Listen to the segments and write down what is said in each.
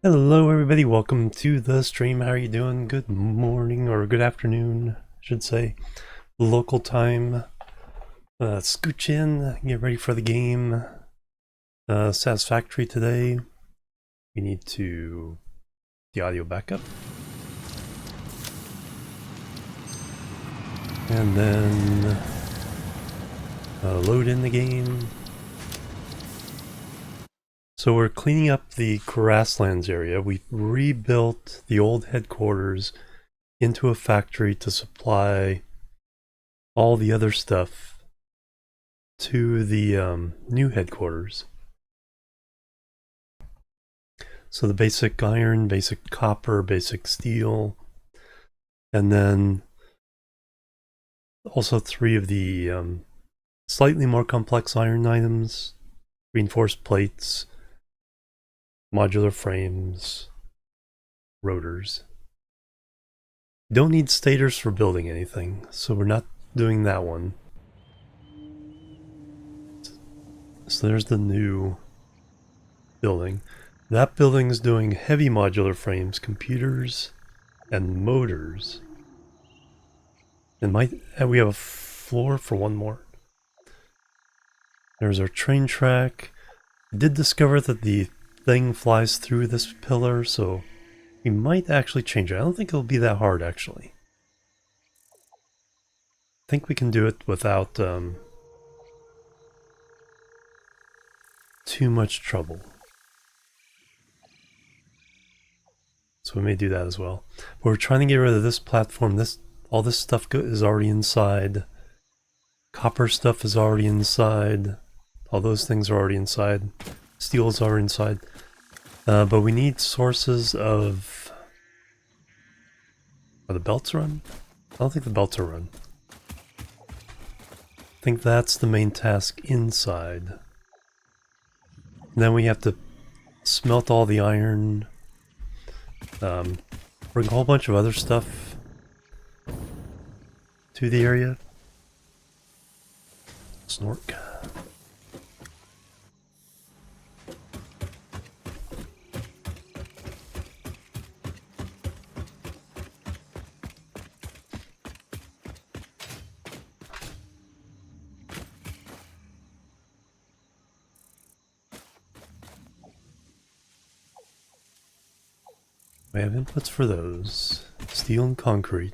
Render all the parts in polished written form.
Hello everybody, welcome to the stream. How are you doing? Good morning or good afternoon, I should say. Local time. Scooch in, get ready for the game. Satisfactory today. We need to the audio backup. And then load in the game. So we're cleaning up the Grasslands area. We rebuilt the old headquarters into a factory to supply all the other stuff to the new headquarters. So the basic iron, basic copper, basic steel, and then also 3 of the slightly more complex iron items, reinforced plates, modular frames, rotors. You don't need stators for building anything, so we're not doing that one. So there's the new building. That building is doing heavy modular frames, computers, and motors. And we have a floor for one more. There's our train track. I did discover that the thing flies through this pillar, so we might actually change it. I don't think it'll be that hard, actually. I think we can do it without too much trouble. So we may do that as well. But we're trying to get rid of this platform. All this stuff is already inside. Copper stuff is already inside. All those things are already inside. Steel is already inside. But we need sources of... Are the belts run? I don't think the belts are run. I think that's the main task inside. And then we have to smelt all the iron. Bring a whole bunch of other stuff to the area. Snork. We have inputs for those. Steel and concrete.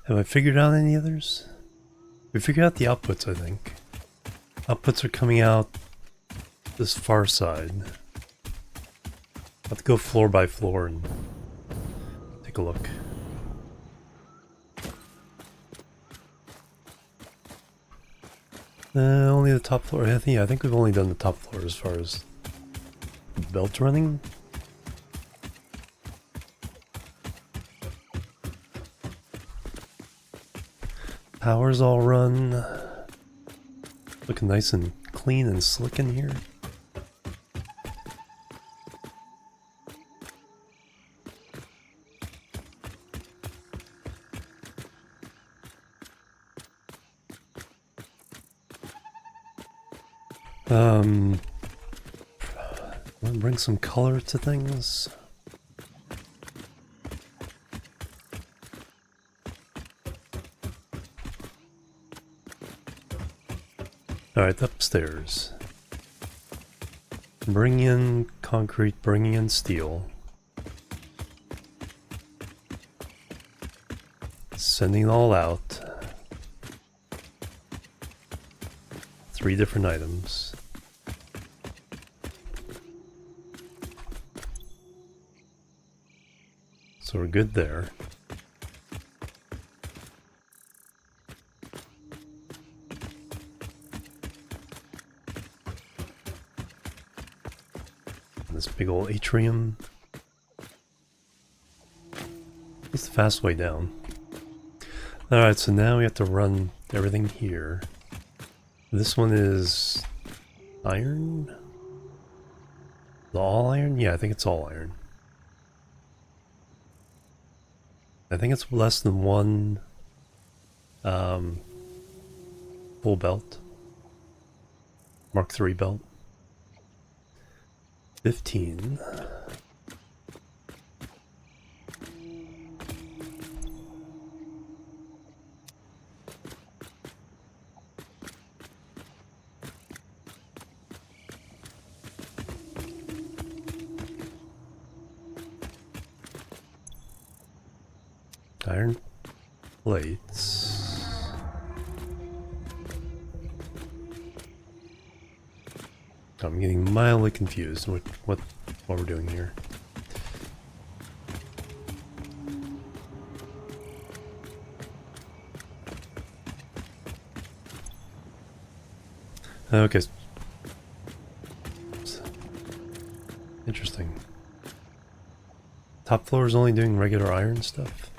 Have I figured out any others? We figured out the outputs, I think. Outputs are coming out this far side. I'll have to go floor by floor and take a look. Only the top floor. I think we've only done the top floor as far as belt running. Power's all run. Looking nice and clean and slick in here. Want to bring some color to things. Alright, upstairs. Bring in concrete, bringing in steel. Sending it all out. 3 different items. So we're good there. This big old atrium. It's the fast way down. Alright, so now we have to run everything here. This one is iron? The all iron? Yeah, I think it's all iron. I think it's less than one pull belt. Mark III belt. 15. Iron plates. I'm getting mildly confused with what we're doing here. Okay. Interesting. Top floor is only doing regular iron stuff.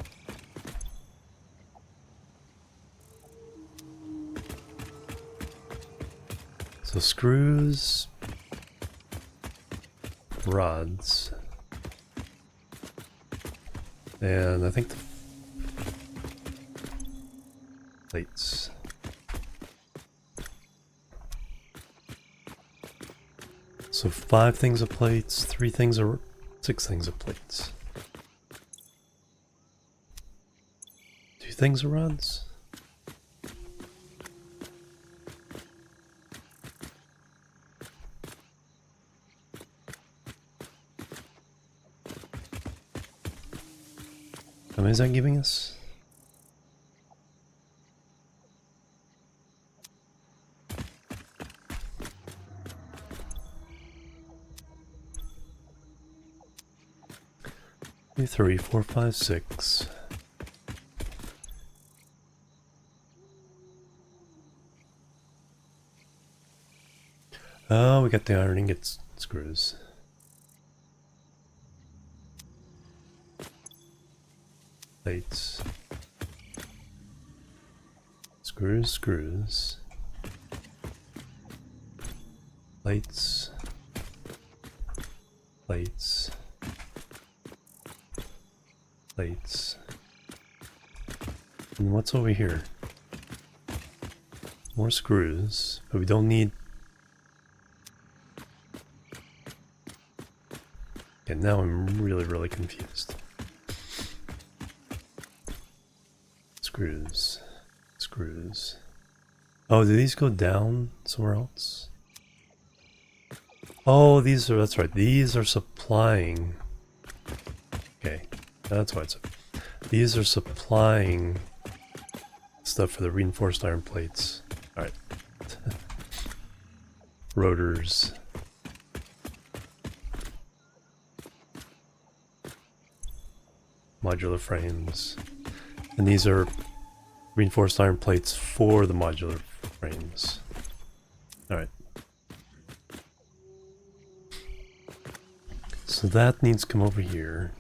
So screws, rods, and I think the plates. So 5 things of plates, 3 things of 6 things of plates. 2 things of rods. How many is that giving us? Three, 4, 5, 6. Oh, we got the iron ingot screws. Plates. Screws, screws. Plates. Plates. Plates. And what's over here? More screws, but we don't need... Okay, now I'm really confused. Screws. Screws. Oh, do these go down somewhere else? Oh, these are... That's right. These are supplying... Okay. That's why it's... These are supplying stuff for the reinforced iron plates. Alright. Rotors. Modular frames. And these are reinforced iron plates for the modular frames. Alright. So that needs to come over here.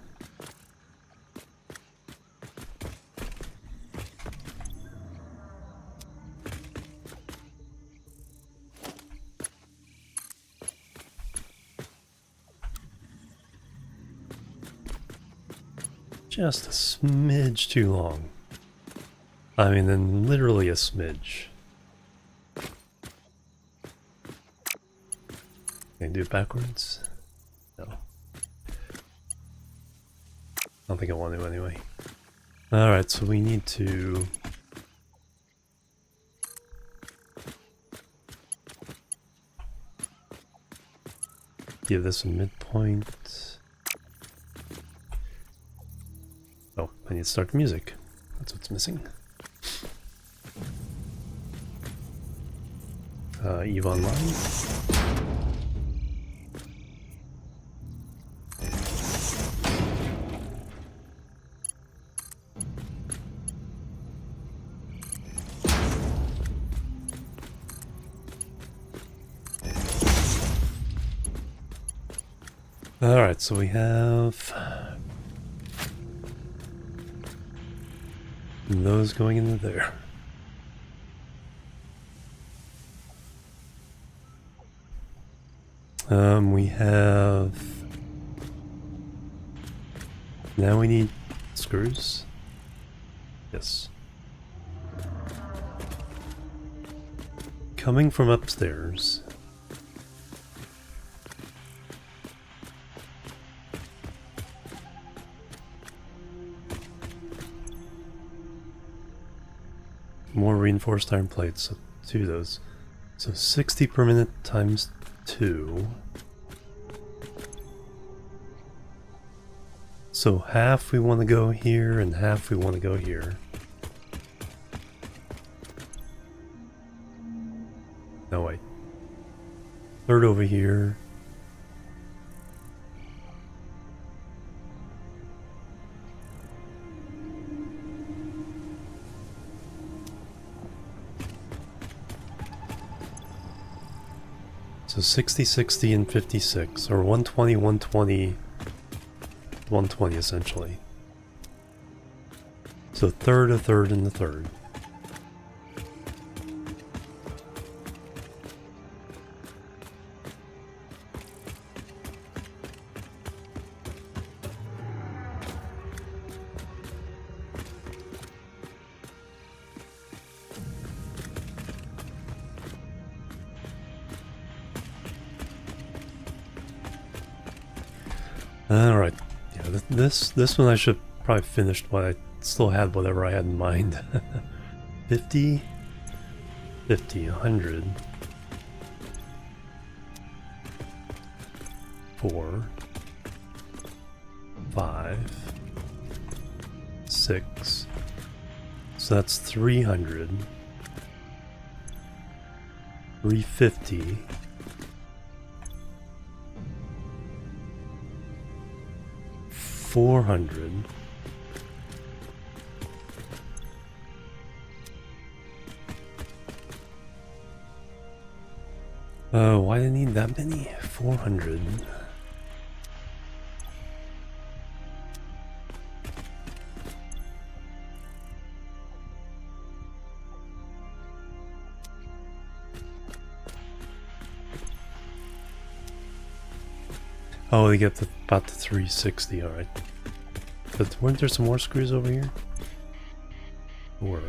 Just a smidge too long. I mean, then literally a smidge. Can I do it backwards? No. I don't think I want to anyway. Alright, so we need to... give this a midpoint. Oh, I need to start the music. That's what's missing. Eve Online. Alright, so we have those going into there. We have... Now we need screws. Yes. coming from upstairs. More reinforced iron plates, so 2 of those. So 60 per minute times 2. So half we want to go here and half we want to go here. No, wait. Third over here. So 60, 60, and 56, or 120, 120, 120 essentially. So third, a third, and a third. Alright, yeah, this one I should probably finished, but I still had whatever I had in mind. 50, 50, 100, 4, 5, 6, so that's 300, 350, 400, why do I need that many? 400. Oh, they get the, about the 360, alright. But weren't there some more screws over here? Or...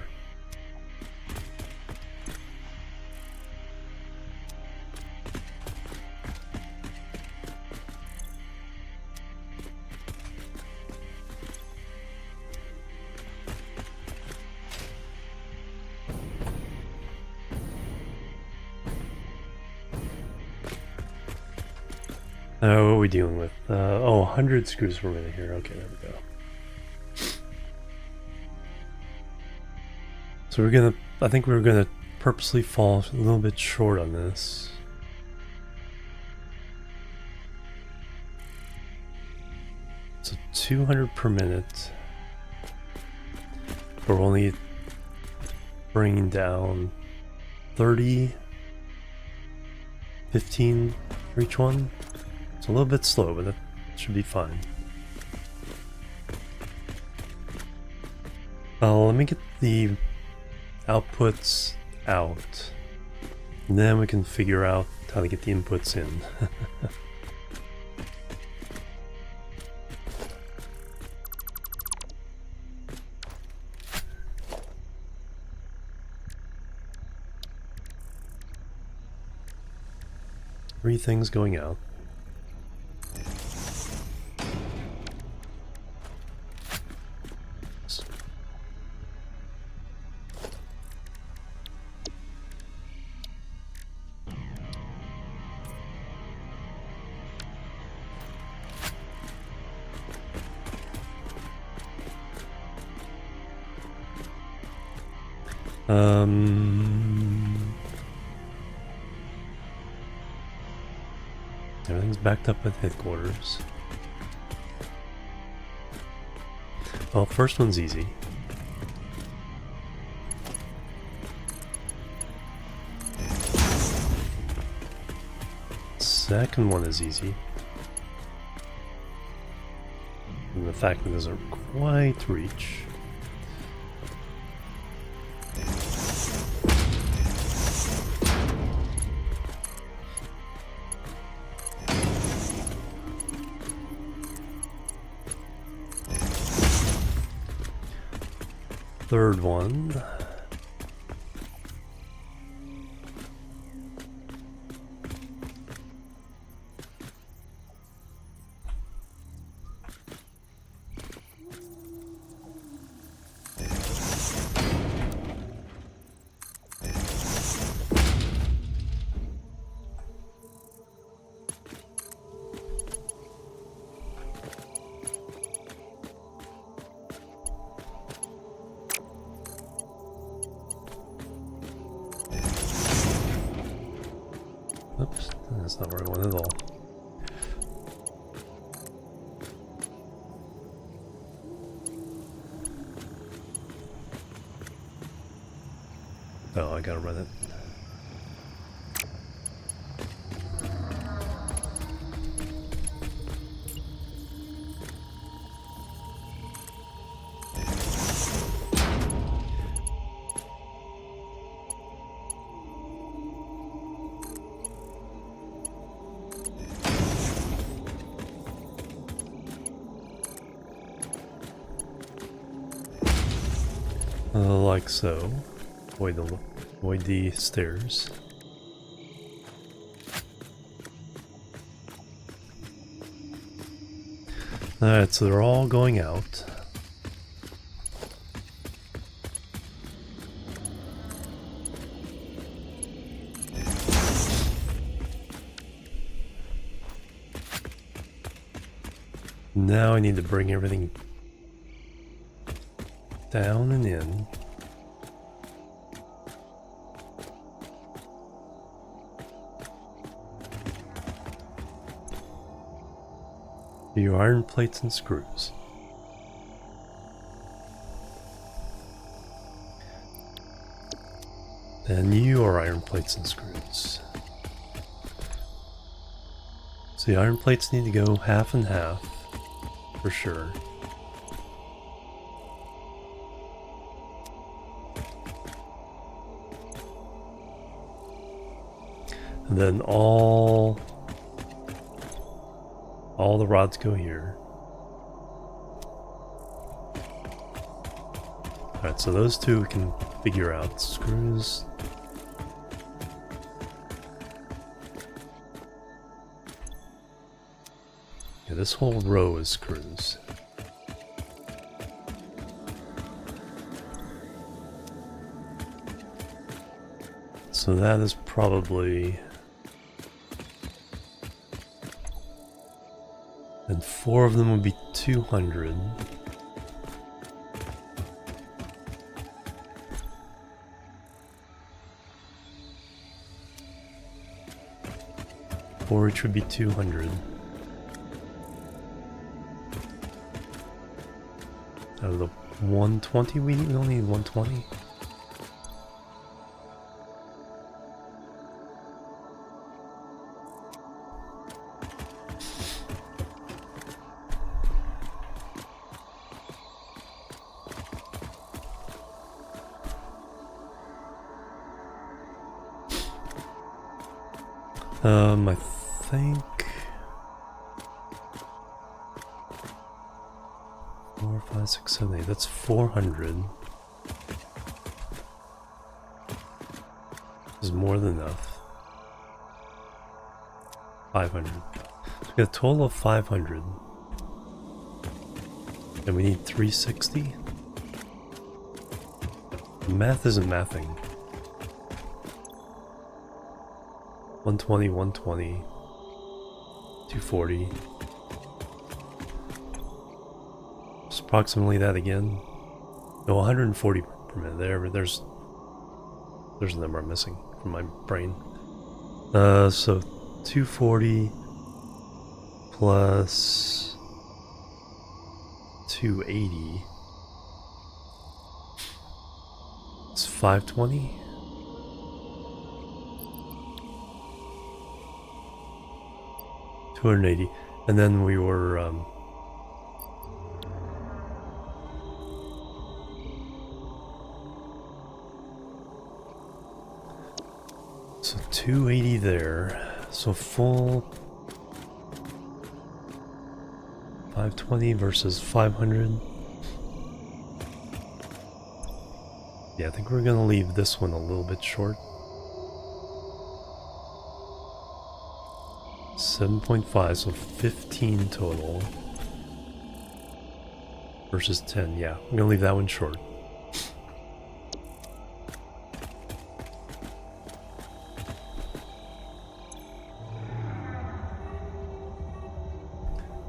what are we dealing with? Oh, 100 screws per minute here. Okay, there we go. So we're gonna, I think we're gonna purposely fall a little bit short on this. So 200 per minute. We're only bringing down 30, 15 for each one. It's a little bit slow, but that should be fine. Let me get the outputs out, and then we can figure out how to get the inputs in. Three things going out. Everything's backed up at headquarters. Well, first one's easy. Second one is easy. And the fact that it doesn't quite reach. Third one. Oops, that's not where I want at all. Oh, I gotta run it. Like so. Avoid the stairs. Alright, so they're all going out. Now I need to bring everything down and in. Your iron plates and screws. And your iron plates and screws. So the iron plates need to go half and half, for sure. And then all the rods go here. Alright, so those two we can figure out. Screws. Yeah, this whole row is screws. So that is probably... And 4 of them would be 200. Four each would be 200. Out of the 120 we only need 120. I think 4, 5, 6, 7, 8. That's 400. Is more than enough. 500. So we got a total of 500. And we need 360. The math isn't mathing. 120, 120, 240. Just approximately that again. No, 140 per minute. There's a number I'm missing from my brain. So 240 plus 280. It's 520. $280, and then we were so 280 there, so full 520 versus 500. Yeah, I think we're gonna leave this one a little bit short. 7.5, so 15 total versus 10. Yeah, I'm gonna leave that one short.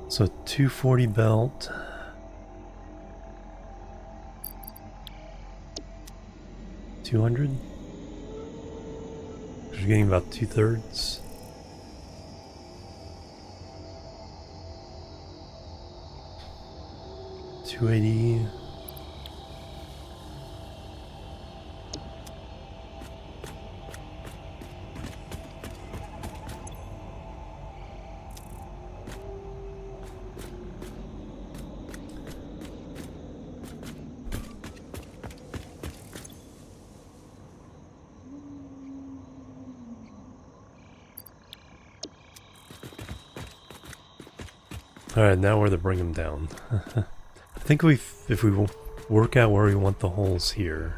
So 240 belt. $200. You're getting about 2/3. 280. Alright, now where to bring them down. I think if we work out where we want the holes here,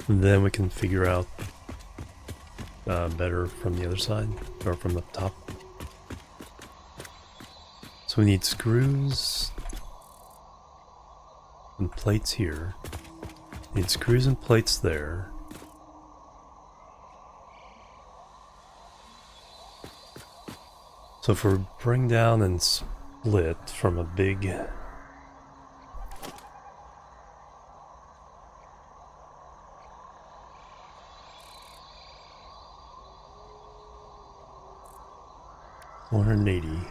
then we can figure out better from the other side, or from the top. So we need screws and plates here. Need screws and plates there. So if we bring down and split from a big $180.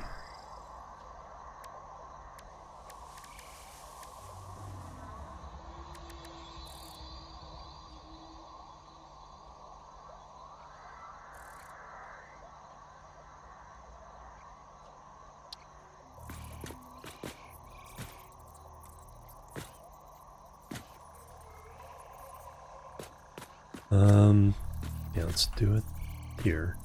Yeah, let's do it here.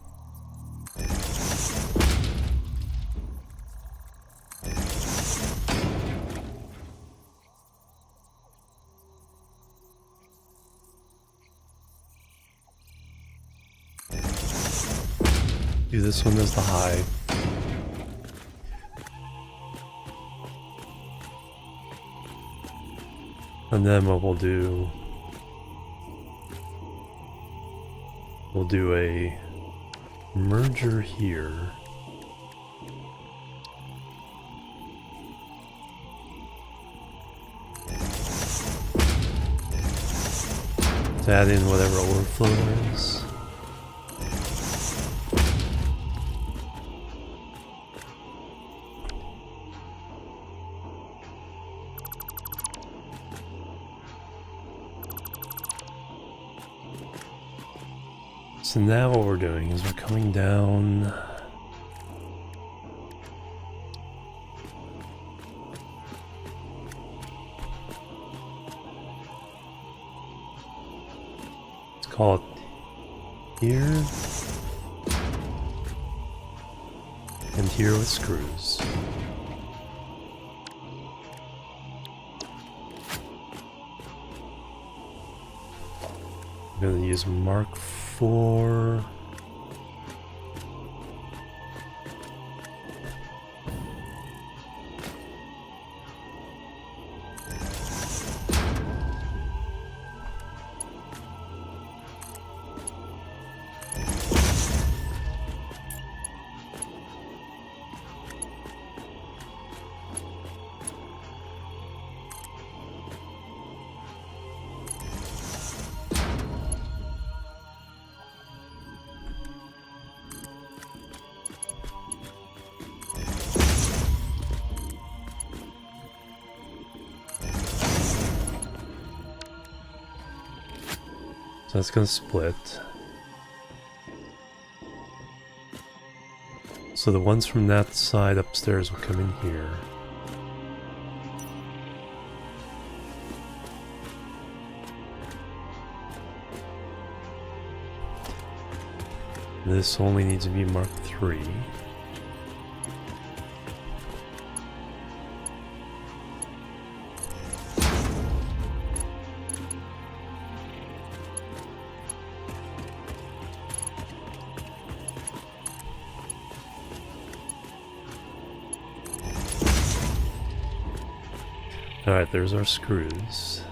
Do this one as the high. And then what we'll do a merger here. To add in whatever overflow there is. So now what we're doing is we're coming down let's call it here and here with screws. I'm going to use Mark 4. So that's going to split. So the ones from that side upstairs will come in here. This only needs to be Mark 3. Alright, there's our screws.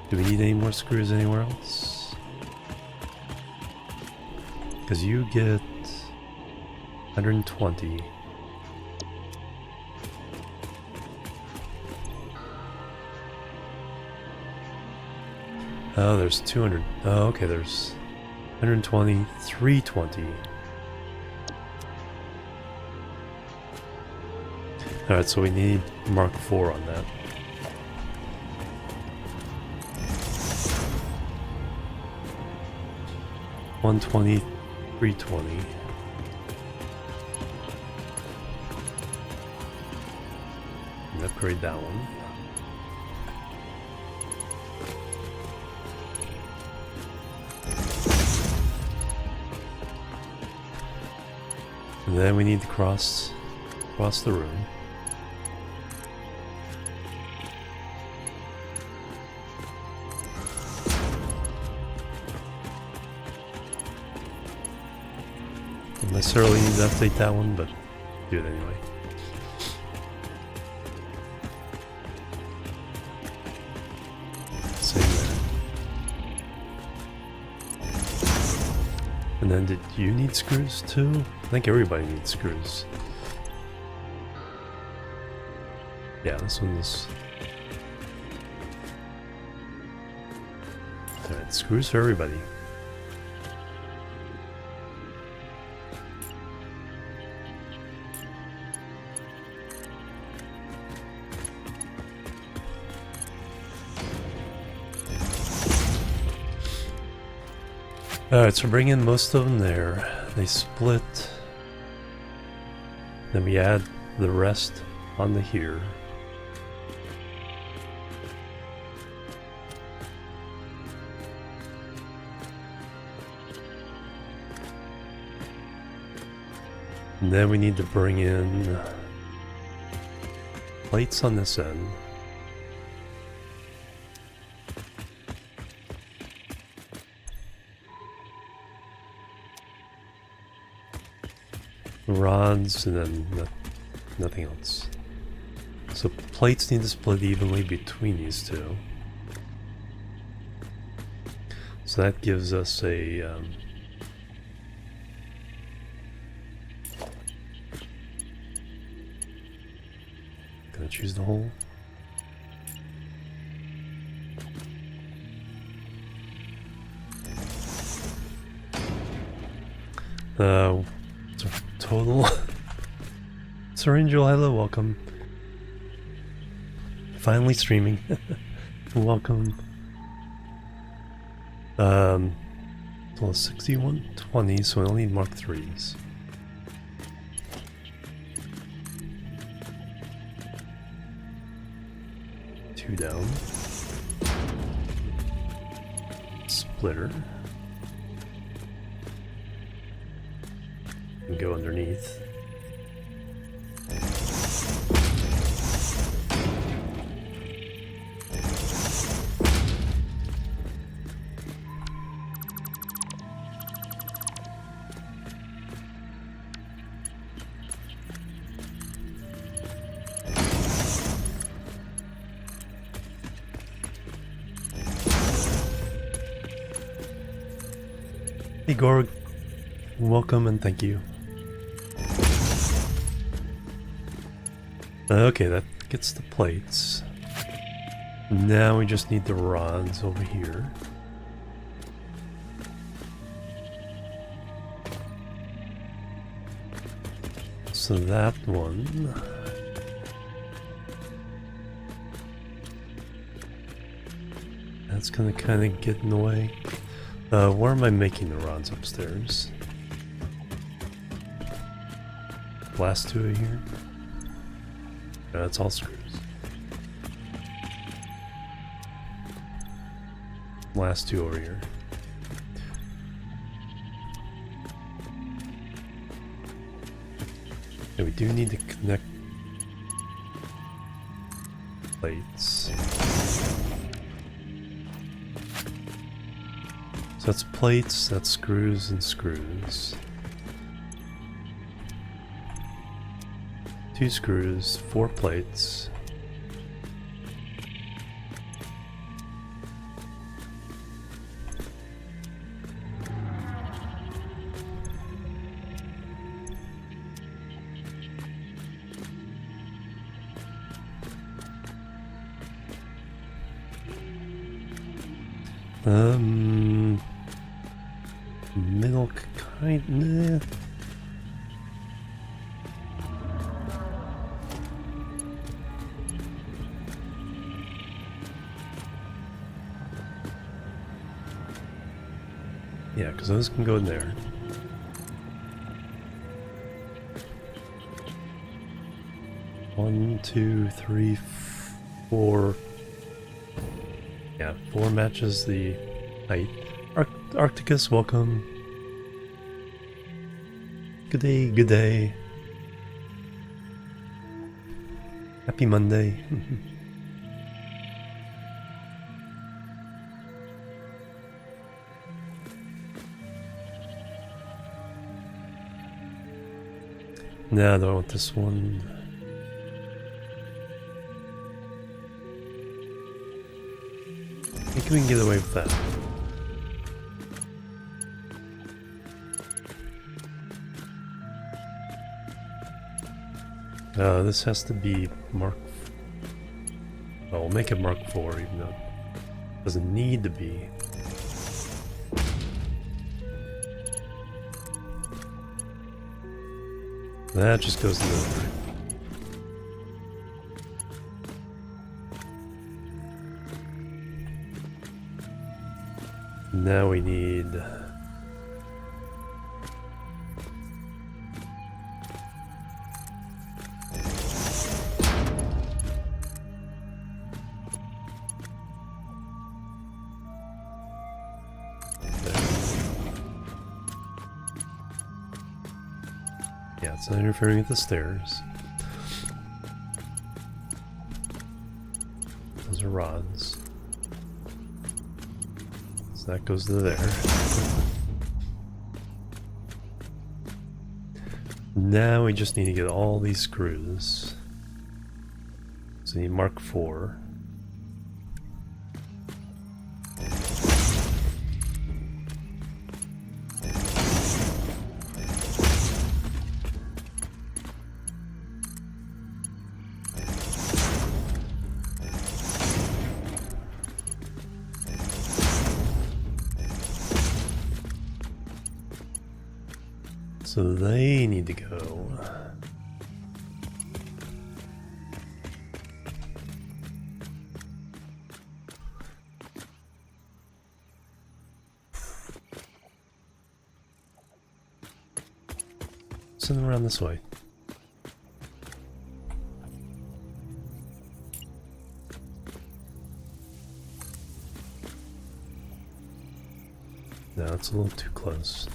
Do we need any more screws anywhere else? Because you get 120. Oh, there's 200. Oh, okay, there's 120, 320. Alright, so we need Mark 4 on that. $120, $320. And upgrade that one. And then we need to cross the room. Don't necessarily need to update that one, but do it anyway. Same there. And then did you need screws too? I think everybody needs screws. Yeah, this one's... Alright, screws for everybody. Alright, so bring in most of them there. They split. Then we add the rest onto here. And then we need to bring in plates on this end. Rods, and then nothing else. So plates need to split evenly between these two. So that gives us a... Gonna choose the hole. Total. Sir Angel, hello, welcome. Finally streaming. Welcome. Well, 6120, so we only need Mark 3s. Two down. Splitter. And go underneath. Hey Gorg, welcome and thank you. Okay, that gets the plates. Now we just need the rods over here. So that one... That's gonna kind of get in the way. Where am I making the rods upstairs? Last two are here. That's all screws. Last two over here. And we do need to connect plates. So that's plates, that's screws and screws. 2 screws, 4 plates. Middle kind. Yeah, because those can go in there. One, two, three, four. Yeah, 4 matches the height. Arcticus, welcome. Good day, good day. Happy Monday. No, I don't want this one. I think we can get away with that. This has to be Mark... Well, we'll make it Mark 4, even though it doesn't need to be. That just goes to the... Now we need... Yeah, it's not interfering with the stairs. Those are rods. So that goes to there. Now we just need to get all these screws. So we need Mark 4. So they need to go. Send them around this way. No, it's a little too close.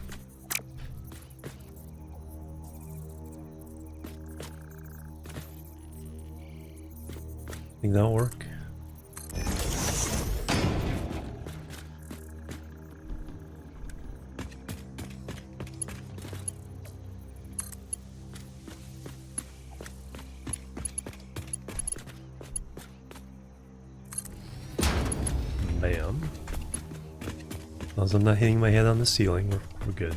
Think that'll work? Bam. As long as I'm not hitting my head on the ceiling, we're good.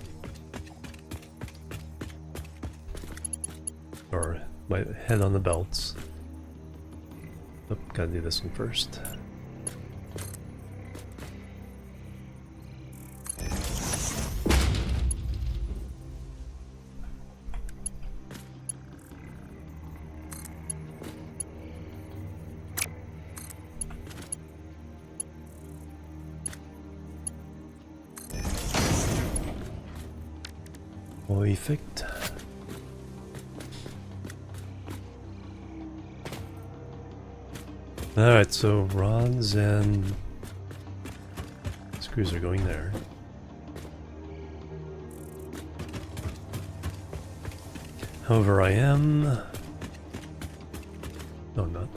Or my head on the belts. Oh, gotta do this one first. Perfect. Alright, so rods and screws are going there. However, I am... No, I'm not.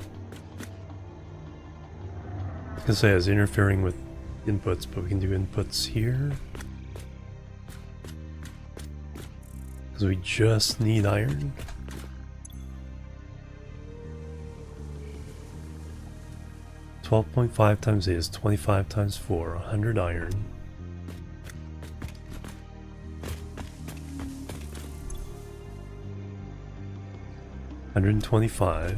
I was gonna say I was interfering with inputs, but we can do inputs here. Because we just need iron. .5 times 8 is 25 times 4, 100 iron. $125.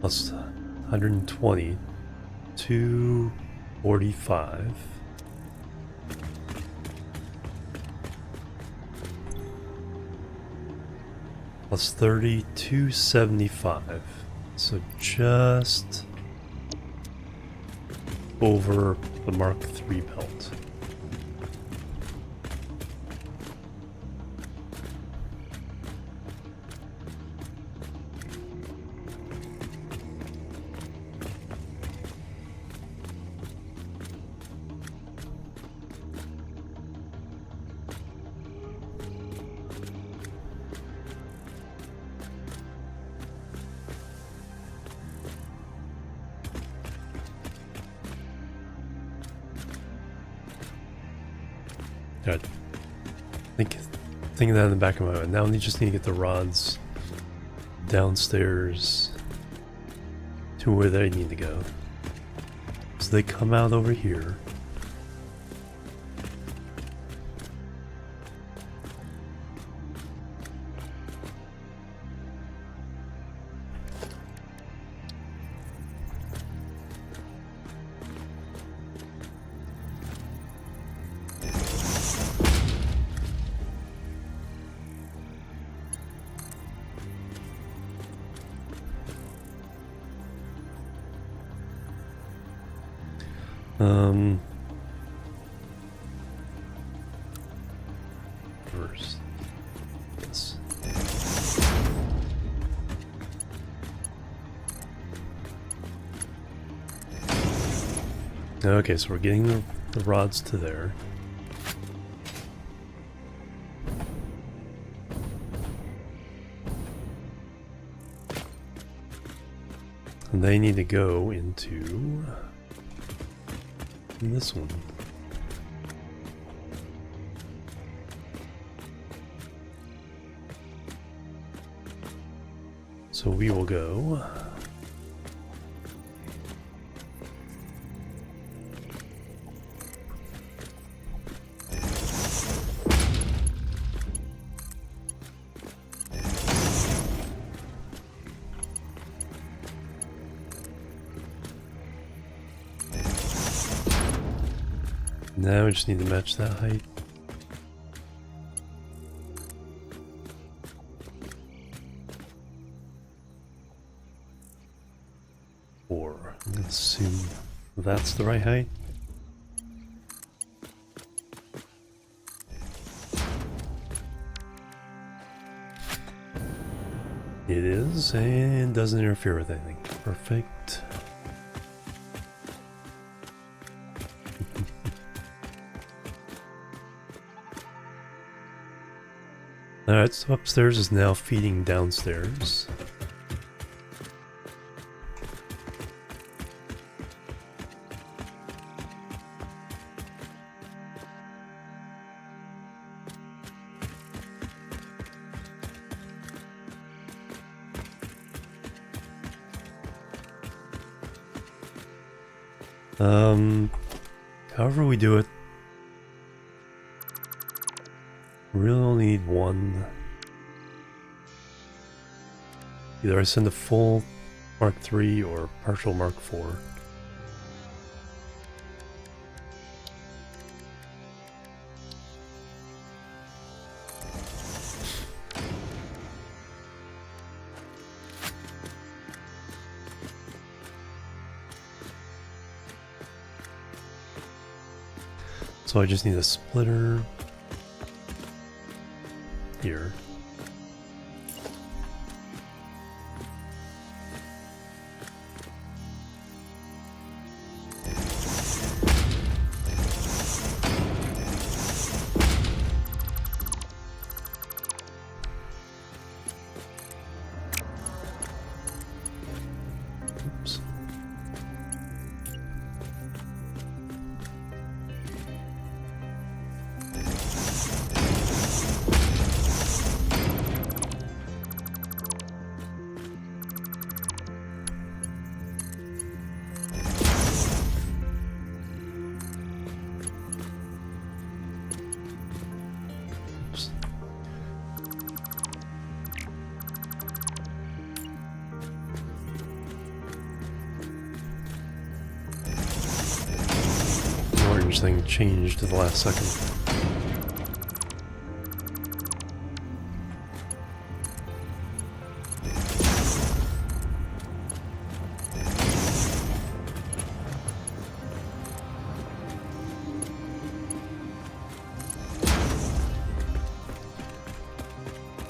Plus 120. 245. Plus 30, 275. So just over the Mark III belt. Good. Thinking that in the back of my mind. Now we just need to get the rods downstairs to where they need to go. So they come out over here. First, this. Okay, so we're getting the rods to there. And they need to go into this one. So we will go now we just need to match that height. Or I'm gonna assume that's the right height. It is, and doesn't interfere with anything. Perfect. Alright, so upstairs is now feeding downstairs. However we do it, we really only need one. Either I send a full Mark III or partial Mark IV. So I just need a splitter here. Oops. Orange thing changed at the last second.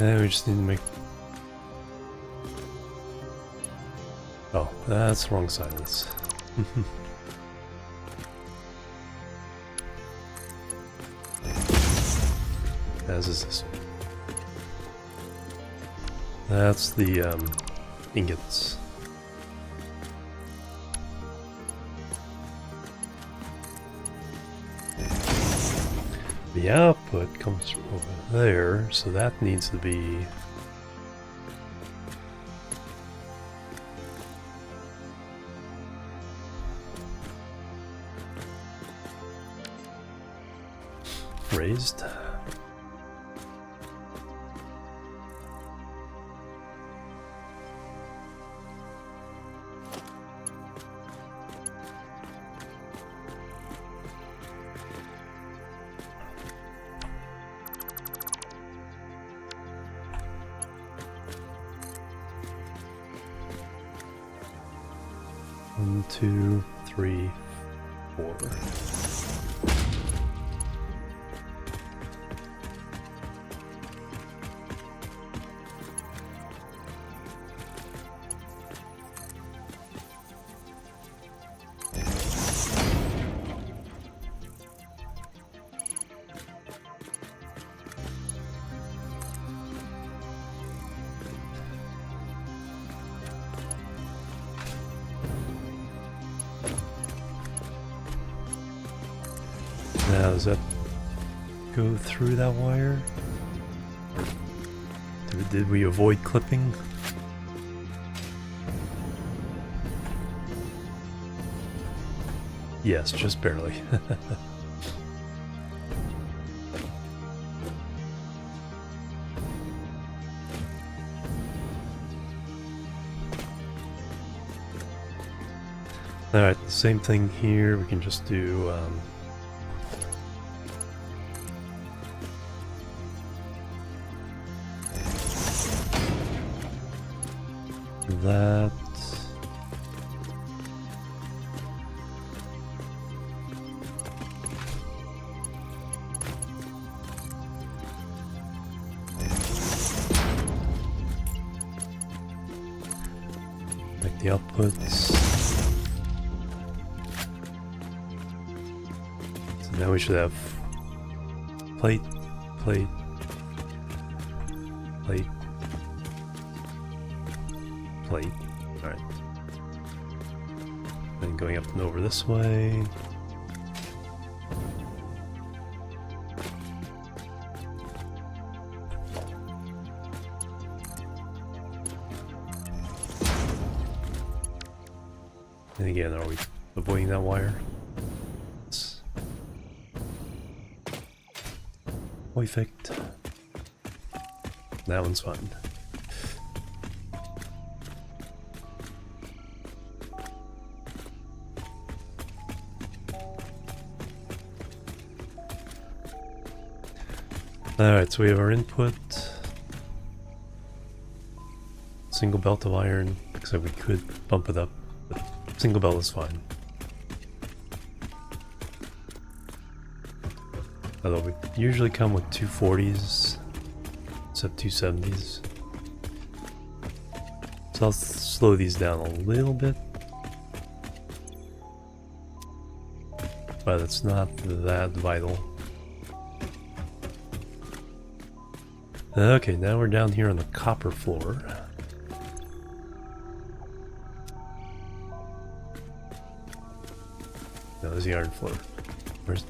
And we just need to make... Oh, that's the wrong side of this. As is this one. That's the ingots. The output comes from over there, so that needs to be... raised. One, two, three, four. Now, does that go through that wire? Did we avoid clipping? Yes, just barely. Alright, same thing here. We can just do... that. Make the outputs. So now we should have plate, plate, plate. Plate. Alright. Then going up and over this way. And again, are we avoiding that wire? Yes. Perfect. That one's fun. Alright, so we have our input. Single belt of iron. So we could bump it up, but single belt is fine. Although we usually come with 240s, except 270s. So I'll slow these down a little bit. But it's not that vital. Okay, now we're down here on the copper floor. No, there's the iron floor. Where's...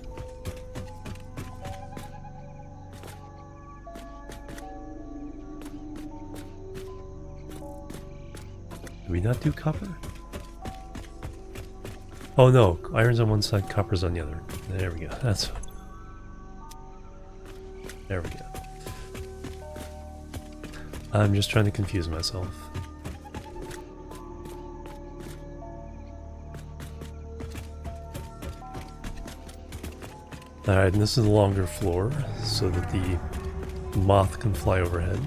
Did we not do copper? Oh no, iron's on one side, copper's on the other. There we go, that's... There we go. I'm just trying to confuse myself. Alright, and this is a longer floor, so that the moth can fly overhead.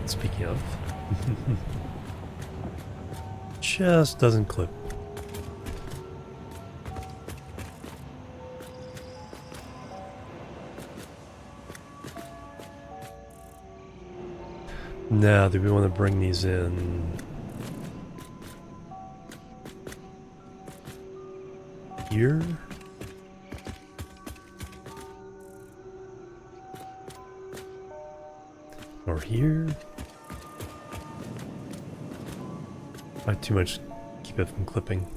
Speaking of... just doesn't clip. Now, do we want to bring these in here? Or here? Not too much, keep it from clipping.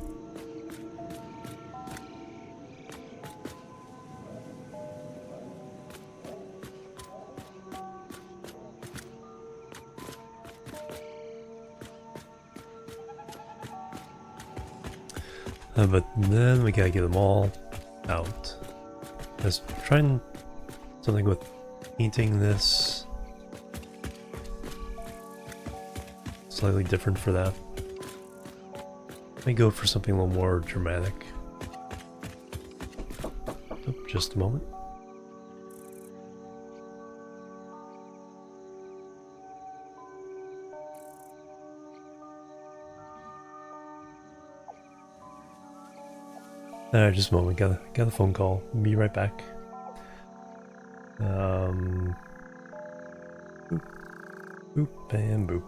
But then we gotta get them all out. Let's try something with painting this slightly different for that. Let me go for something a little more dramatic. Oh, just a moment. Alright, just a moment. Got a phone call. Be right back. Boop, boop, and boop.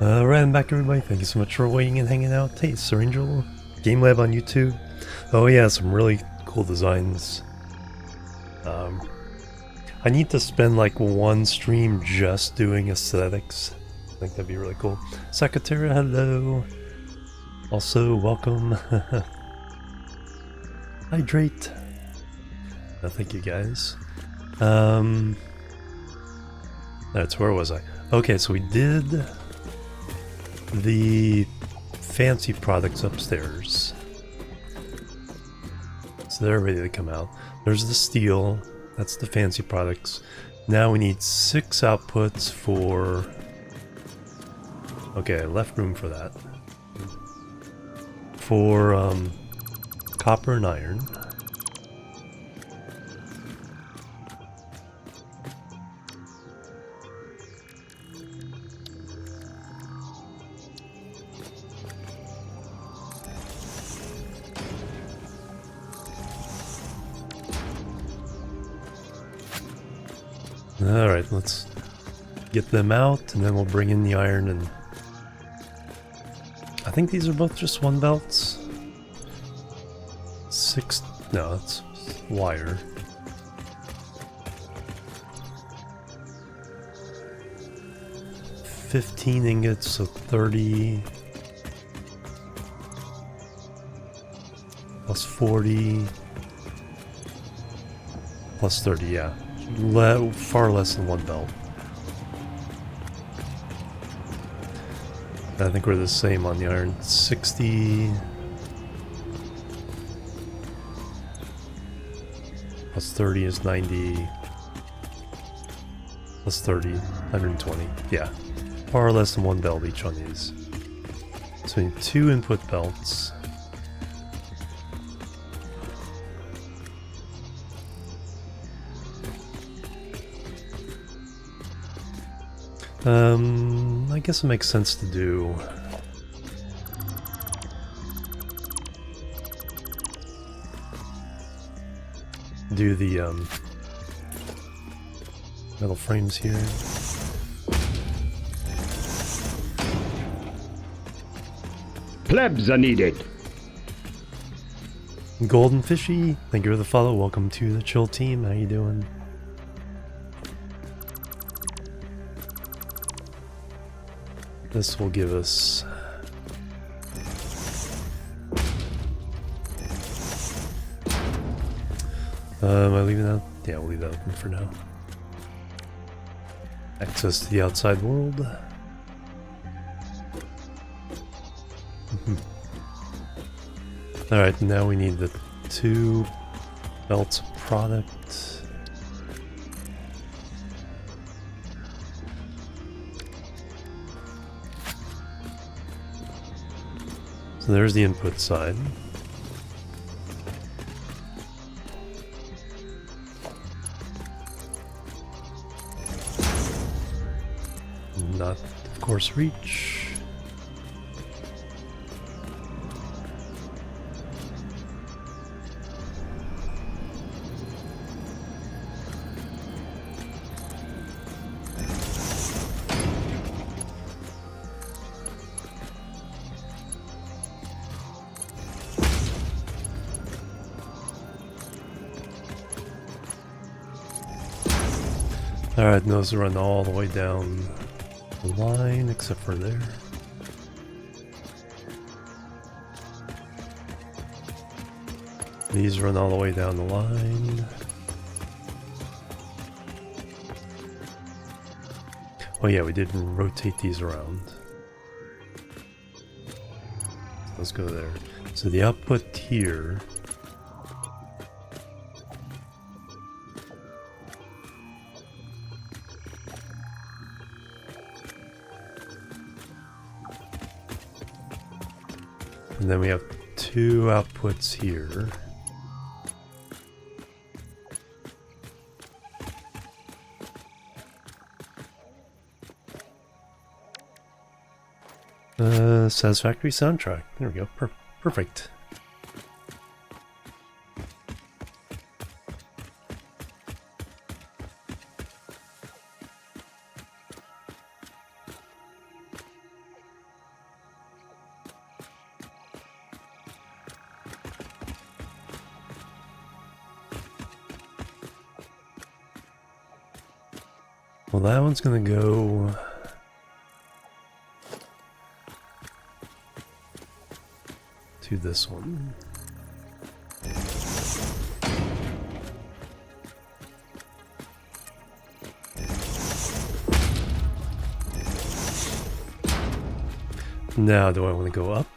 Alright, I'm back everybody. Thank you so much for waiting and hanging out. Hey, Sir Angel, Game Lab on YouTube. Oh yeah, some really cool designs. I need to spend like one stream just doing aesthetics. I think that'd be really cool. Secretary, hello. Also, welcome. Hydrate. Oh, thank you guys. That's where was I? Okay, so we did the fancy products upstairs. So they're ready to come out. There's the steel. That's the fancy products. Now we need 6 outputs for... Okay, I left room for that. For copper and iron. Alright, let's get them out and then we'll bring in the iron. And I think these are both just 1 belts. 6, no, that's wire. $15 ingots, so 30 plus 40 plus 30, yeah. Far less than 1 belt. I think we're the same on the iron. 60 plus 30 is 90 plus 30, 120. Yeah, far less than 1 belt each on these. So we need 2 input belts. I guess it makes sense to do the metal frames here. Plebs are needed. Golden Fishy, thank you for the follow. Welcome to the Chill Team. How you doing? This will give us am I leaving that? Yeah, we'll leave that open for now. Access to the outside world. Alright, now we need the 2 belts of product. So there's the input side. Not, of of course, reach. Alright, those run all the way down the line, except for there. These run all the way down the line. Oh yeah, we did rotate these around. Let's go there. So the output here... And then we have two outputs here. Satisfactory soundtrack. There we go. Perfect. Well, that one's gonna go to this one. Now, do I want to go up?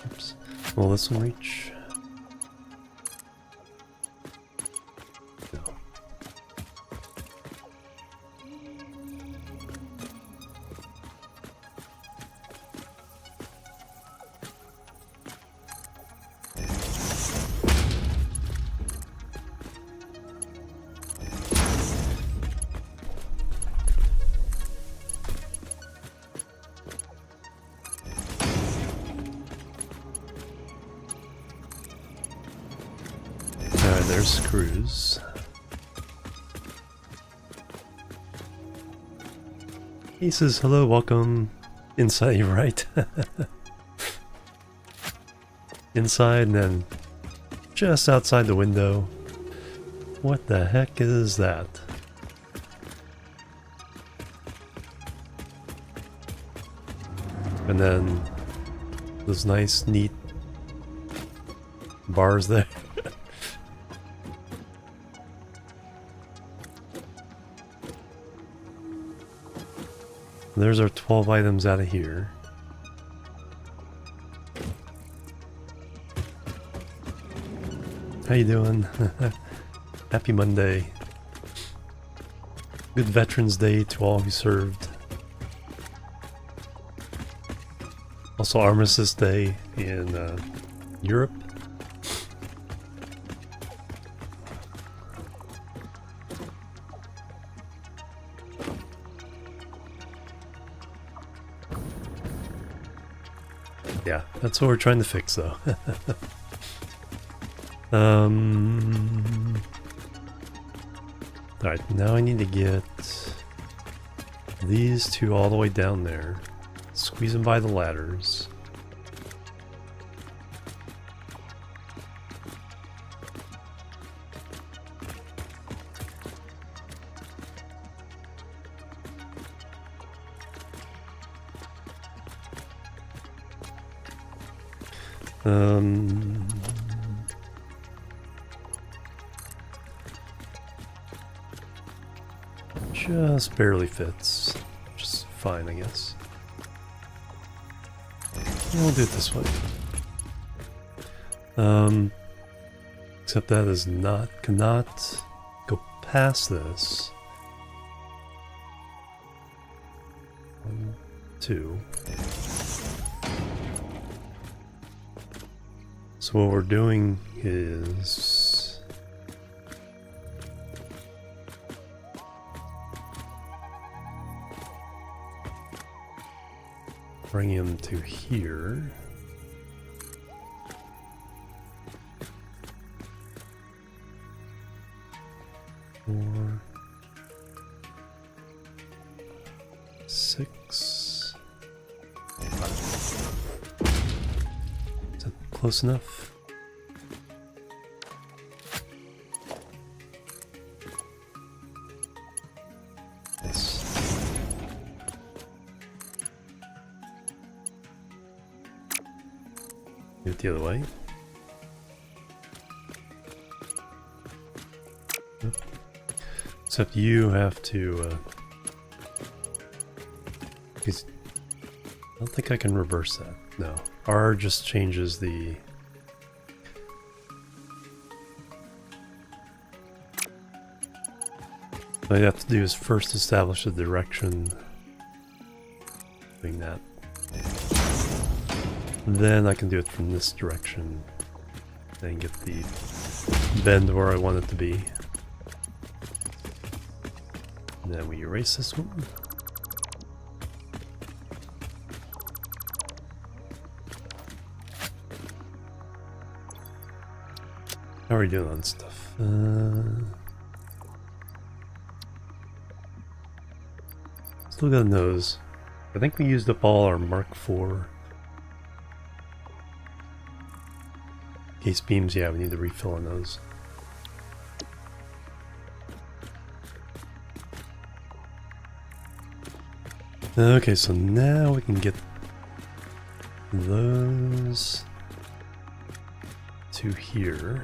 Oops. Will this one reach? No. There's screws. He says, hello, welcome. Inside, you're right. Inside and then just outside the window. What the heck is that? And then those nice, neat bars there. There's our 12 items out of here. How you doing? Happy Monday. Good Veterans Day to all who served. Also Armistice Day in Europe. Yeah, that's what we're trying to fix, though. Alright, now I need to get these two all the way down there. Squeeze them by the ladders. Just barely fits. Just fine, I guess. We'll do it this way. Except that is cannot go past this. 1, 2. So what we're doing is Bring him to here. Four, 6, 5. Is that close enough? Yes. Do it the other way. Yep. Except you have to I don't think I can reverse that. No. R just changes the... What I have to do is first establish a direction. Doing that. Then I can do it from this direction. And get the bend where I want it to be. And then we erase this one. How are we doing on stuff? Still got a nose. I think we used up all our Mark IV. Case beams, yeah, we need to refill on those. Okay, so now we can get those to here.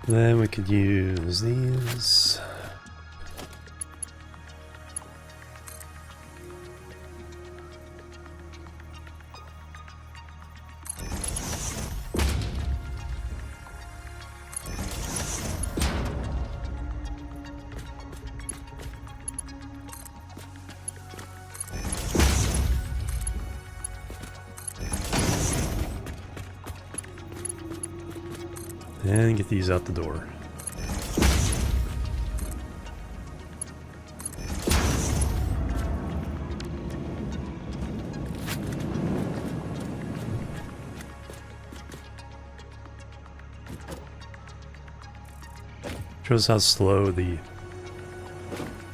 Then we could use these. And get these out the door. Shows how slow the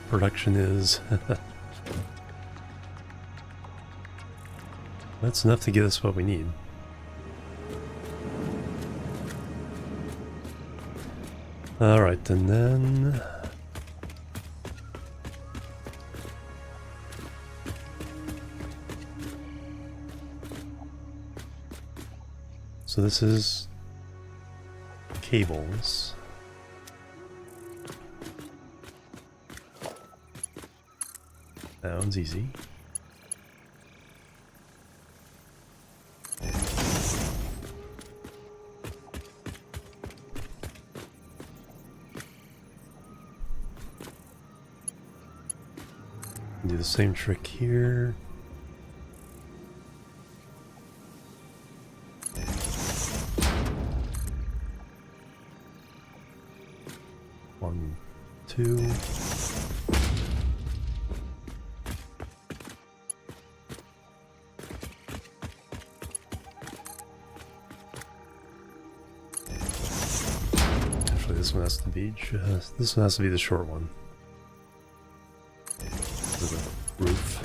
production is. That's enough to get us what we need. Alright, and then... So this is cables. That one's easy. Do the same trick here. One, two. Actually, this one has to be this one has to be the short one. The roof.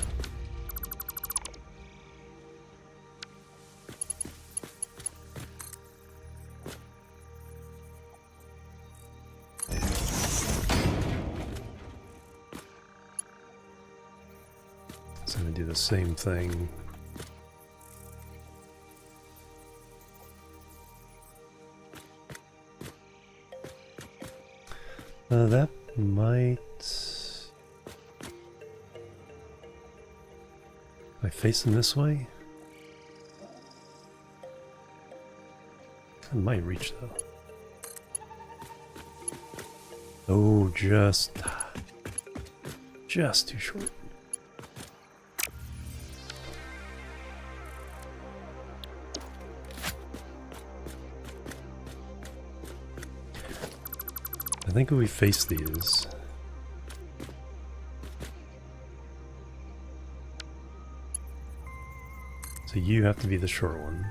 So I'm going to do the same thing. That might... Am I facing this way? I might reach though. Oh, just too short. I think we face these. So you have to be the short one.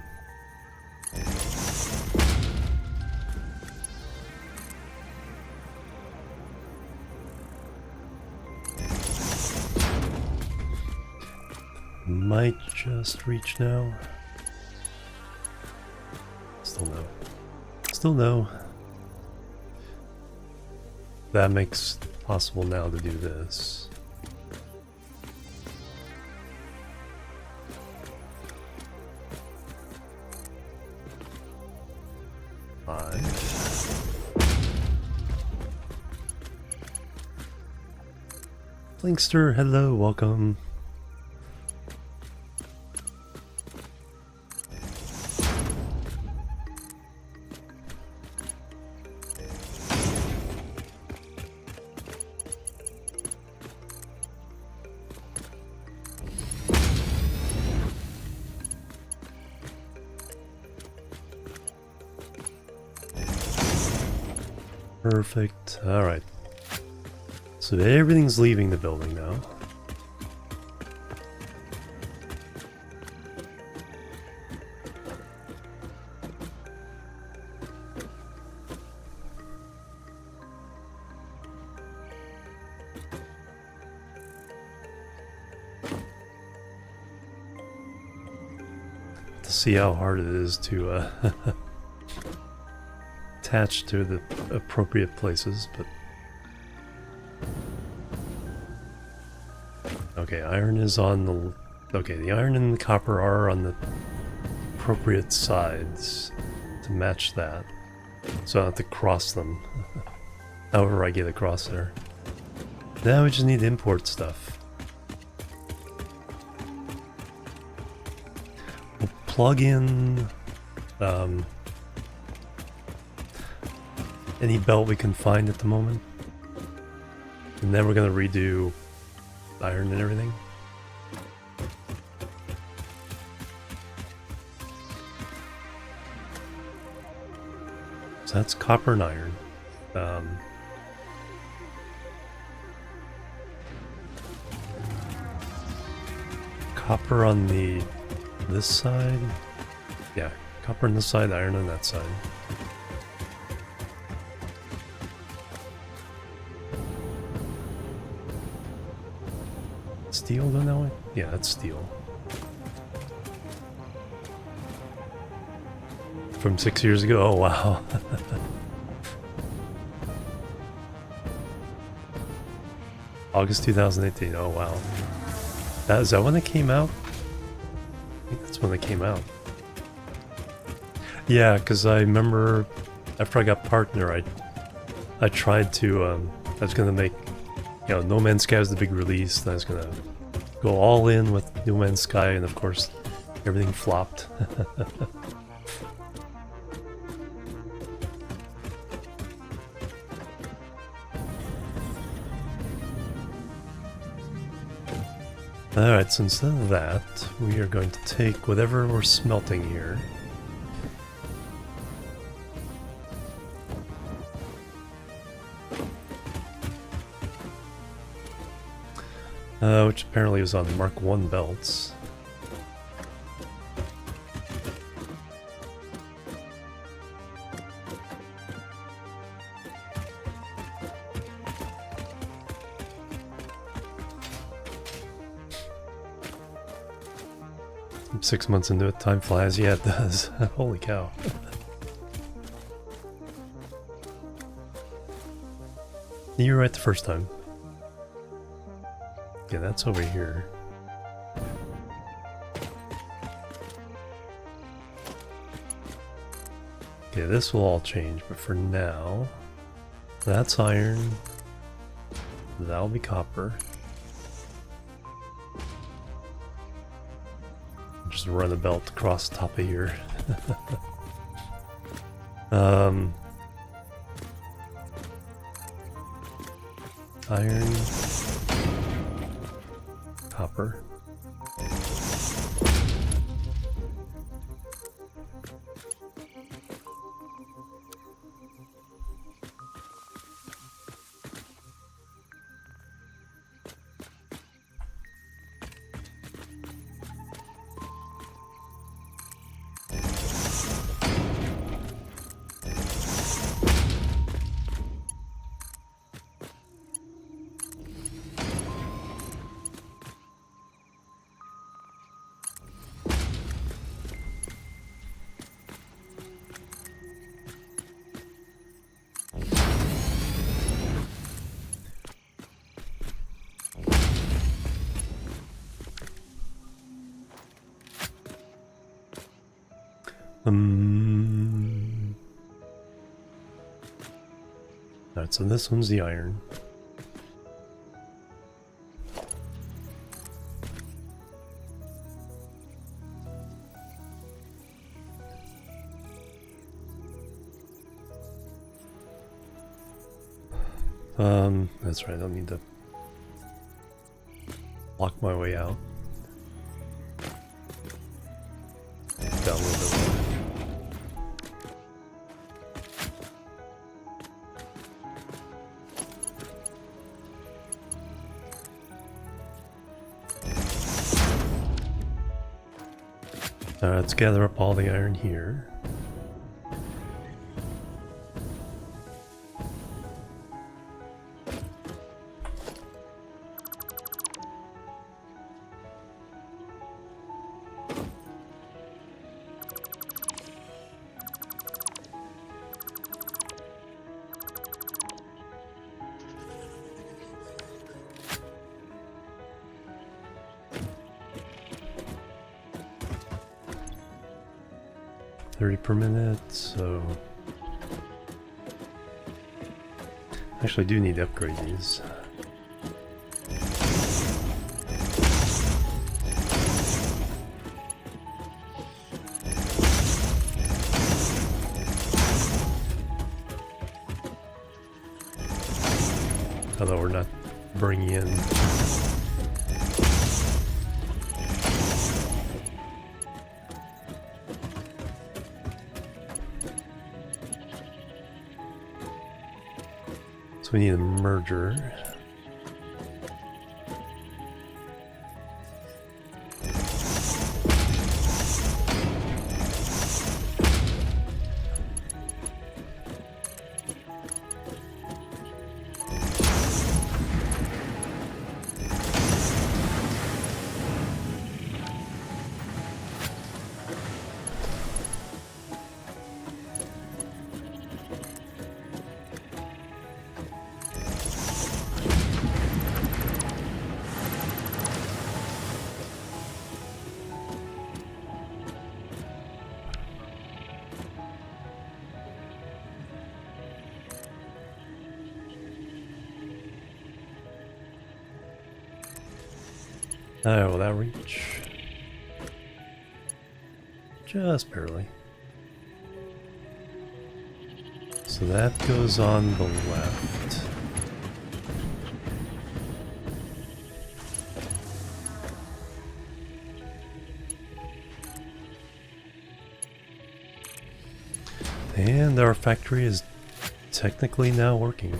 Might just reach now. Still no. Still no. That makes it possible now to do this. Blinkster, hello, welcome. Perfect. All right. So everything's leaving the building now. To see how hard it is to attach to the appropriate places, but okay, iron is on the... Okay, the iron and the copper are on the appropriate sides to match that. So I don't have to cross them. However I get across there. Now we just need to import stuff. We'll plug in any belt we can find at the moment. And then we're going to redo iron and everything. So that's copper and iron. Copper on this side. Yeah, copper on this side, iron on that side. Steel going that way? Yeah, that's steel. From 6 years ago? Oh, wow. August 2018. Oh, wow. Is that when it came out? I think that's when it came out. Yeah, because I remember after I got partner, I tried to, I was going to make, you know, No Man's Sky was the big release, and I was going to go all in with No Man's Sky, and of course, everything flopped. Alright, so instead of that, we are going to take whatever we're smelting here. Which apparently was on Mark 1 belts. I'm 6 months into it, time flies. Yeah, it does. Holy cow. You were right the first time. Yeah, that's over here. Okay, this will all change, but for now, that's iron. That'll be copper. Just run a belt across the top of here. Iron. Copper. Alright, so this one's the iron. That's right, I don't need to block my way out. Got a little bit more. Let's gather up all the iron here. Per minute, so actually I do need to upgrade these. Although we're not bringing in we need a merger. Will that reach? Just barely. So that goes on the left. And our factory is technically now working.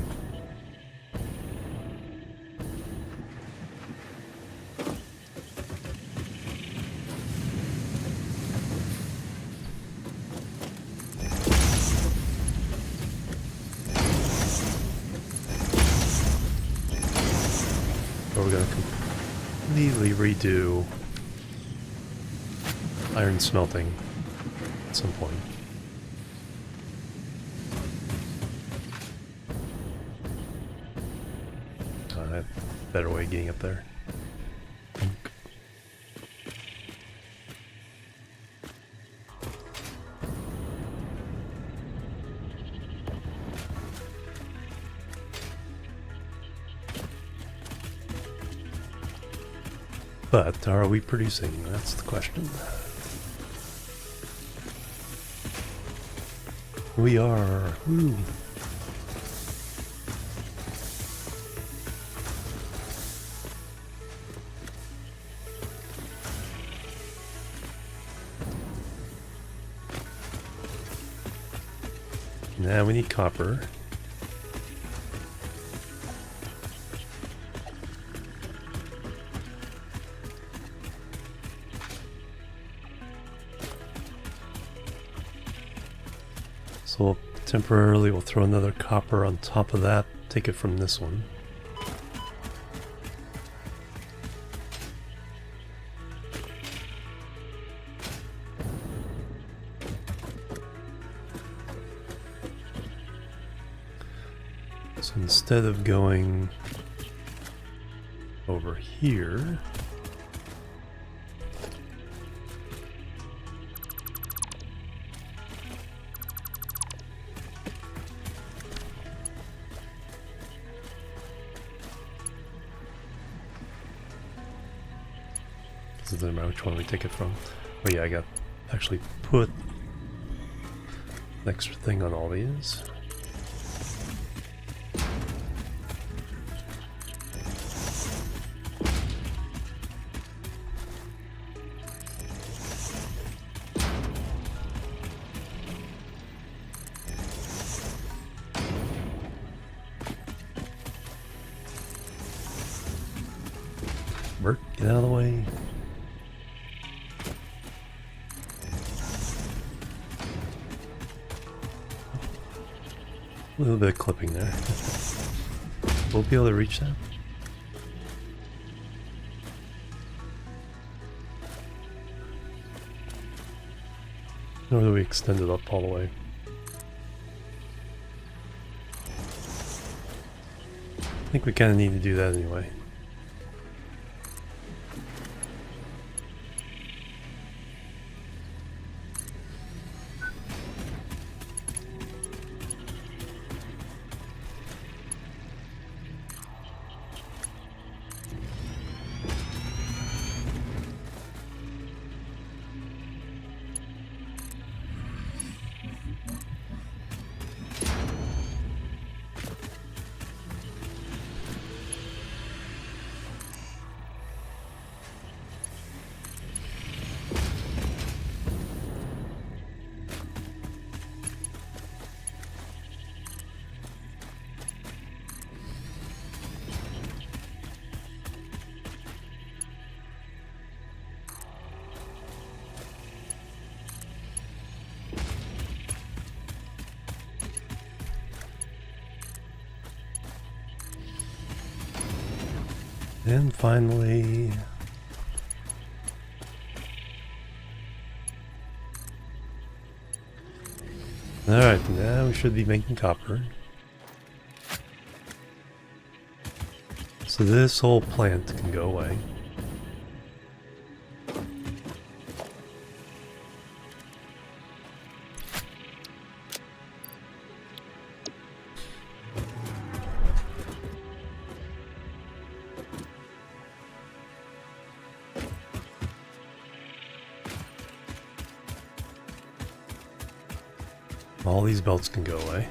We're going to completely redo iron smelting at some point. I have a better way of getting up there. But are we producing? That's the question. We are. Woo. Now we need copper. So temporarily we'll throw another copper on top of that, take it from this one. So instead of going over here, doesn't matter which one we take it from. Oh yeah, I got actually put an extra thing on all these. Bert, get out of the way. A little bit of clipping there. We'll be able to reach that. Or do we extend it up all the way? I think we kind of need to do that anyway. And finally, alright, now we should be making copper. So this whole plant can go away. All these belts can go away.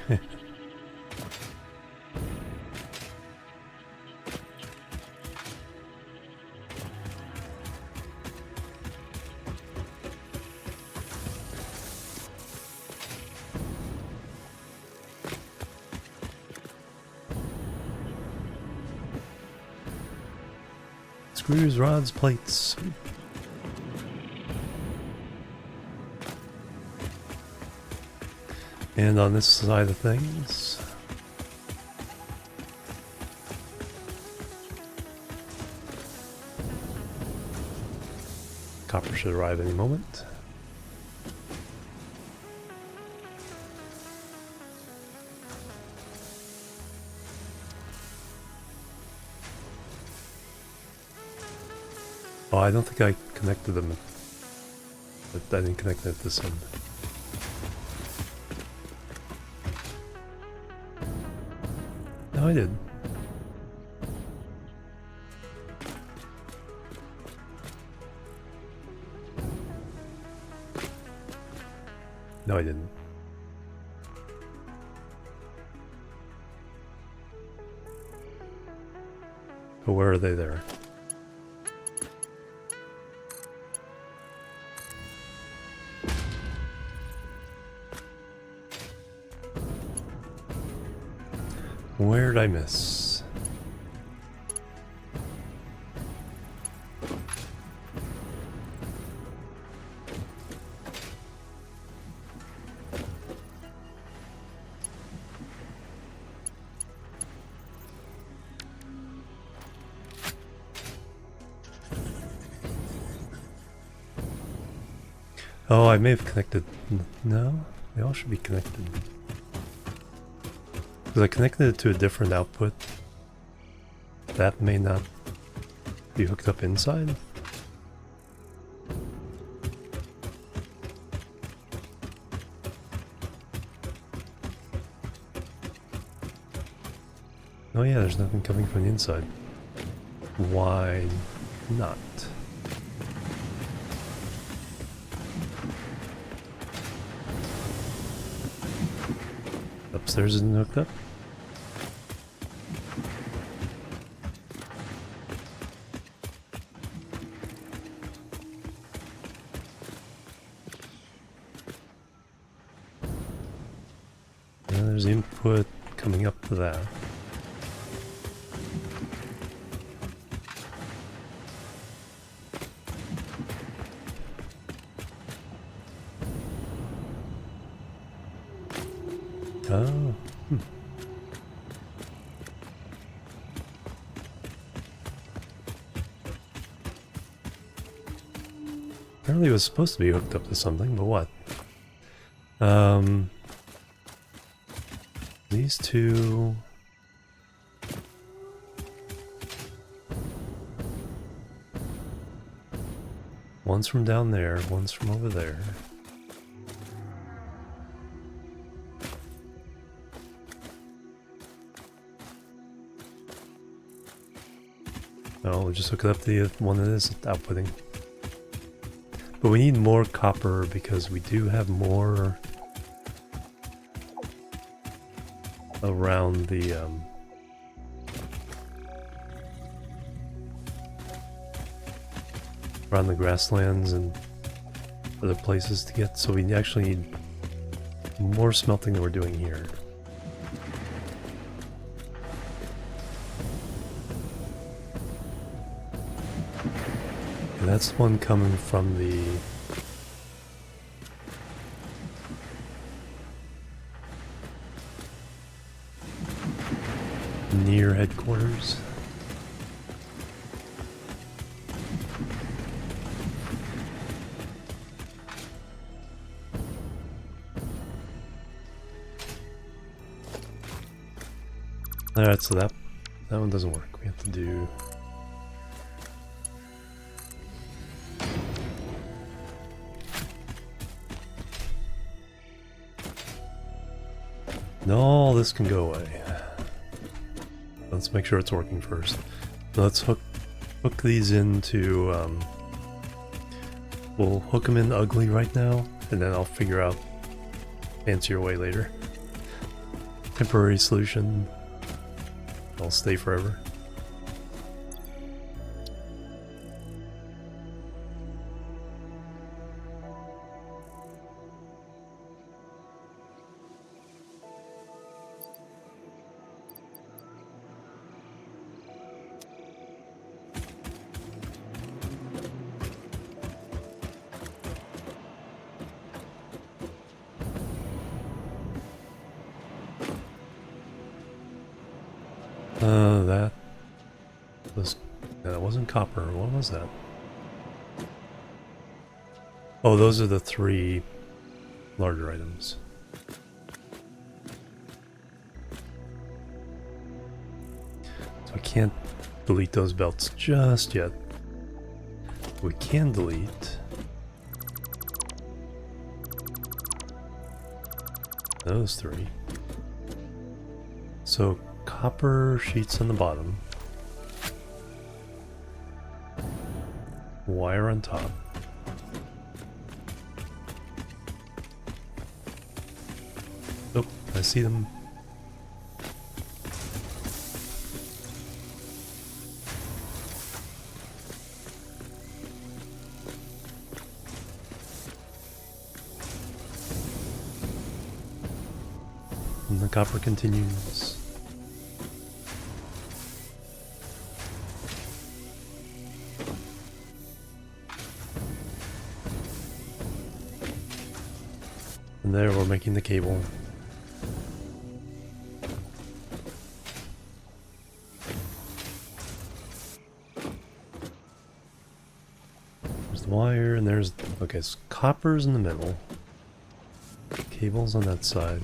Screws, rods, plates. And on this side of things, copper should arrive any moment. Oh, I don't think I connected them. But I didn't connect it at this end. No, I did. No, I didn't. But where are they there? Where did I miss? Oh, I may have connected. No, they all should be connected. Because I connected it to a different output. That may not be hooked up inside. Oh yeah, there's nothing coming from the inside. Why not? Upstairs isn't hooked up? And there's input coming up to that. Oh. Apparently it was supposed to be hooked up to something, but what? These two... One's from down there, one's from over there. No, we'll just hook it up to the one that is outputting. But we need more copper because we do have more around the grasslands and other places to get, so we actually need more smelting than we're doing here. And that's the one coming from the near headquarters. Alright, so that one doesn't work. We have to do... No, this can go away. Let's make sure it's working first. Let's hook these into... we'll hook them in ugly right now, and then I'll figure out fancier way later. Temporary solution. I'll stay forever. That wasn't copper. What was that? Oh, those are the three larger items. So I can't delete those belts just yet. We can delete those three. So copper sheets on the bottom. Wire on top. Oh, I see them. And the copper continues. And there we're making the cable. There's the wire and there's, okay, so copper's in the middle. Cable's on that side.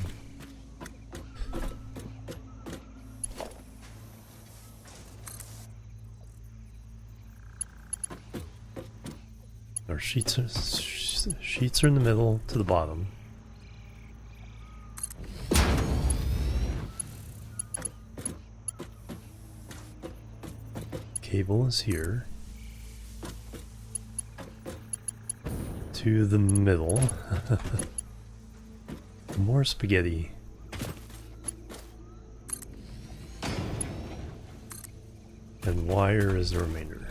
Our sheets are in the middle to the bottom. Cable is here. To the middle. More spaghetti. And wire is the remainder.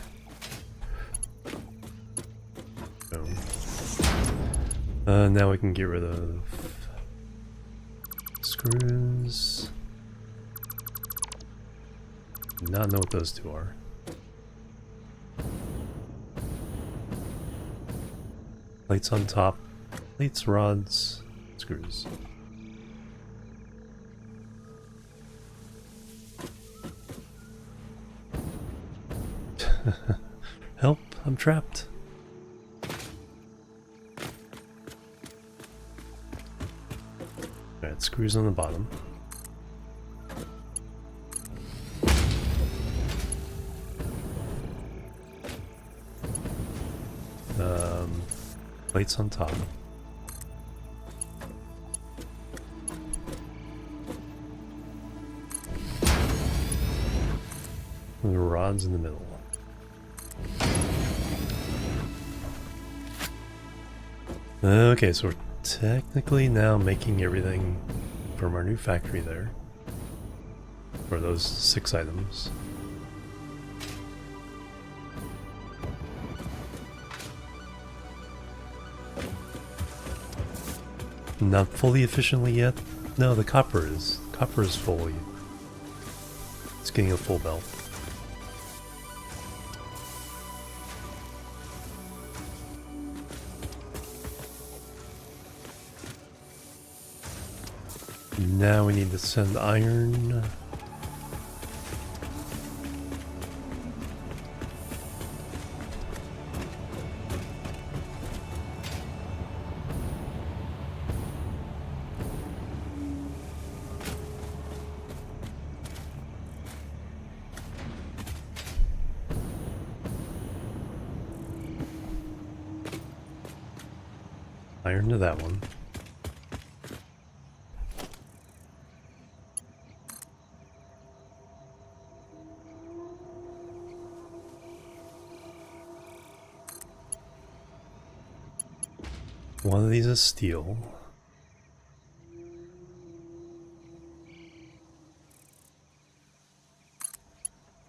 Now we can get rid of screws. Do not know what those two are. Plates on top, plates, rods, screws. Help, I'm trapped. Alright, screws on the bottom. Plates on top. And the rods in the middle. Okay, so we're technically now making everything from our new factory there. For those 6 items. Not fully efficiently yet. No, the copper is. Copper is fully. It's getting a full belt. Now we need to send iron. Iron to that one. One of these is steel.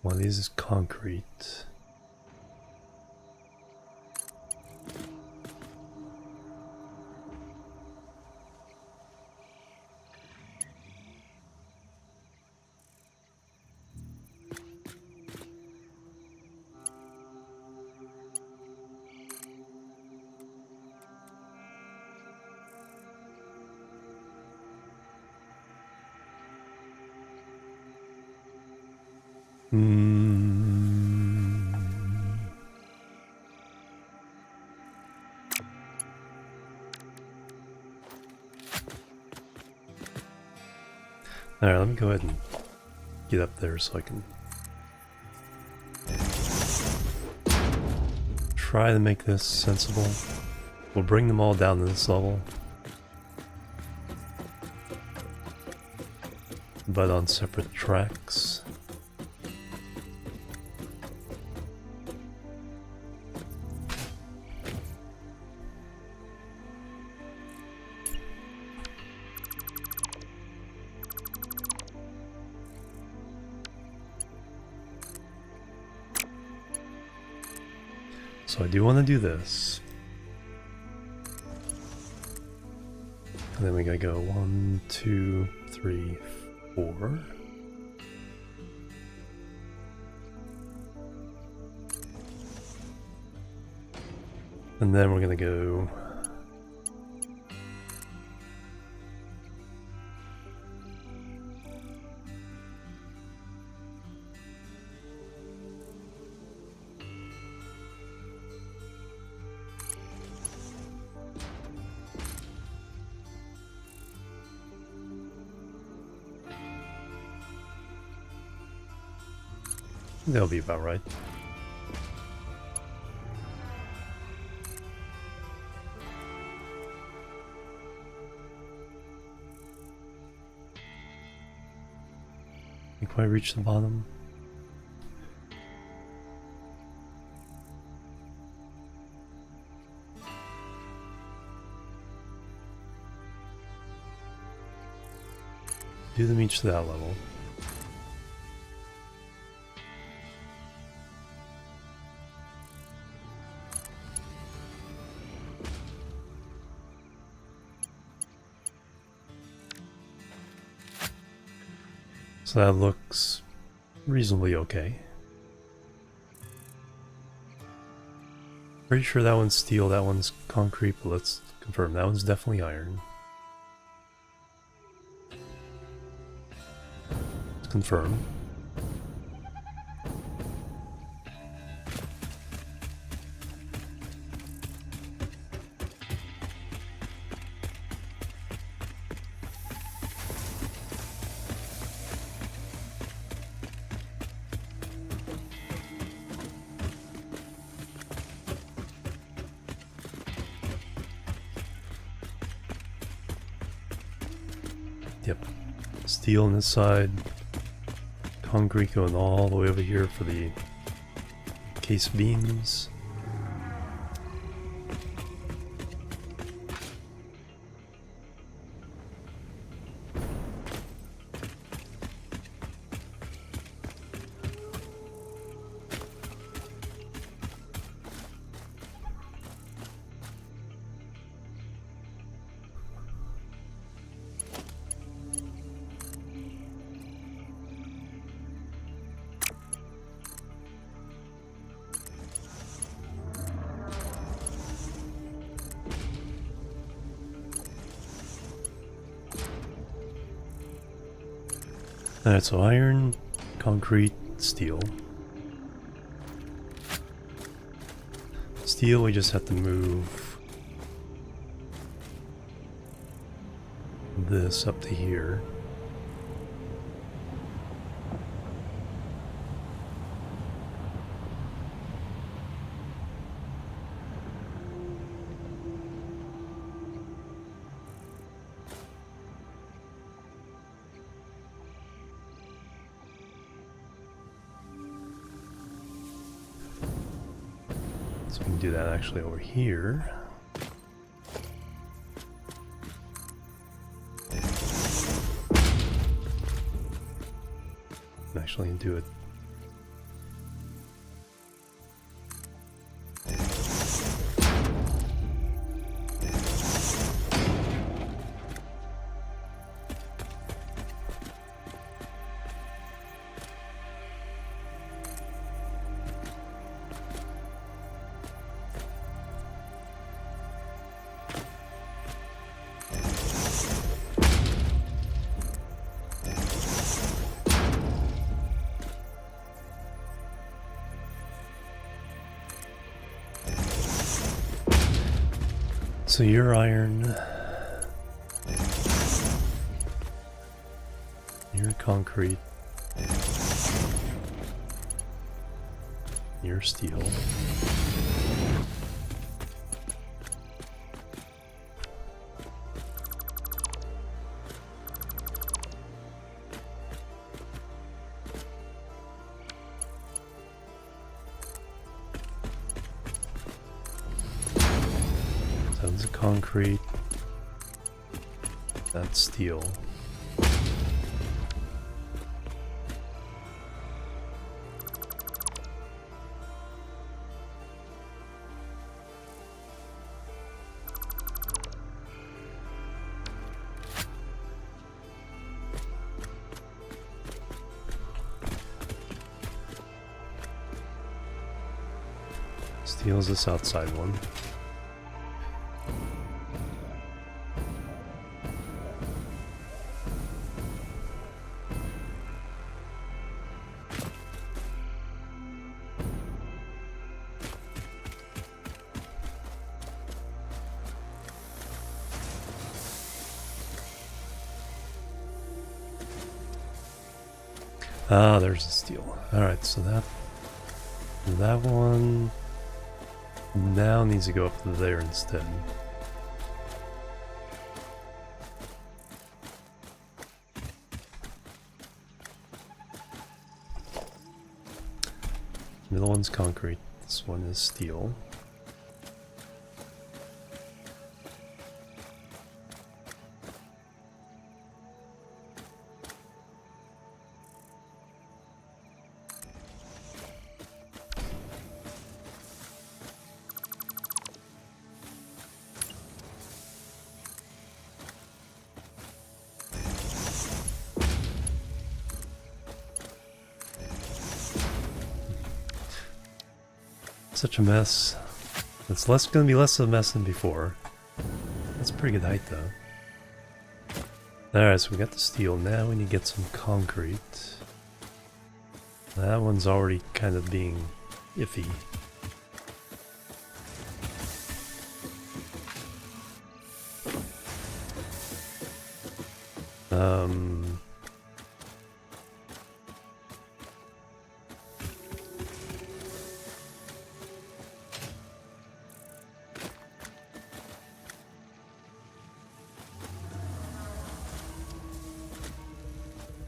One of these is concrete. Alright, let me go ahead and get up there so I can try to make this sensible. We'll bring them all down to this level, but on separate tracks. So I do want to do this. And then we gotta go 1, 2, 3, 4. And then we're gonna go That'll be about right. Didn't quite reach the bottom. Do them each to that level. So that looks reasonably okay. Pretty sure that one's steel, that one's concrete, but let's confirm. That one's definitely iron. Let's confirm. Yep. Steel on this side. Concrete going all the way over here for the case beams. Alright, so iron, concrete, steel. Steel, we just have to move this up to here. So we can do that actually over here. Actually do it. So you're iron, you're concrete, you're steel. That's concrete. That's steel. Steel's this outside one. Ah, there's the steel. Alright, so that That one now needs to go up to there instead. Middle one's concrete, this one is steel. Such a mess. It's gonna be less of a mess than before. That's a pretty good height though. Alright, so we got the steel. Now we need to get some concrete. That one's already kind of being iffy.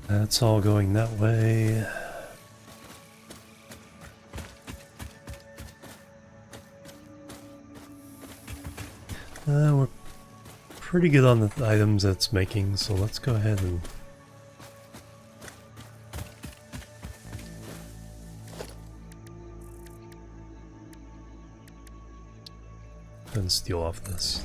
That's all going that way. We're pretty good on the items that's making, so let's go ahead and steal off this.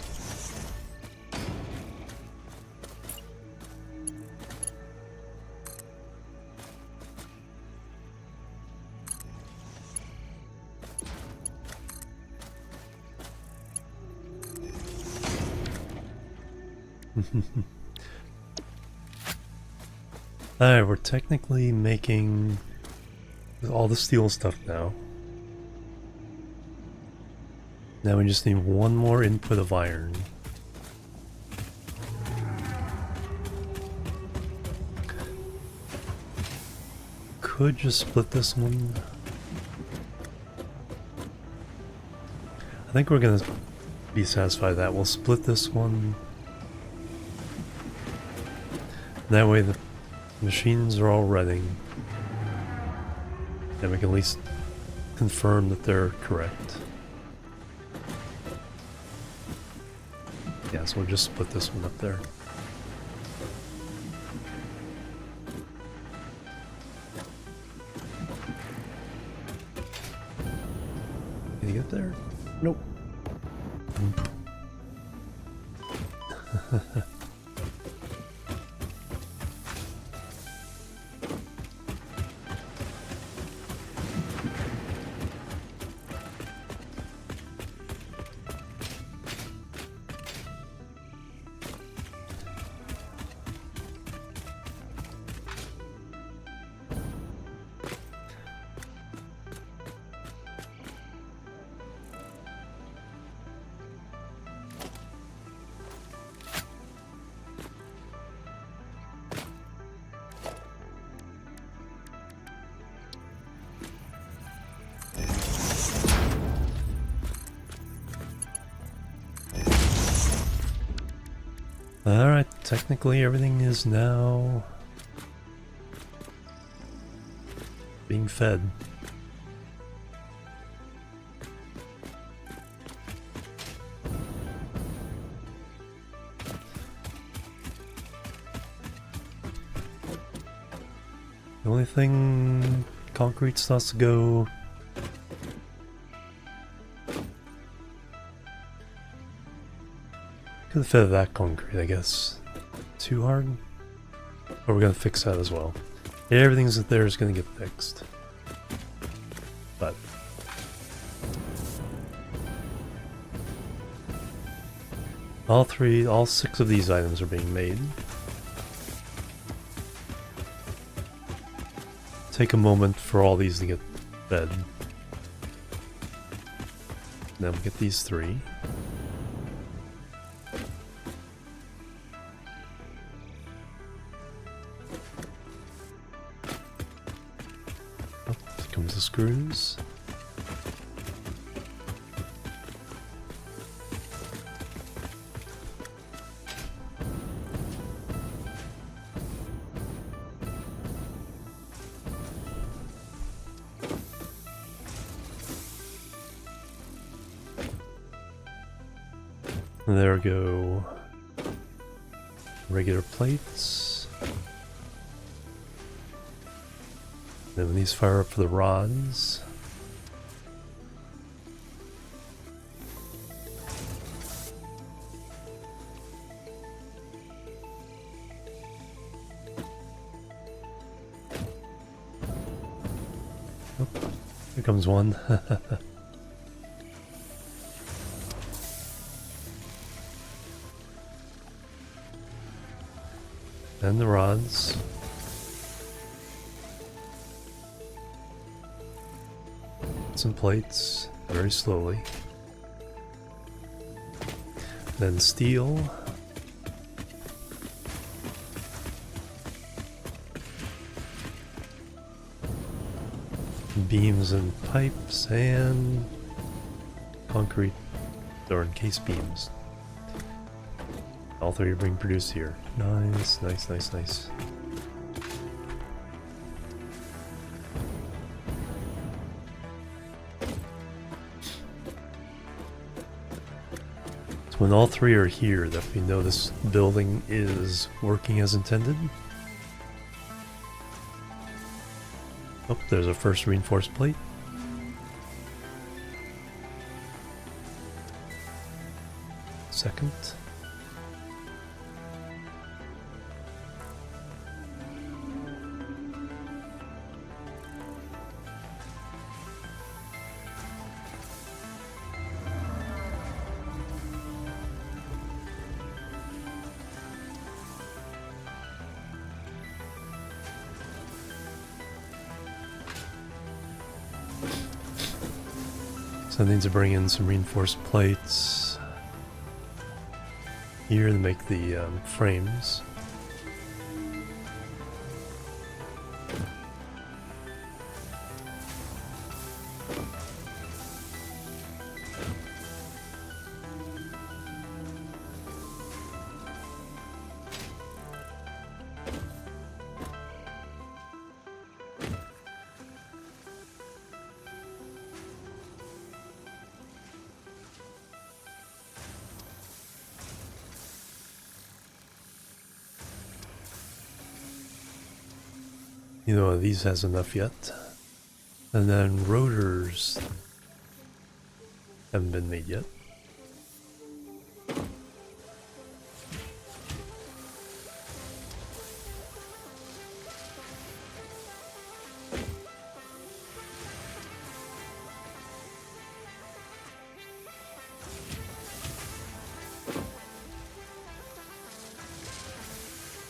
Alright, we're technically making all the steel stuff now. Now we just need one more input of iron. Could just split this one. I think we're gonna be satisfied with that. We'll split this one. That way the machines are all running. And we can at least confirm that they're correct. Yeah, so we'll just split this one up there. Can you get there? Nope. Alright, technically everything is now being fed. The only thing concrete still has to go could have fed that concrete, I guess. Too hard? But we're gonna fix that as well. Yeah, everything's there is gonna get fixed. But all 6 of these items are being made. Take a moment for all these to get fed. Then we'll get these 3. Oh, here comes the screws. There go regular plates. Then when these fire up for the rods. Oh, here comes one. And the rods. Some plates, very slowly. Then steel. Beams and pipes and concrete or encased beams. All three are being produced here. Nice, nice, nice, nice. So when all three are here, that we know this building is working as intended. Oh, there's our first reinforced plate. Second. So I need to bring in some reinforced plates here to make the frames. Neither one of these has enough yet. And then rotors haven't been made yet.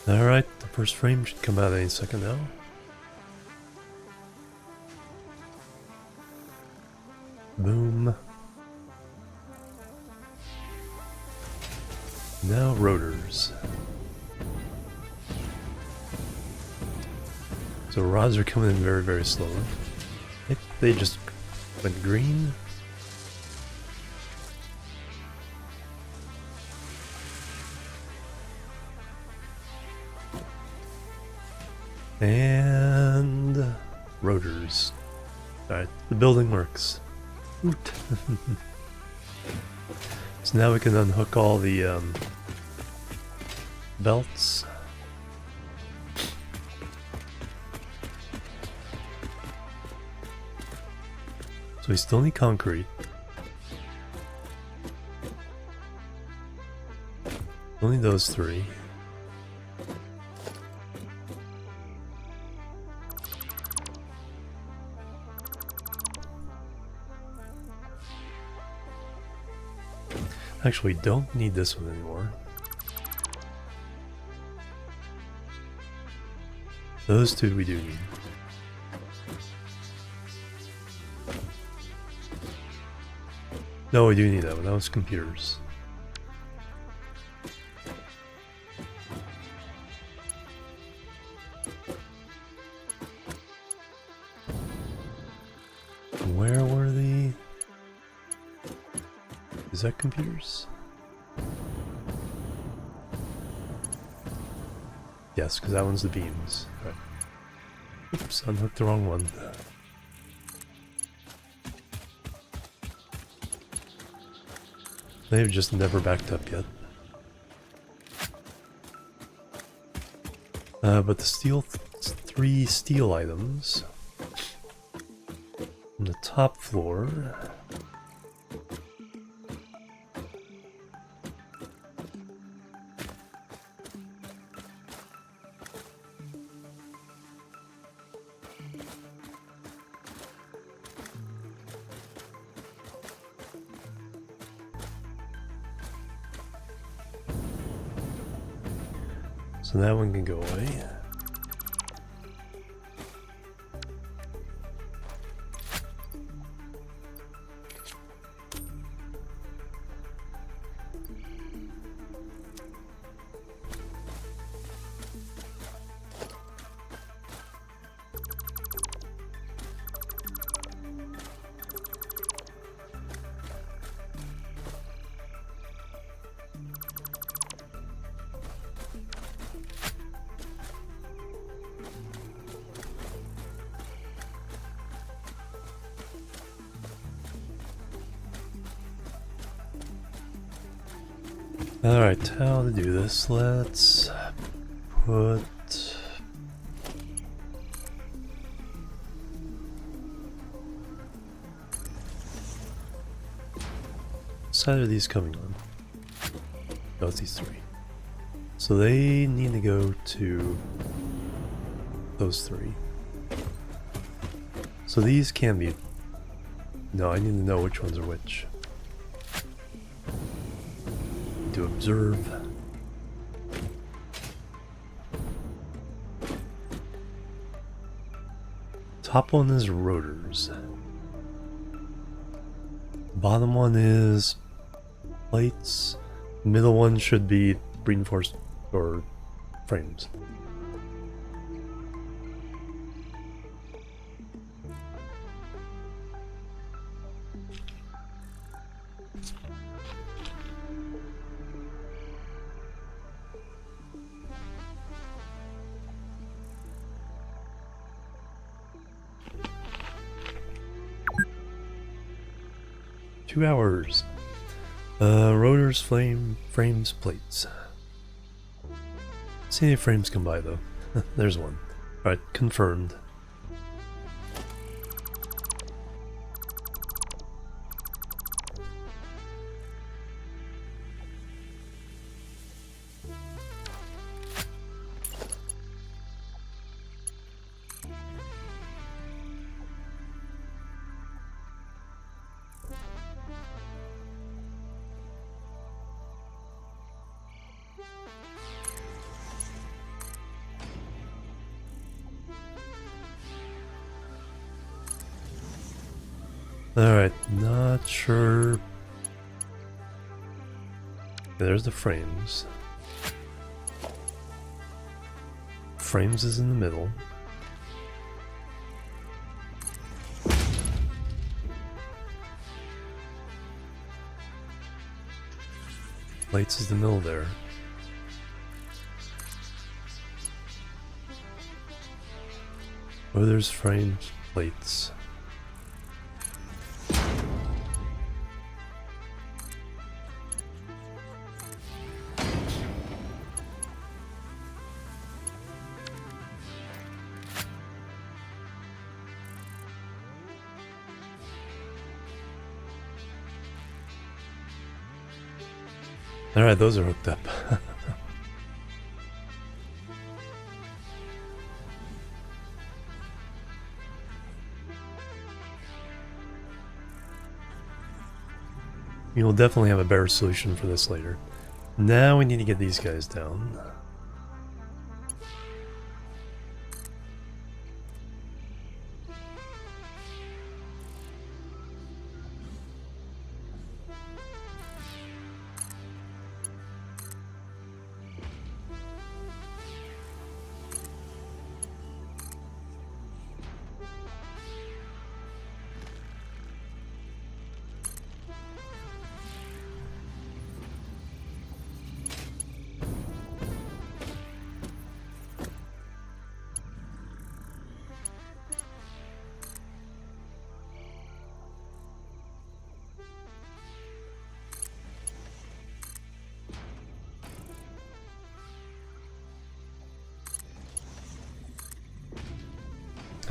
Alright, the first frame should come out any second now. Boom. Now rotors. So rods are coming in very, very slowly. They just went green. And rotors. Alright, the building works. Oot. So now we can unhook all the belts. So we still need concrete. Only those three. Actually, we don't need this one anymore. Those two we do need. No, we do need that one. That was computers. Where were the... Is that computers? Yes, because that one's the beams. Right. Oops, unhooked the wrong one. They've just never backed up yet. But the three steel items on the top floor. So that one can go away. Alright, how to do this? Let's put... what side are these coming on? Oh, it's these three. So they need to go to those three. So these can be... No, I need to know which ones are which. To observe. Top one is rotors. Bottom one is plates. Middle one should be reinforced or frames. Hours. Rotors, frames, plates. See any frames come by though. There's one. Alright, confirmed. Alright, not sure. There's the frames. Frames is in the middle. Plates is the middle there. Oh, there's frames, plates. Alright, those are hooked up. We will definitely have a better solution for this later. Now we need to get these guys down.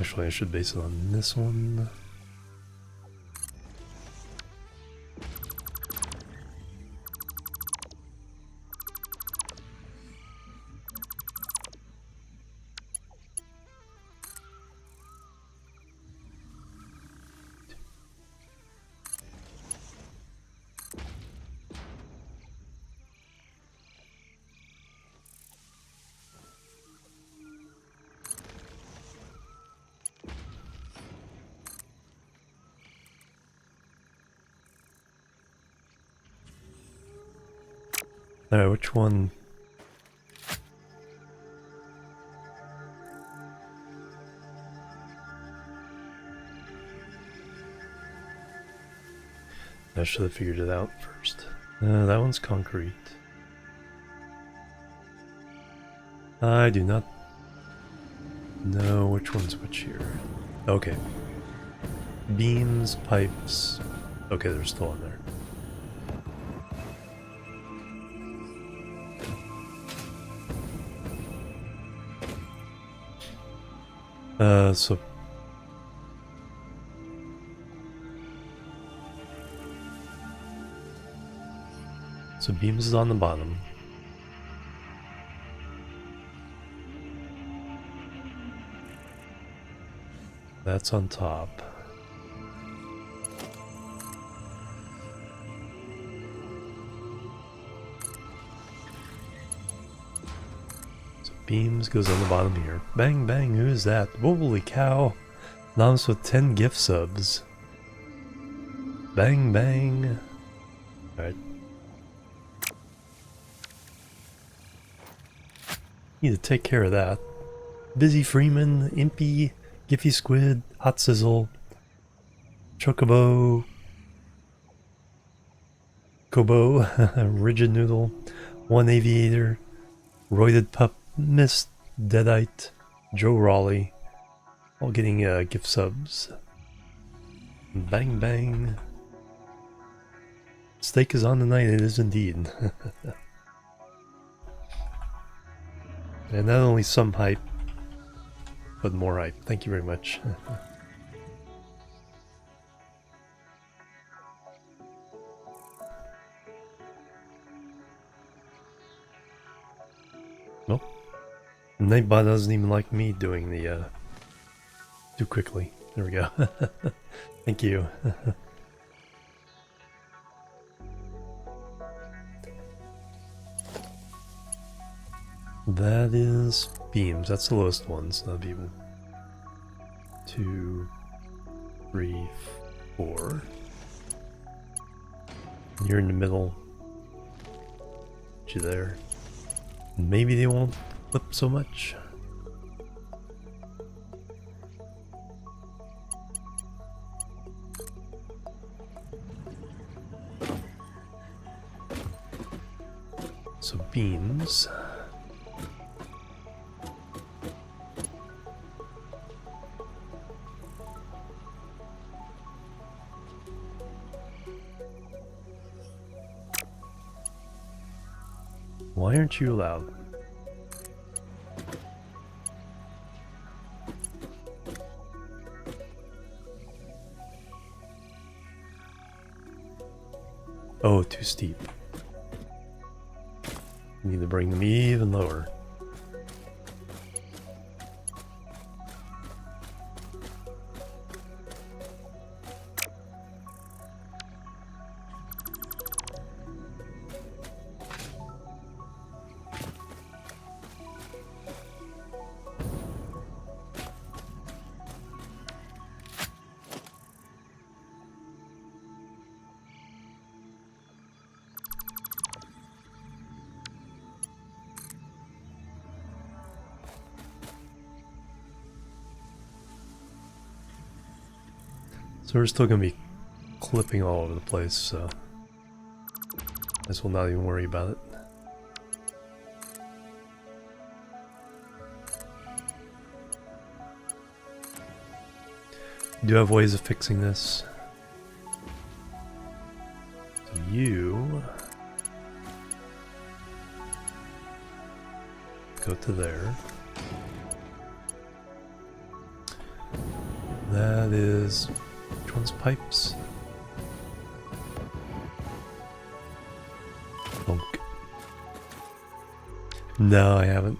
Actually, I should base it on this one. Alright, which one? I should have figured it out first. That one's concrete. I do not know which one's which here. Okay. Beams, pipes. Okay, they're still on there. So beams is on the bottom. That's on top. So beams goes on the bottom here. Bang bang, who is that? Holy cow! Anonymous with 10 gift subs. Bang bang. Alright. Need to take care of that. Busy Freeman, Impy, Giffy Squid, Hot Sizzle, Chocobo, Kobo, Rigid Noodle, One Aviator, Roided Pup, Mist, Deadite, Joe Raleigh, all getting gift subs. Bang bang. Steak is on tonight, it is indeed. And not only some hype, but more hype. Thank you very much. Nope. Nightbot doesn't even like me doing the too quickly. There we go. Thank you. That is beams. That's the lowest ones. That'd be 2, 3, 4. You're in the middle. Put you there. Maybe they won't flip so much. So beams. Why aren't you allowed? Oh, too steep. Need to bring them even lower. So we're still going to be clipping all over the place, so I guess we'll not even worry about it. You do have ways of fixing this. So you go to there. that is... which one's pipes? Bonk. No, I haven't.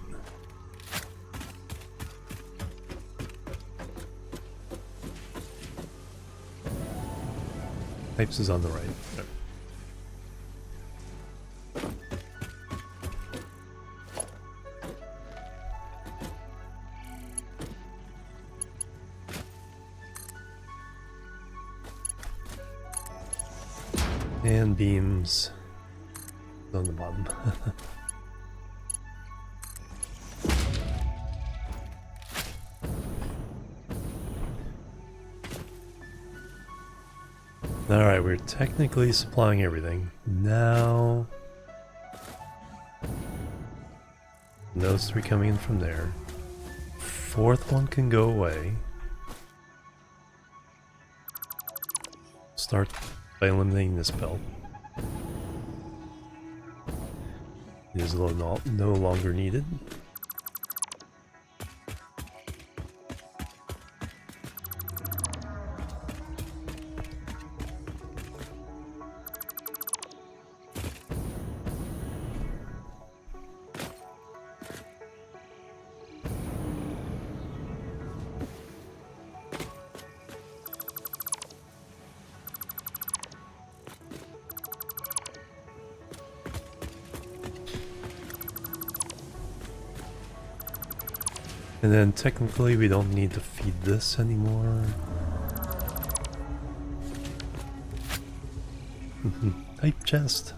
Pipes is on the right. There. And beams on the bottom. Alright, we're technically supplying everything. Now... those three coming in from there. Fourth one can go away. Start by eliminating this belt. It is no longer needed. And then technically we don't need to feed this anymore. Type chest.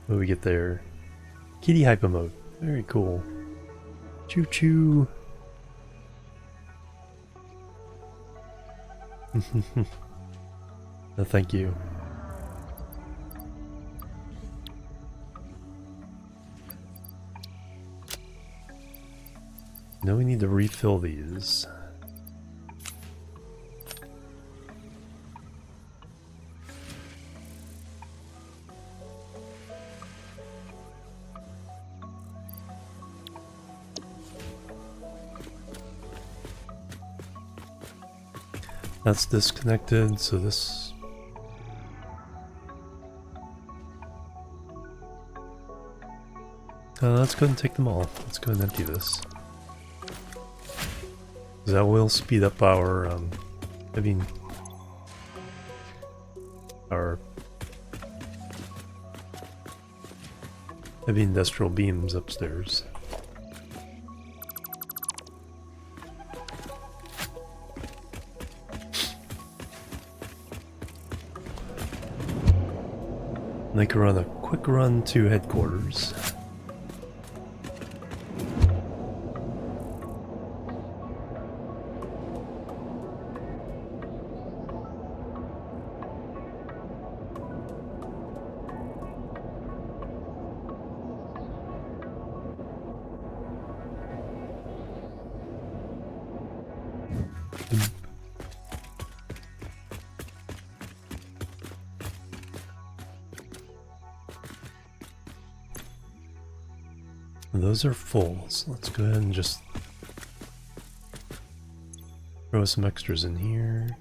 What do we get there? Kitty hyper mode. Very cool. Choo choo. No, thank you. Now we need to refill these. That's disconnected, so this... let's go and take them all. Let's go and empty this. That will speed up our, our heavy industrial beams upstairs. And I can run a quick run to headquarters. Those are full, so let's go ahead and just throw some extras in here.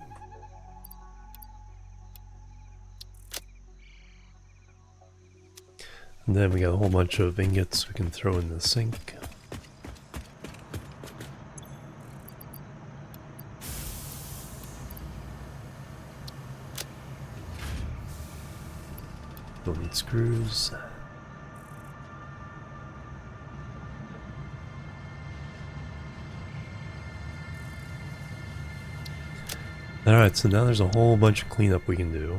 And then we got a whole bunch of ingots we can throw in the sink. Don't need screws. Alright, so now there's a whole bunch of cleanup we can do.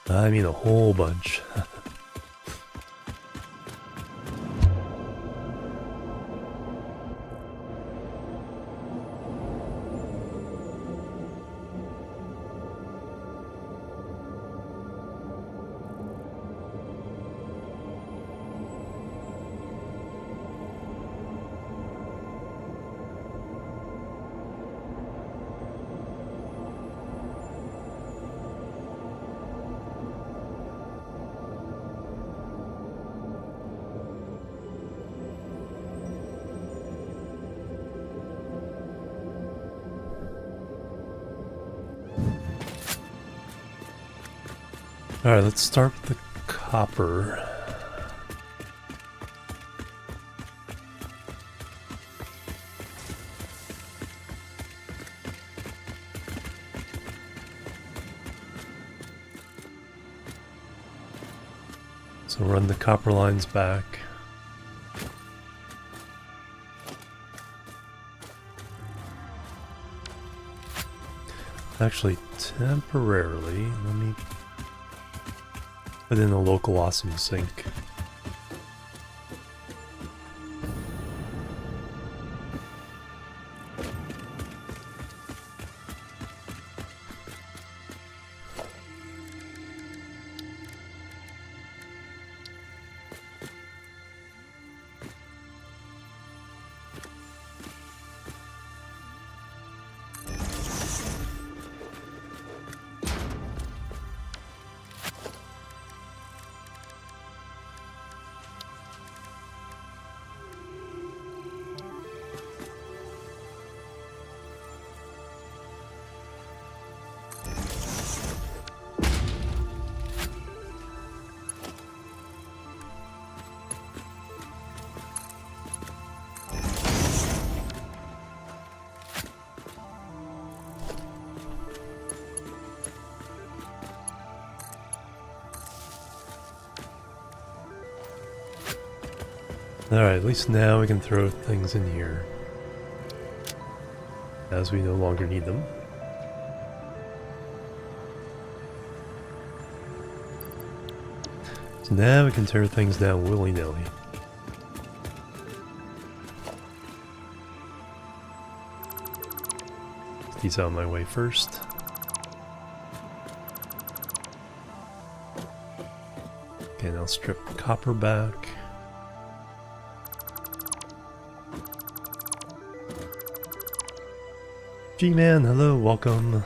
I mean a whole bunch. Alright, let's start with the copper. So run the copper lines back. Actually, temporarily, let me put in a local awesome sync. Alright, at least now we can throw things in here, as we no longer need them. So now we can tear things down willy-nilly. Get these out of my way first. Okay, now strip copper back. G-Man, hello, welcome.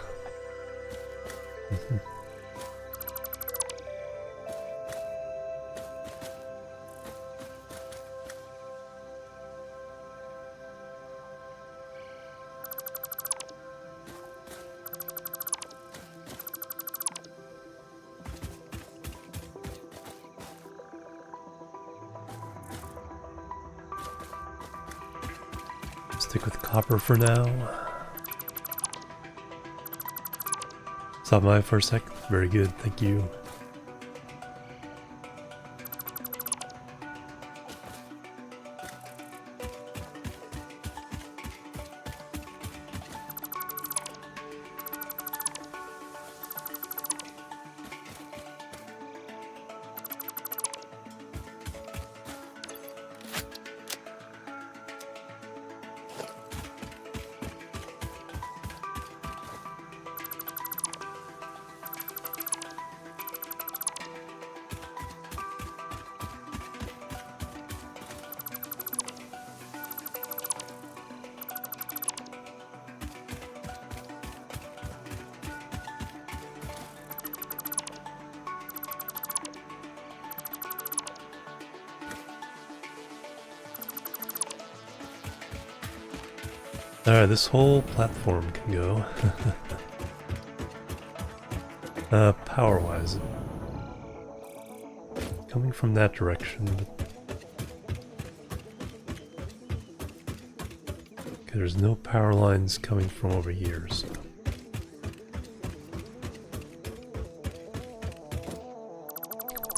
Stick with copper for now. Stop by for a sec. Very good, thank you. Alright, this whole platform can go. Power-wise. Coming from that direction, but... Okay, there's no power lines coming from over here, so...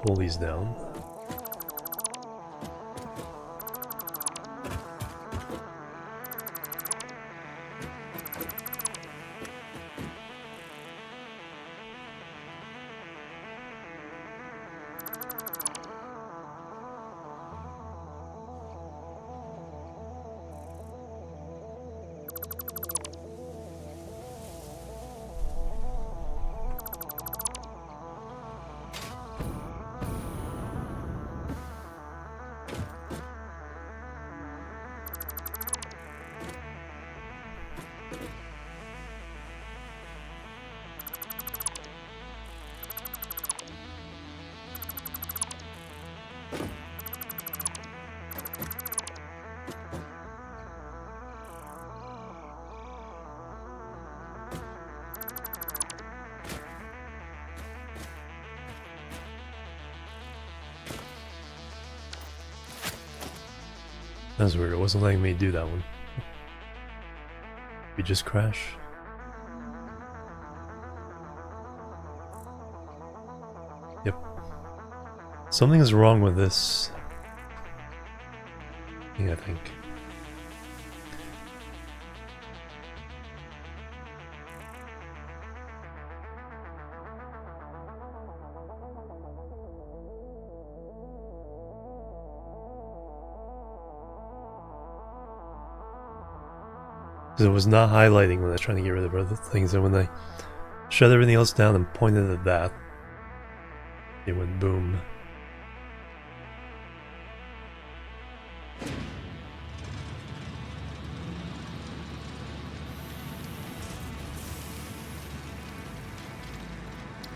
Pull these down. That's weird, it wasn't letting me do that one. We just crash. Yep. Something is wrong with this thing, I think. Because it was not highlighting when I was trying to get rid of other things, and when I shut everything else down and pointed at that, it went boom.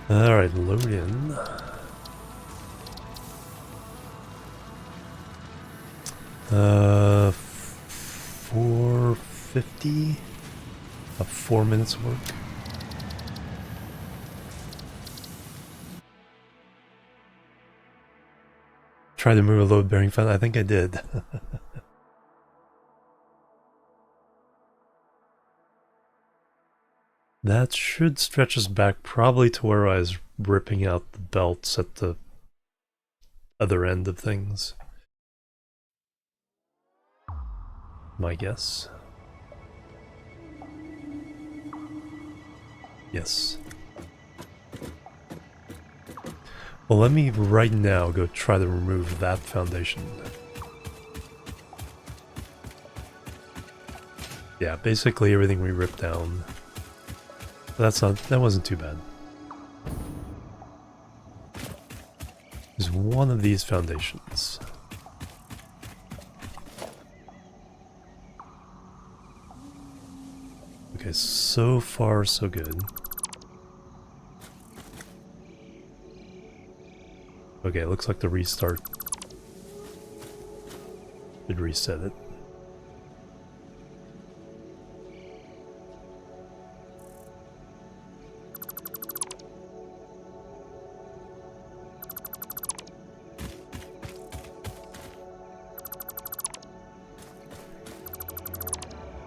Alright, load in. Uh, 450? 4 minutes work. Try to move a load bearing fan. I think I did. That should stretch us back probably to where I was ripping out the belts at the other end of things. My guess. Yes. Well, let me right now go try to remove that foundation. Yeah, basically everything we ripped down. That wasn't too bad. There's one of these foundations. Okay, so far so good. Okay, it looks like the restart should reset it.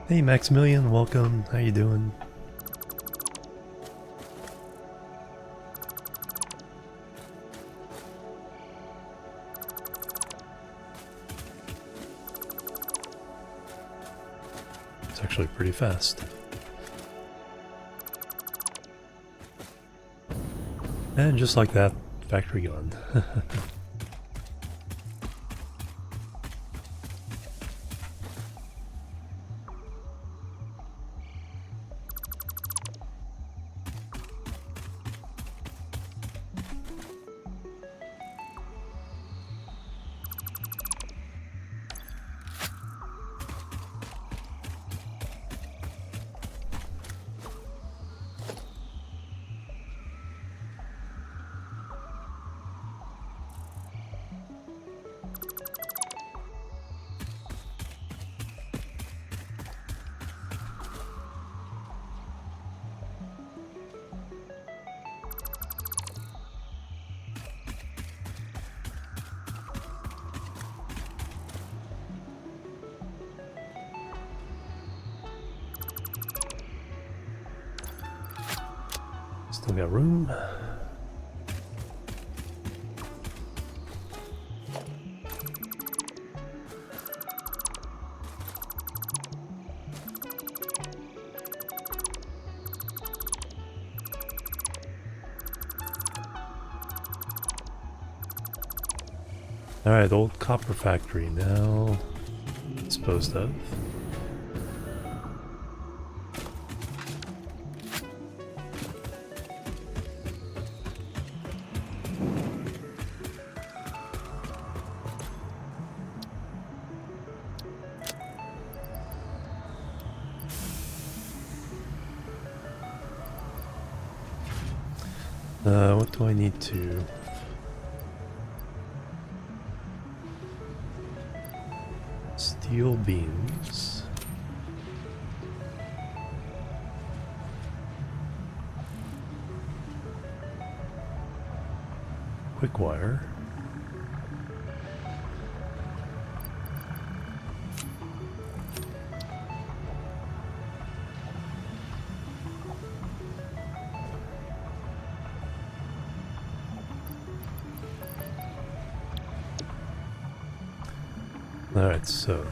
Hey Maximilian, welcome. How you doing? It's actually pretty fast. And just like that, factory gone. Still got room. Alright, old copper factory now disposed of. What do I need to... Steel beams. Quick wire. Alright, so...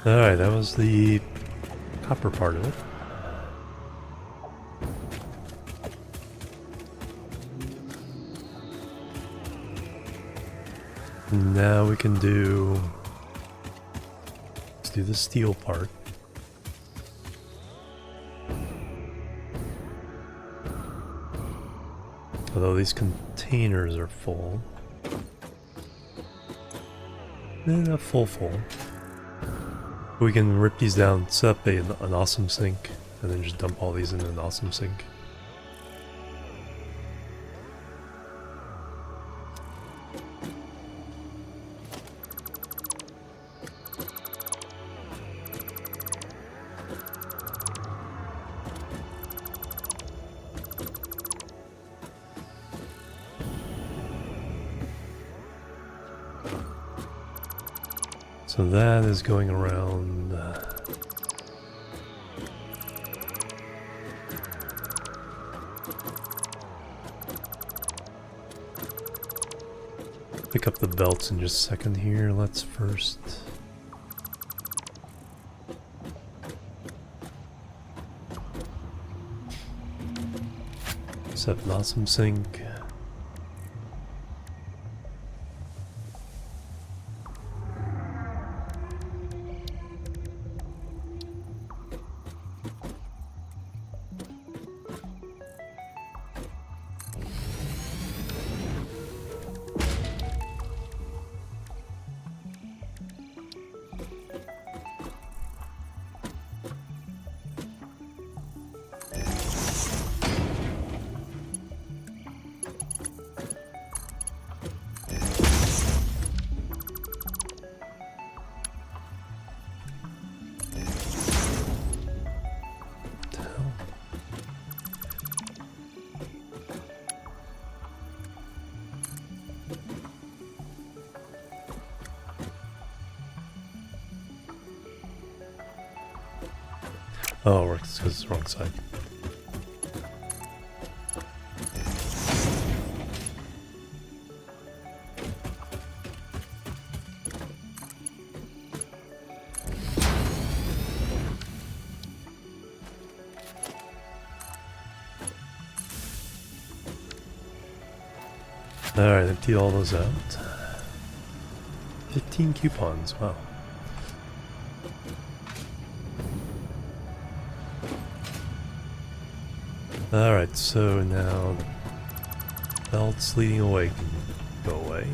Alright, that was the copper part of it. Now we can do... Let's do the steel part. Although these containers are full. They're not full. We can rip these down, set up an awesome sink, and then just dump all these into an awesome sink. So that is going around. Pick up the belts in just a second here. Let's first set an awesome sink. Oh, it works because it's the wrong side. Alright, empty all those out. 15 coupons, wow. Alright, so now the belts leading away can go away.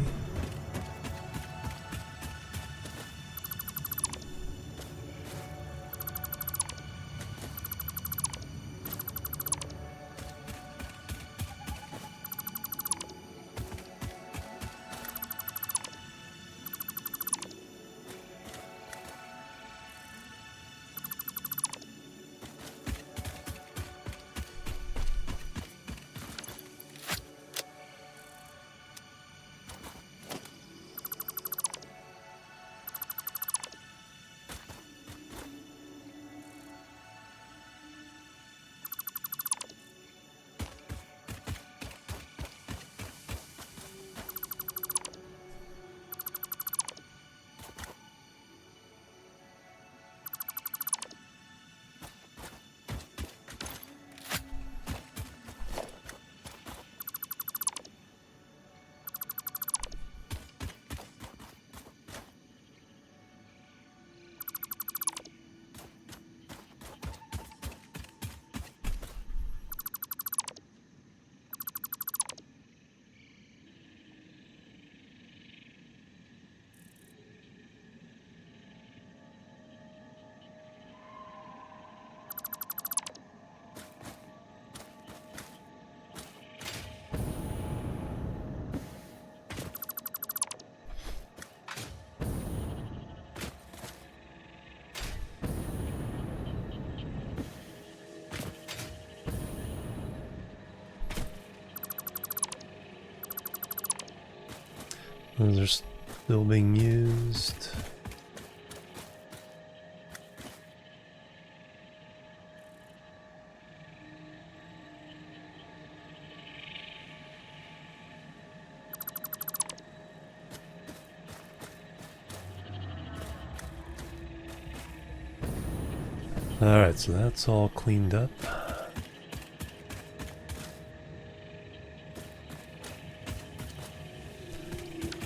Those are still being used. Alright, so that's all cleaned up.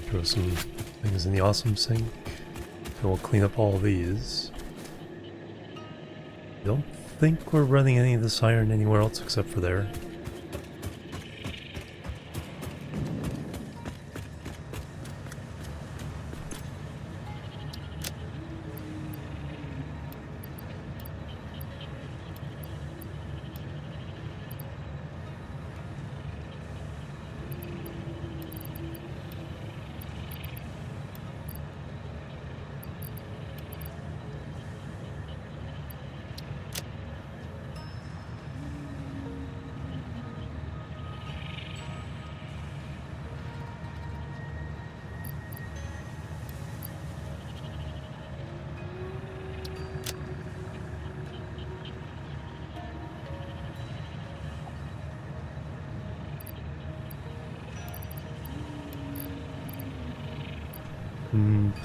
Throw some things in the awesome sink. And we'll clean up all these. Don't think we're running any of this iron anywhere else except for there.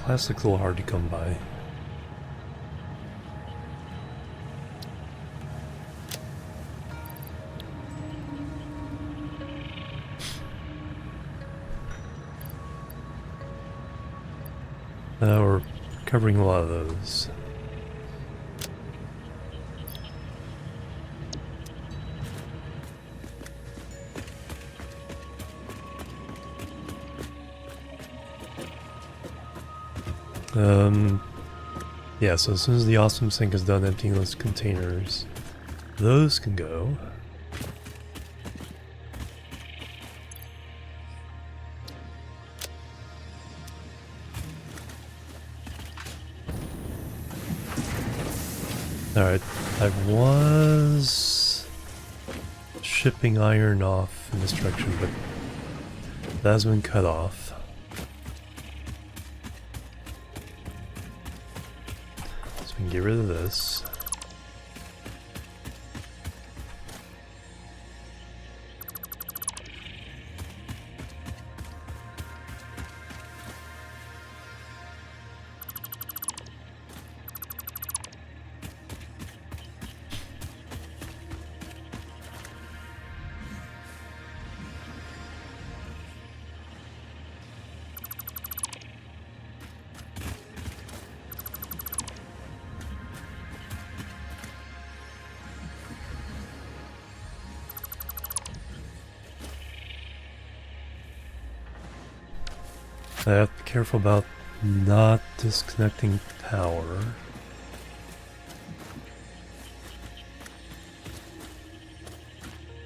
Plastic's a little hard to come by. We're covering a lot of those. Yeah, so as soon as the awesome sink is done emptying those containers, those can go. Alright, I was shipping iron off in this direction, but that has been cut off. Get rid of this. I have to be careful about not disconnecting power.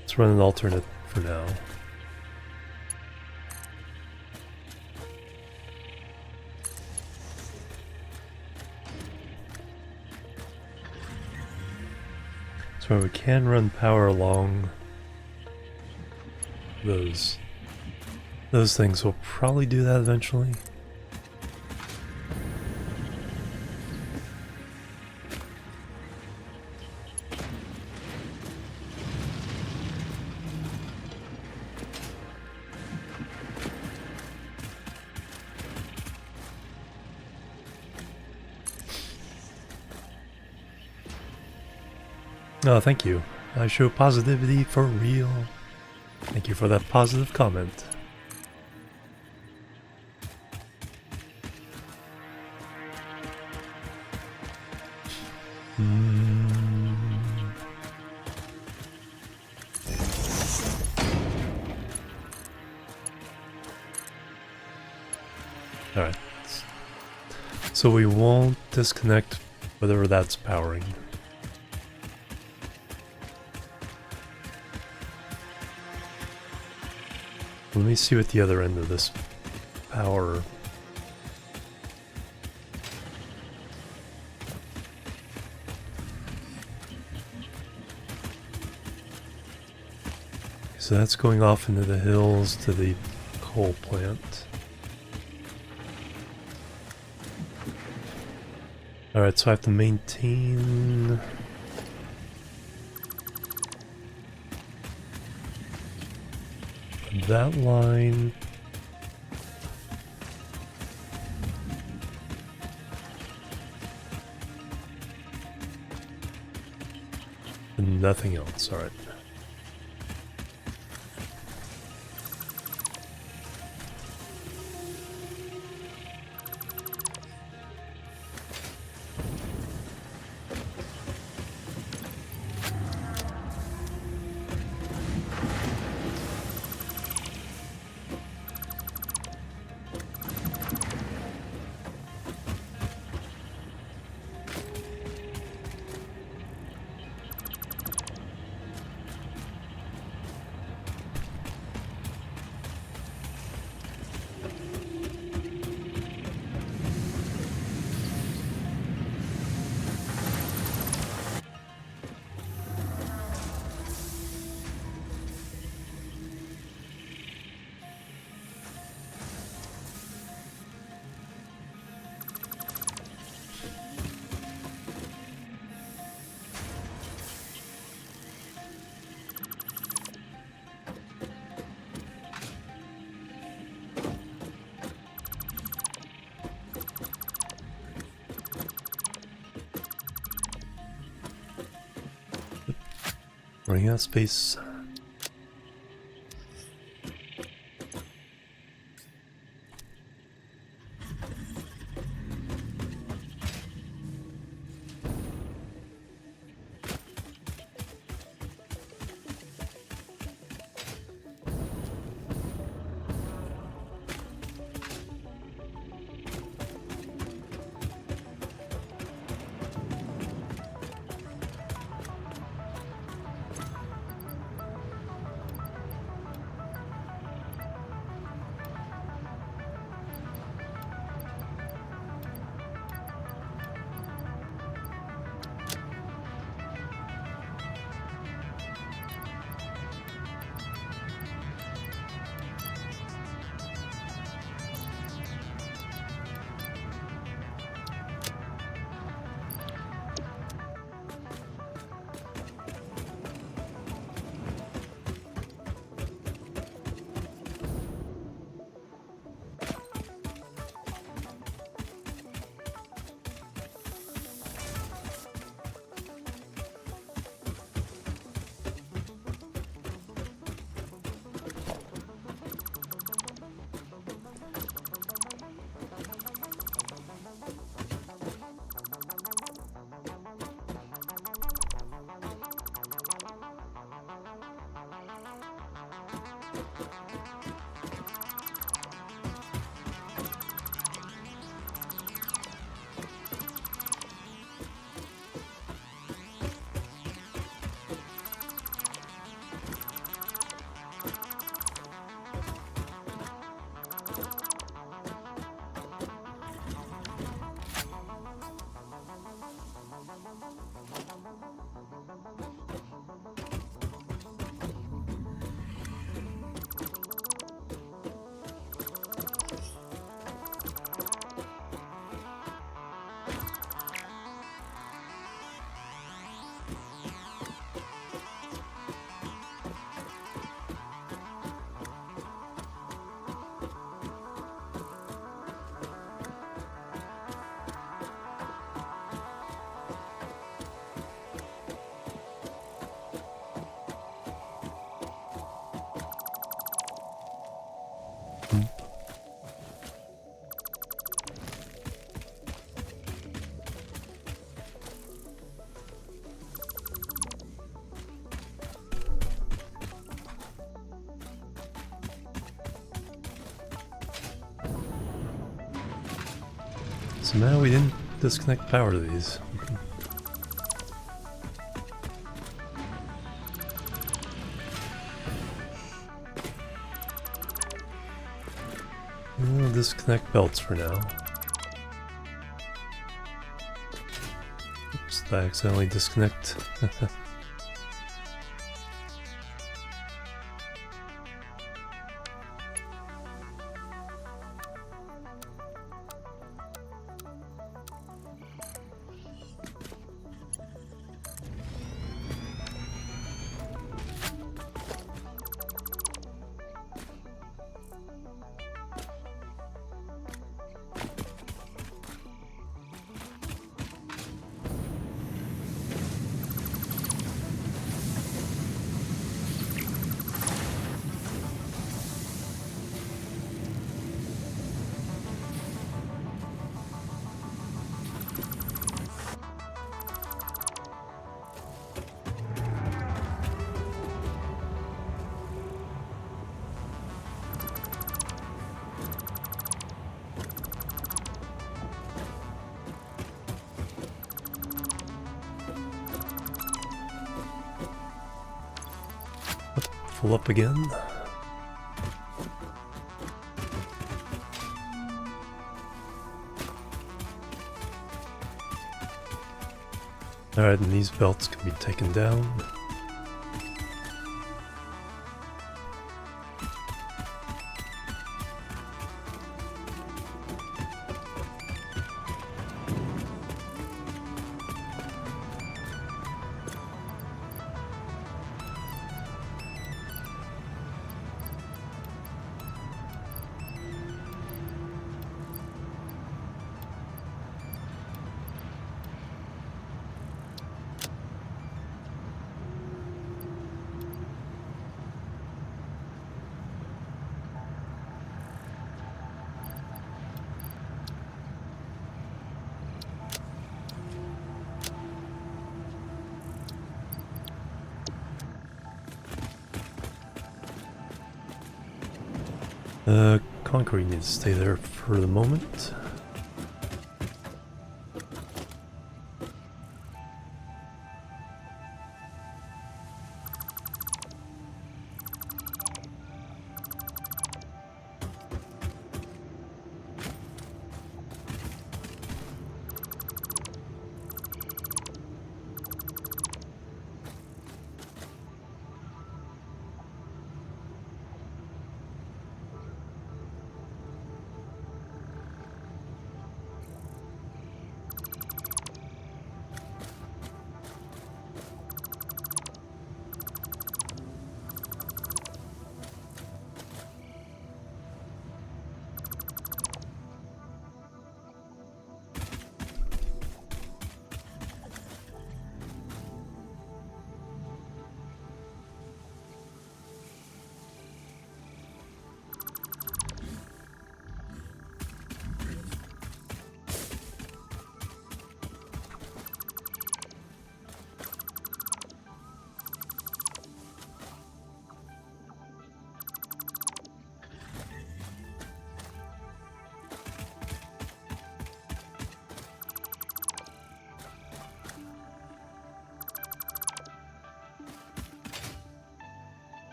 Let's run an alternate for now. So we can run power along those things. We'll probably do that eventually. Oh, thank you. I show positivity for real. Thank you for that positive comment. Alright. So we won't disconnect whatever that's powering. Let me see what the other end of this power. So that's going off into the hills to the coal plant. Alright, so I have to maintain... that line. And nothing else, alright. Running out of space. So now we didn't disconnect power to these. We'll disconnect belts for now. Oops, did I accidentally disconnect? pull up again. Alright, and these belts can be taken down. Concrete needs to stay there for the moment.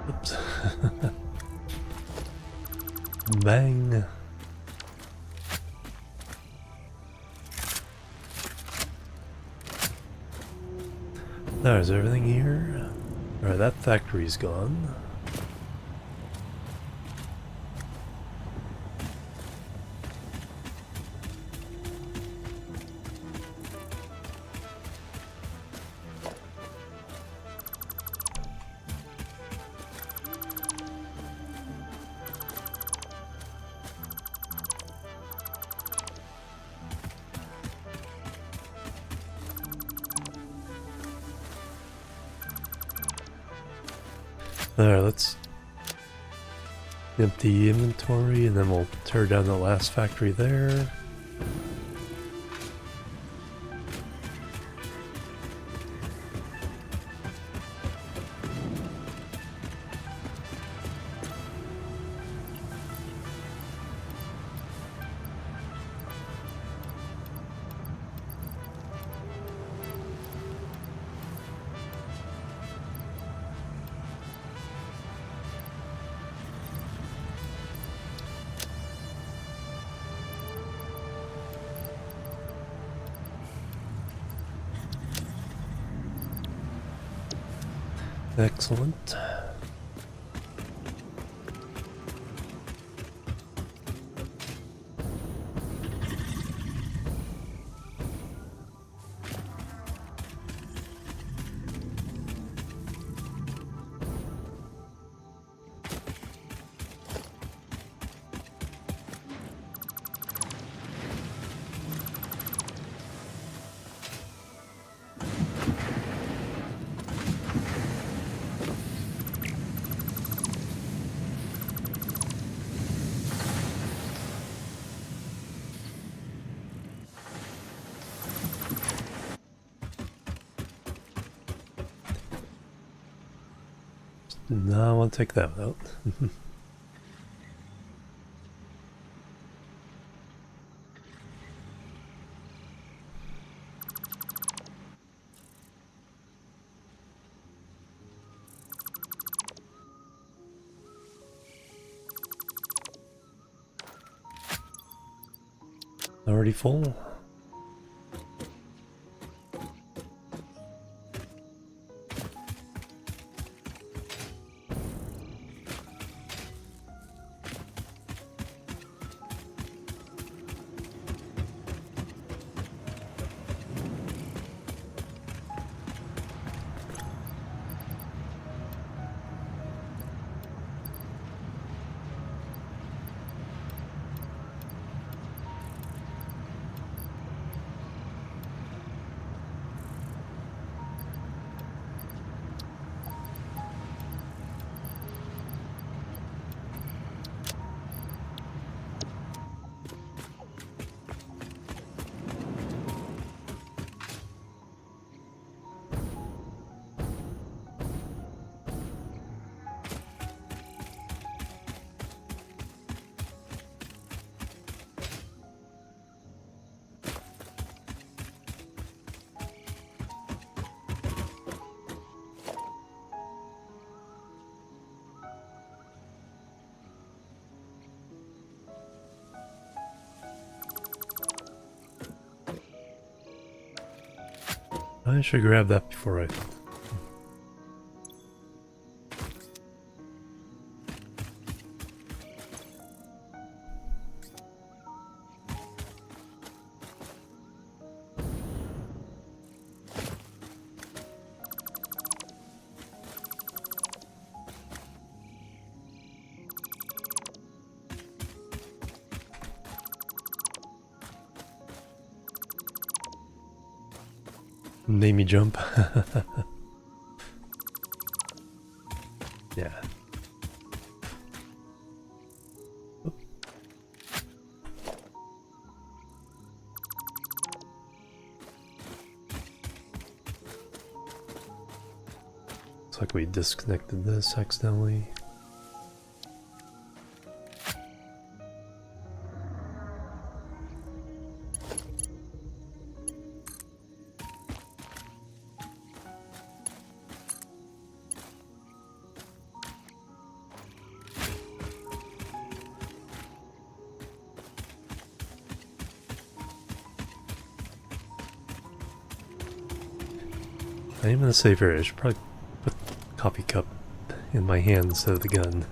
Oops. Bang. There's everything here. Alright, that factory's gone. There, let's empty inventory and then we'll tear down the last factory there. Excellent. No, I want to take that out. Already full? I should grab that before I... Made me jump. Yeah. Oop. Looks like we disconnected this accidentally. I am in a safe area. I should probably put the coffee cup in my hand instead of the gun.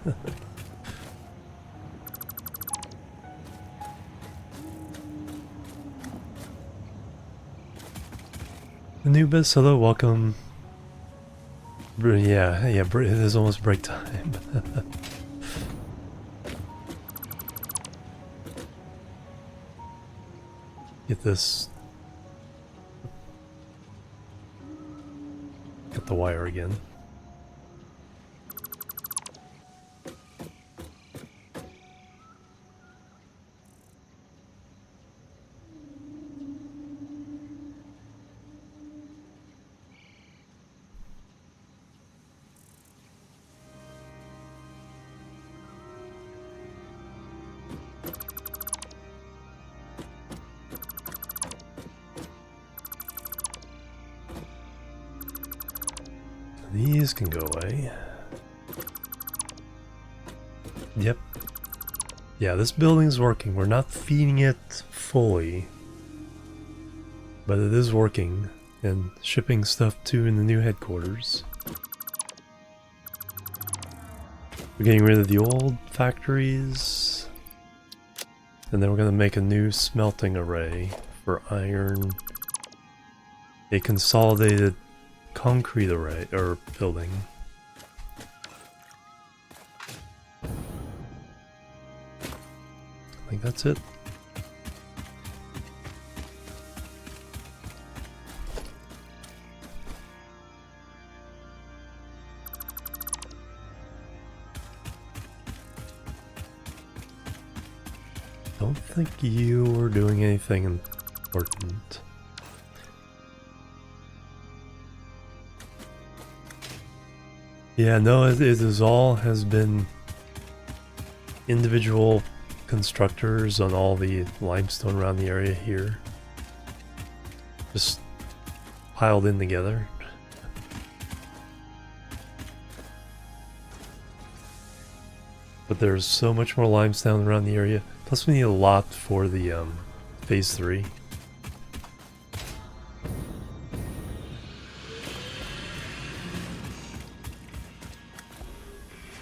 Anubis, hello, welcome. Yeah, it is almost break time. Get this. Get the wire again. These can go away. Yep. Yeah, this building's working. We're not feeding it fully, but it is working and shipping stuff to in the new headquarters. We're getting rid of the old factories, and then we're going to make a new smelting array for iron, a consolidated concrete array or building. I think that's it. Don't think you were doing anything important. Yeah, no, it is all has been individual constructors on all the limestone around the area here. Just piled in together. But there's so much more limestone around the area. Plus we need a lot for the phase 3.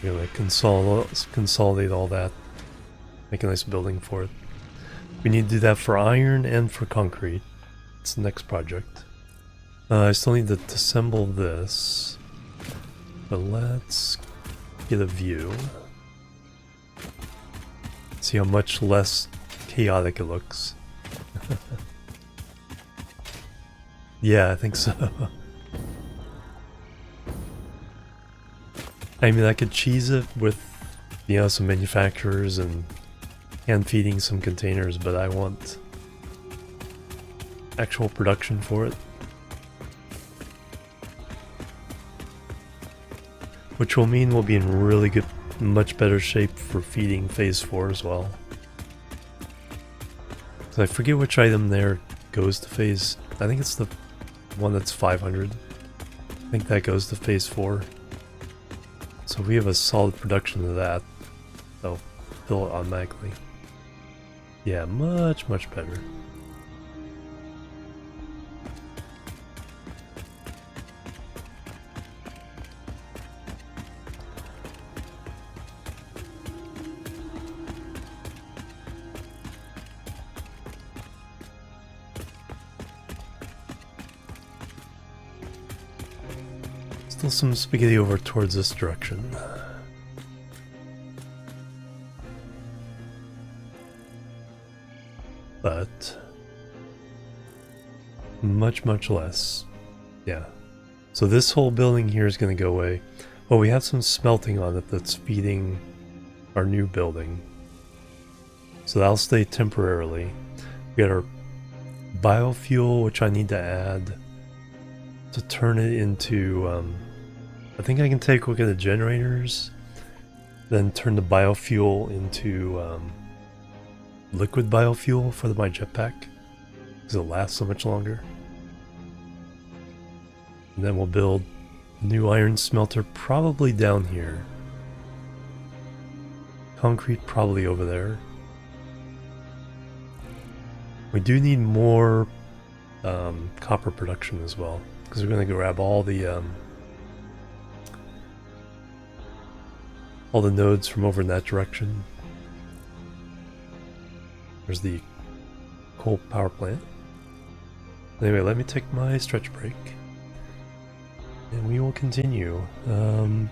We're gonna consolidate all that. Make a nice building for it. We need to do that for iron and for concrete. It's the next project. I still need to assemble this. But let's get a view. See how much less chaotic it looks. Yeah, I think so. I mean, I could cheese it with, you know, some manufacturers and hand feeding some containers, but I want actual production for it. Which will mean we'll be in really good, much better shape for feeding phase 4 as well. So I forget which item there goes to phase, I think it's the one that's 500. I think that goes to phase 4. So we have a solid production of that. So fill it automatically. Yeah, much better. Still some spaghetti over towards this direction. But much less. Yeah. So this whole building here is going to go away. Well, we have some smelting on it that's feeding our new building. So that'll stay temporarily. We got our biofuel, which I need to add to turn it into, I think I can take a look at the generators, then turn the biofuel into liquid biofuel for my jetpack, because it lasts so much longer. And then we'll build a new iron smelter probably down here. Concrete probably over there. We do need more copper production as well, because we're going to grab all the nodes from over in that direction. There's the coal power plant. Anyway, let me take my stretch break, and we will continue. Boop,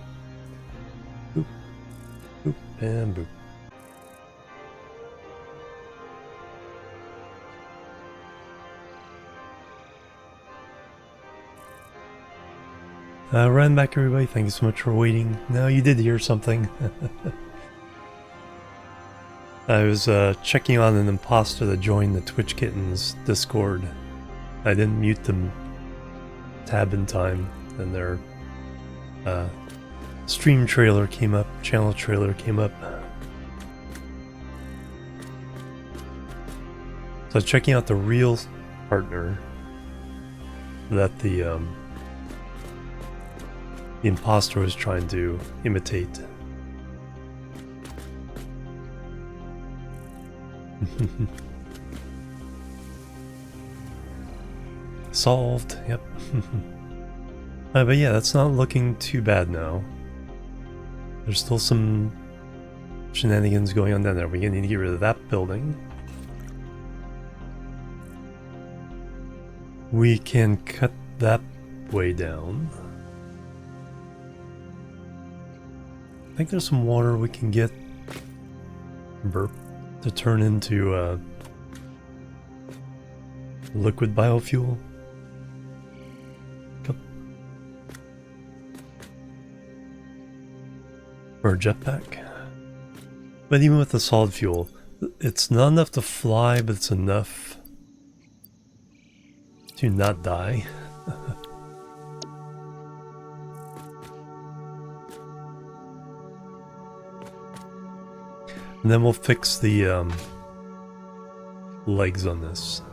boop, and boop. Run back, everybody. Thank you so much for waiting. Now you did hear something. I was checking on an imposter that joined the Twitch Kittens Discord. I didn't mute them tab in time, and their stream trailer came up, channel trailer came up. So I was checking out the real partner that the the imposter was trying to imitate. Solved, yep. But yeah, that's not looking too bad now. There's still some shenanigans going on down there. We're gonna need to get rid of that building. We can cut that way down. I think there's some water we can get to turn into liquid biofuel. Or a jetpack. But even with the solid fuel, it's not enough to fly, but it's enough to not die. And then we'll fix the legs on this.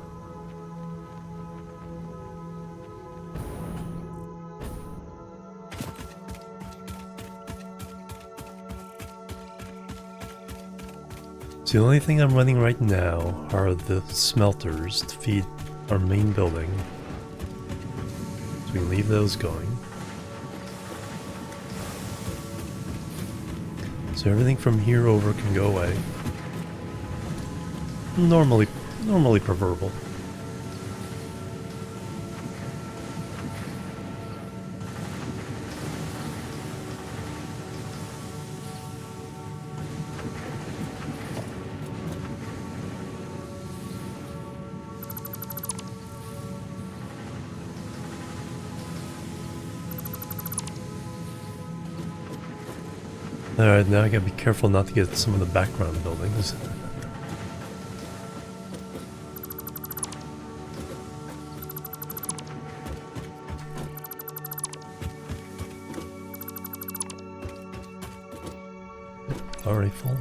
So the only thing I'm running right now are the smelters to feed our main building. So we can leave those going. So everything from here over can go away. Normally preferable. Alright, now I gotta be careful not to get some of the background buildings. Already full.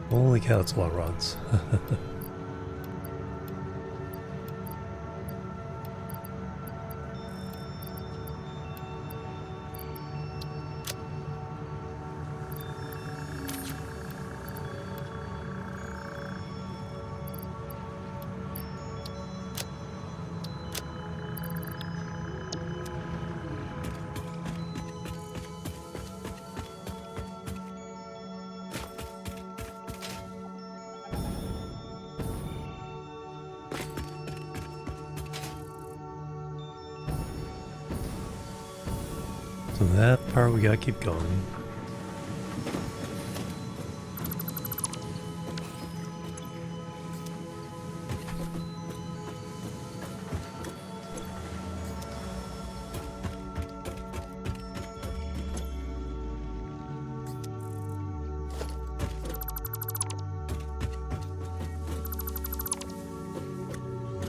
Holy cow, that's a lot of rods. So that part we gotta keep going.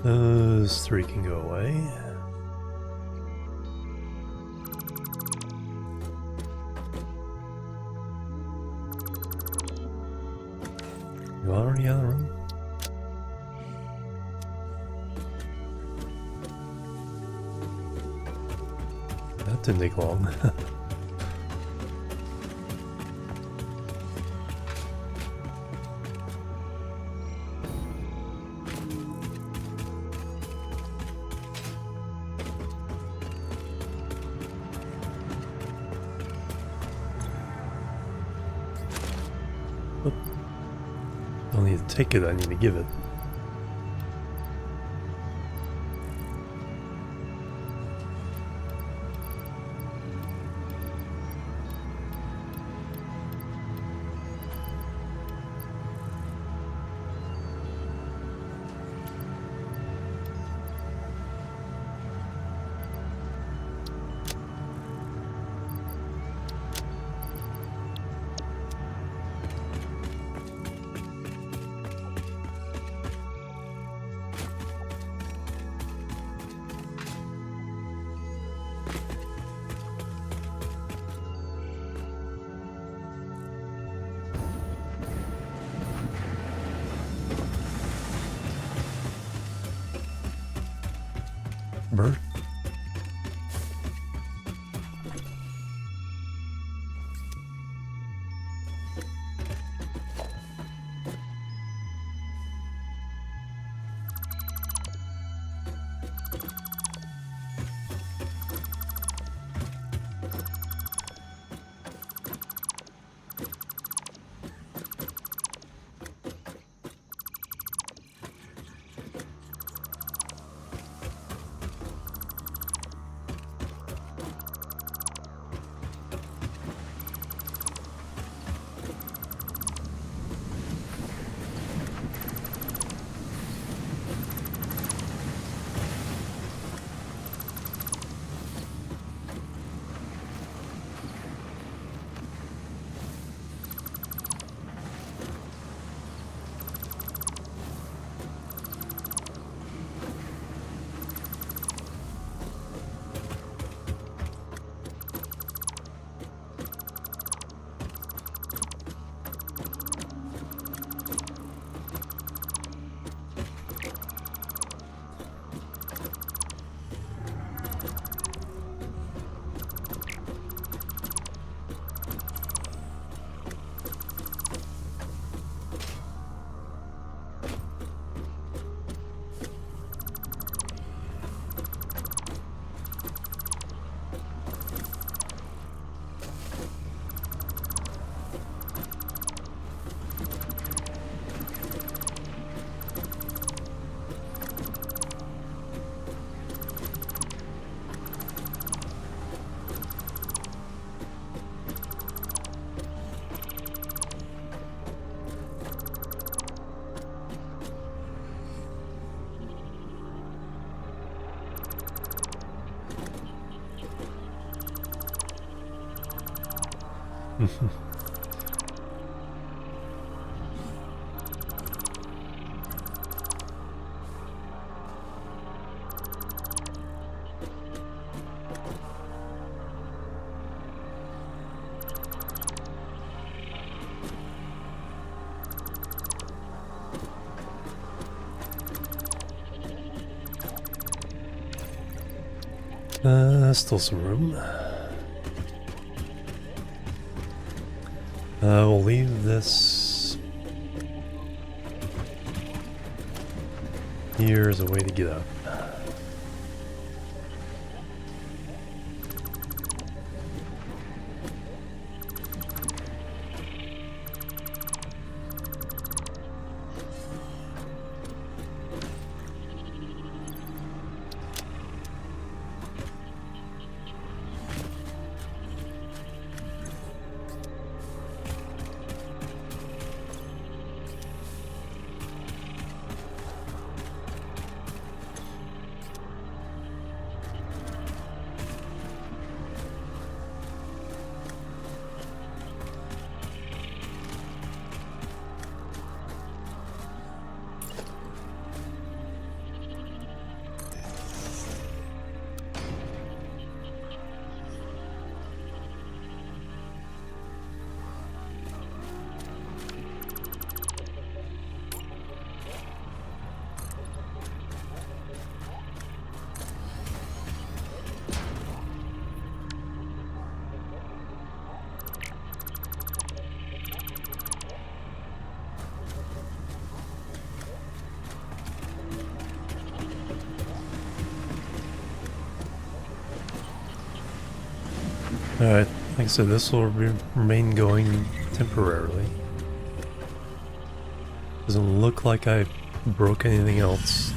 Those three can go away. You already out of the room? That didn't take long. I don't need to take it, I need to give it. Bird. Still some room. We'll leave this here as a way to get up. Alright, like I said, this will remain going temporarily. Doesn't look like I broke anything else.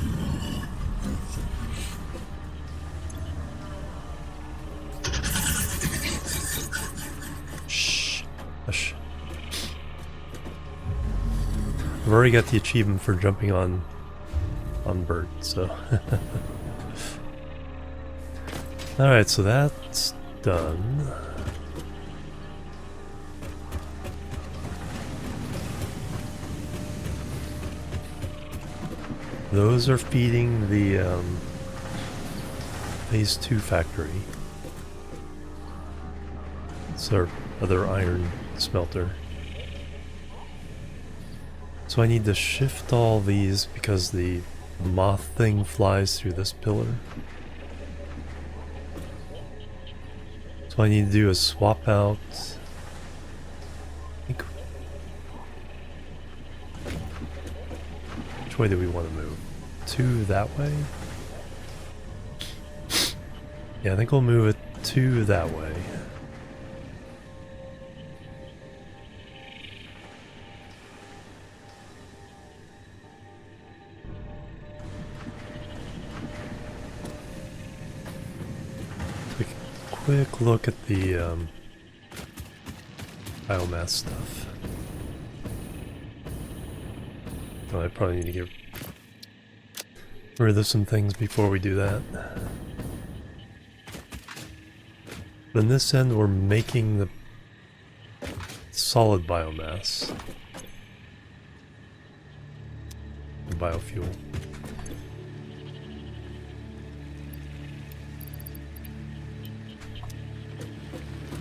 Shh. Hush. I've already got the achievement for jumping on Bert, so. Alright, so that's done. Those are feeding the phase 2 factory. It's our other iron smelter. So I need to shift all these because the moth thing flies through this pillar. So what I need to do is swap out. Which way do we want to move? To that way? Yeah, I think we'll move it to that way. Take a quick look at the biomass stuff. Oh, I probably need to get rid of some things before we do that. But in this end, we're making the solid biomass. The biofuel.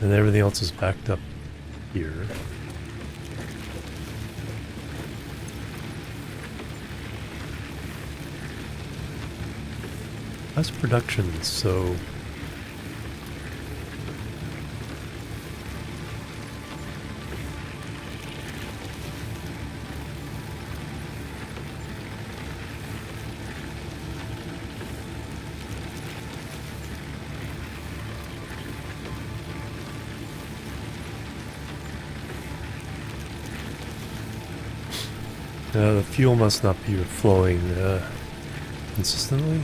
And everything else is backed up here. Less production, so the fuel must not be flowing consistently.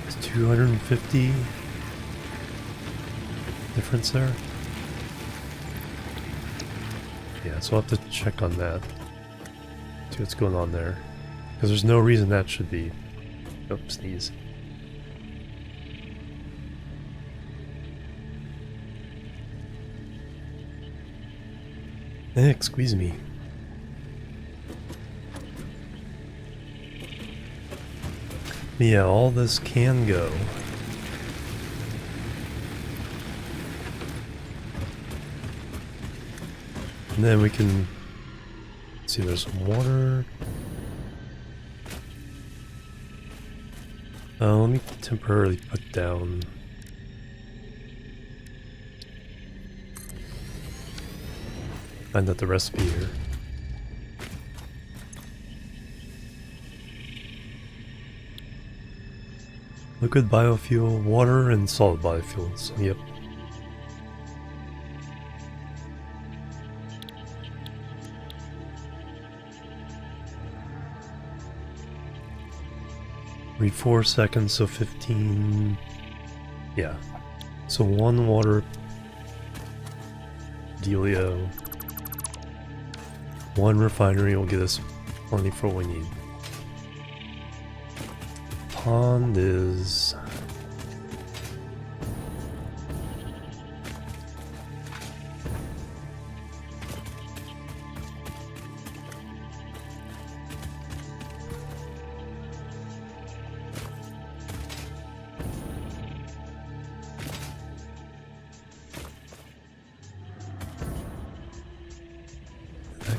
It's 250 difference there. Yeah, so I'll have to check on that. See what's going on there. Because there's no reason that should be. Oh, sneeze. Squeeze me. Yeah, all this can go. And then we can see there's some water. Let me temporarily put down. Find out the recipe here. Liquid biofuel, water, and solid biofuels. Yep. Every 4 seconds, so 15. Yeah. So 1 water dealio. 1 refinery will get us plenty for what we need. Pond is...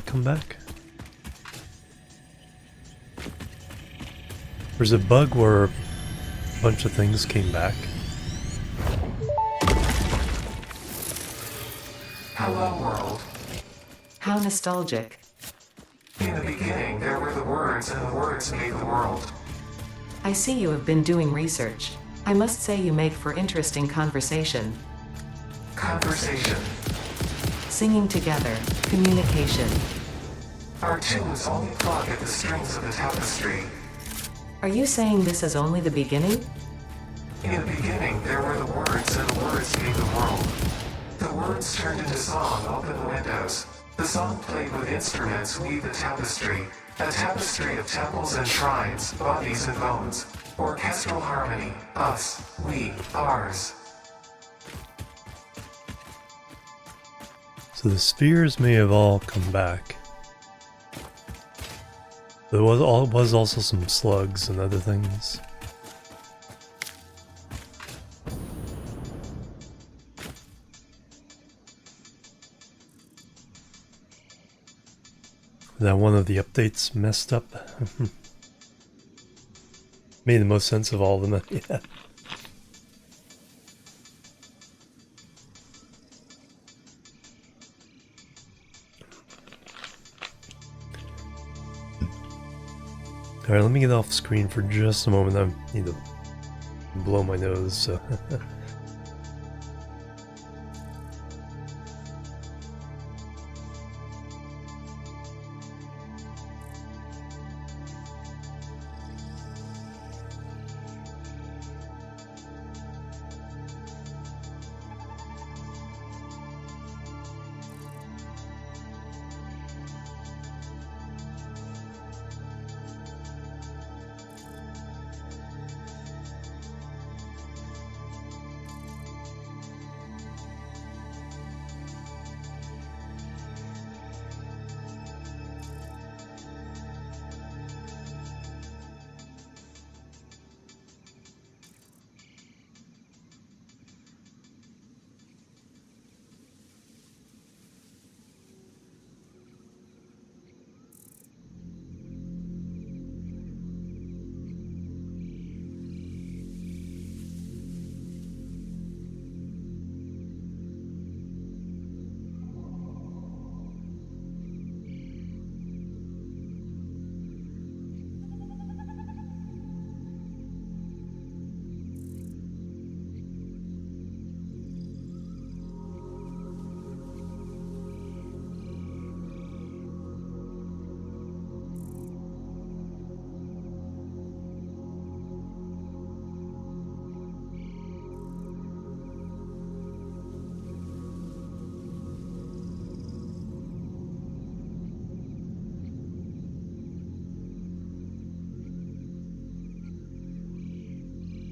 come back. There's a bug where a bunch of things came back. Hello, world. How nostalgic. In the beginning, there were the words, and the words made the world. I see you have been doing research. I must say you make for interesting conversation. Conversation. Singing together. Communication. Our tunes only plug at the strings of the tapestry. Are you saying this is only the beginning? In the beginning, there were the words, and the words made the world. The words turned into song, open the windows. The song played with instruments, weave the tapestry. A tapestry of temples and shrines, bodies and bones. Orchestral harmony. Us. We. Ours. So the spheres may have all come back. There was also some slugs and other things. That one of the updates messed up. Made the most sense of all of them. Yeah. Alright, let me get off screen for just a moment. I need to blow my nose, so.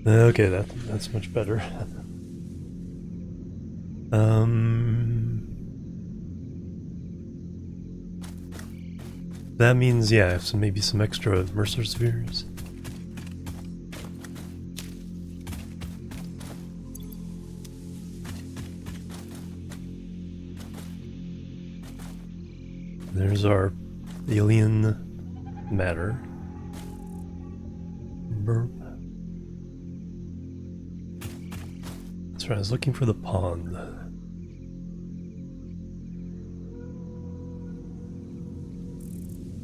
Okay, that's much better. That means, yeah, maybe some extra Mercer spheres. There's our alien matter. Burp. That's right, I was looking for the pond.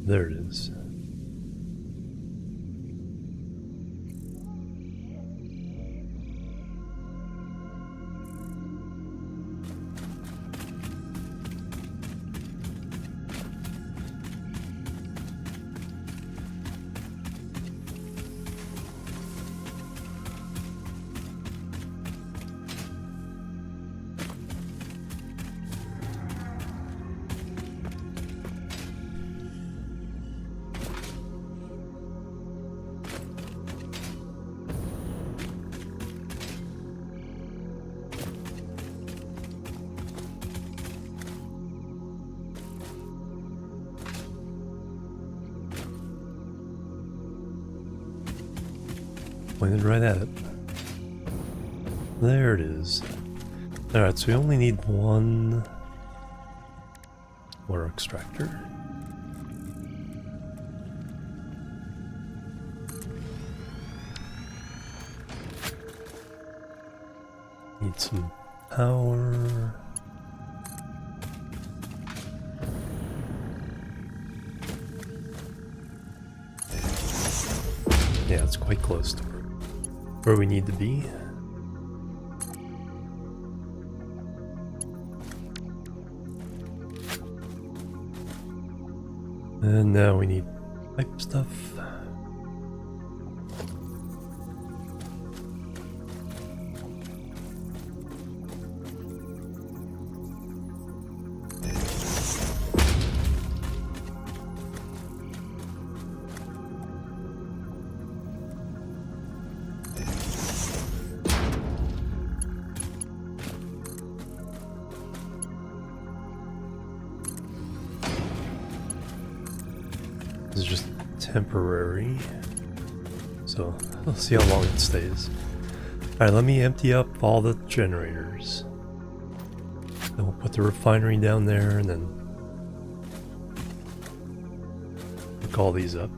There it is. Pointed right at it. There it is. Alright, so we only need one water extractor. Need some power. Yeah, it's quite close to where we need to be. And now we need pipe stuff. This is just temporary, so we'll see how long it stays. Alright, let me empty up all the generators. Then we'll put the refinery down there, and then pick all these up.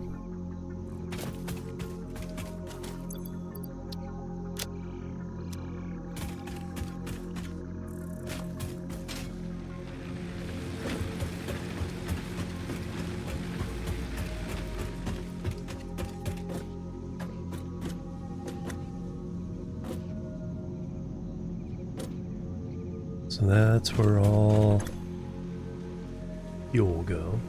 So that's where all fuel will go.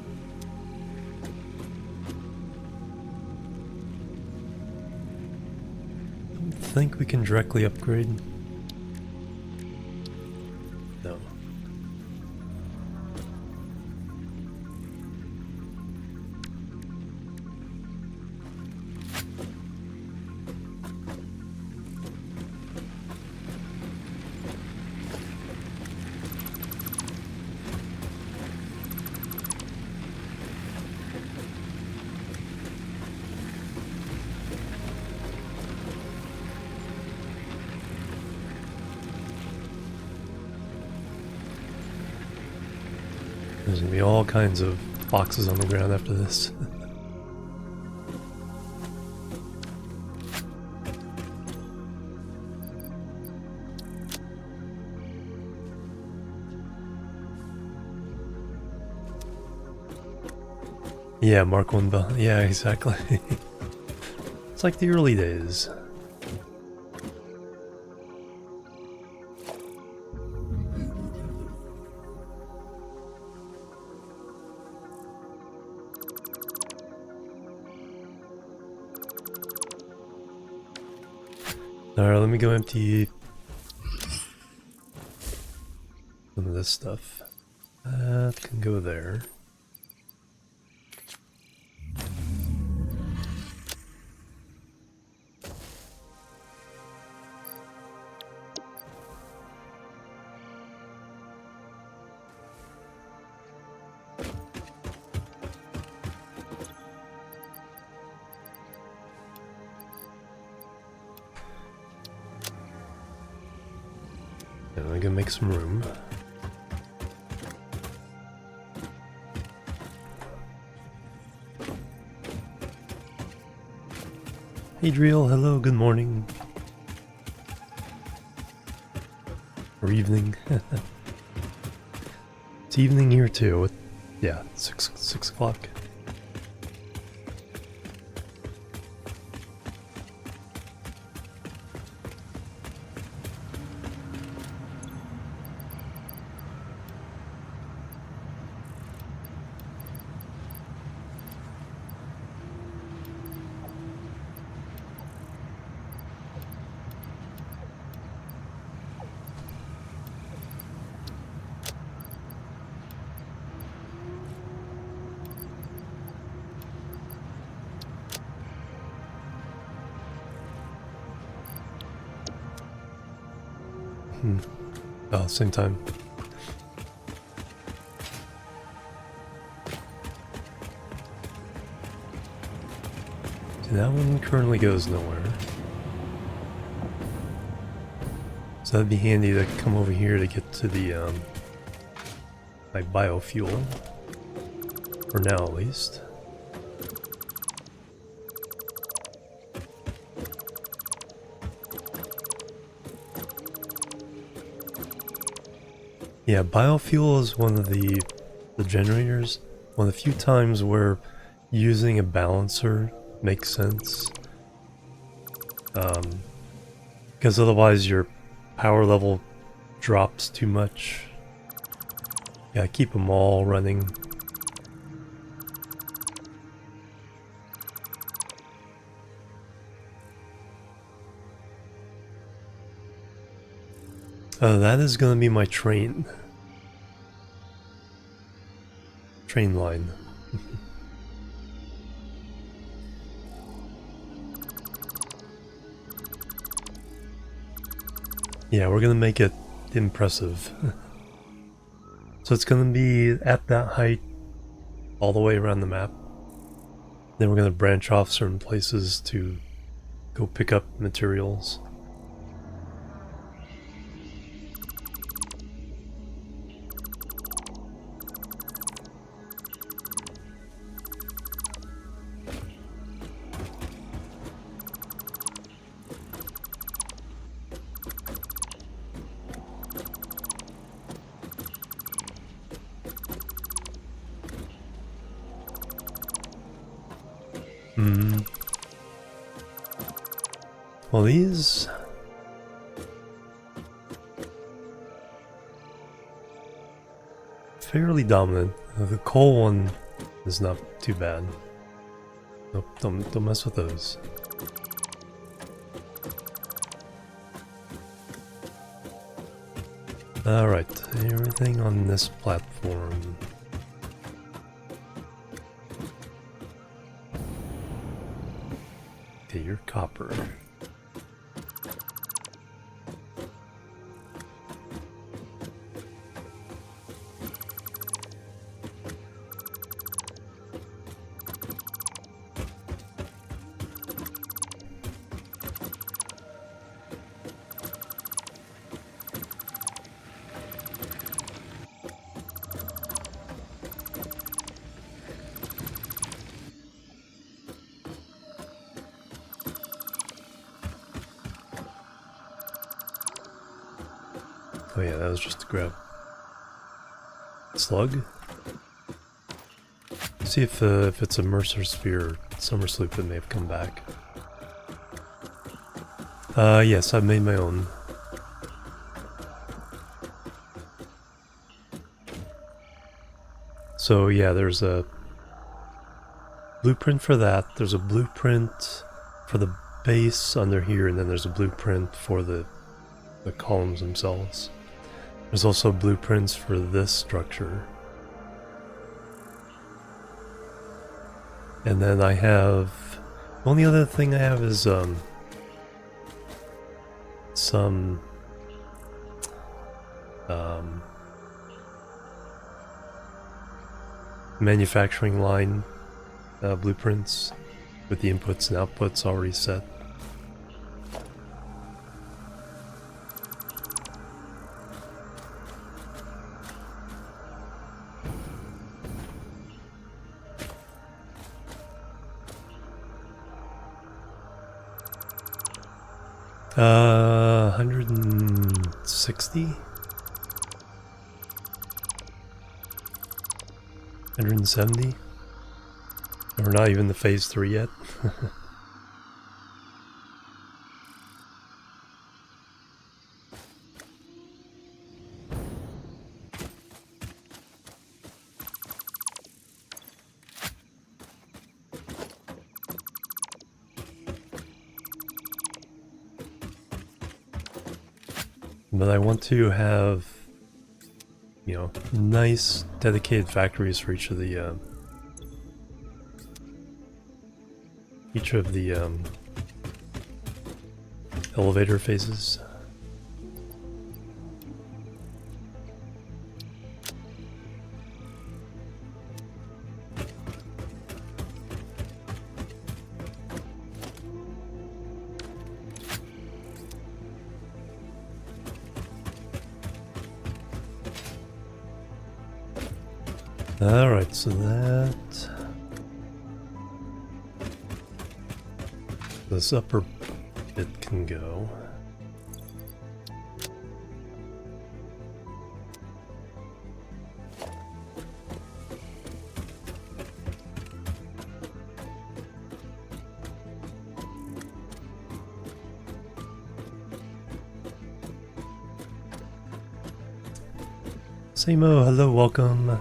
Don't think we can directly upgrade. No. There's gonna be all kinds of boxes on the ground after this. Yeah, Mark 1 bell. Yeah, exactly. It's like the early days. Alright, let me go empty some of this stuff. That can go there. And I'm gonna make some room. Adriel, hello, good morning. Or evening. It's evening here too. Yeah, 6 o'clock. Oh, same time. So that one currently goes nowhere. So that'd be handy to come over here to get to the my biofuel. For now at least. Yeah, biofuel is one of the generators. One of the few times where using a balancer makes sense. Because otherwise your power level drops too much. Yeah, keep them all running. That is going to be my train line. Yeah, we're going to make it impressive. So it's going to be at that height all the way around the map. Then we're going to branch off certain places to go pick up materials. Well, these... fairly dominant. The coal one is not too bad. Nope, don't mess with those. Alright, everything on this platform. Okay, you're copper. Oh yeah, that was just to grab slug. See if it's a Mercer Sphere or Summer Sloop that may have come back. Yes, I've made my own. So yeah, there's a blueprint for that. There's a blueprint for the base under here, and then there's a blueprint for the columns themselves. There's also blueprints for this structure. And then I have... the only other thing I have is some manufacturing line blueprints with the inputs and outputs already set. Uh, 160? 170? We're not even to phase 3 yet. But I want to have, you know, nice dedicated factories for each of the elevator phases. Alright, so that... this upper bit can go. Samo, hello, welcome.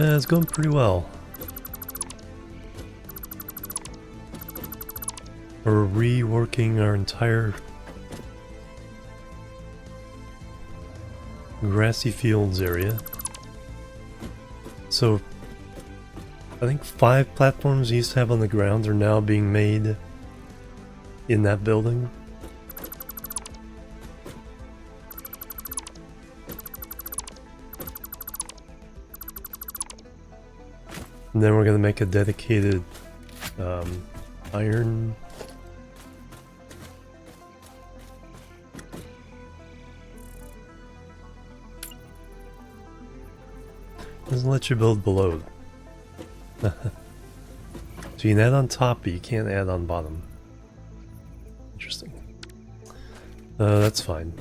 It's going pretty well. We're reworking our entire grassy fields area. So I think 5 platforms we used to have on the ground are now being made in that building. And then we're going to make a dedicated iron Doesn't let you build below. So you can add on top, but you can't add on bottom. Interesting. That's fine.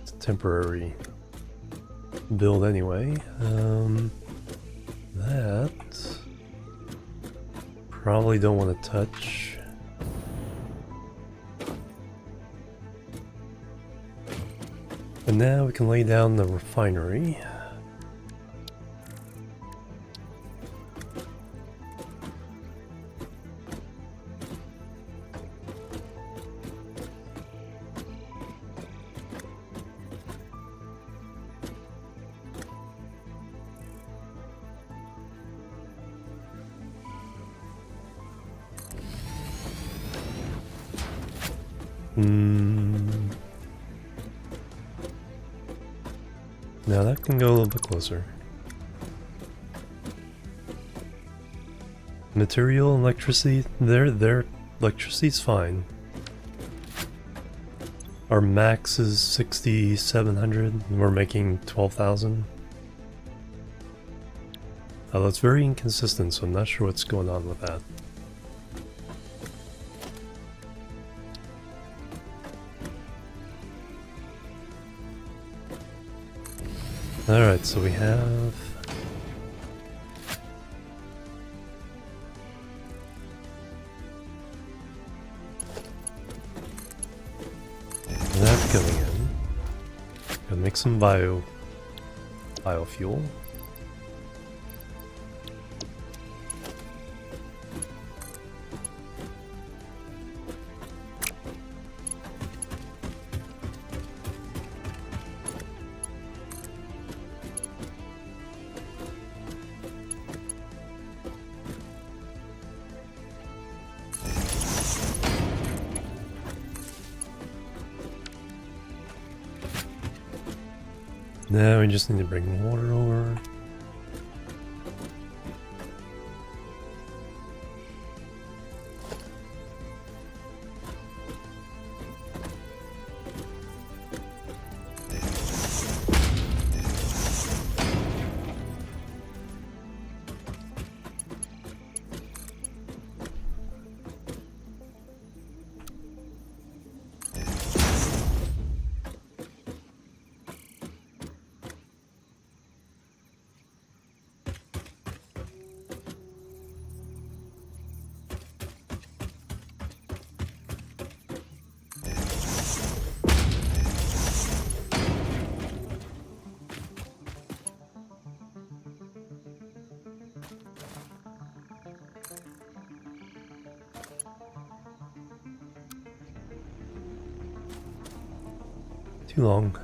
It's a temporary build anyway. That probably don't want to touch. And now we can lay down the refinery. Now that can go a little bit closer. Material, electricity, their electricity's fine. Our max is 6,700 and we're making 12,000. That's very inconsistent, so I'm not sure what's going on with that. Alright, so we have that going in. Gonna make some biofuel. Now we just need to bring water over. Too long.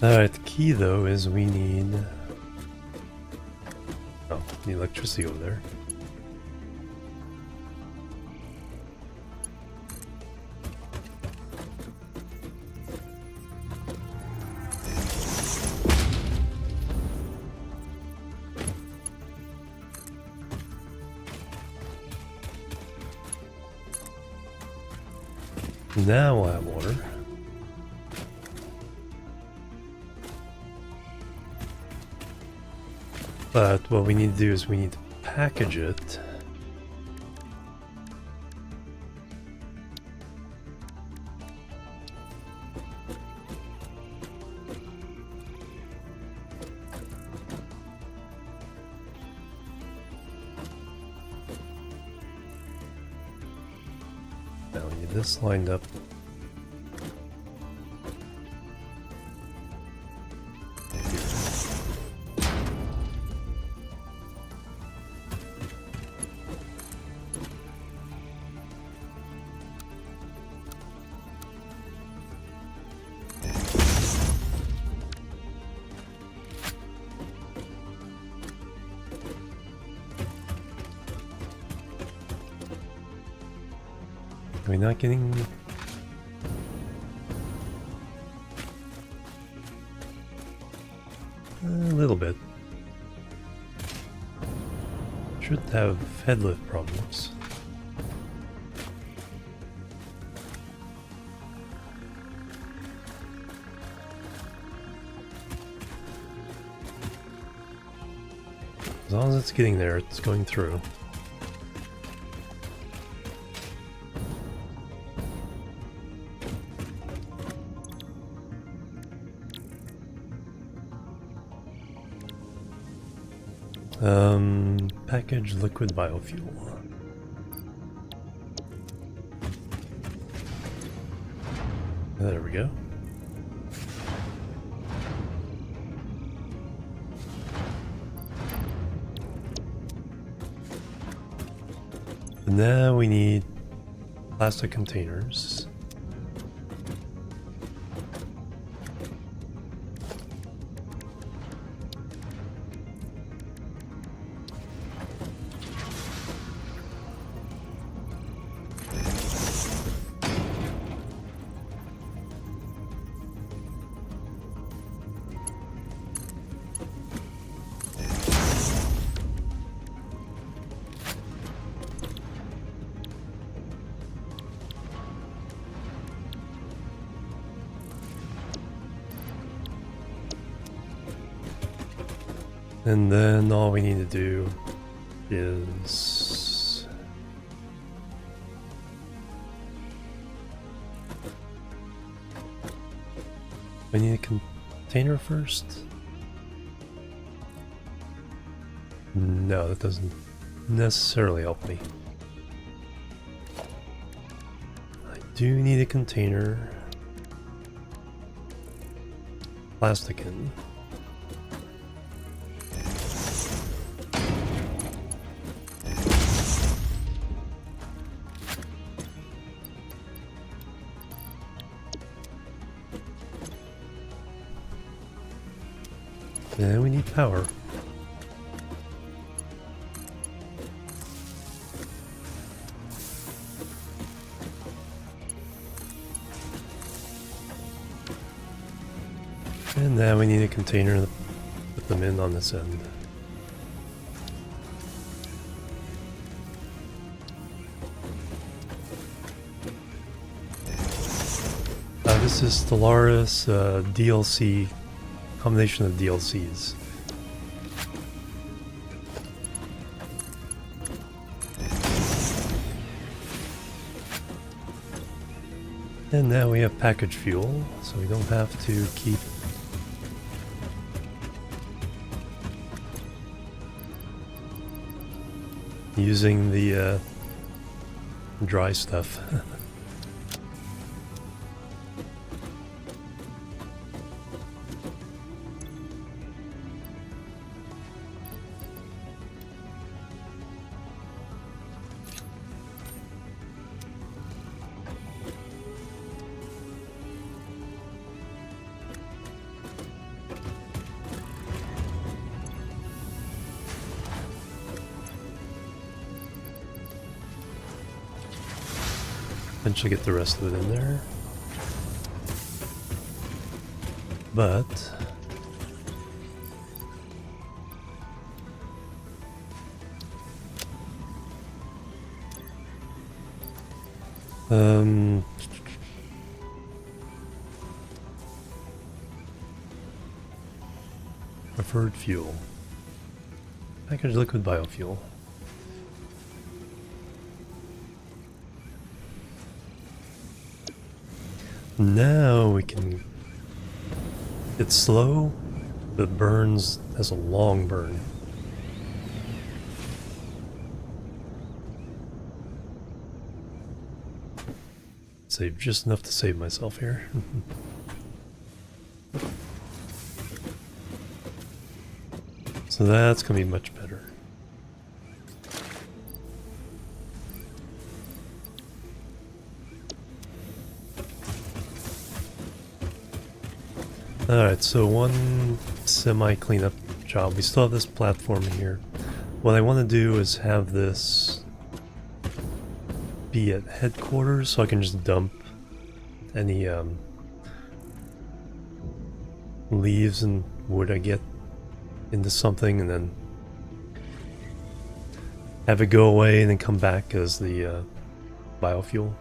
Alright, the key though is we need... Oh, need electricity over there. Now we'll have water. But what we need to do is we need to package it. Now we need this lined up. Are we not getting... A little bit. Should have head lift problems. As long as it's getting there, it's going through. Package liquid biofuel. There we go. Now we need plastic containers. And then all we need to do is we need a container first. No, that doesn't necessarily help me. I do need a container. Plastic in. And we need power. And now we need a container to put them in on this end. This is Stellaris DLC. Combination of DLCs. And now we have package fuel, so we don't have to keep using the dry stuff. Eventually get the rest of it in there. But preferred fuel. Packaged liquid biofuel. Now we can... It's slow, but burns has a long burn. Save just enough to save myself here. So that's gonna be much better. Alright, so one semi-cleanup job. We still have this platform in here. What I want to do is have this be at headquarters so I can just dump any leaves and wood I get into something and then have it go away and then come back as the biofuel.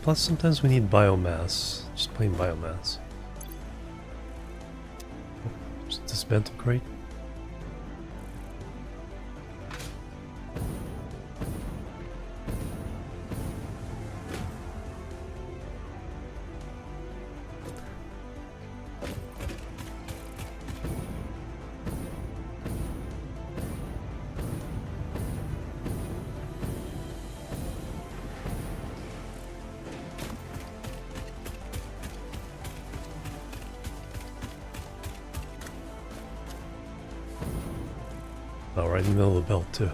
Plus sometimes we need biomass, just plain biomass. Just dismantle crate. Oh, right in the middle of the belt too.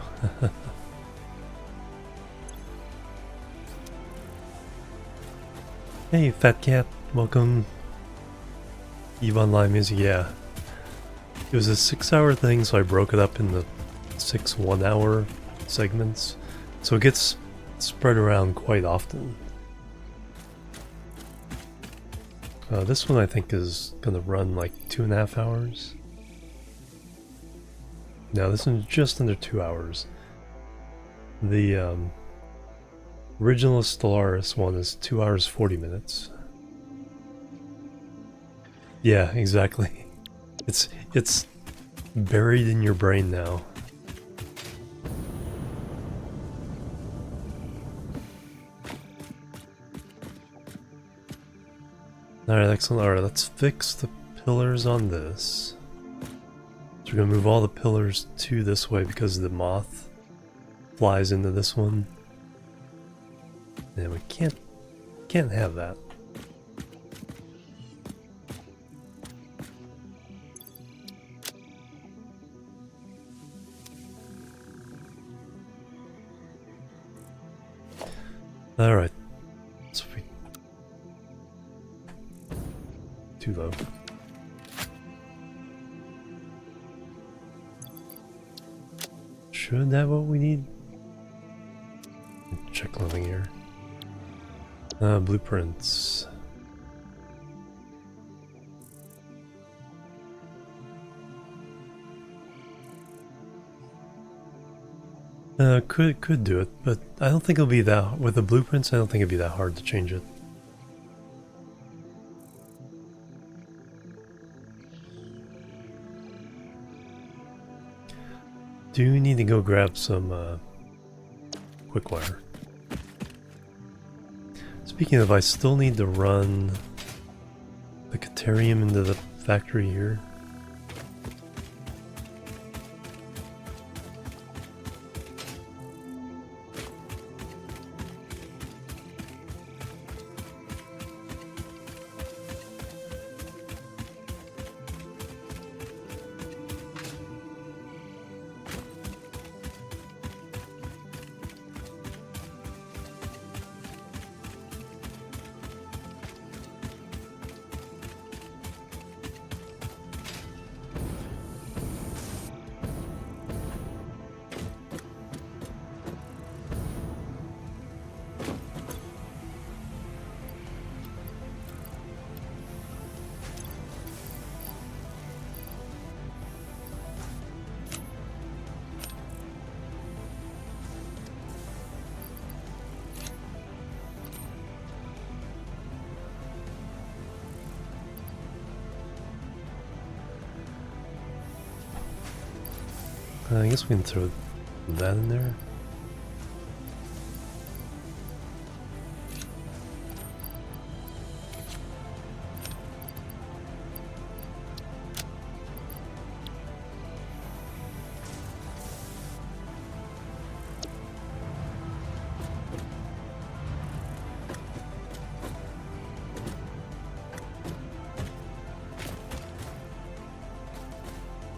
Hey, Fat Cat, welcome. Eve Online Music, yeah. It was a 6-hour thing, so I broke it up into 6 1-hour segments. So it gets spread around quite often. This one I think is gonna run like 2.5 hours. No, this one's just under 2 hours. The original Stellaris one is 2 hours 40 minutes. Yeah, exactly. It's buried in your brain now. Alright, excellent. Alright, let's fix the pillars on this. So we're gonna move all the pillars to this way because the moth flies into this one. And we can't have that. Alright. So we too low. Should have what we need. Check something here. Blueprints. Could do it, but I don't think it'll be that, with the blueprints I don't think it'd be that hard to change it. Do need to go grab some quick wire. Speaking of, I still need to run the Caterium into the factory here. I guess we can throw that in there.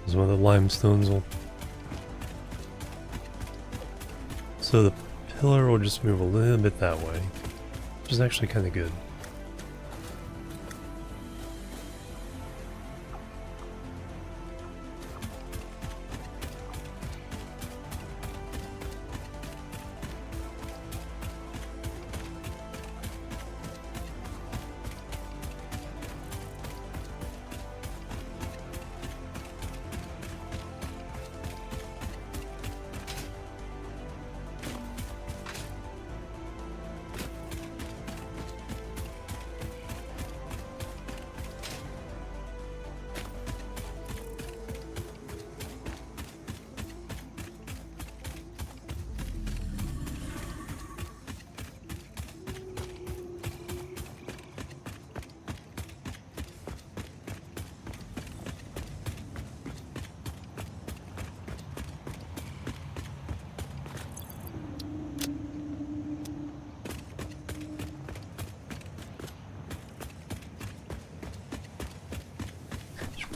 Because one of the limestones will... So the pillar will just move a little bit that way, which is actually kind of good.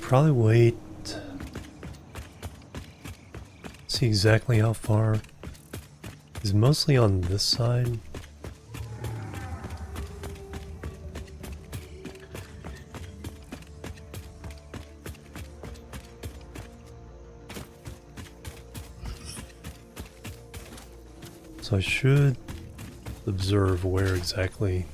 probably wait. See exactly how far. He's mostly on this side. So I should observe where exactly.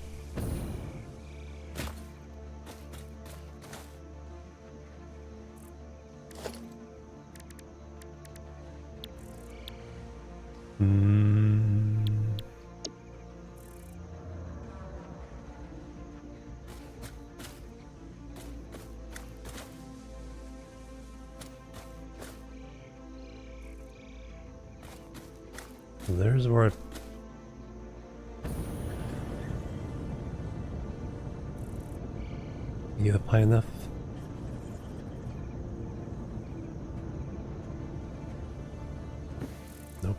There's where you get up high enough. Nope.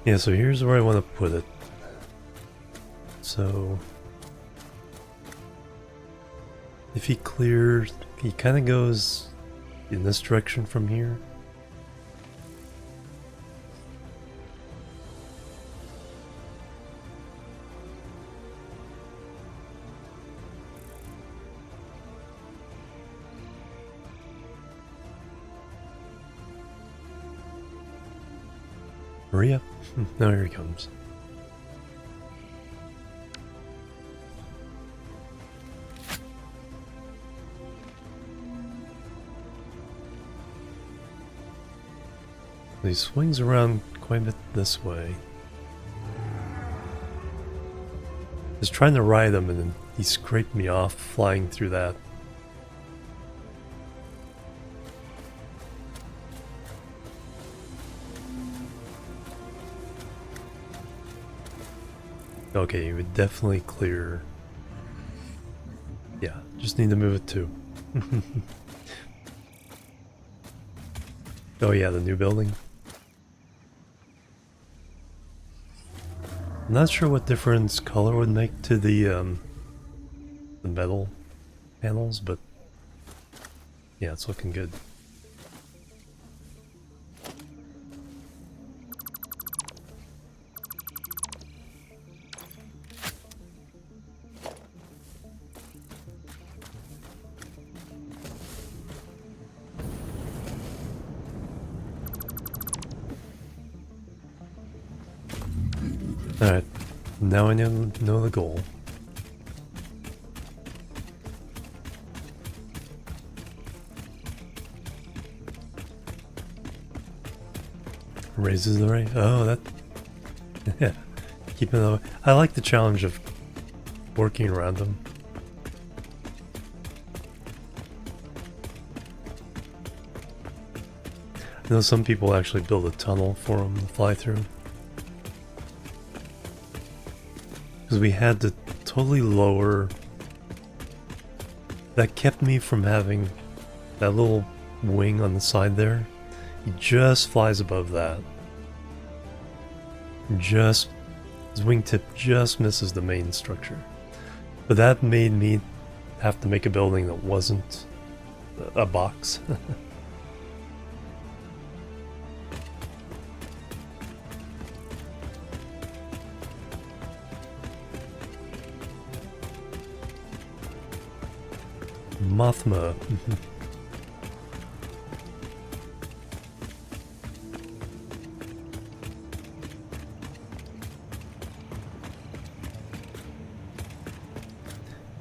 Yeah, so here's where I want to put it. So if he clears, he kind of goes in this direction from here. Hurry up. Now here he comes. He swings around quite a bit this way. I was trying to ride him and then he scraped me off flying through that. Okay, you would definitely clear. Yeah, just need to move it too. Oh yeah, the new building. I'm not sure what difference color would make to the metal panels, but yeah, it's looking good. Alright, now I know the goal. Raises the rate. Oh, that. Yeah. Keeping it. I like the challenge of working around them. I know some people actually build a tunnel for them to fly through. Because we had to totally lower. That kept me from having that little wing on the side there. He just flies above that. Just, his wingtip just misses the main structure. But that made me have to make a building that wasn't a box. Mothma.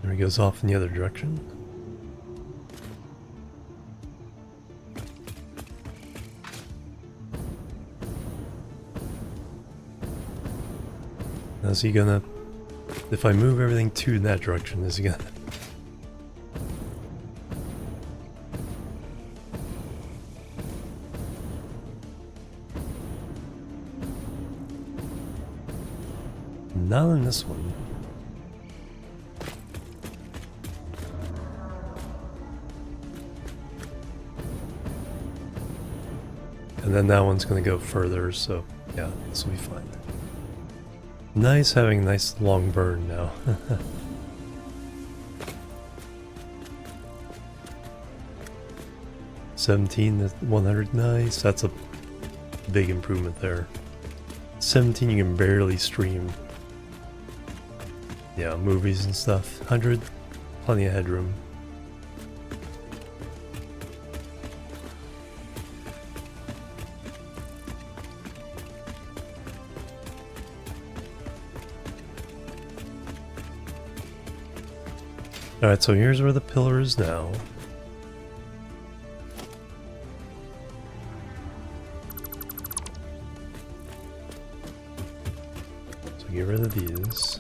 There he goes off in the other direction. Now is he gonna... If I move everything to that direction, is he gonna... not in this one. And then that one's gonna go further, so yeah, this will be fine. Nice having a nice long burn now. $17 to $100, nice. That's a big improvement there. 17 you can barely stream. Yeah, movies and stuff. 100, plenty of headroom. Alright, so here's where the pillar is now. So get rid of these.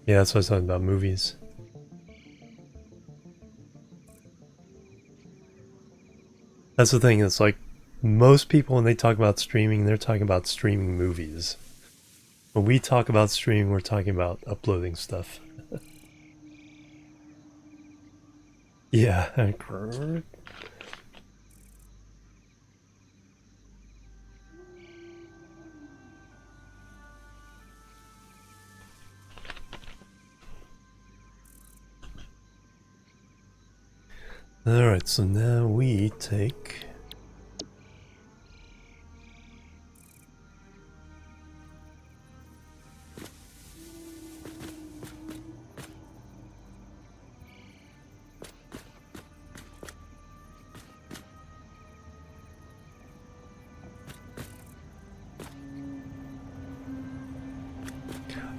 Yeah, that's what I was talking about, movies. That's the thing, it's like, most people when they talk about streaming, they're talking about streaming movies. When we talk about streaming, we're talking about uploading stuff. Yeah, Alright, so now we take...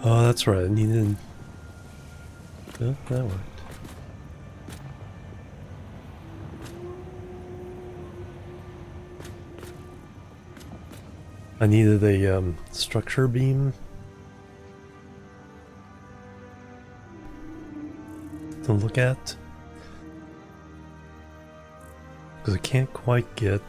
Oh, that's right, I needed... Oh, that worked. I needed a structure beam to look at, because I can't quite get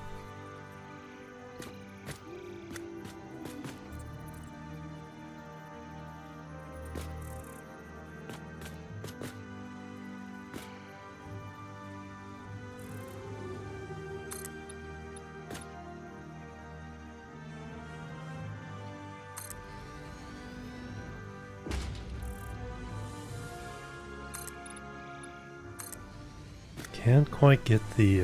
the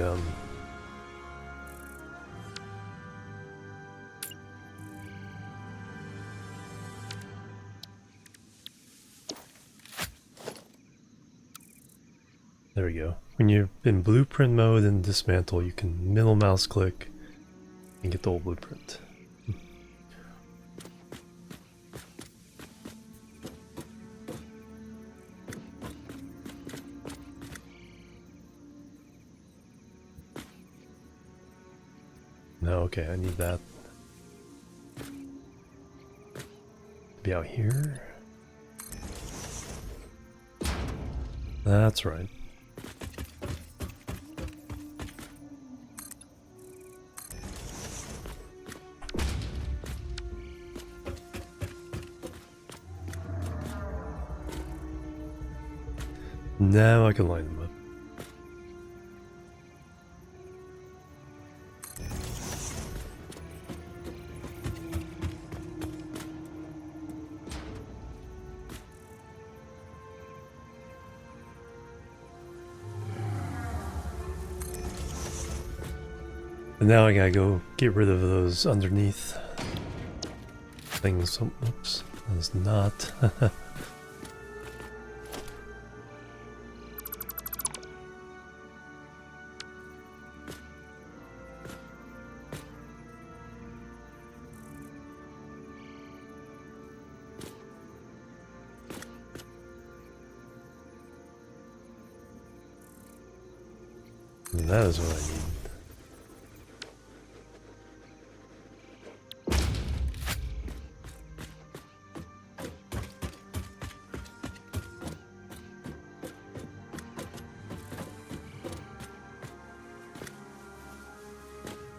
there we go. When you're in blueprint mode and dismantle, you can middle mouse click and get the old blueprint. No, okay, I need that to be out here. That's right. Now I can line them up. And now I gotta go get rid of those underneath things. Oh, oops, that's not. That is what I need.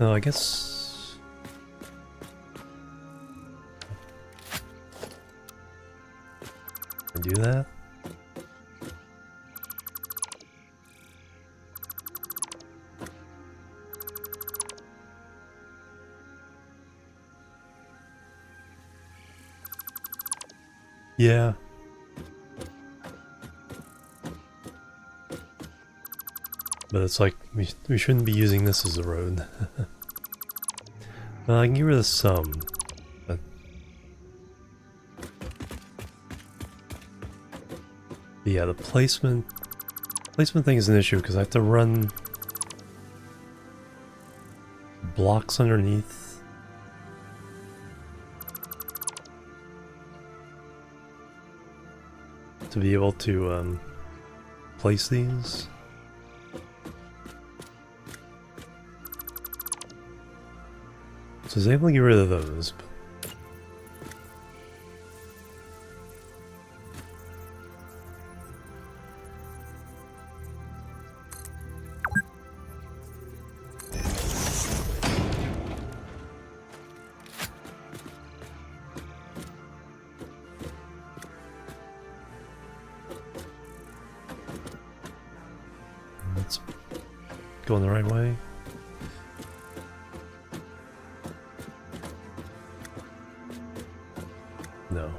No, I guess... I do that? Yeah. But it's like, we shouldn't be using this as a road. Well, I can get rid of some, but... Yeah, the placement thing is an issue because I have to run blocks underneath. To be able to place these. So I was able to get rid of those. Let's go in the right way. No.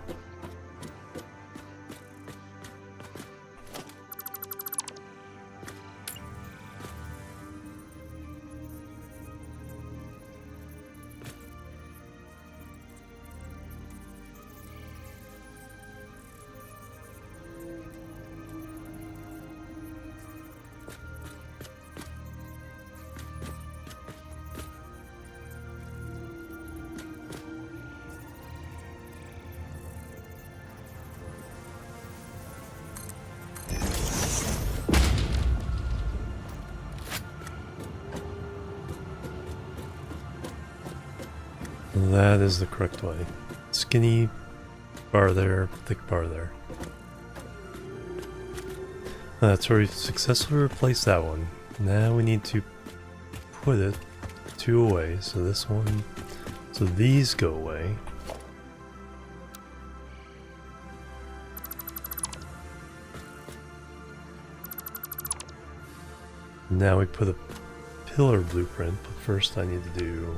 That is the correct way. Skinny bar there, thick bar there. That's where we successfully replaced that one. Now we need to put it two away. So this one, so these go away. Now we put a pillar blueprint, but first I need to do...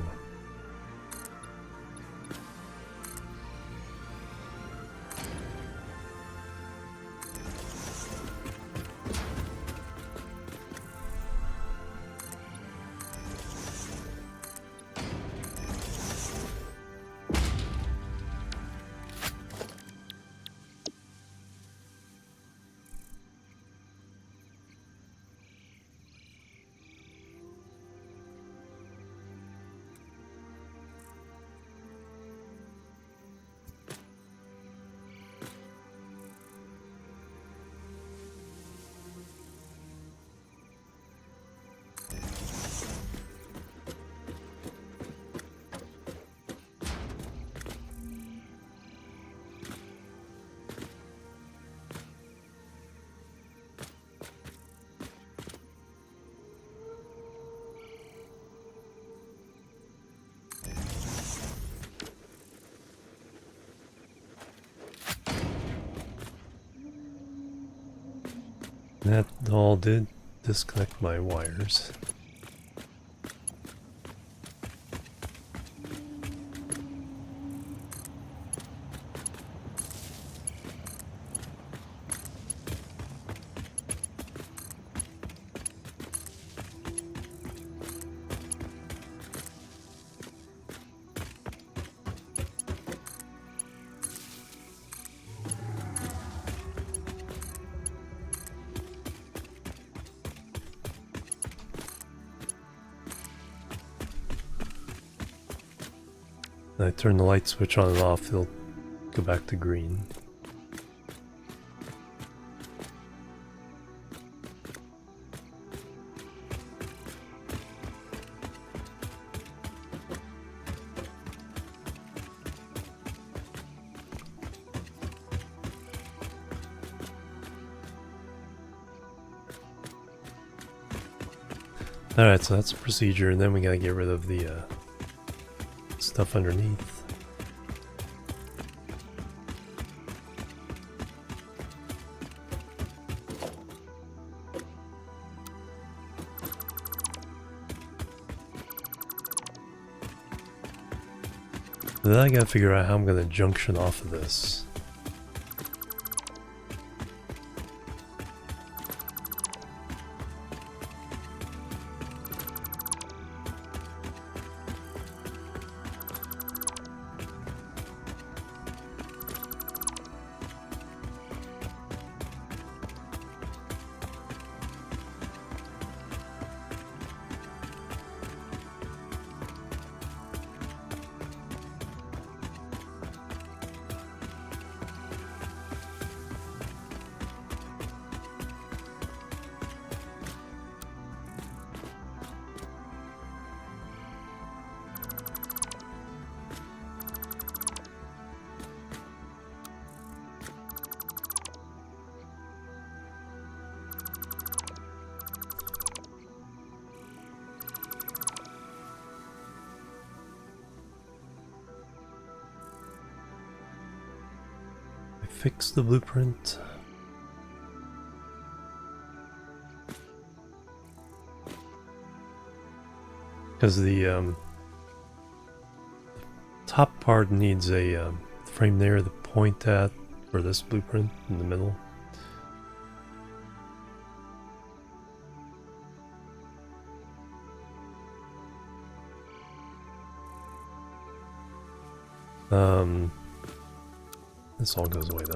That all did disconnect my wires. I turn the light switch on and off, it'll go back to green. Alright, so that's a procedure, and then we gotta get rid of the stuff underneath. Then I gotta figure out how I'm gonna junction off of this. Fix the blueprint. Because the top part needs a frame there to point at for this blueprint in the middle. This all goes away though.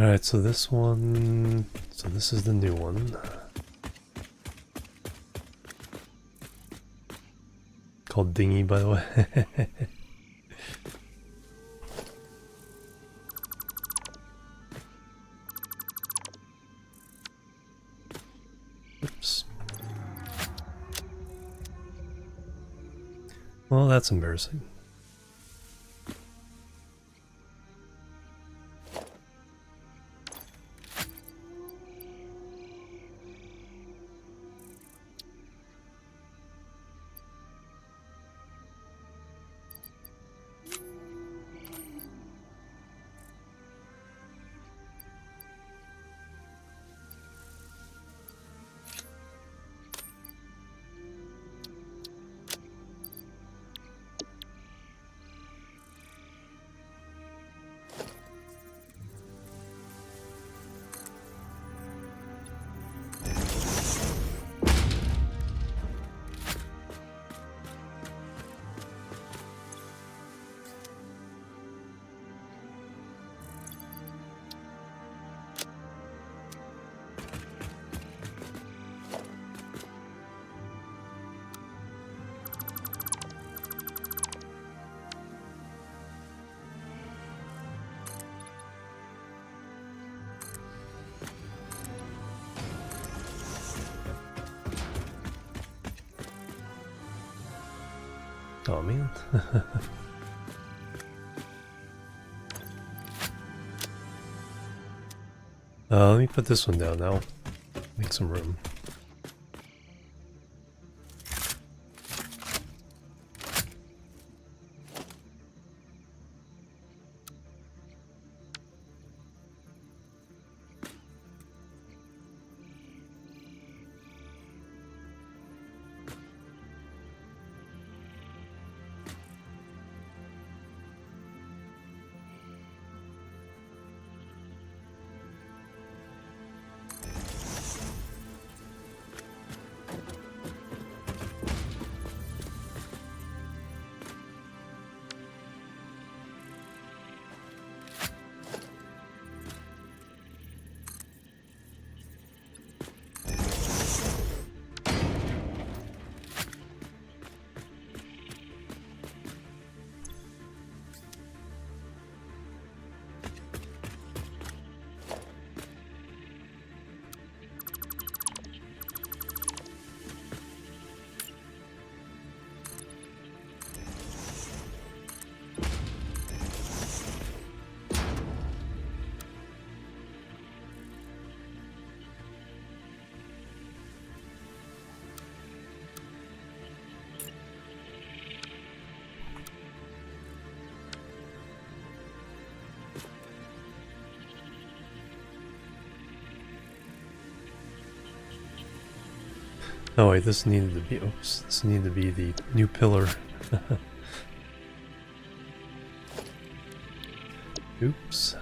Alright, so this one, so this is the new one. Called Dinghy, by the way. Oops. Well, that's embarrassing. Oh man. Let me put this one down now. Make some room. Oh wait, this needed to be, oops, this needed to be the new pillar. Oops.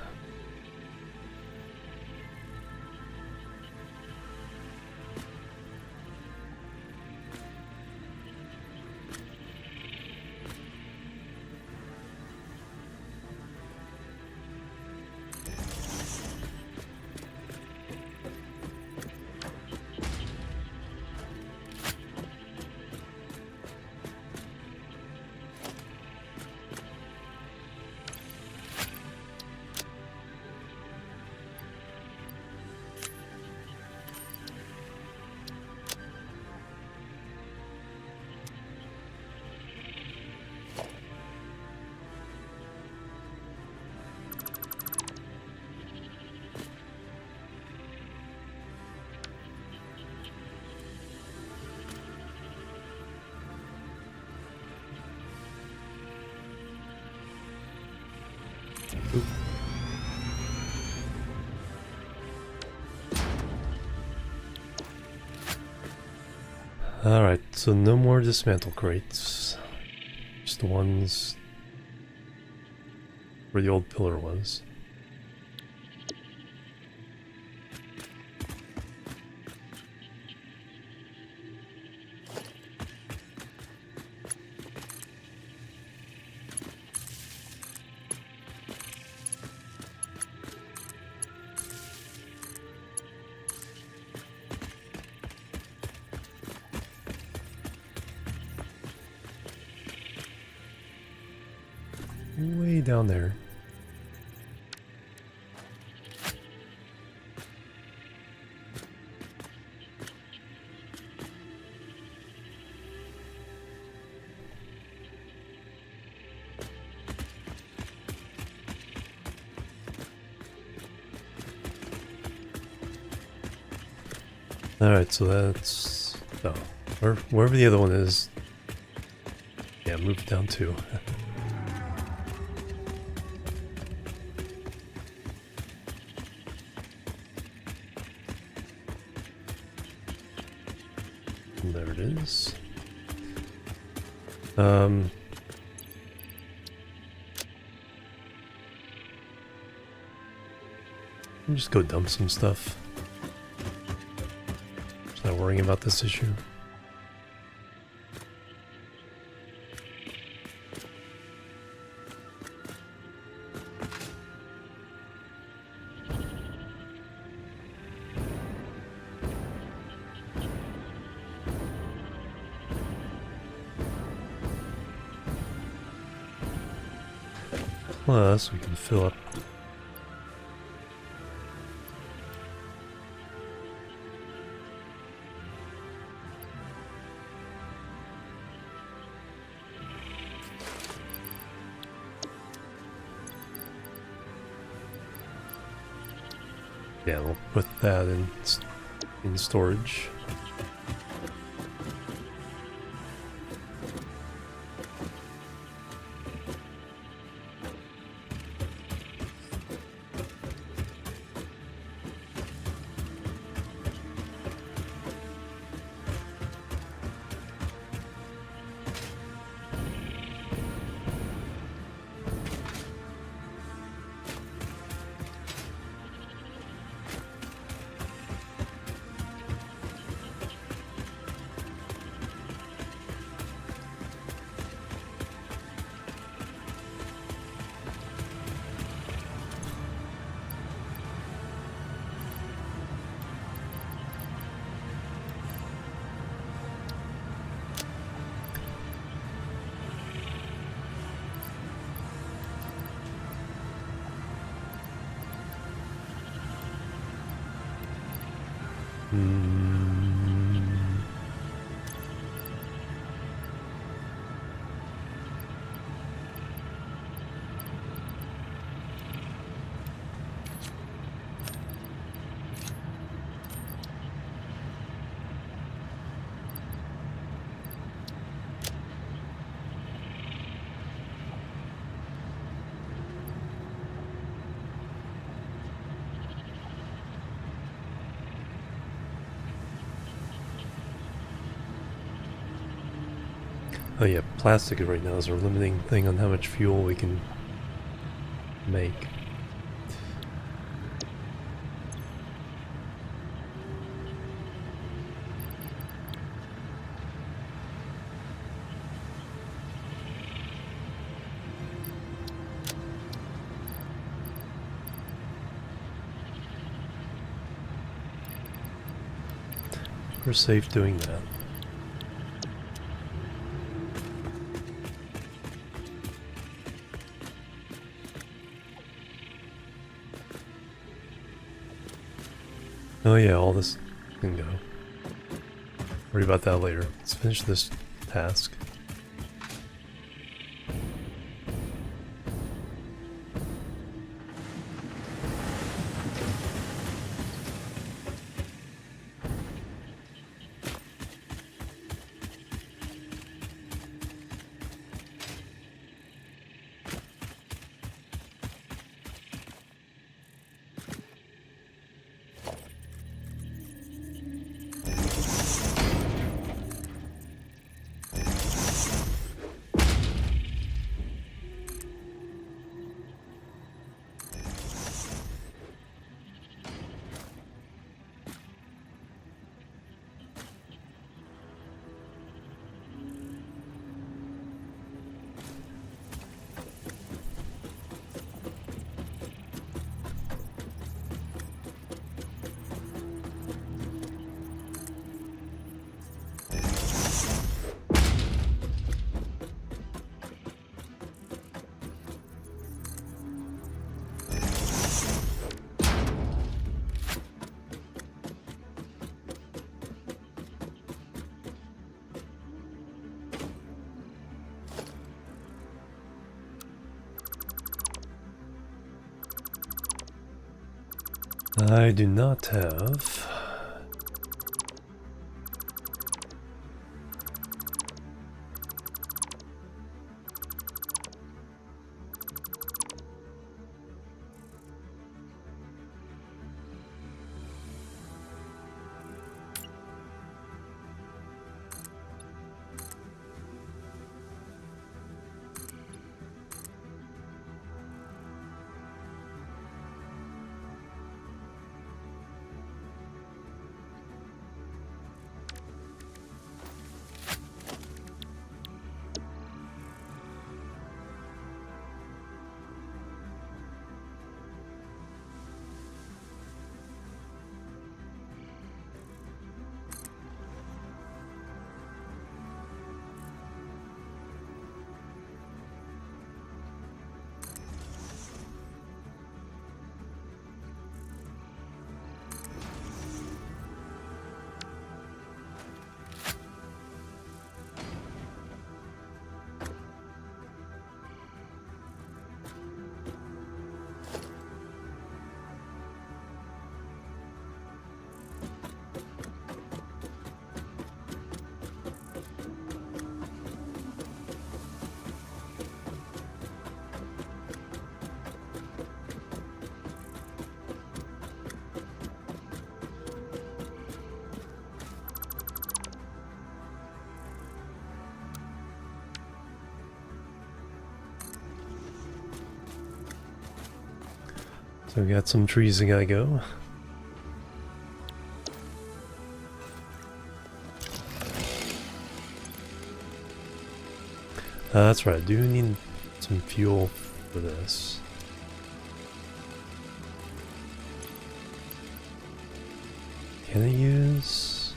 Alright, so no more dismantle crates. Just the ones where the old pillar was. Way down there. Alright, so that's... oh, wherever the other one is. Yeah, move it down too. There it is. Just go dump some stuff. Just not worrying about this issue. Plus, we can fill up. Yeah, we'll put that in storage. Oh yeah, plastic right now is our limiting thing on how much fuel we can make. We're safe doing that. Oh yeah, all this can go. Worry about that later. Let's finish this task. I do not have... So we got some trees that gotta go. That's right, I do need some fuel for this. Can I use...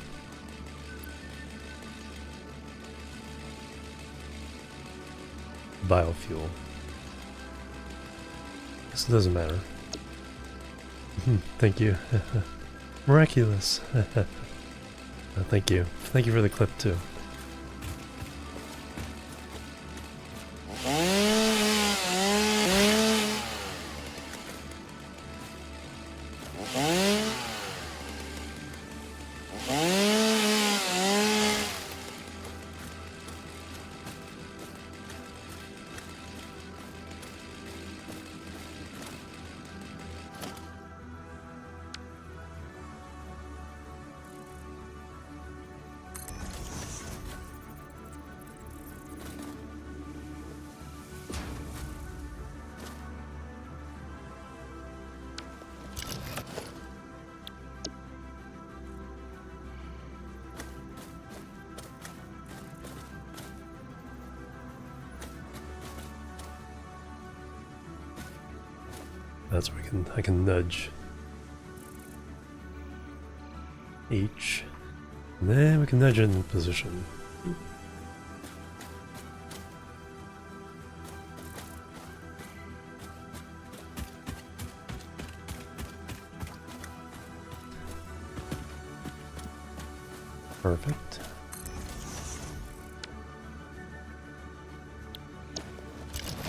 biofuel? Guess it doesn't matter. Thank you. Miraculous. Thank you. Thank you for the clip too. That's where I can nudge H. And then we can nudge it in position. Perfect.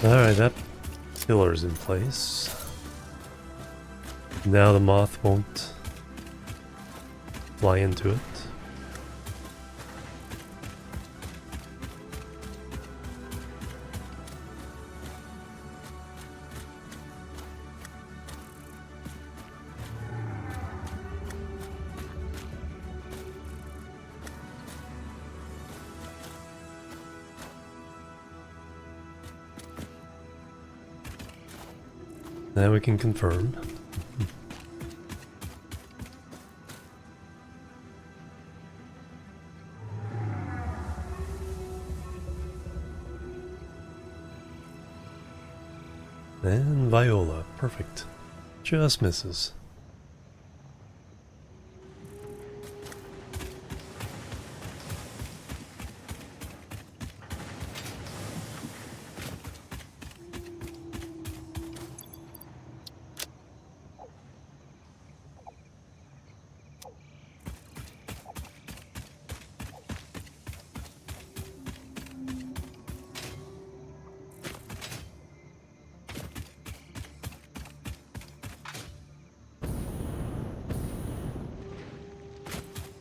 Alright, that pillar's in place. Now the moth won't fly into it. Now we can confirm. And Viola, perfect. Just misses.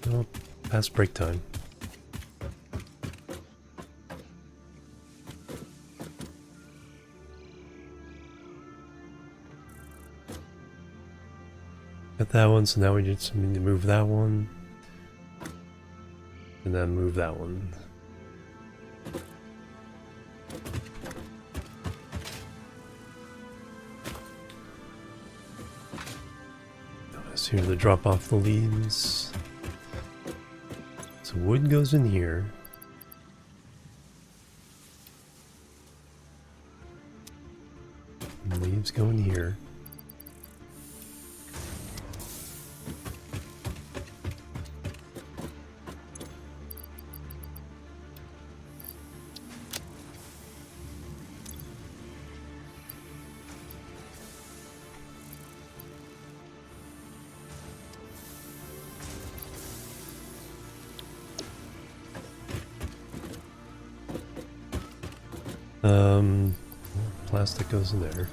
Oh, past break time. Got that one, so now we just need to move that one. And then move that one. So here to drop off the leaves. So wood goes in here. And leaves go in here. Plastic goes in there.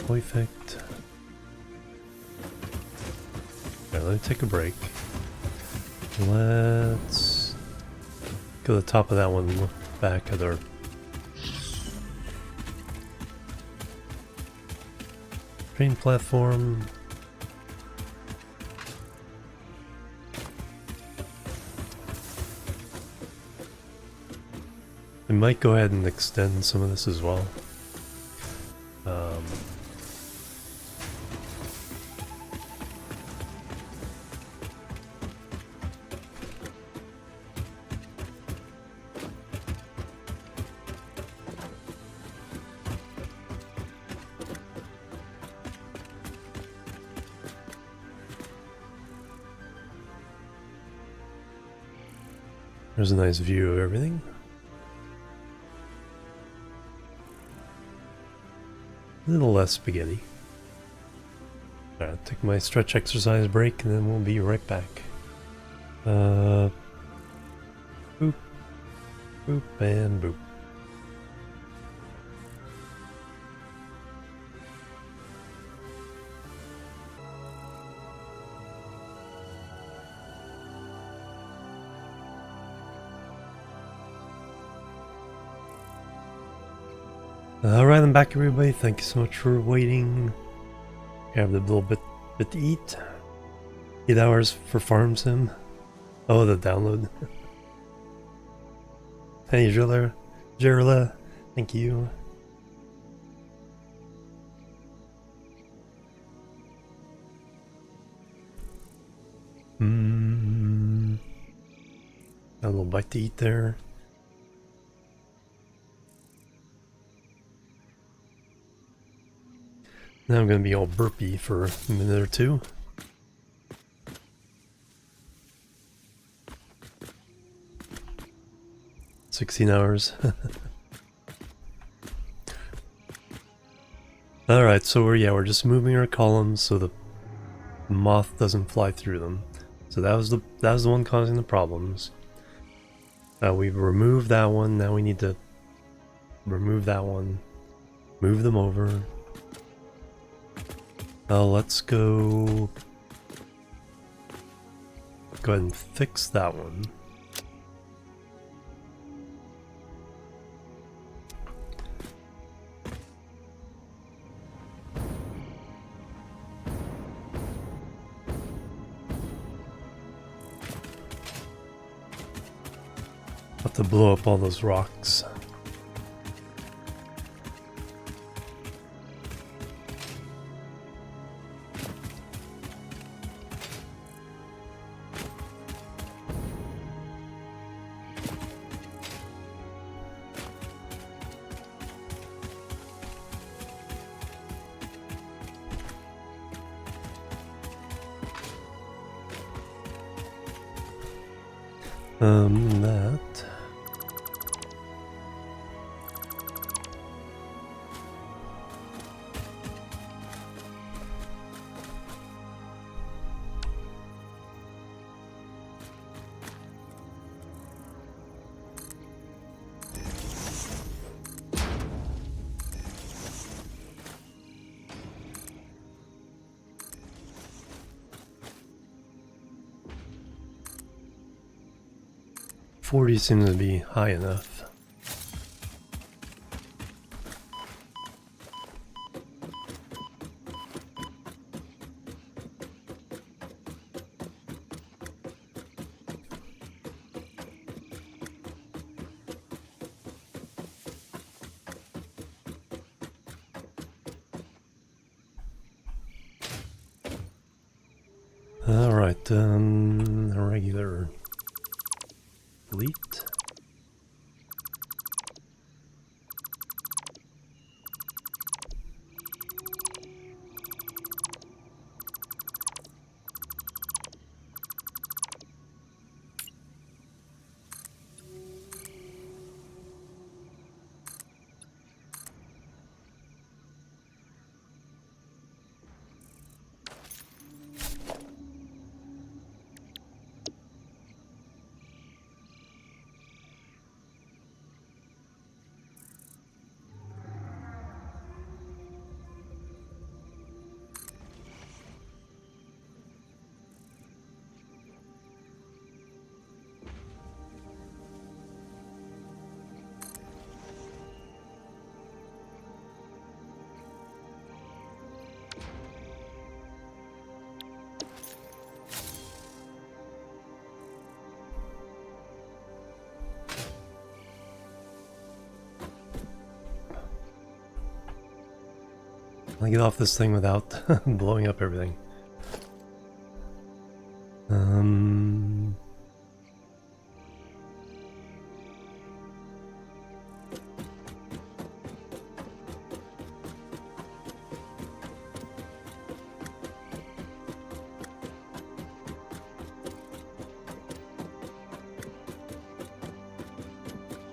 Perfect. Alright, let me take a break. Let's go to the top of that one and look back at our train platform. We might go ahead and extend some of this as well. There's a nice view of everything. A little less spaghetti. Alright, take my stretch exercise break and then we'll be right back. Boop. Boop and boop. Alright, I'm back everybody. Thank you so much for waiting. We have a little bit to eat. 8 hours for farm sim. Oh, the download. Hey, Jerla. Thank you. A little bite to eat there. Now I'm gonna be all burpy for a minute or two. $16. Alright, so we're just moving our columns so the moth doesn't fly through them. So that was the one causing the problems. We've removed that one, now we need to remove that one. Move them over. Let's go ahead and fix that one. Have to blow up all those rocks. That. $40 seems to be high enough. All right, regular fleet. I get off this thing without blowing up everything.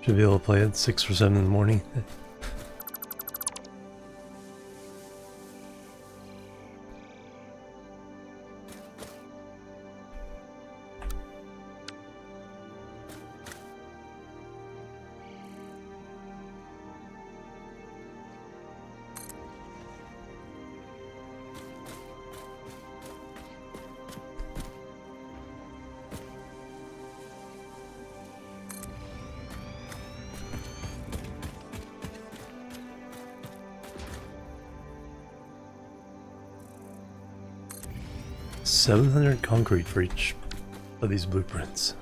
Should be able to play at 6 or 7 in the morning. $700 concrete for each of these blueprints.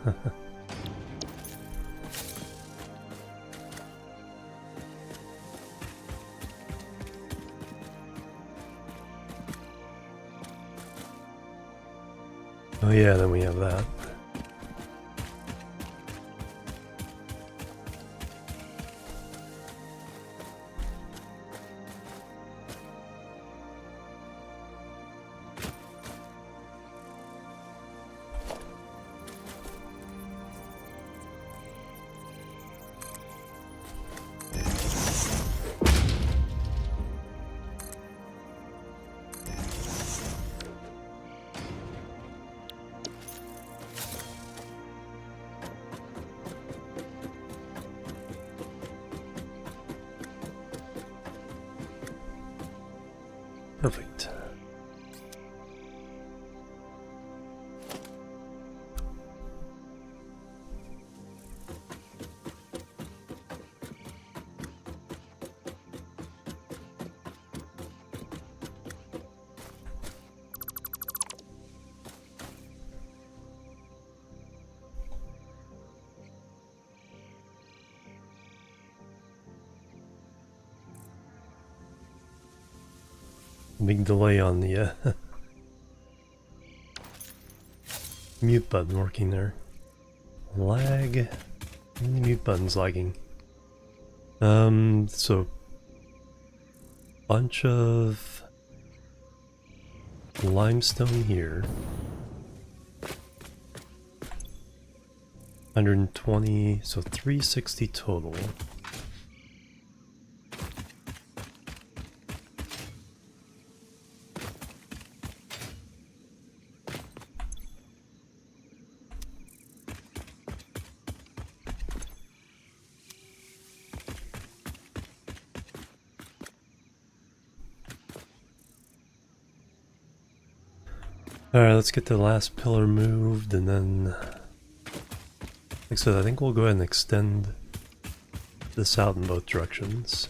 Oh yeah, then we have that. Perfect. Big delay on the mute button working there. Lag. The mute button's lagging. So bunch of limestone here. 120, so 360 total. Alright, let's get the last pillar moved, and then, like I said, I think we'll go ahead and extend this out in both directions.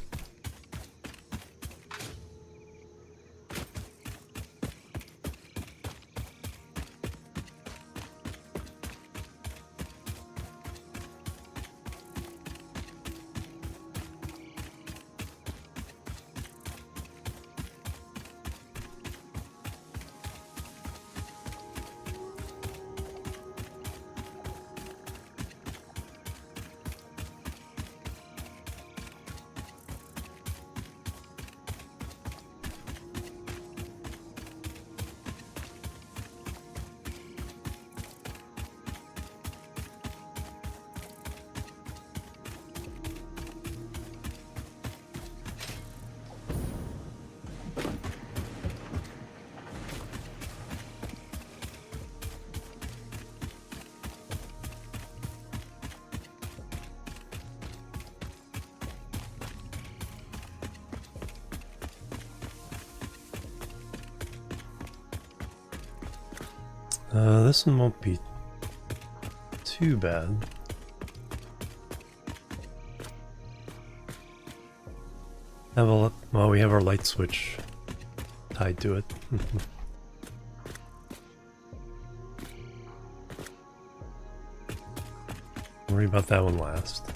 This one won't be too bad. Well, we have our light switch tied to it. Worry about that one last.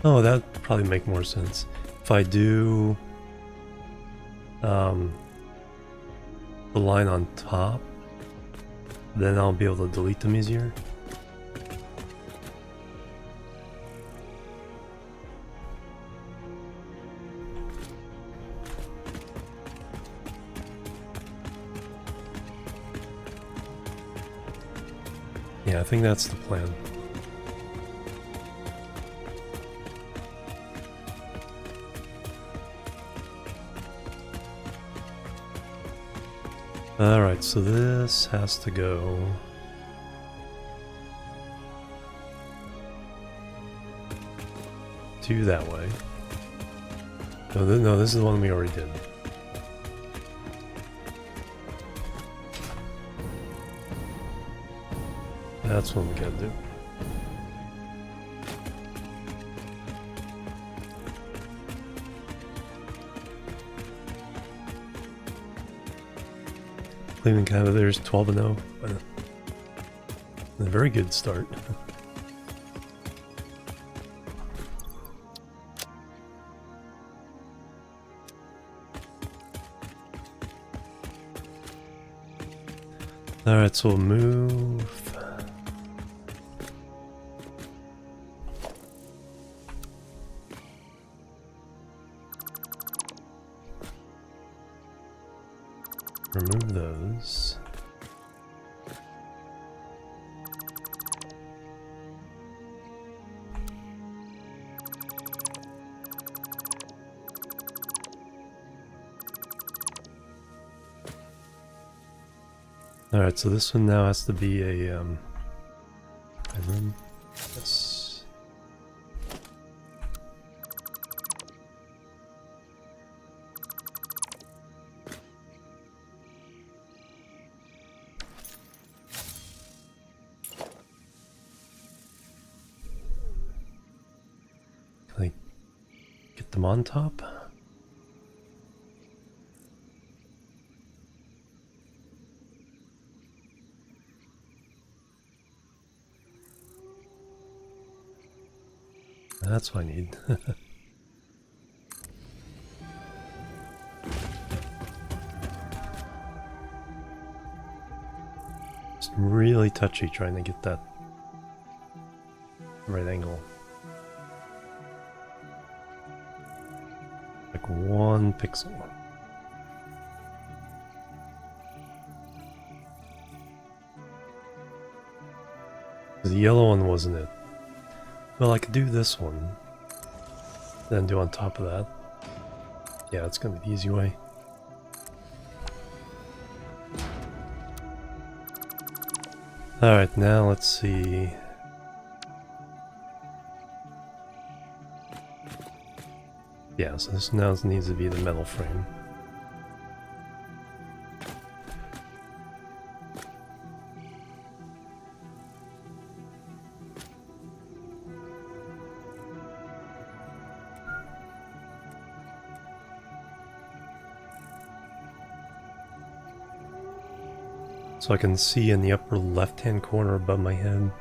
Oh, that'd probably make more sense. If I do the line on top, then I'll be able to delete them easier. Yeah, I think that's the plan. Alright, so this has to go to that way. No, this is the one we already did. That's what we gotta do. Cleveland Cavaliers 12-0. A very good start. Alright, so we'll move. Remove those. Alright, so this one now has to be a room. Yes. Can I get them on top? That's what I need. Just really touchy trying to get that right angle. Like 1 pixel. The yellow one wasn't it. Well, I could do this one, then do on top of that. Yeah, that's gonna be the easy way. Alright, now let's see. Yeah, so this now needs to be the metal frame. So I can see in the upper left-hand corner above my head,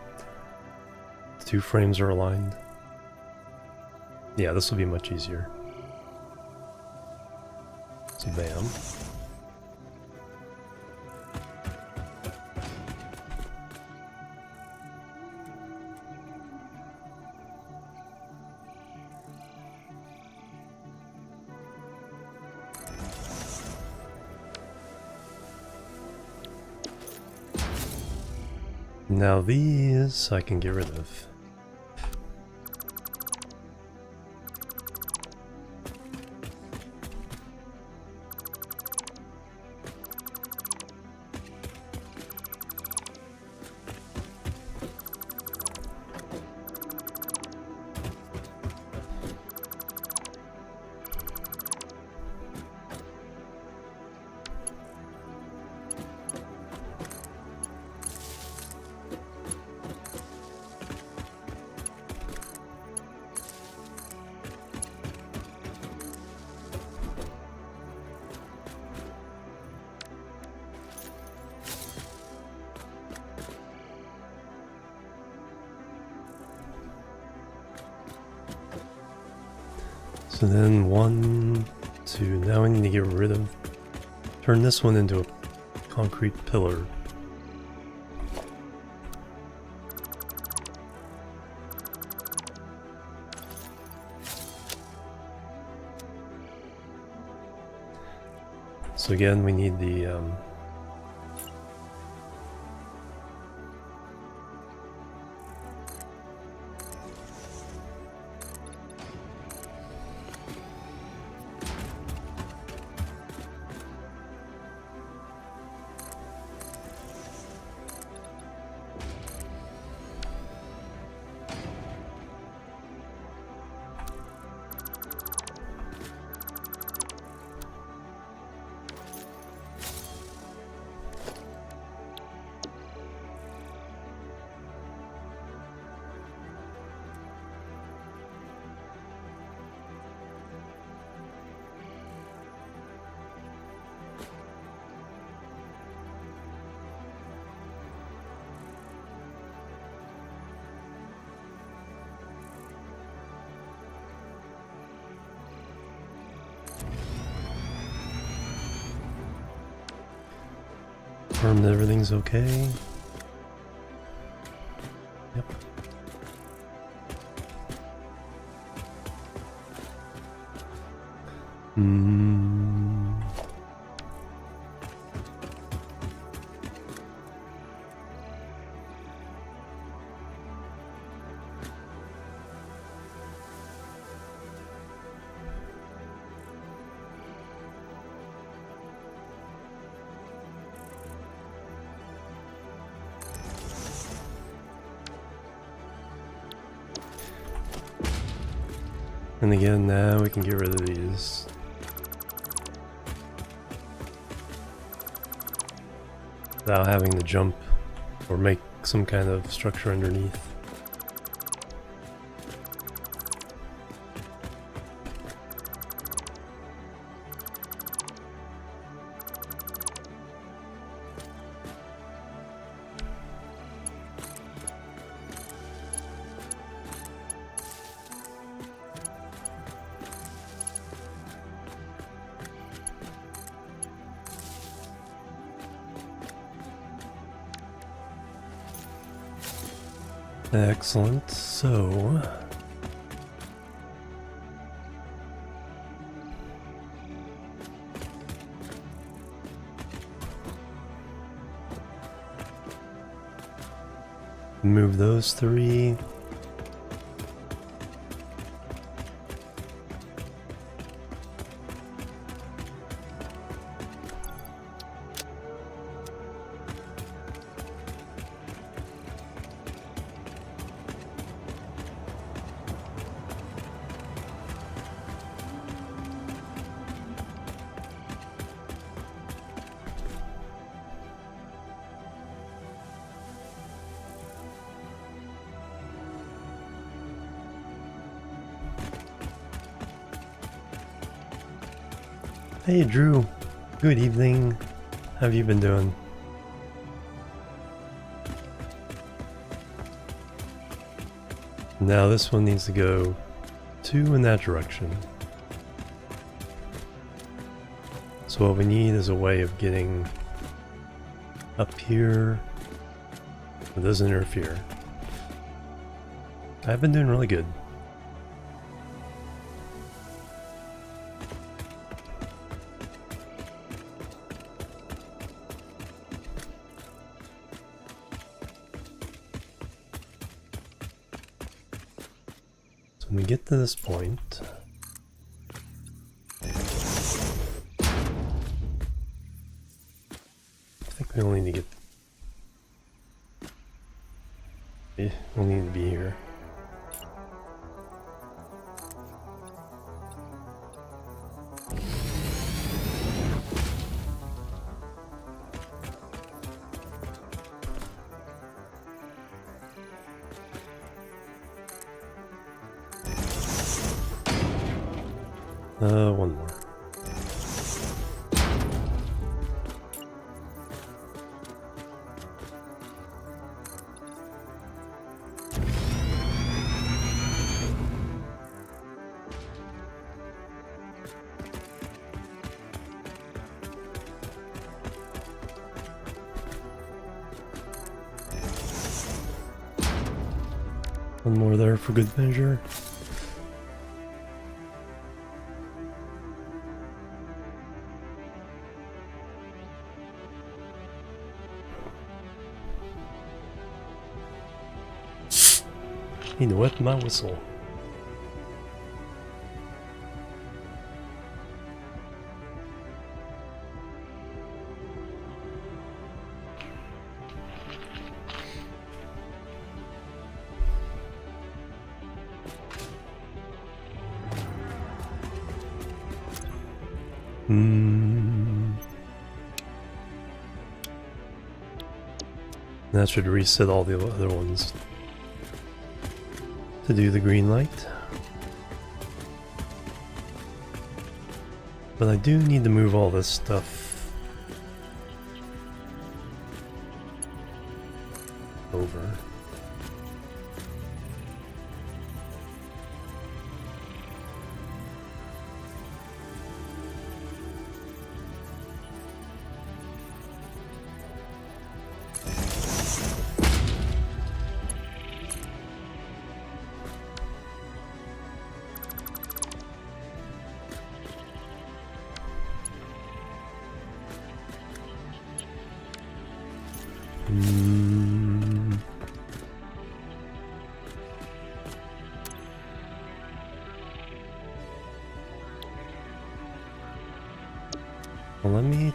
the 2 frames are aligned. Yeah, this will be much easier. So bam. Now these I can get rid of. So then 1, 2, now I need to get rid of, turn this one into a concrete pillar. So again, we need the confirm that everything's okay. Yep. And again, now we can get rid of these. Without having to jump or make some kind of structure underneath. Excellent, so... move those three. Hey Drew, good evening. How have you been doing? Now this one needs to go 2 in that direction. So what we need is a way of getting up here that doesn't interfere. I've been doing really good. When we get to this point, I think we only need to get... we only need to be here. One more. One more there for good measure. Need to wet my whistle. That should reset all the other ones to do the green light. But I do need to move all this stuff over. Well, let me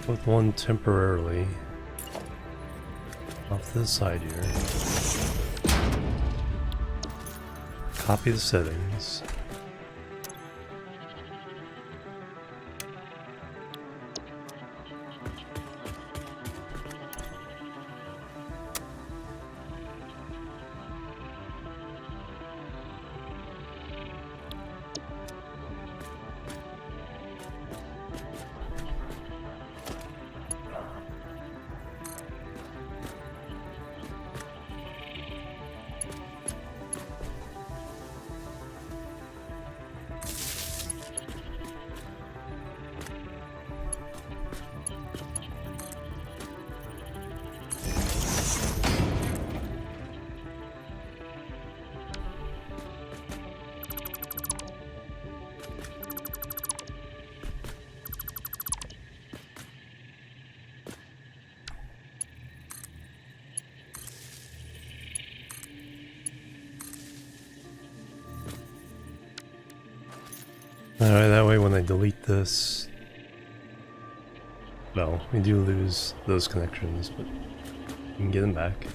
put one temporarily off to the side here. Copy the settings. Alright, that way when I delete this... Well, we do lose those connections, but we can get them back.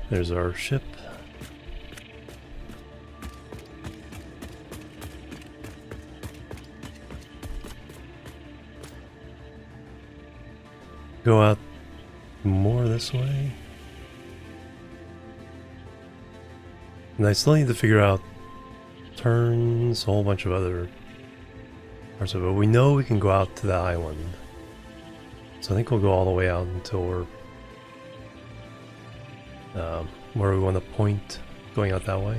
There's our ship. Go out more this way. And I still need to figure out turns, a whole bunch of other parts of it. We know we can go out to the island. So I think we'll go all the way out until we're where we want to point going out that way.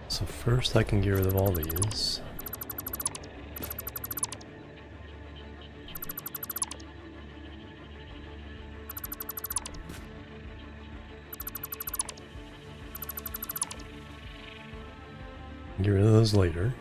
So first I can get rid of all these. Get rid of those later.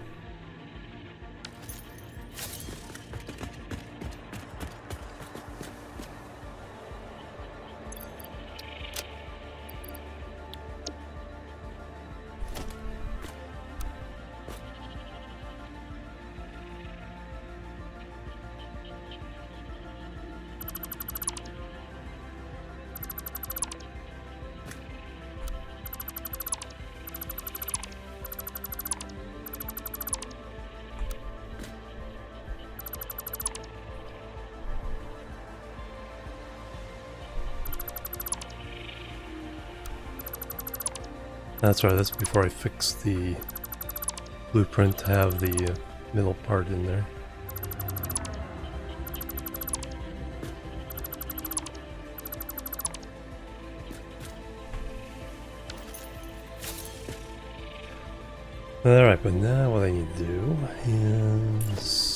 That's right, that's before I fix the blueprint to have the middle part in there. Alright, but now what I need to do is...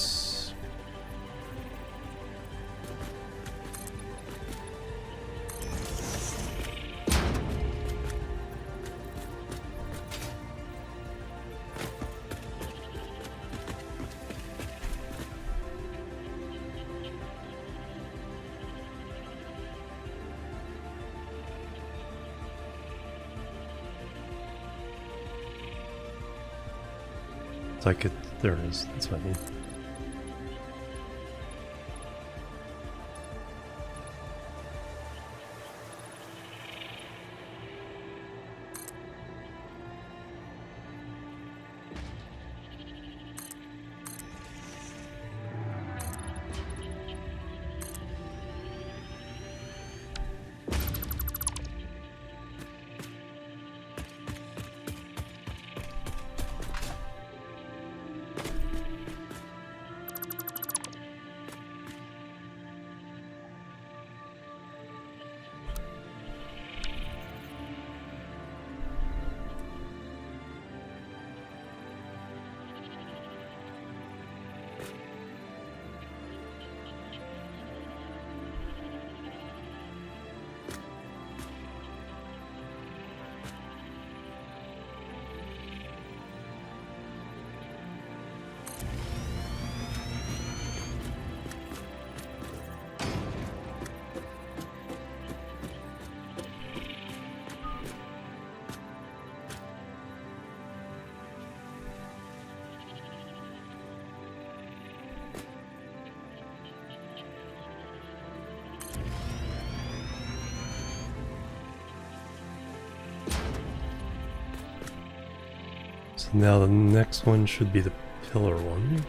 So I could, there it is, that's what I need. So now the next one should be the pillar one.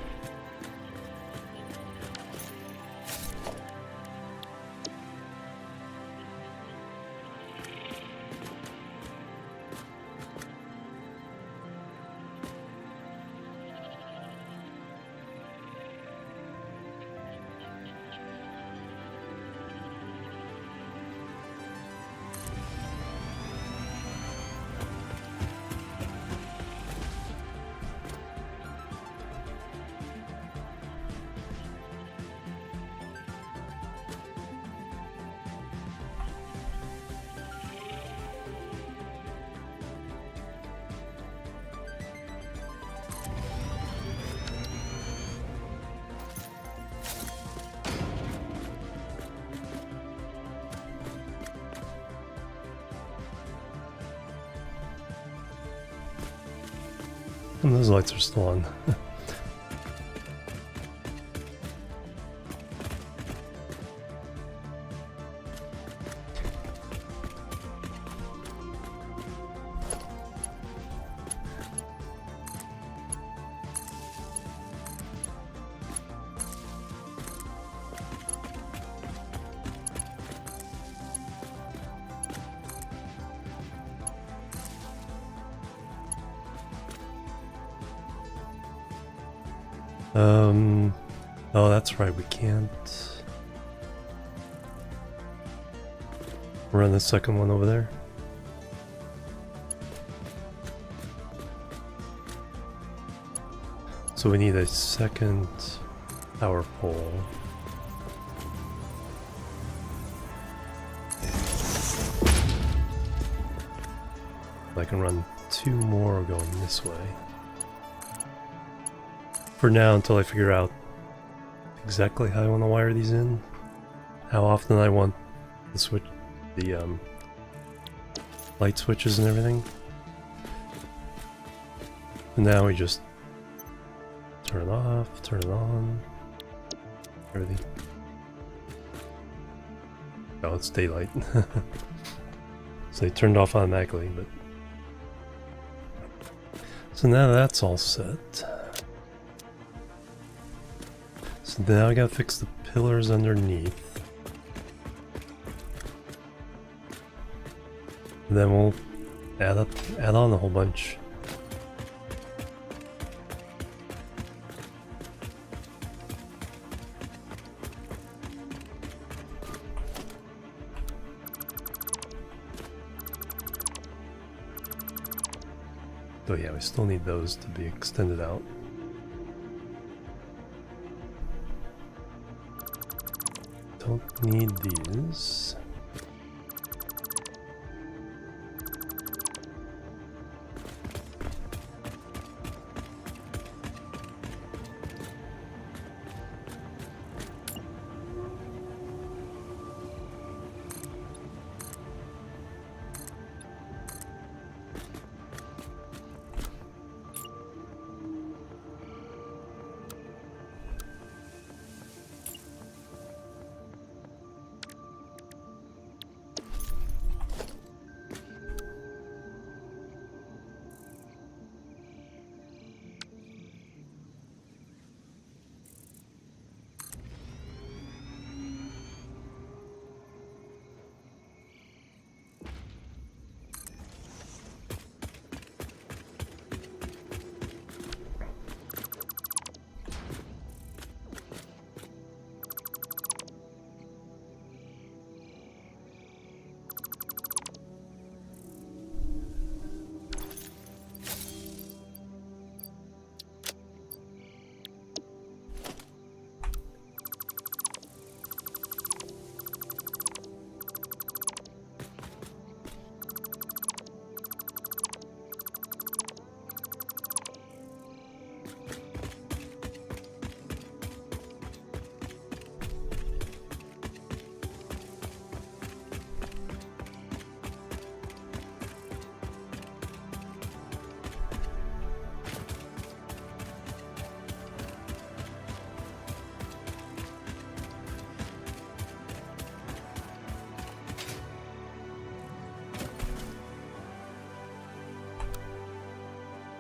And those lights are still on. Oh, that's right, we can't run the second one over there. So we need a second power pole. I can run 2 more going this way. For now, until I figure out exactly how I want to wire these in, how often I want the switch, the light switches and everything. And now we just turn it off, turn it on, everything. Oh, it's daylight. So they turned off automatically, but so now that's all set. So now I gotta fix the pillars underneath. And then we'll add on a whole bunch. Oh yeah, we still need those to be extended out. Don't need these.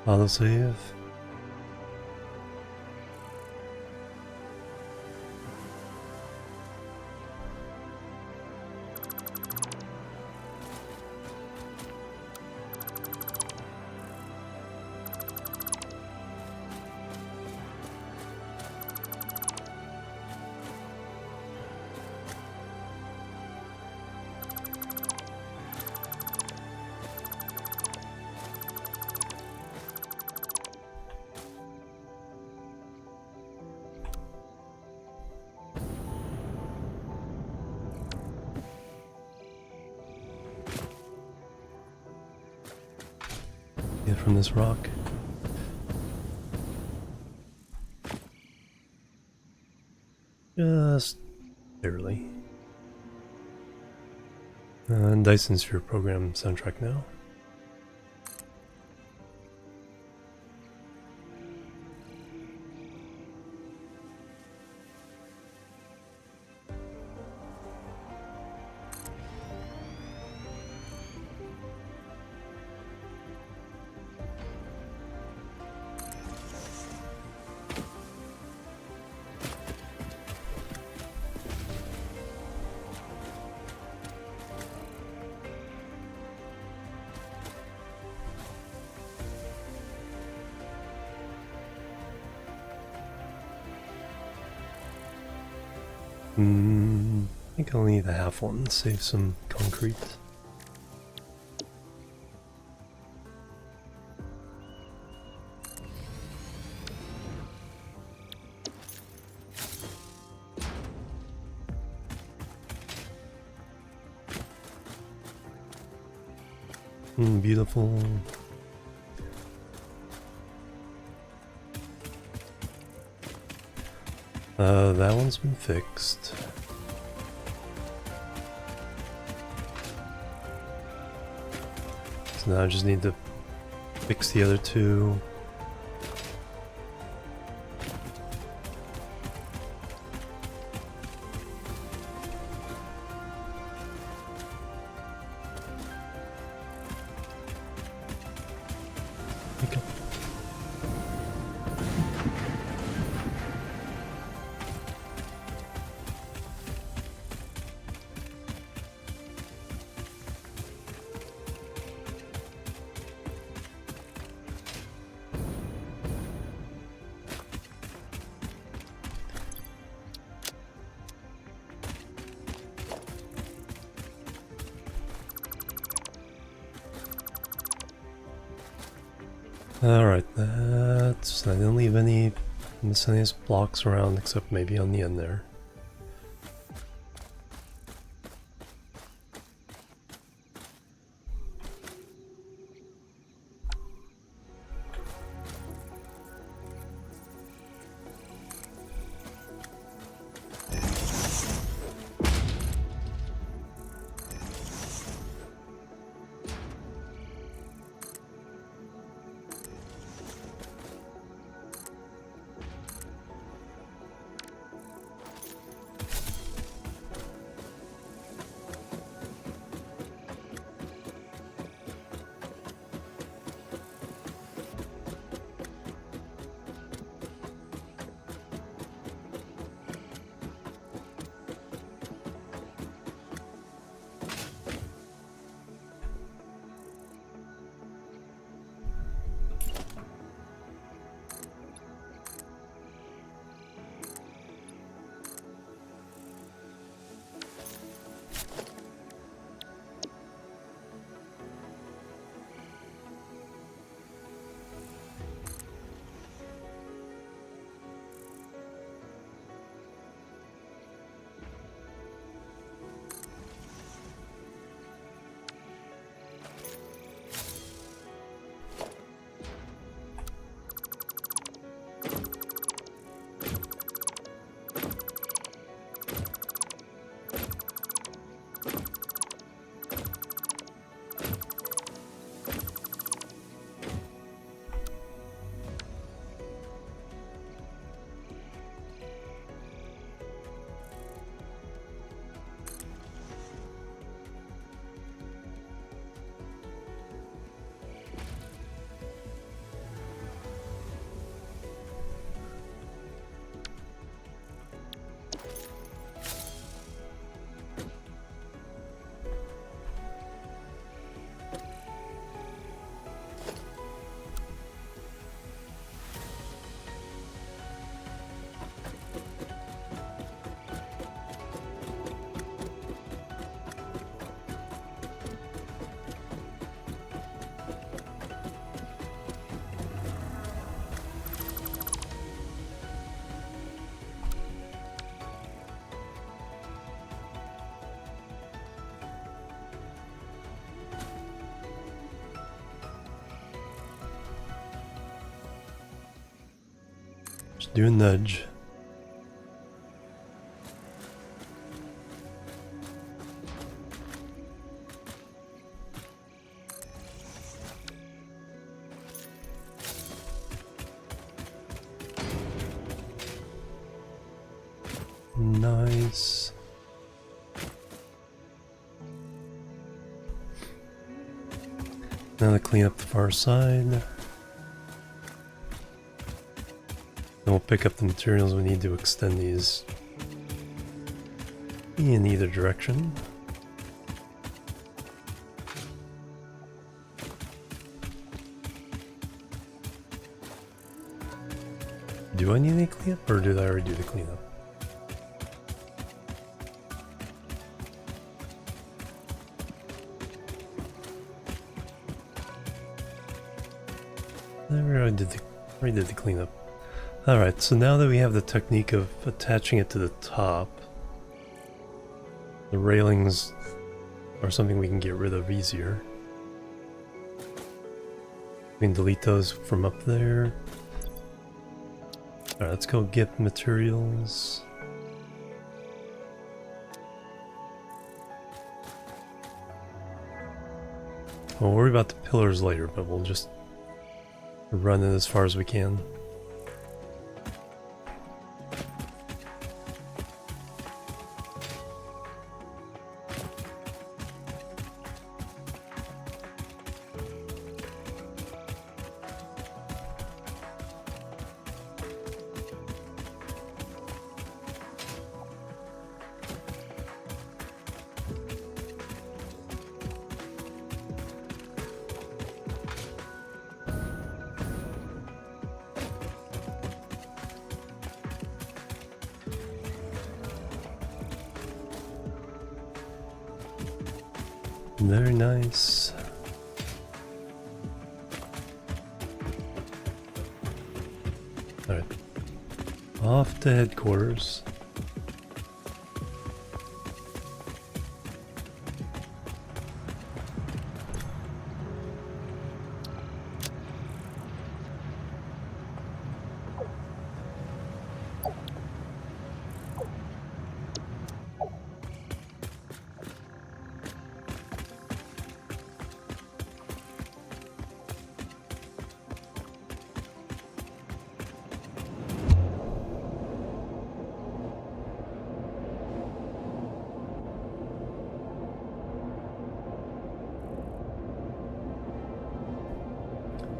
Autosave. Get from this rock. Just barely. And Dyson Sphere program soundtrack now. I think I'll need a half one, save some concrete. Beautiful. That one's been fixed. So now I just need to fix the other two. Okay. Alright, that's... I didn't leave any miscellaneous blocks around except maybe on the end there. Just do a nudge. Nice. Now to clean up the far side. Then we'll pick up the materials we need to extend these in either direction. Do I need any cleanup, or did I already do the cleanup? already did the cleanup. Alright, so now that we have the technique of attaching it to the top, the railings are something we can get rid of easier. We can delete those from up there. Alright, let's go get materials. We'll worry about the pillars later, but we'll just run it as far as we can. Very nice. Alright. Off to headquarters.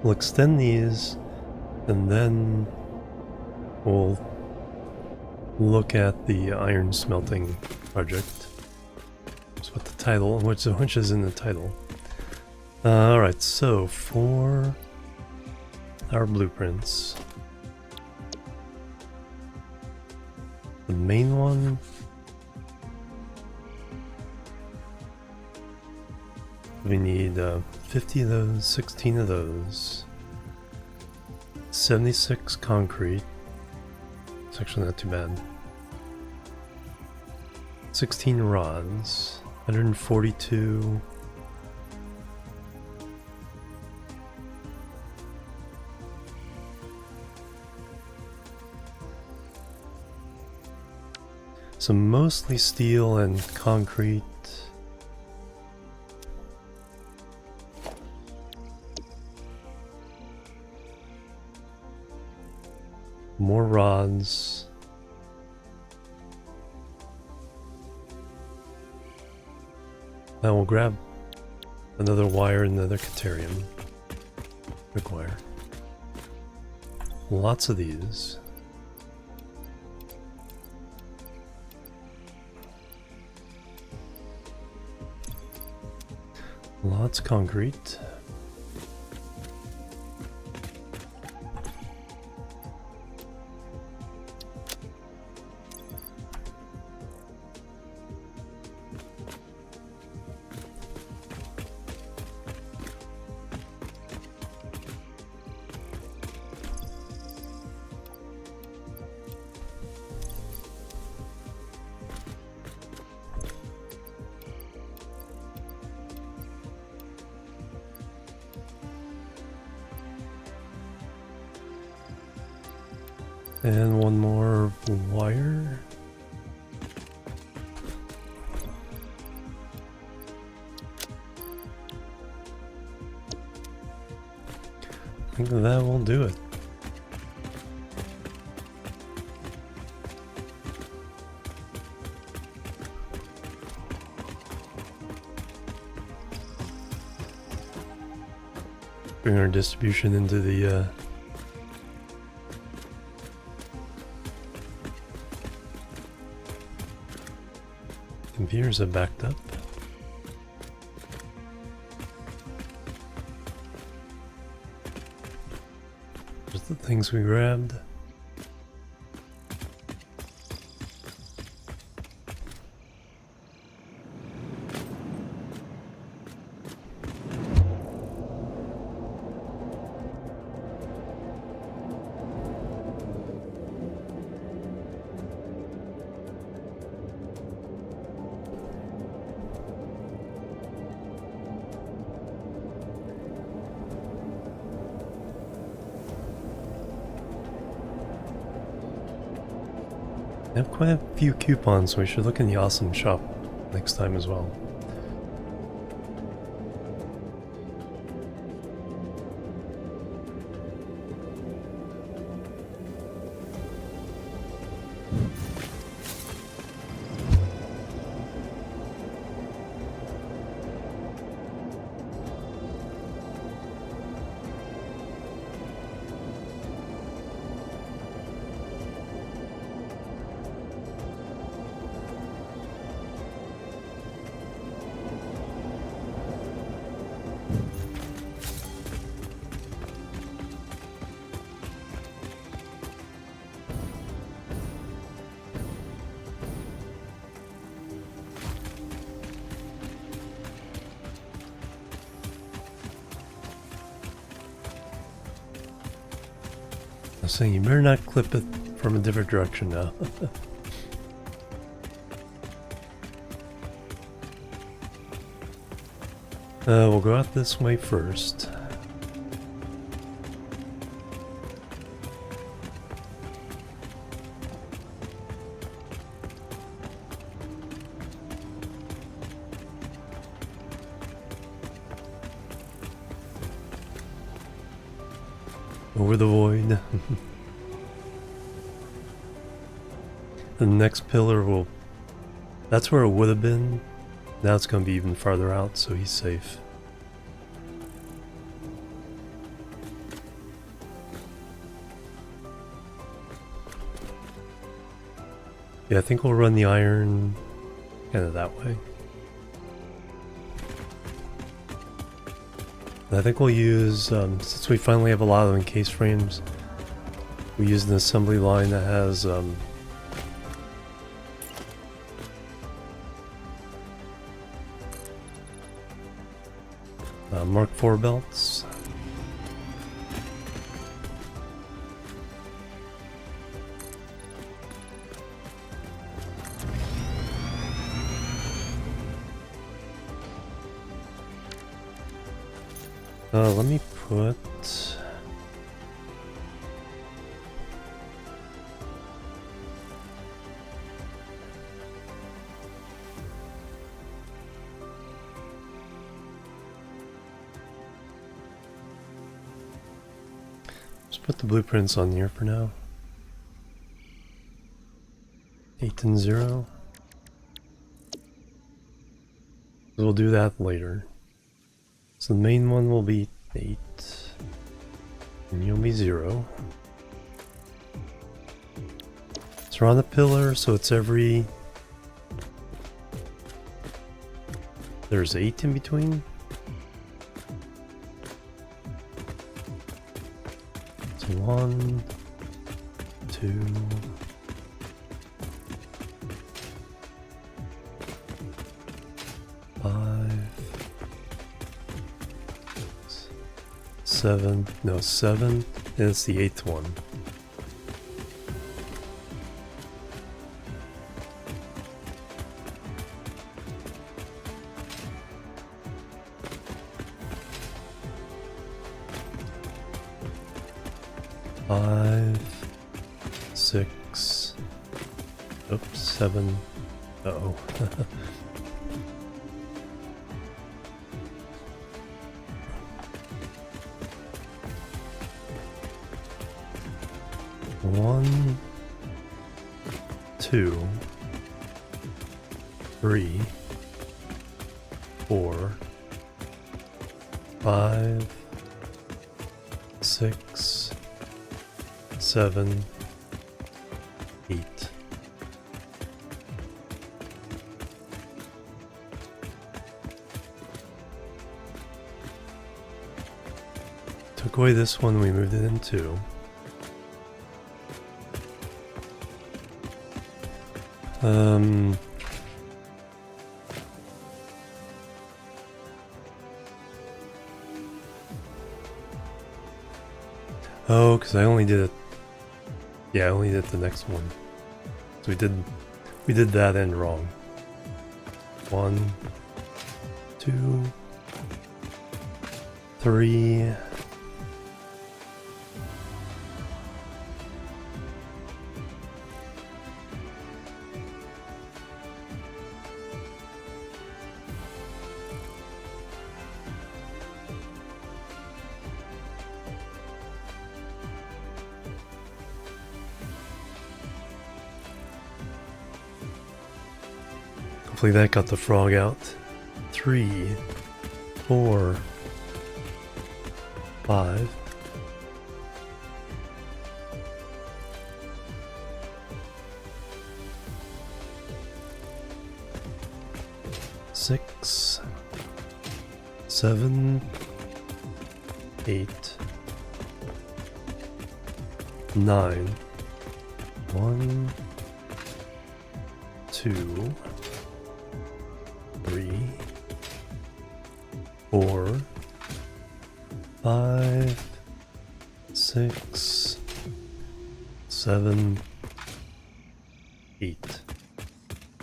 We'll extend these, and then we'll look at the iron smelting project. That's what the title, which is in the title. Alright, so for our blueprints, the main one, we need 50 of those, 16 of those, 76 concrete, it's actually not too bad, 16 rods, 142, so mostly steel and concrete. More rods. Now we'll grab another wire and another caterium. Quick wire. Lots of these. Lots of concrete. And one more wire. I think that will do it. Bring our distribution into the computers are backed up. There's the things we grabbed. I have quite a few coupons, so we should look in the awesome shop next time as well. I was saying, you better not clip it from a different direction now. We'll go out this way first. Over the void. The next pillar will... That's where it would have been. Now it's going to be even farther out, so he's safe. Yeah, I think we'll run the iron kind of that way. I think we'll use, since we finally have a lot of encased frames, we use an assembly line that has Mark IV belts. Let me put... Let's put the blueprints on here for now. 8 and 0. We'll do that later. So the main one will be 8, and you'll be 0. So we're on the pillar, so it's every... There's 8 in between. So 1, 2... 5... 7, no 7, and it's the 8th one. Five, 6, oops, 7, uh-oh. One, 2, 3, 4, 5, 6, 7, 8. Took away this one, we moved it in 2. Oh, because I only did it. Yeah, I only did the next one. So we did that end wrong. 1, 2, 3. Hopefully that got the frog out. 3, 4, 5. Six, 7, 8, 9. 1, 2, 3, 4, 5, 6, 7, 8,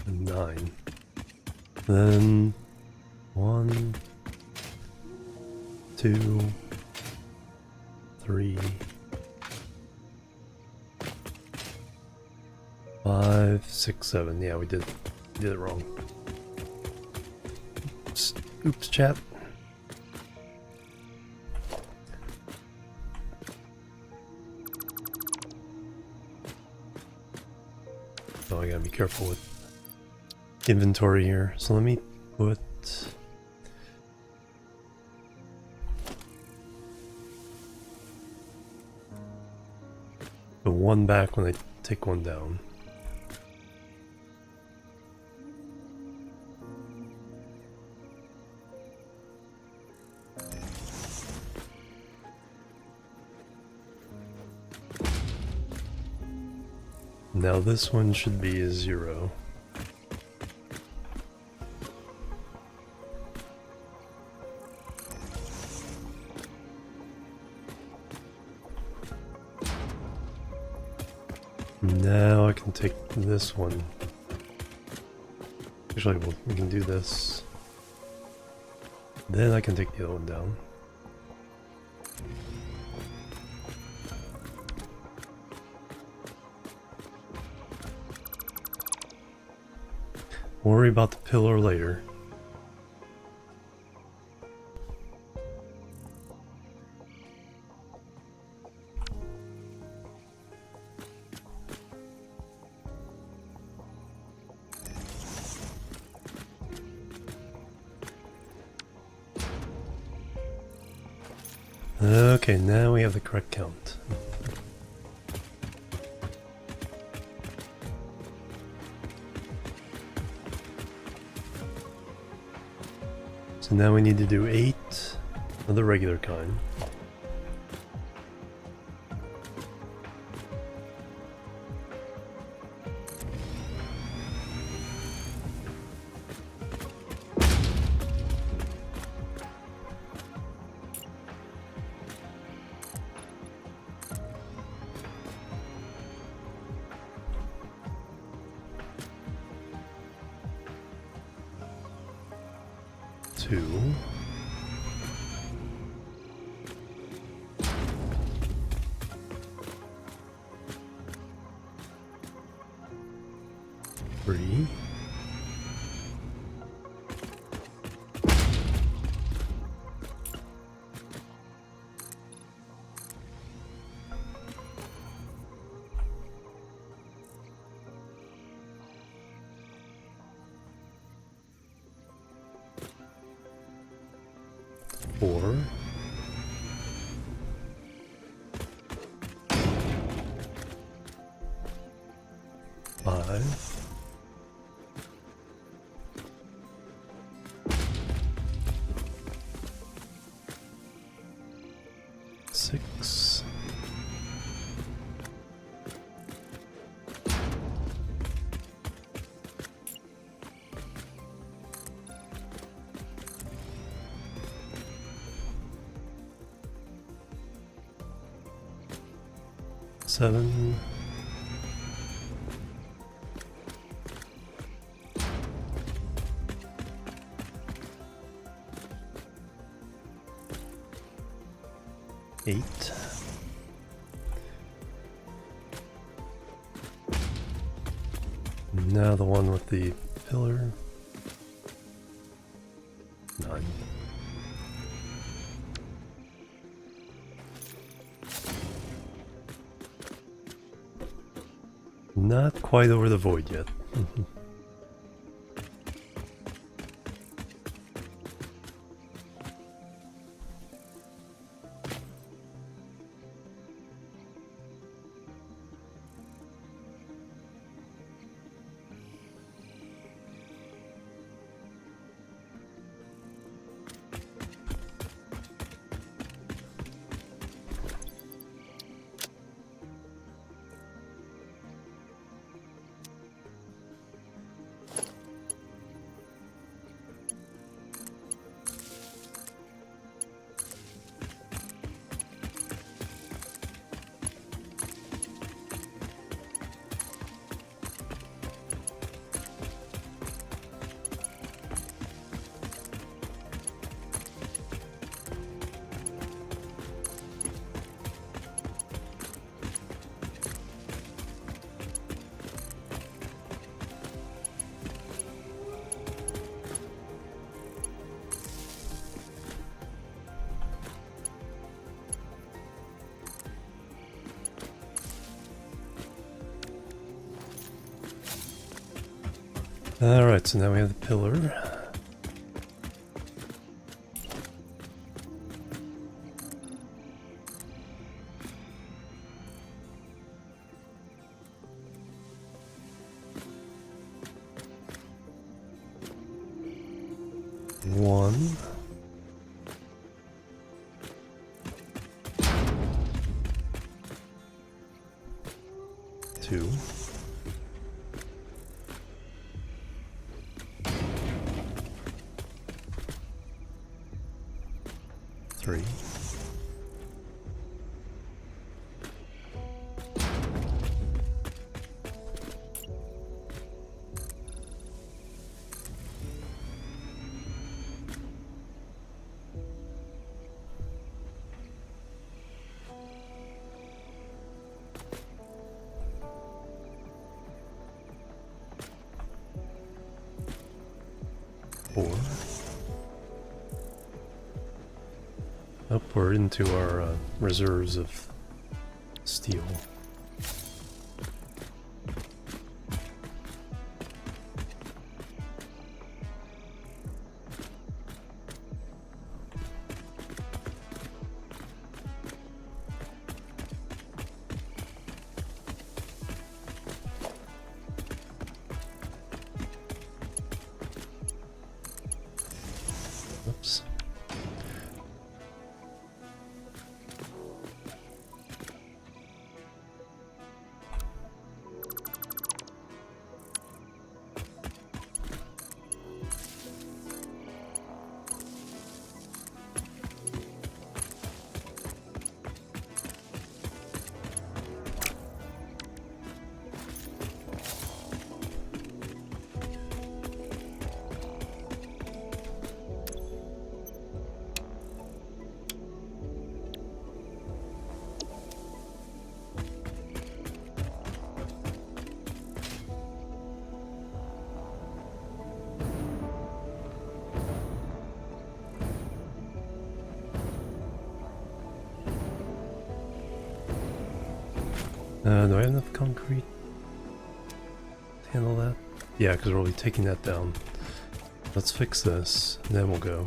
and 9. Then 1, 2, 3, 5, 6, 7. Yeah, we did it wrong. Oops, chat. Oh, I gotta be careful with inventory here. So let me put the one back when I take one down. Now this one should be a 0. Now I can take this one. Actually, we can do this. Then I can take the other one down. Worry about the pillar later. Okay, now we have the correct count. So now we need to do 8 of the regular kind. Two. Three. Four. Five. Six. Seven. Eight. Now the one with the pillar. 9. Not quite over the void yet. Alright, so now we have the pillar. One. Two. Three. Four. Upward into our reserves of steel. Oops. Do I have enough concrete to handle that? Yeah, because we'll be taking that down. Let's fix this, and then we'll go.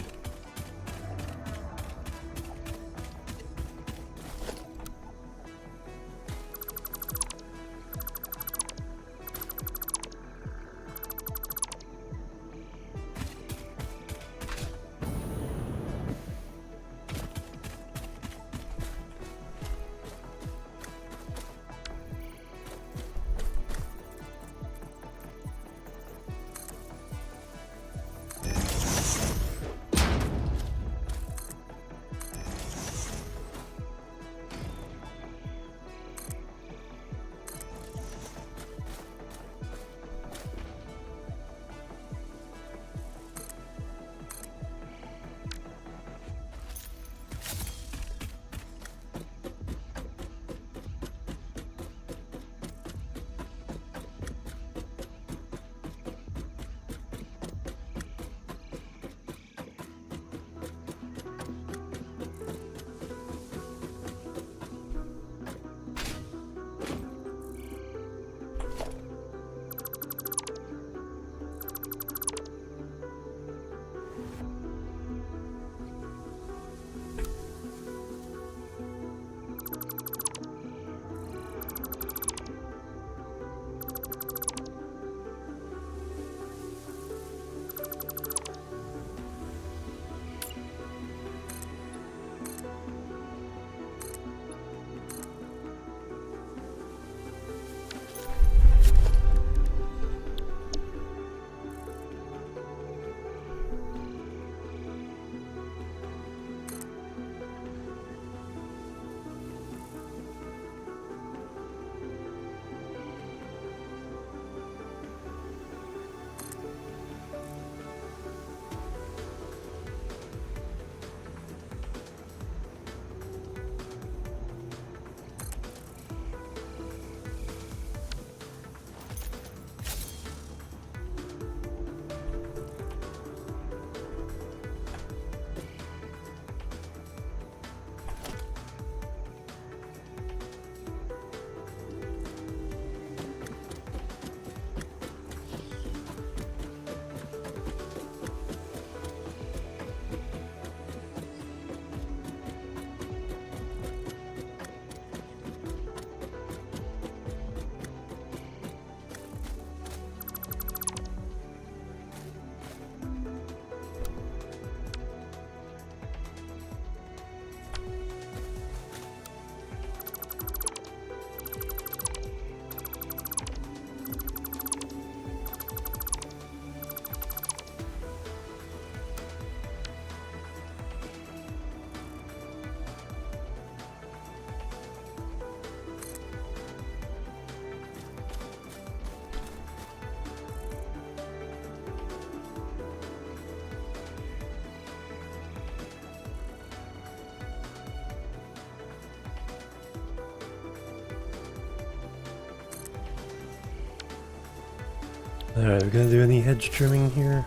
Alright, we gonna do any hedge trimming here?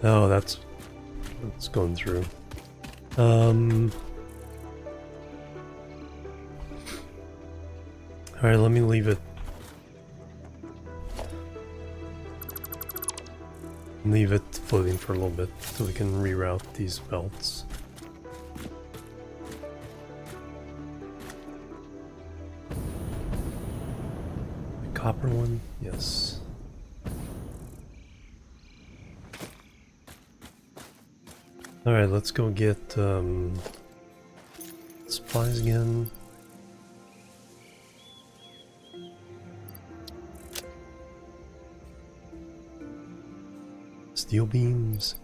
Oh, that's going through. Alright, let me leave it. Leave it floating for a little bit so we can reroute these belts. The copper one? Yes. Alright, let's go get supplies again. Steel beams.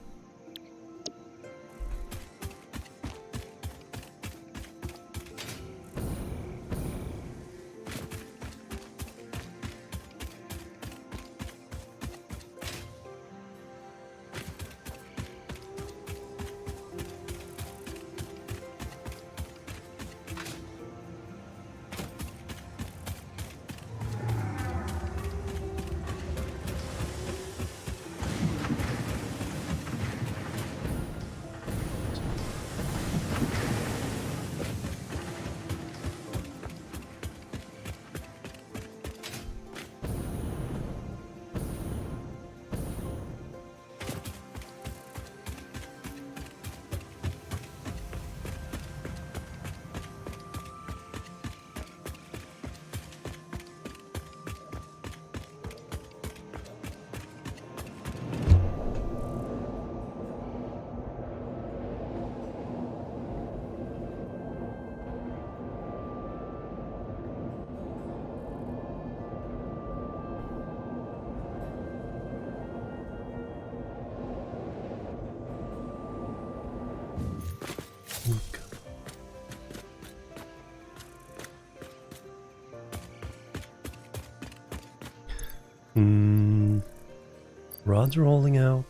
Rods are holding out.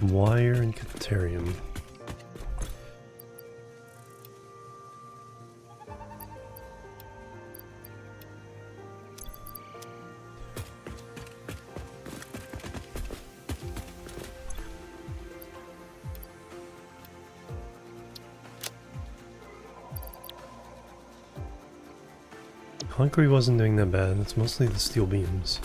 Wire and Caterium. Concrete wasn't doing that bad, it's mostly the steel beams.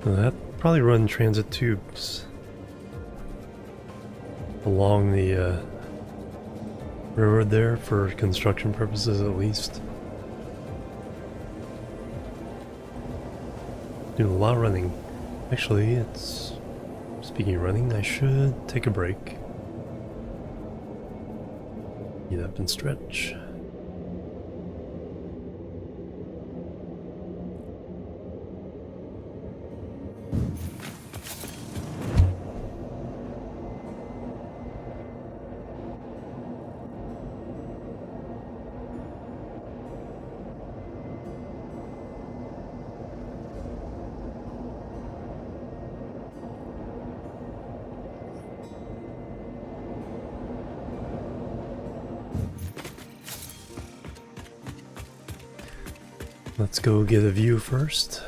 That probably run transit tubes along the railroad there for construction purposes at least. Doing a lot of running. Actually, it's speaking of running, I should take a break. Get up and stretch. Let's go get a view first.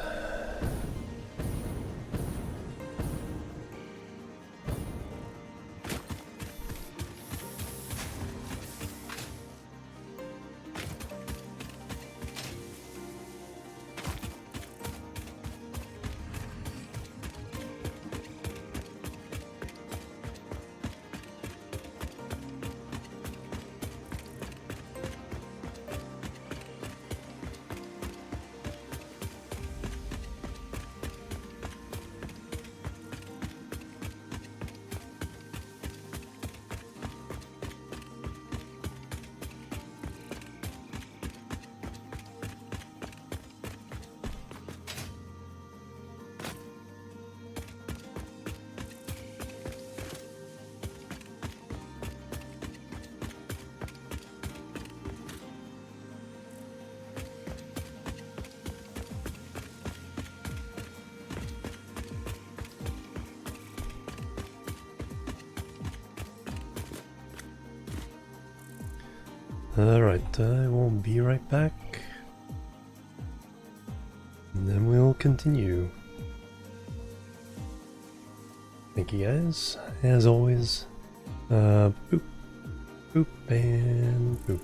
Alright, I will be right back. And then we'll continue. Thank you guys, as always. Boop, boop, and boop.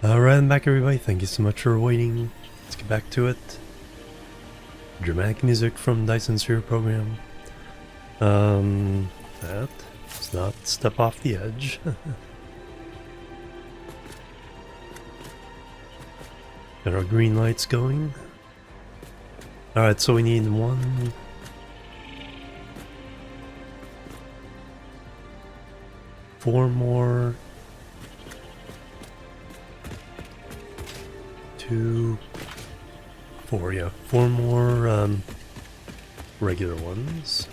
Alright, I'm back everybody, thank you so much for waiting. Let's get back to it. Dramatic music from Dyson's Sphere program. That does not step off the edge. Got our green lights going. Alright, so we need 4 more. 2, 4, yeah, 4 more regular ones.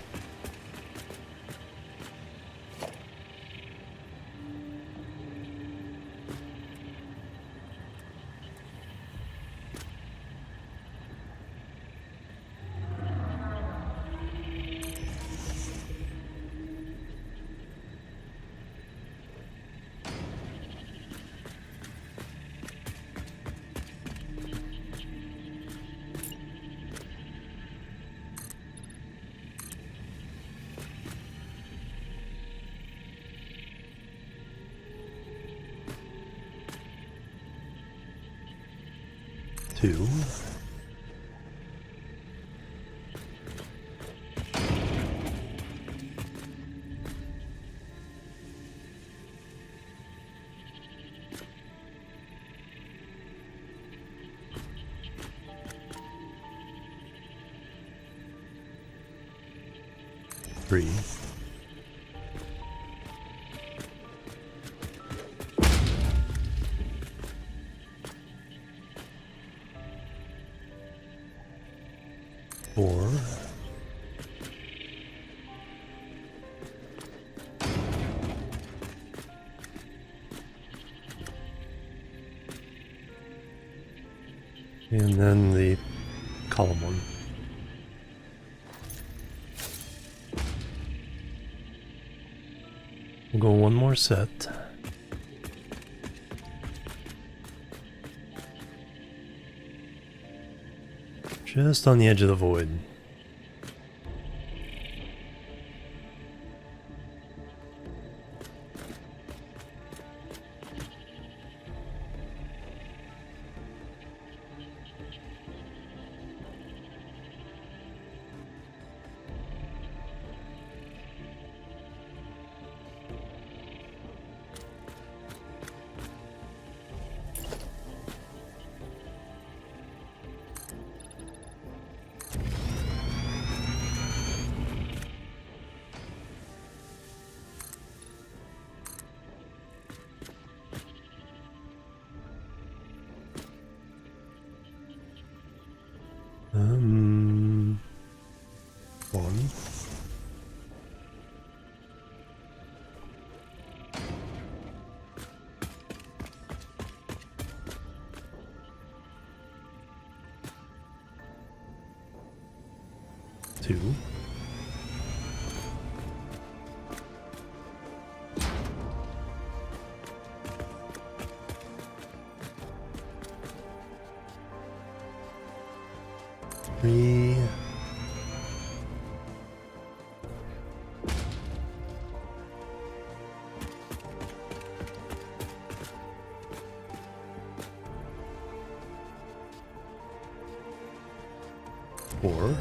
Two. Three. Four. And then the column one. We'll go one more set. Just on the edge of the void. One. Two. Three. Four.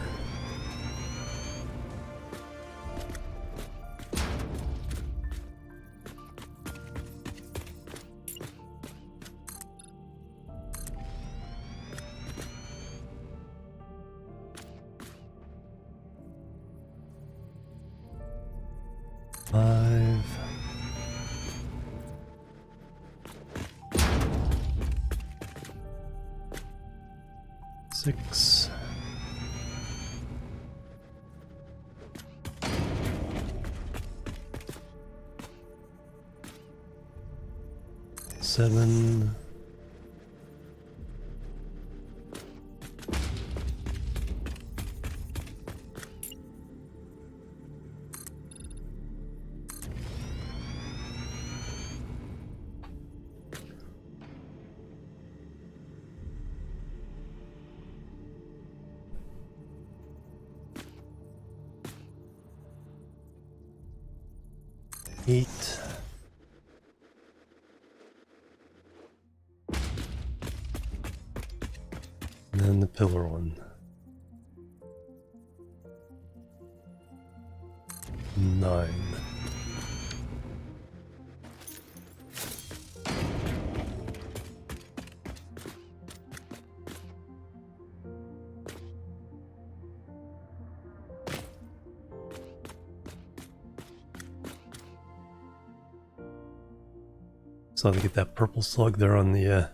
Five. Six. Seven. 8. And then the pillar one. 9. So to get that purple slug there on the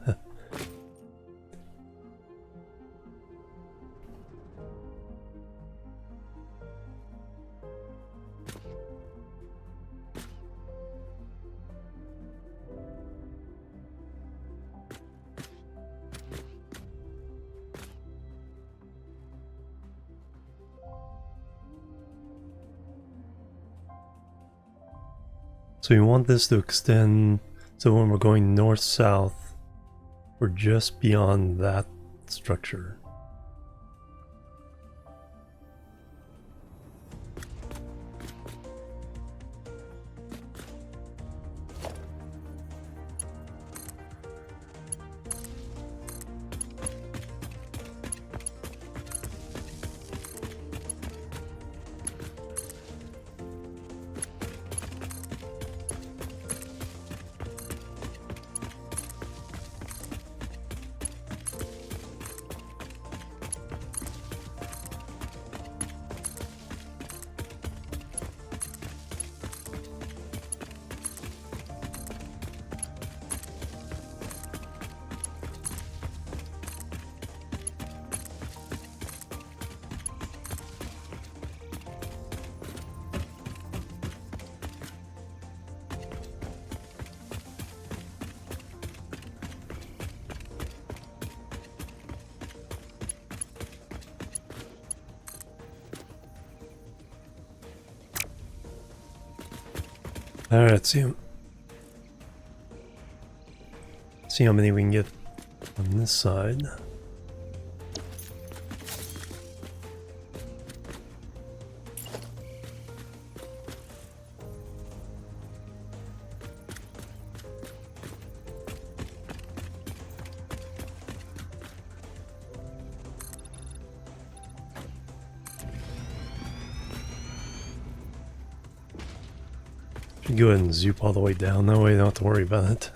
So you want this to extend, so when we're going north-south, we're just beyond that structure. Alright, see how many we can get on this side. Go ahead and zoop all the way down, that way you don't have to worry about it.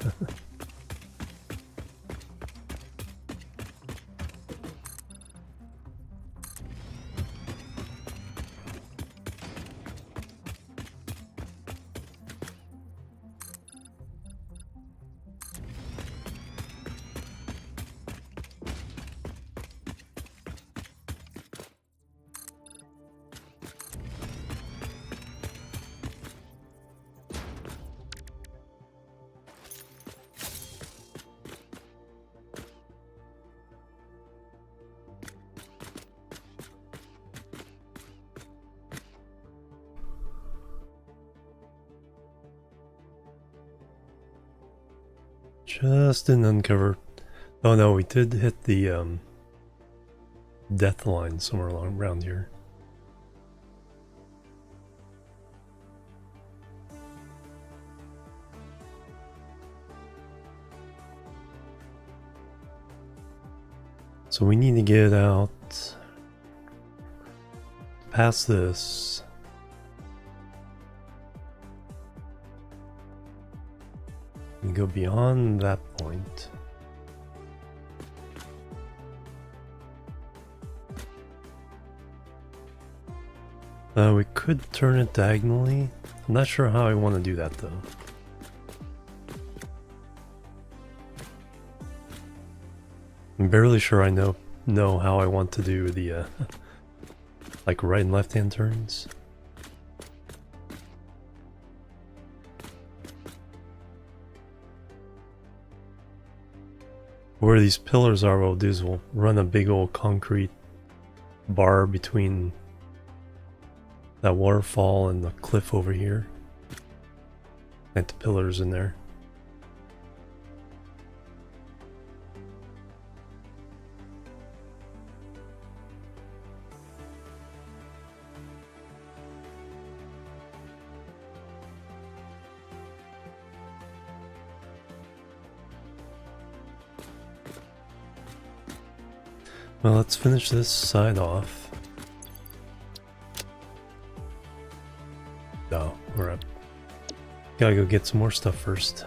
Just didn't uncover. Oh no, we did hit the death line somewhere along around here. So we need to get out past this. We go beyond that point. We could turn it diagonally. I'm not sure how I want to do that though. I'm barely sure I know how I want to do the like right and left hand turns. Where these pillars are, what we'll do is we'll run a big old concrete bar between that waterfall and the cliff over here. And the pillars in there. Well, let's finish this side off. Oh, we're up. Gotta go get some more stuff first.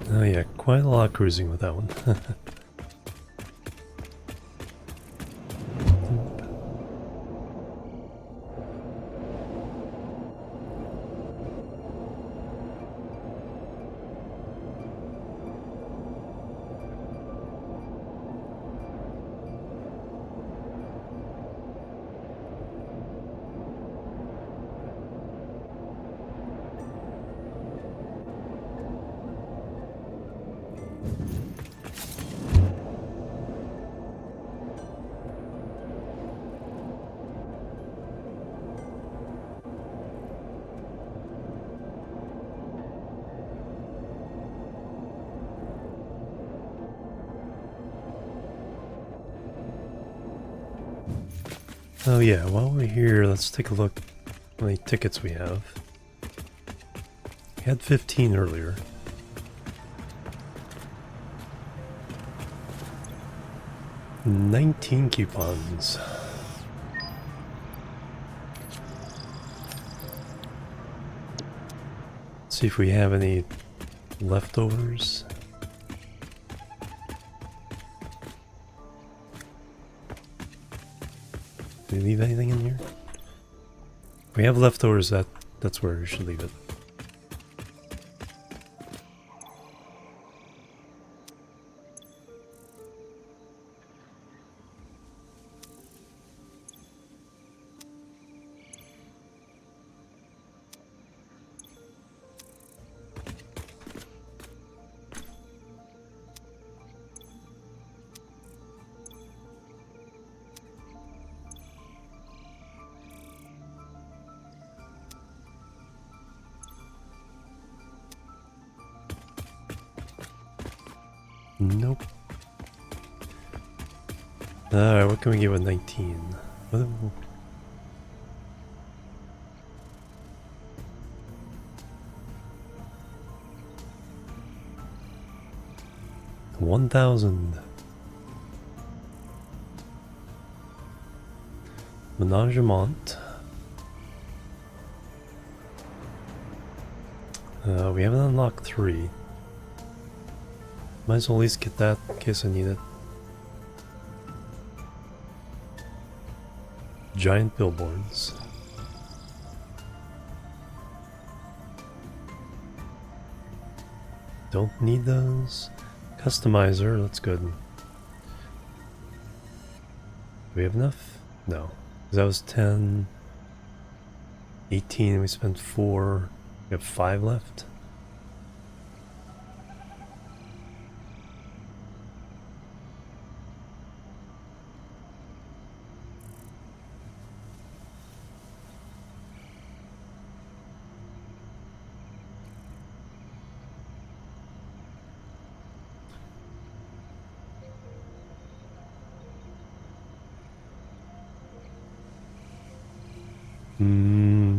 Oh yeah, quite a lot of cruising with that one. Oh yeah, while we're here, let's take a look how many tickets we have. We had 15 earlier. $19 coupons. Let's see if we have any leftovers. Did we leave anything in here? If we have leftovers, that's where we should leave it. Nope. Alright, what can we get with 19? What $1,000. Menagement. We haven't unlocked 3. Might as well at least get that in case I need it. Giant billboards. Don't need those. Customizer, that's good. Do we have enough? No. That was 10. 18, we spent 4. We have 5 left.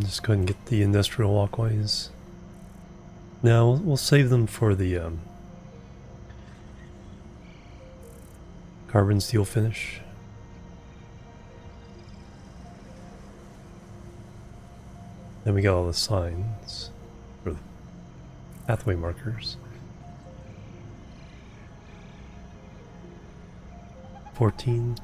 Just go ahead and get the industrial walkways. Now we'll save them for the carbon steel finish. Then we got all the signs, or the pathway markers. 14.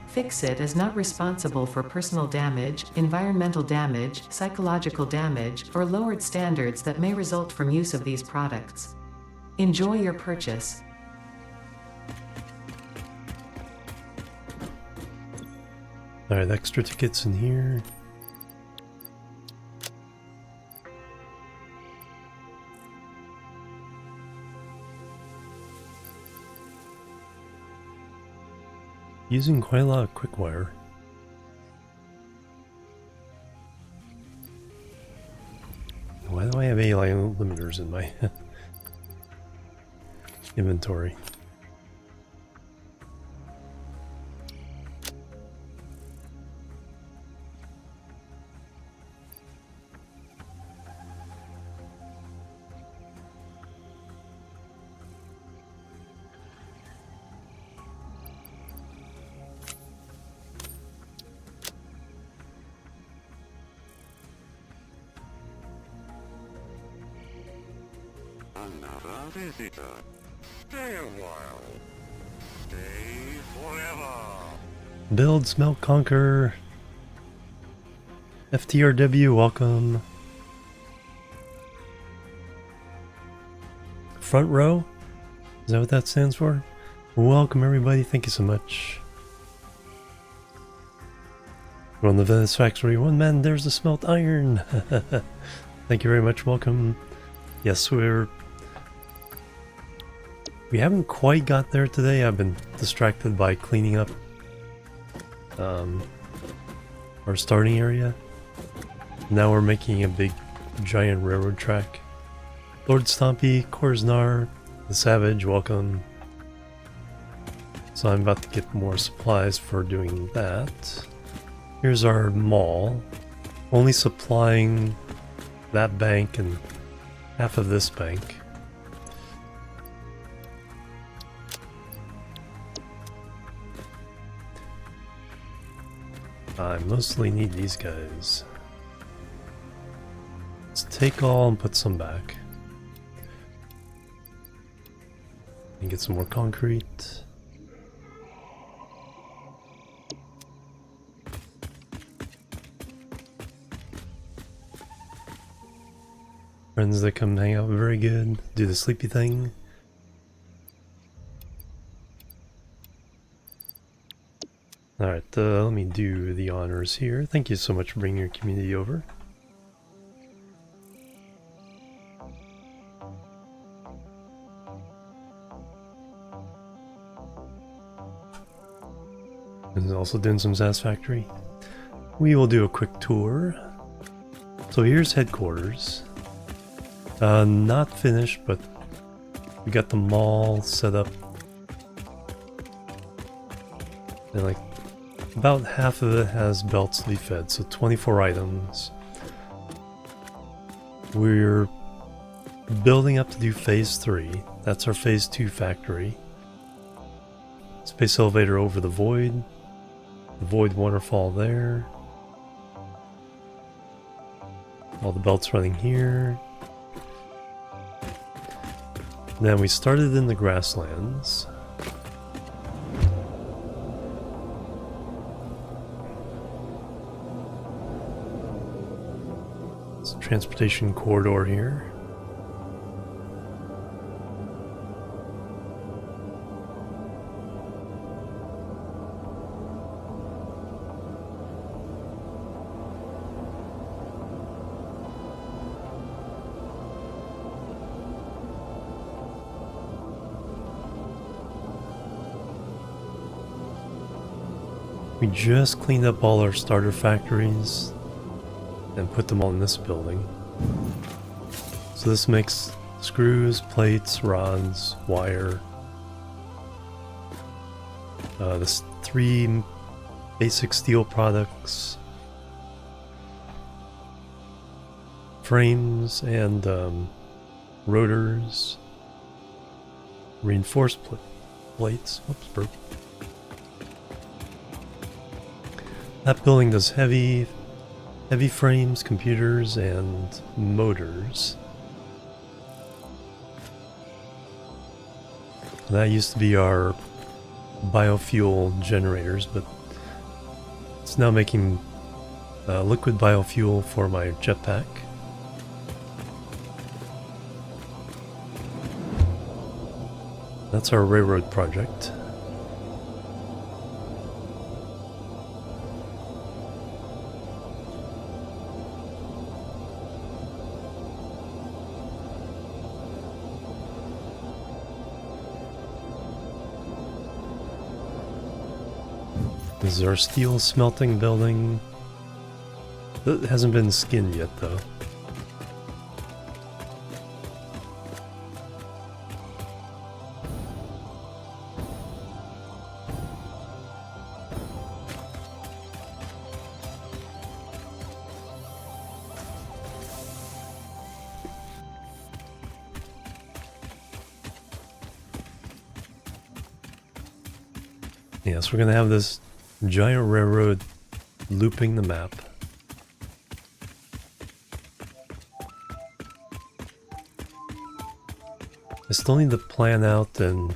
Fix-It is not responsible for personal damage, environmental damage, psychological damage, or lowered standards that may result from use of these products. Enjoy your purchase. Alright, extra tickets in here. Using quite a lot of quick wire. Why do I have AI limiters in my inventory? Another visitor. Stay a while. Stay forever. Build, smelt, conquer. FTRW, welcome. Front row? Is that what that stands for? Welcome everybody, thank you so much. We're on the Satisfactory. One man, there's the smelt iron. Thank you very much, welcome. Yes, we haven't quite got there today. I've been distracted by cleaning up our starting area. Now we're making a big giant railroad track. Lord Stompy, Korznar, the Savage, welcome. So I'm about to get more supplies for doing that. Here's our mall. Only supplying that bank and half of this bank. I mostly need these guys. Let's take all and put some back. And get some more concrete. Friends that come hang out, very good. Do the sleepy thing. Alright, let me do the honors here. Thank you so much for bringing your community over. And also doing some Satisfactory. We will do a quick tour. So here's headquarters. Not finished, but we got the mall set up. And like about half of it has belts to be fed, so 24 items. We're building up to do phase 3. That's our phase 2 factory. Space elevator over the void waterfall there. All the belts running here. Then we started in the Grasslands. It's a transportation corridor here. We just cleaned up all our starter factories and put them all in this building. So this makes screws, plates, rods, wire. This 3 basic steel products, frames, and rotors, reinforced plates. Whoops, broke. That building does heavy frames, computers, and motors. That used to be our biofuel generators, but it's now making liquid biofuel for my jetpack. That's our railroad project. This is our steel smelting building. It hasn't been skinned yet, though. Yes, we're gonna have this giant railroad looping the map. I still need to plan out and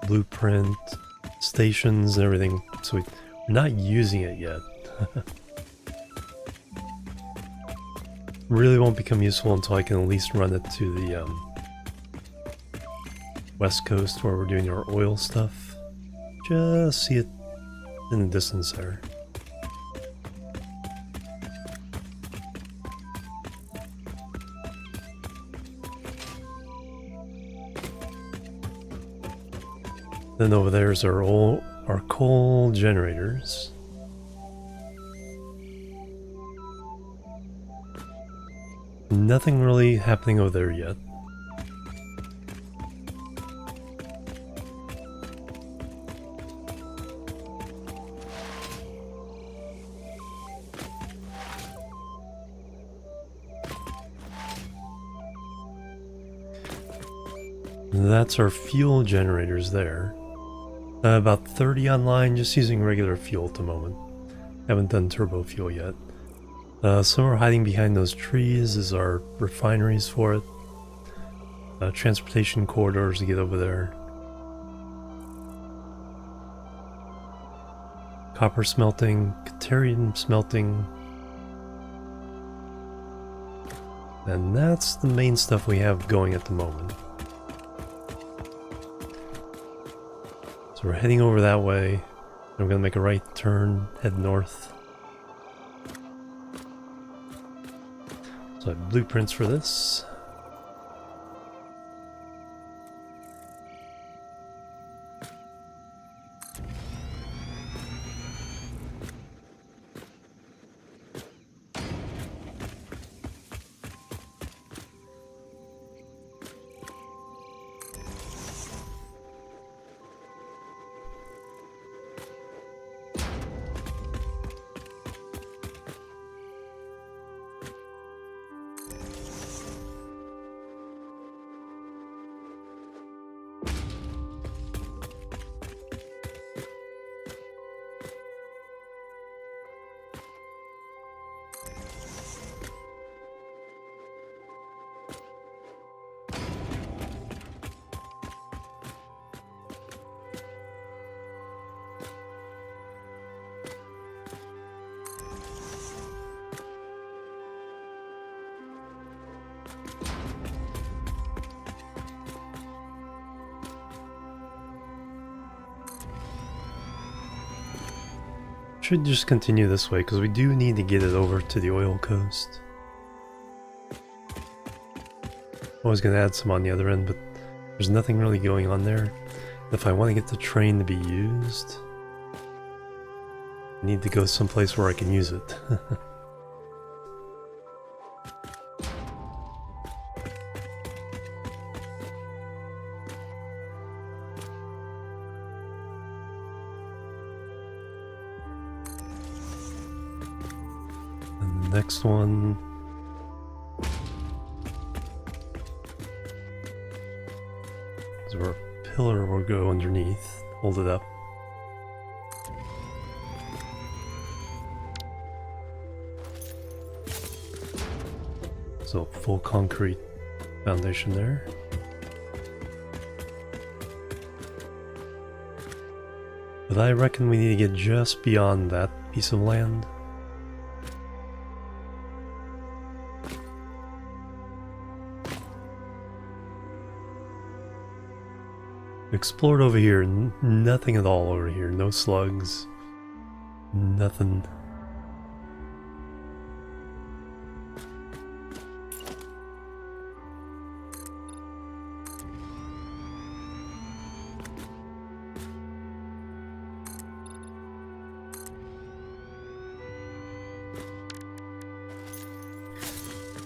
blueprint stations and everything, so we're not using it yet. Really won't become useful until I can at least run it to the west coast where we're doing our oil stuff. Just see it in the distance there. Then over there's our coal generators. Nothing really happening over there yet. That's our fuel generators there. About 30 online, just using regular fuel at the moment. Haven't done turbo fuel yet. Some are hiding behind those trees is our refineries for it. Transportation corridors to get over there. Copper smelting, Caterium smelting. And that's the main stuff we have going at the moment. So we're heading over that way. And we're going to make a right turn, head north. So I have blueprints for this. Should just continue this way because we do need to get it over to the oil coast. I was going to add some on the other end, but there's nothing really going on there. If I want to get the train to be used, I need to go someplace where I can use it. Next one. pillar will go underneath, hold it up. So full concrete foundation there. But I reckon we need to get just beyond that piece of land. Explored over here, nothing at all over here, no slugs, nothing.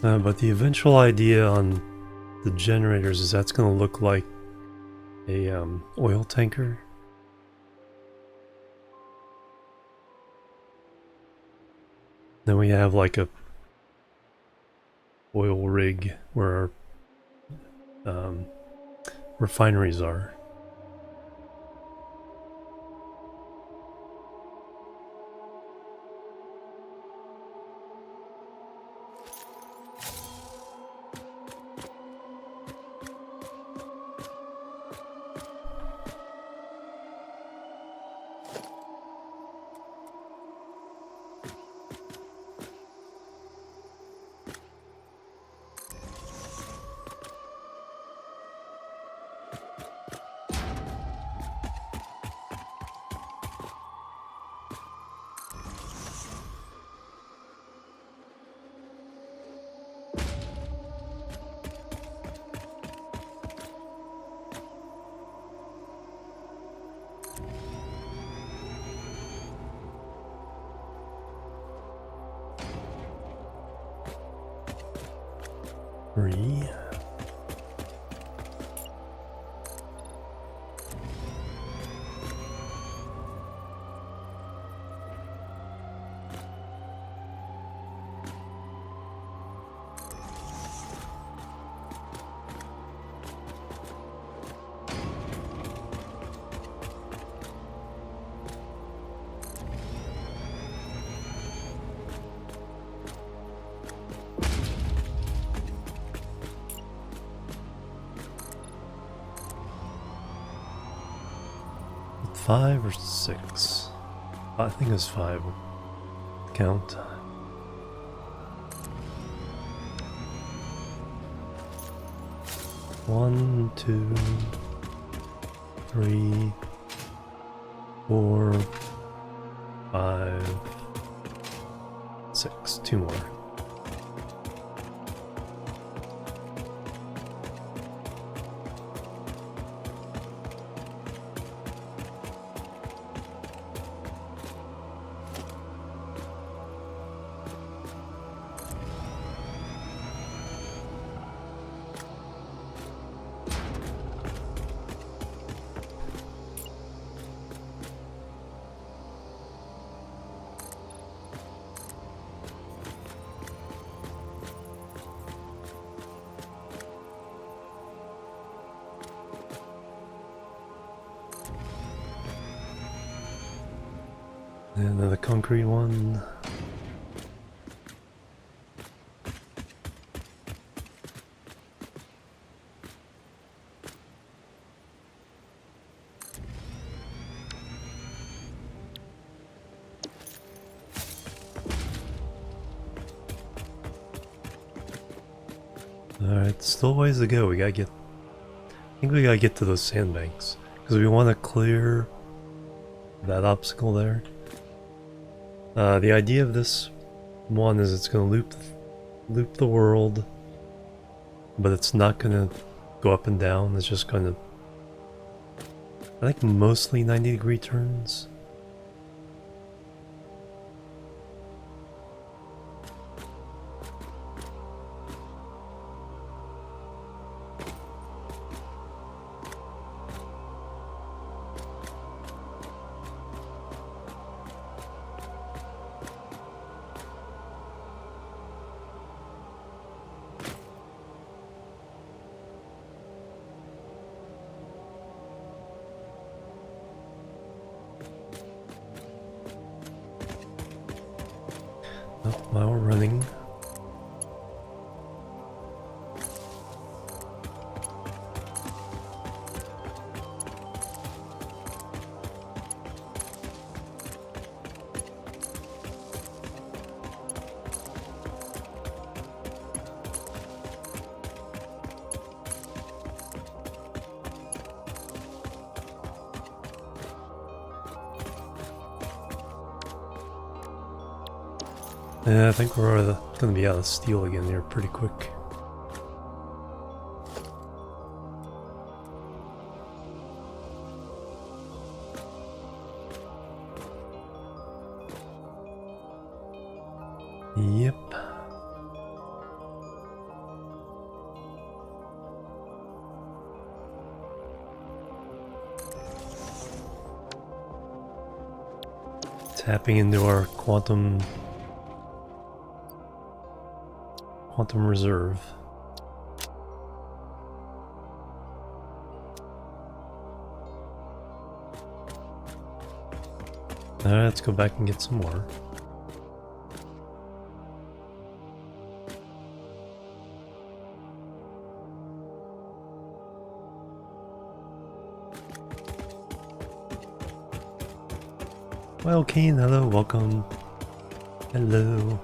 But the eventual idea on the generators is that's going to look like a oil tanker. Then we have like a oil rig where our refineries are. Three. Five or six? I think it's five. Count. One, two, three, 4, 5, 6. 2 more. And another concrete one. Alright, still ways to go. We gotta get... I think we gotta get to those sandbanks. Because we want to clear that obstacle there. The idea of this one is it's going to loop the world, but it's not going to go up and down. It's just going to, I think, mostly 90-degree turns. Oh, while we're running. Yeah, I think we're gonna be out of steel again here pretty quick. Yep. Tapping into our quantum reserve. Alright, let's go back and get some more. Well, Kane, hello, welcome. Hello.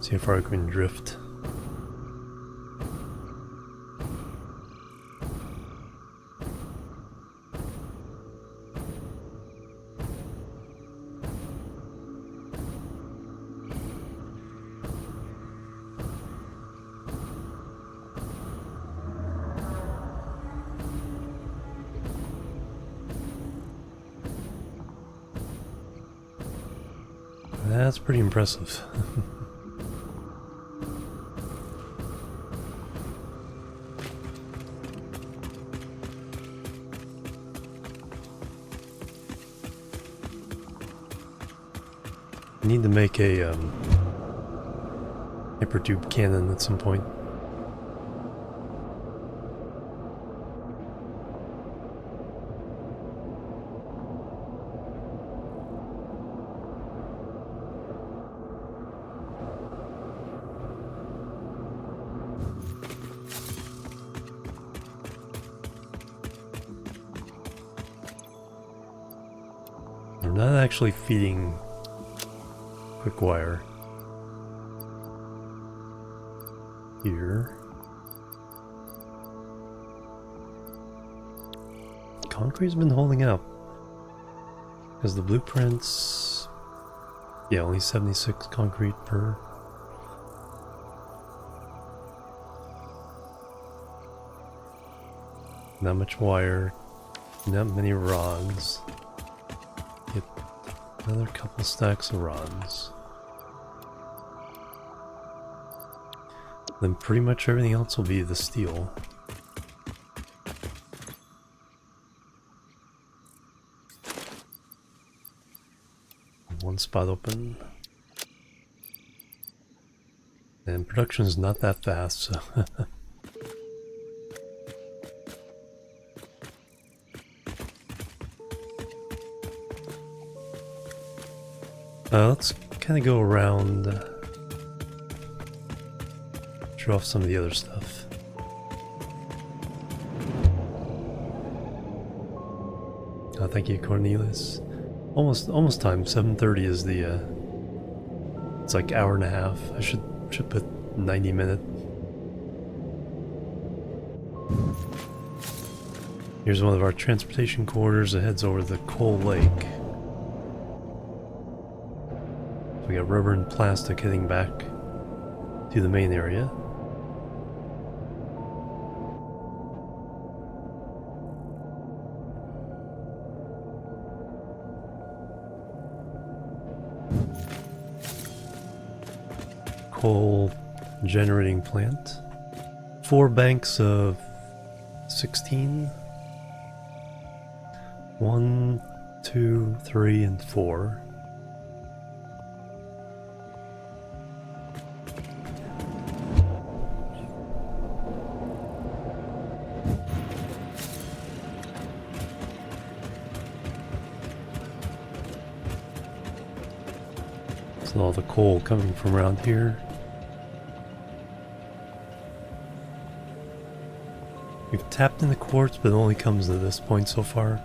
See how far I can drift. That's pretty impressive. I need to make a hypertube cannon at some point. We're not actually feeding quick wire here. Concrete's been holding up because the blueprints, yeah, only 76 concrete per. Not much wire, not many rods. Get another couple stacks of rods. Then pretty much everything else will be the steel. One spot open. And production is not that fast, so let's kind of go around, show off some of the other stuff. Oh, thank you, Cornelius. Almost time. 7:30 is the. It's like hour and a half. I should put 90 minutes. Here's one of our transportation corridors that heads over the Coal Lake. We got rubber and plastic heading back to the main area. Coal generating plant. 4 banks of 16. 1, 2, 3, and 4. So all the coal coming from around here. We've tapped in the quartz, but it only comes to this point so far.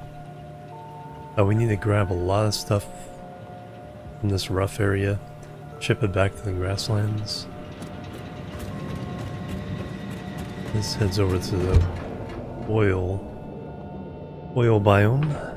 We need to grab a lot of stuff from this rough area, ship it back to the grasslands. This heads over to the oil biome.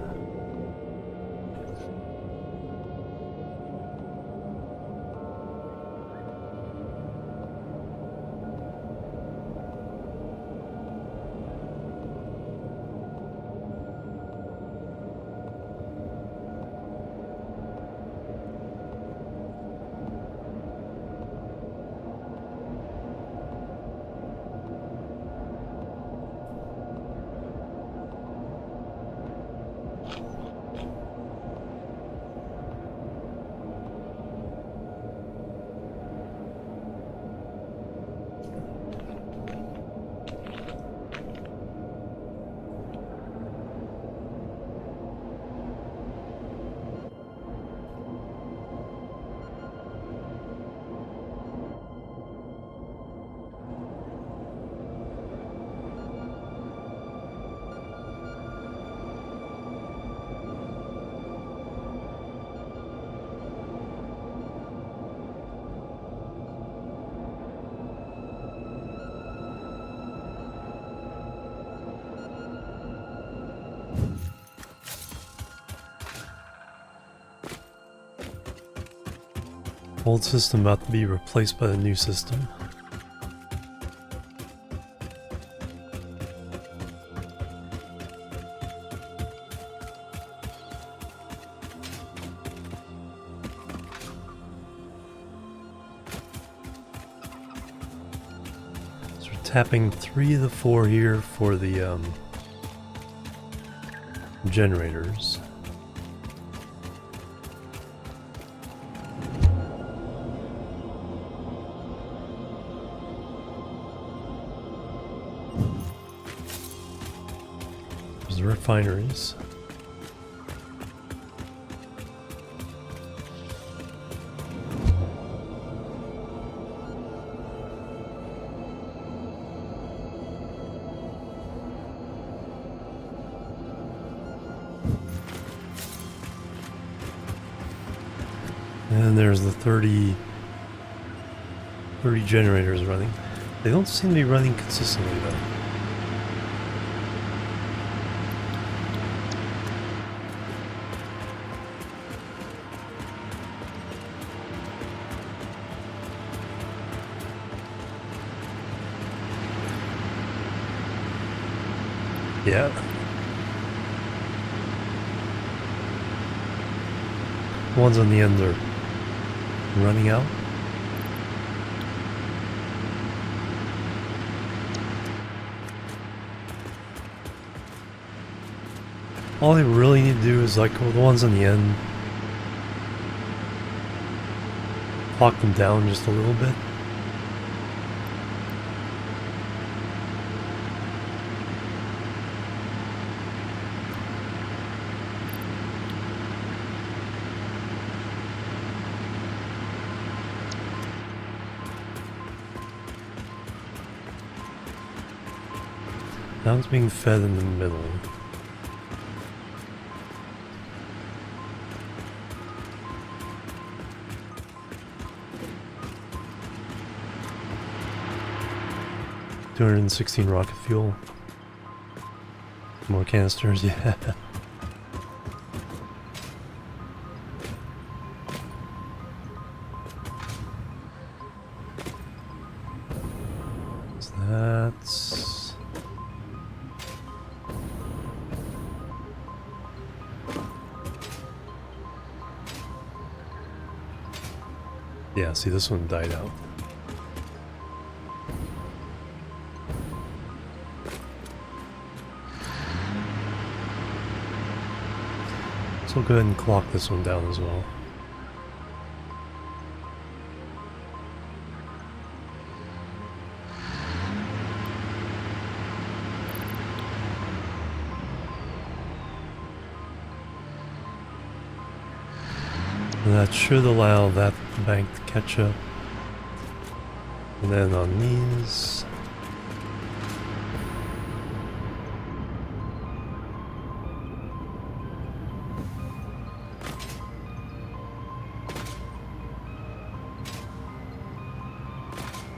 Old system about to be replaced by the new system. So we're tapping 3 of the 4 here for the generators. The refineries. And there's the 30 generators running. They don't seem to be running consistently though. Yeah. The ones on the end are running out. All they really need to do is like the ones on the end, lock them down just a little bit. Now it's being fed in the middle. $216 rocket fuel. More canisters, yeah. Yeah, see, this one died out. So we'll go ahead and clock this one down as well. And that should allow that bank to catch up. And then on these...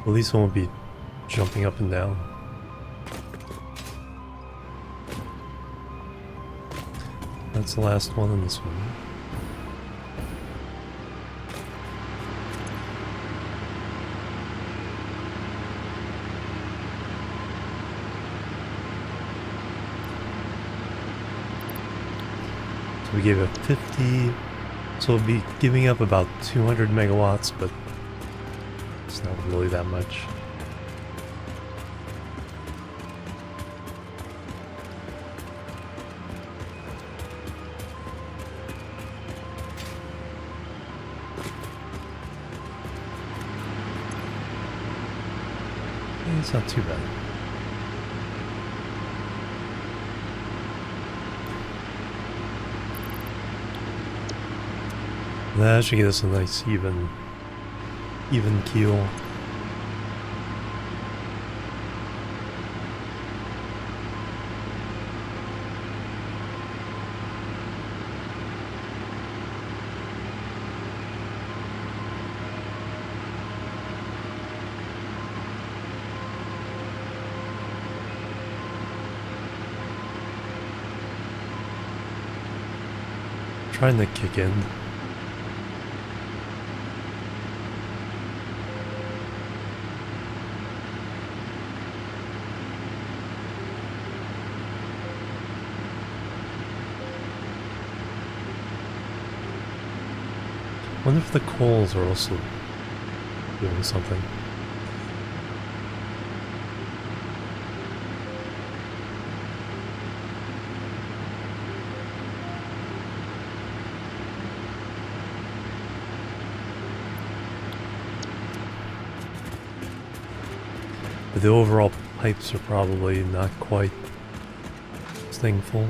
at least it won't be jumping up and down. That's the last one in this one. So we gave it 50, so we'll be giving up about 200 megawatts, but it's not really that much. It's not too bad. That should get us a nice even keel. Trying to kick in. Wonder if the coals are also doing something. But the overall pipes are probably not quite staying full.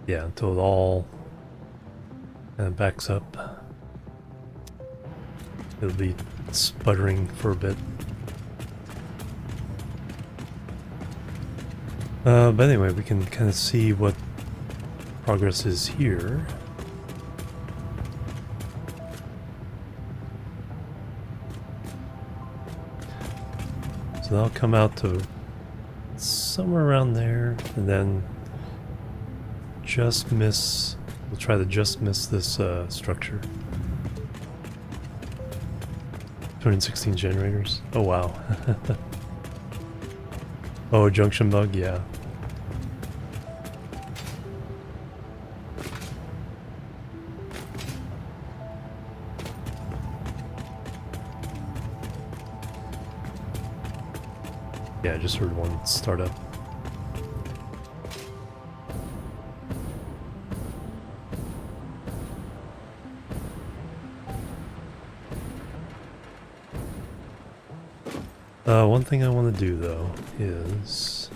Yeah, until it all kind of backs up. It'll be sputtering for a bit. But anyway, we can kind of see what progress is here. So that'll come out to somewhere around there, and then just miss. We'll try to just miss this structure. 216 generators. Oh wow. Oh, a junction bug, yeah. Yeah, I just heard one start up. One thing I want to do though is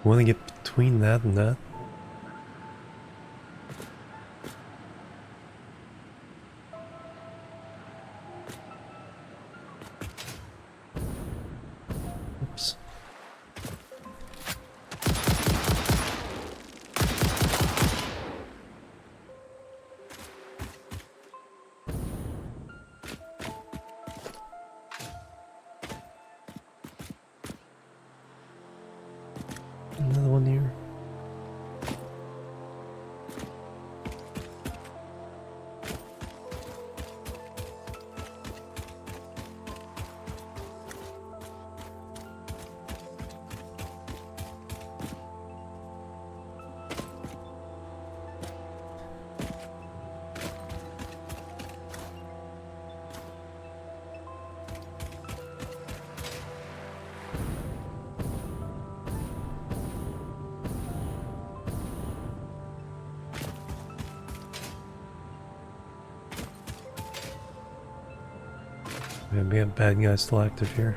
I want to get between that and that. Oops. Another one here. We have bad guys still active here.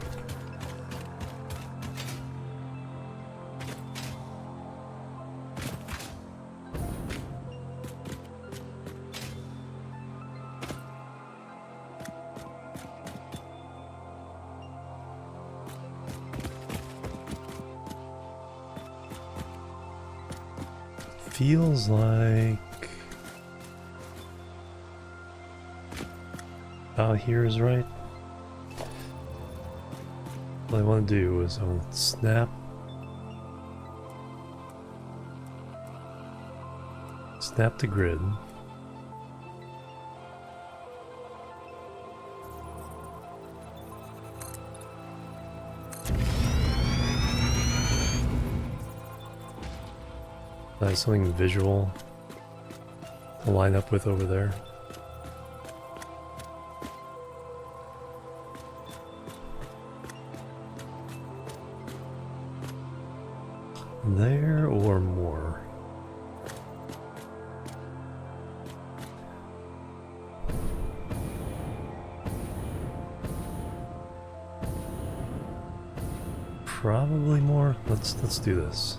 Feels like out here is right. What I want to do is I want to snap the grid. That's something visual to line up with over there. There or more. Probably more. Let's do this.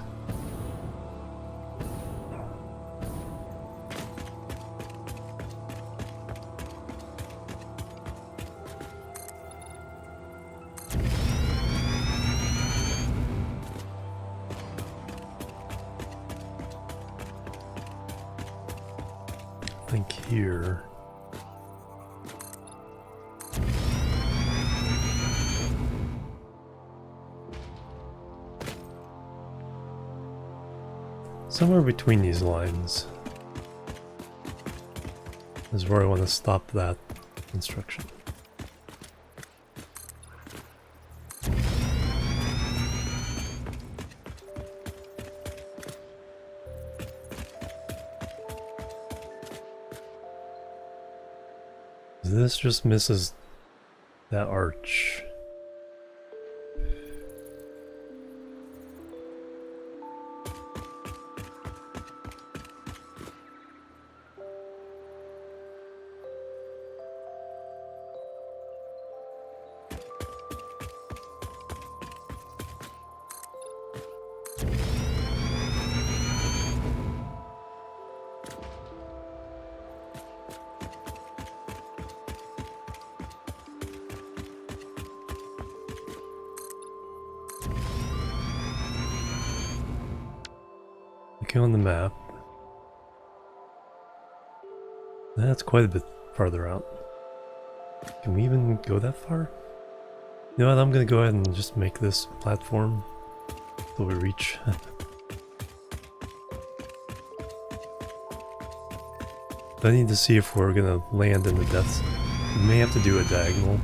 I think here. Somewhere between these lines is where I want to stop that construction. This just misses that arch. Looking on the map, that's quite a bit farther out. Can we even go that far? You know what, I'm gonna go ahead and just make this platform till we reach. I need to see if we're gonna land in the depths. We may have to do a diagonal.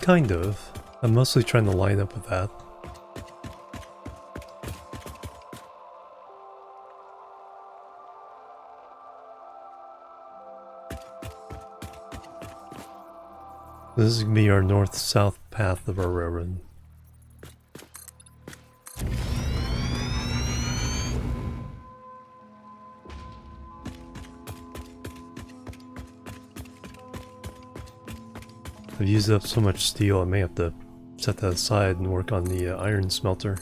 Kind of. I'm mostly trying to line up with that. This is going to be our north-south path of our railroad. I've used up so much steel, I may have to set that aside and work on the iron smelter.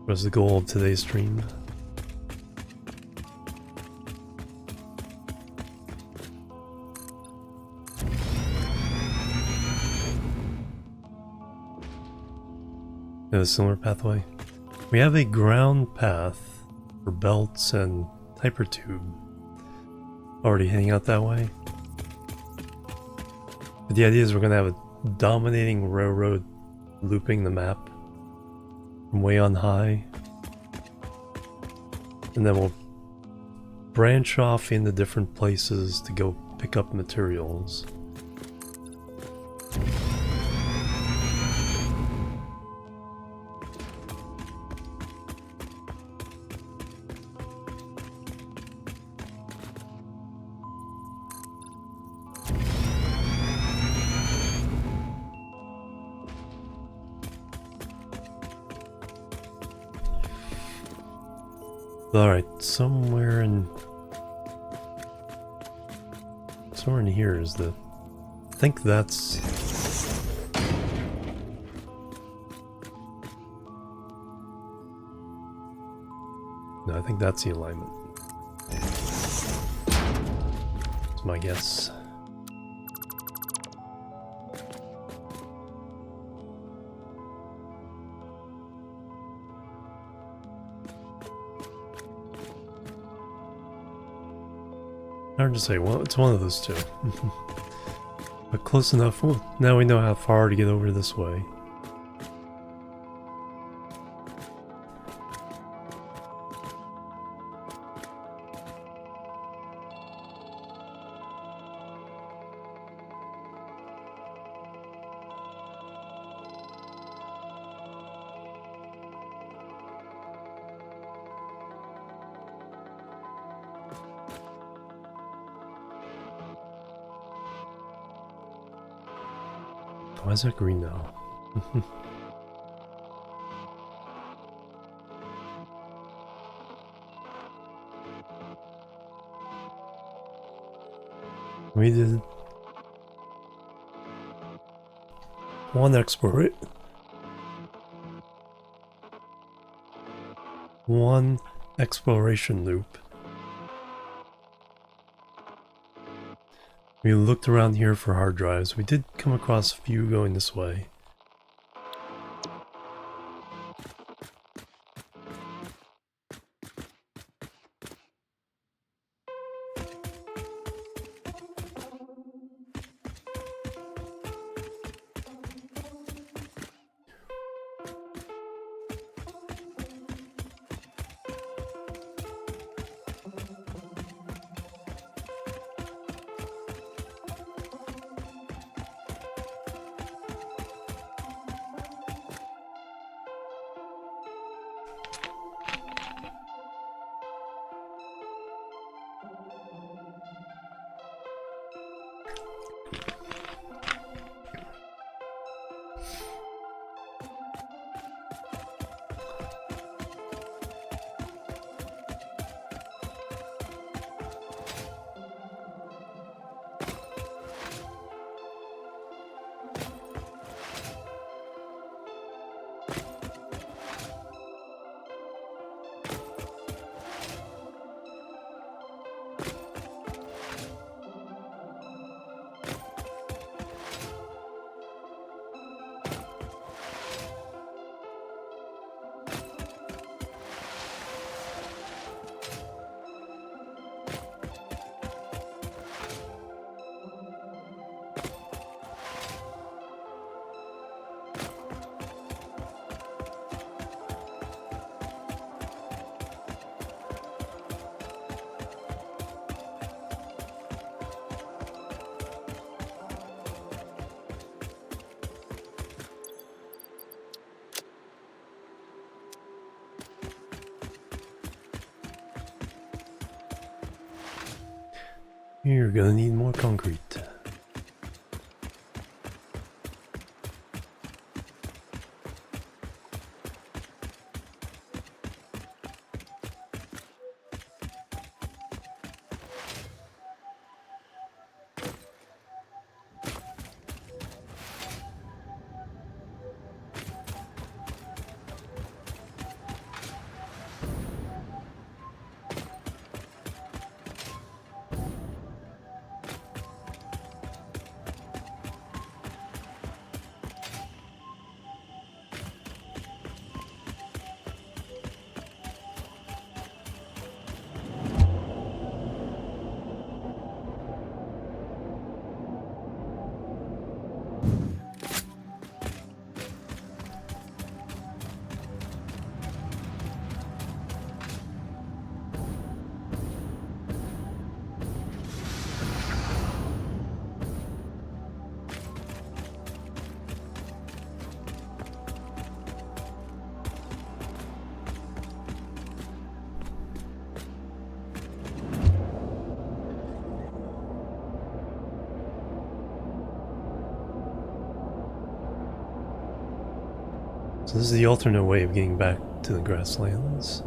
Was the goal of today's stream. A similar pathway. We have a ground path for belts and hypertube already heading out that way. But the idea is we're going to have a dominating railroad looping the map from way on high. And then we'll branch off into different places to go pick up materials. Alright, somewhere in here is the... I think that's... No, I think that's the alignment. That's my guess. Hard to say. Well, it's one of those two. But close enough. Well, now we know how far to get over this way. Why is that green now? We did one exploration loop. We looked around here for hard drives. We did come across a few going this way. You're gonna need more concrete. So this is the alternate way of getting back to the grasslands.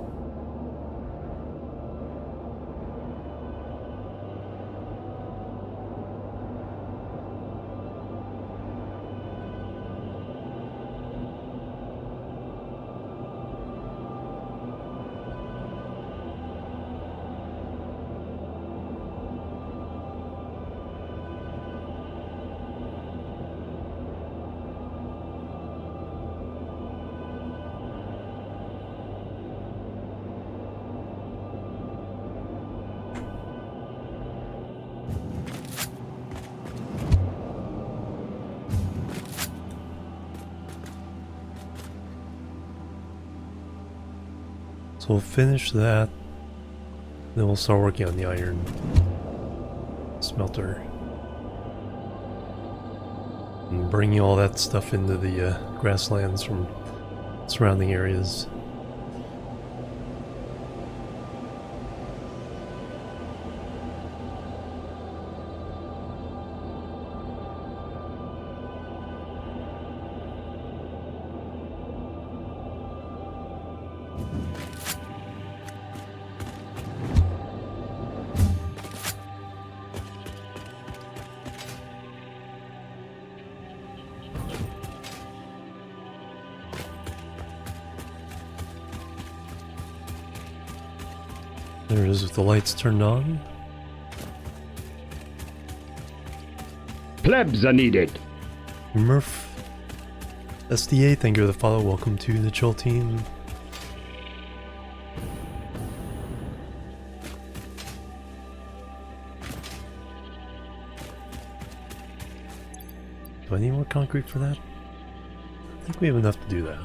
So we'll finish that, then we'll start working on the iron smelter. And bringing all that stuff into the grasslands from surrounding areas. There it is with the lights turned on. Plebs are needed. Murph SDA, thank you for the follow. Welcome to the chill team. Do I need more concrete for that? I think we have enough to do that.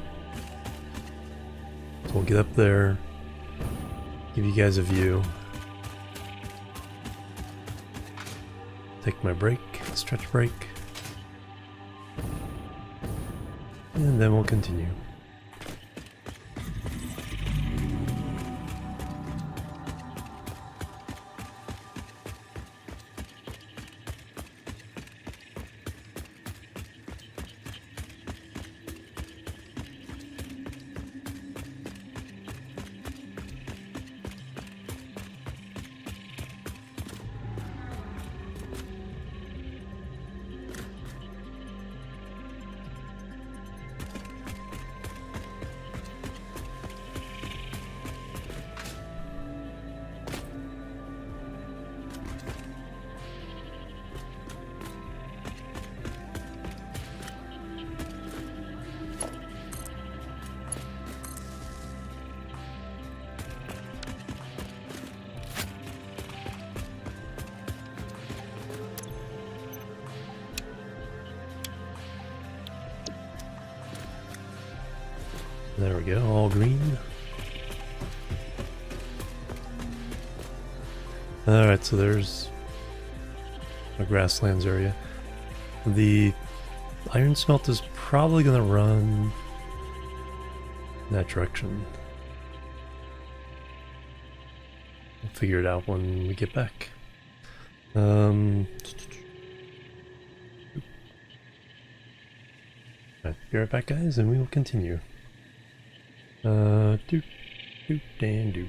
So we'll get up there, give you guys a view. Take my break, stretch break. And then we'll continue. There we go, all green. Alright, so there's a grasslands area. The iron smelt is probably going to run in that direction. We'll figure it out when we get back. Alright, be right back, guys, and we will continue. Doop, doop, and doop.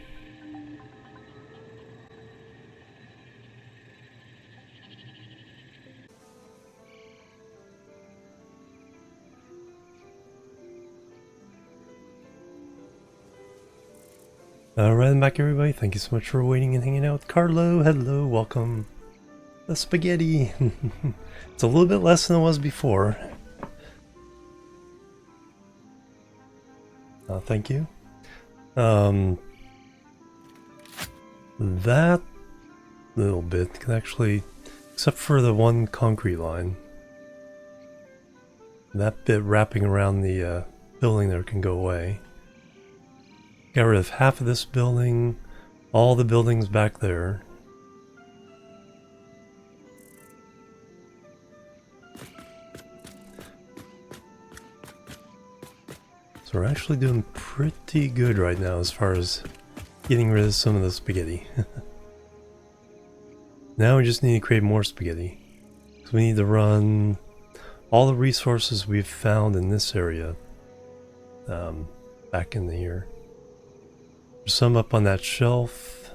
Alright, I'm back, everybody. Thank you so much for waiting and hanging out. Carlo, hello, welcome. The spaghetti. It's a little bit less than it was before. Thank you. That little bit can actually, except for the one concrete line, that bit wrapping around the building there can go away. Got rid of half of this building, all the buildings back there. So we're actually doing pretty good right now as far as getting rid of some of the spaghetti. Now we just need to create more spaghetti. So we need to run all the resources we've found in this area back in here. There's some up on that shelf,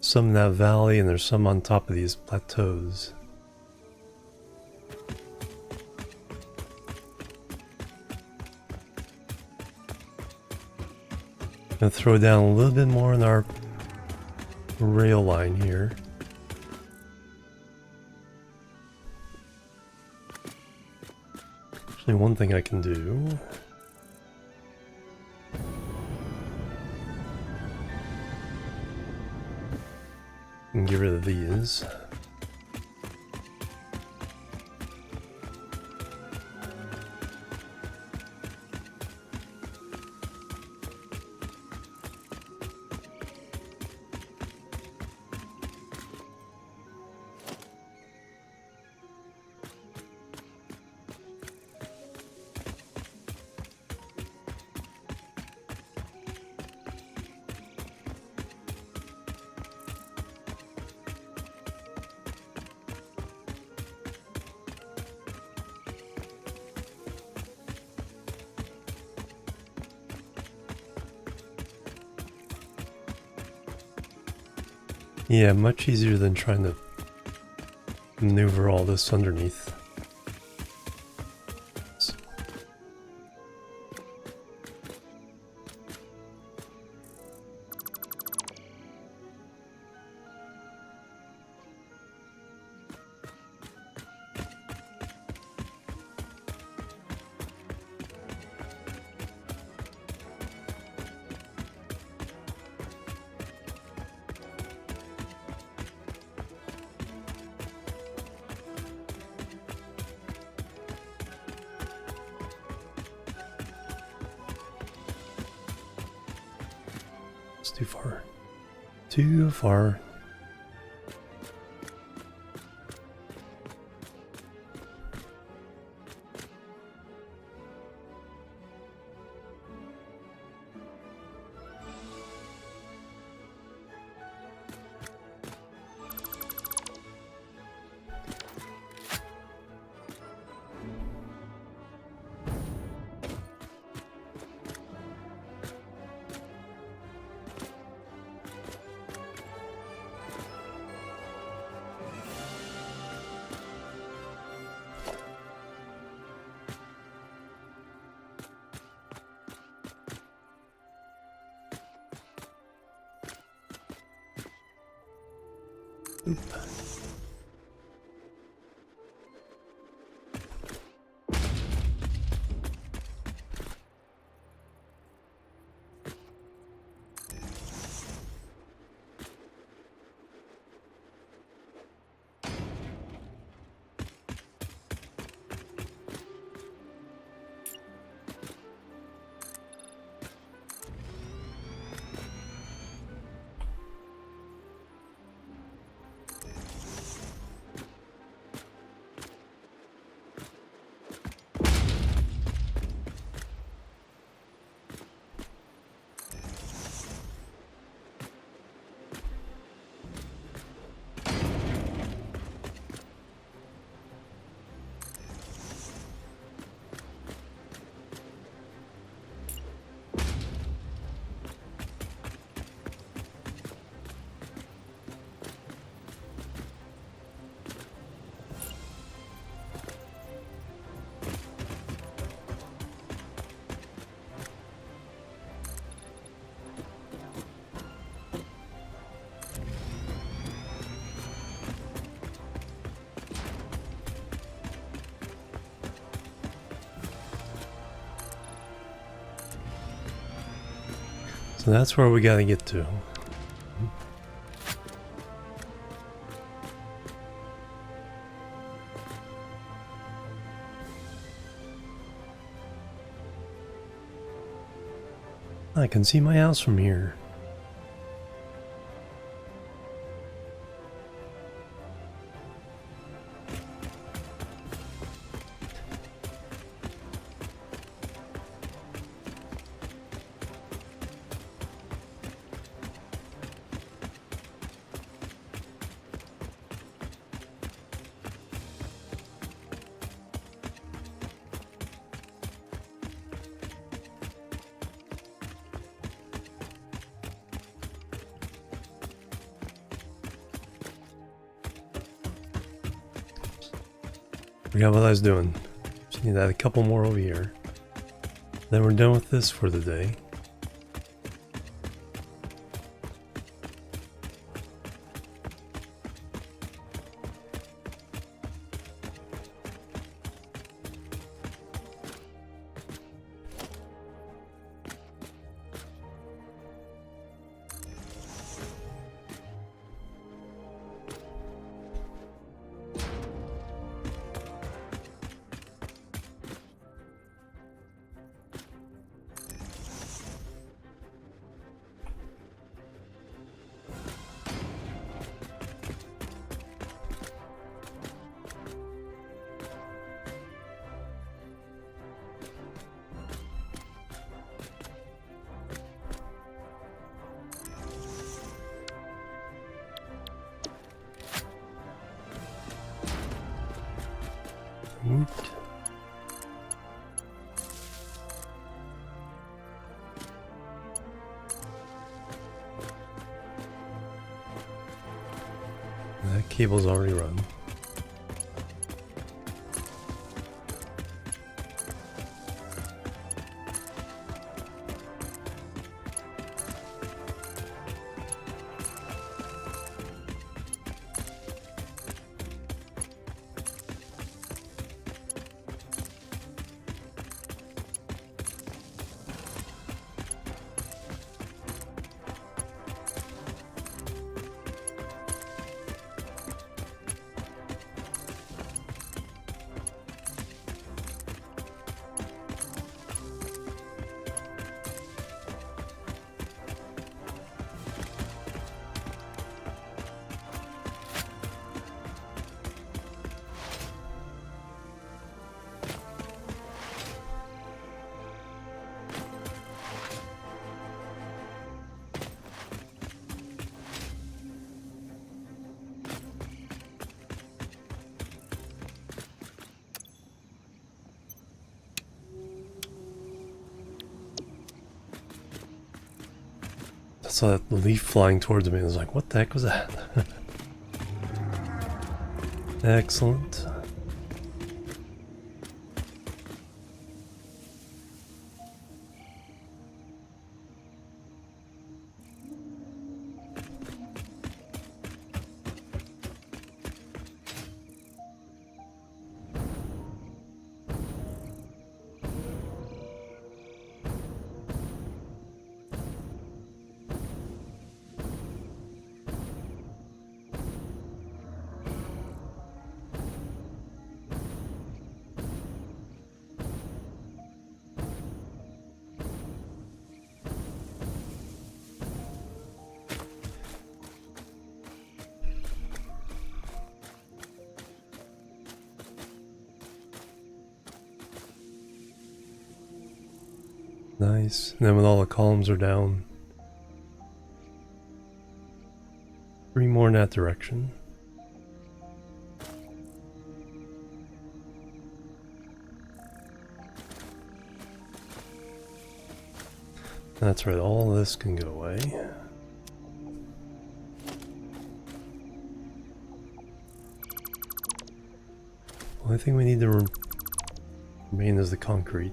some in that valley, and there's some on top of these plateaus. Gonna throw down a little bit more in our rail line here. Actually, one thing I can do. And get rid of these. Yeah, much easier than trying to maneuver all this underneath. It's too far. Too far. Oop. So that's where we gotta get to. I can see my house from here. Forgot what I was doing. Just need to add a couple more over here. Then we're done with this for the day. Woot. That cable's already run. I saw that leaf flying towards me and I was like, what the heck was that? Excellent. Nice. And then when all the columns are down, 3 more in that direction. That's right, all this can go away. Only thing we need to remain is the concrete.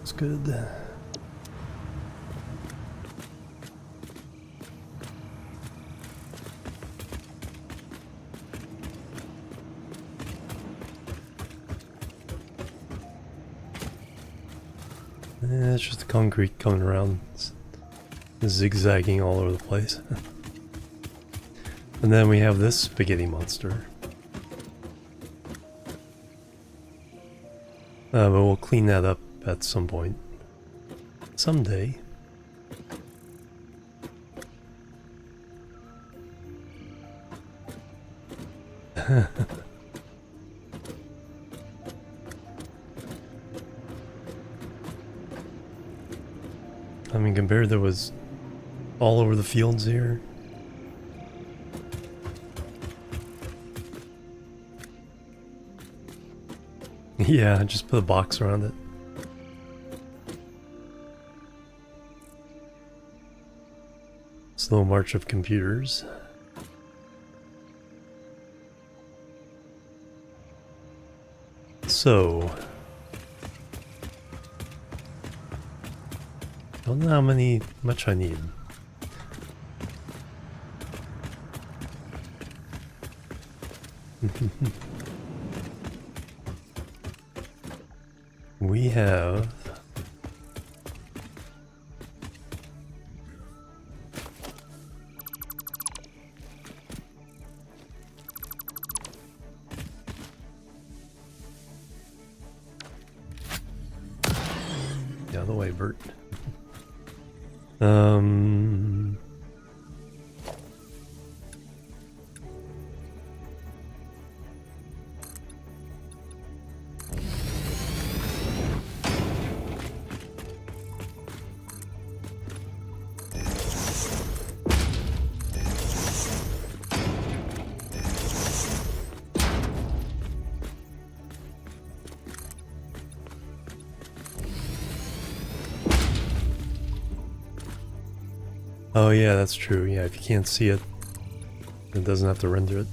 Looks good. It's just the concrete coming around. It's zigzagging all over the place. And then we have this spaghetti monster. But we'll clean that up at some point. Someday. I mean, compared to was all over the fields here. Yeah, just put a box around it. Slow march of computers. So, don't know how much I need. We have the other way, Bert. Oh yeah, that's true. Yeah, if you can't see it, it doesn't have to render it.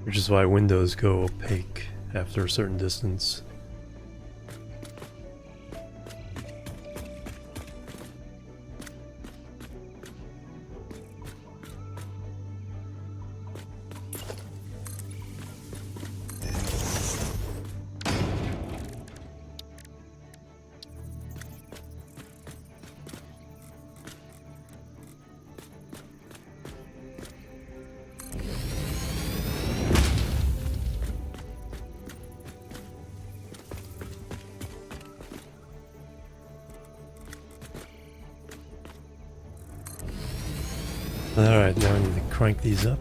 Which is why windows go opaque after a certain distance. Alright, now I need to crank these up.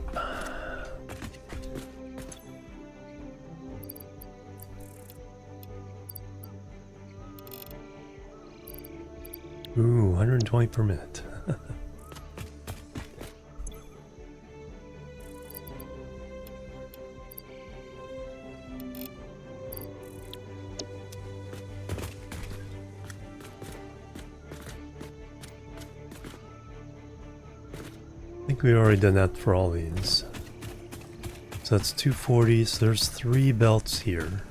Ooh, 120 per minute. I think we've already done that for all these. So that's 240, so there's 3 belts here.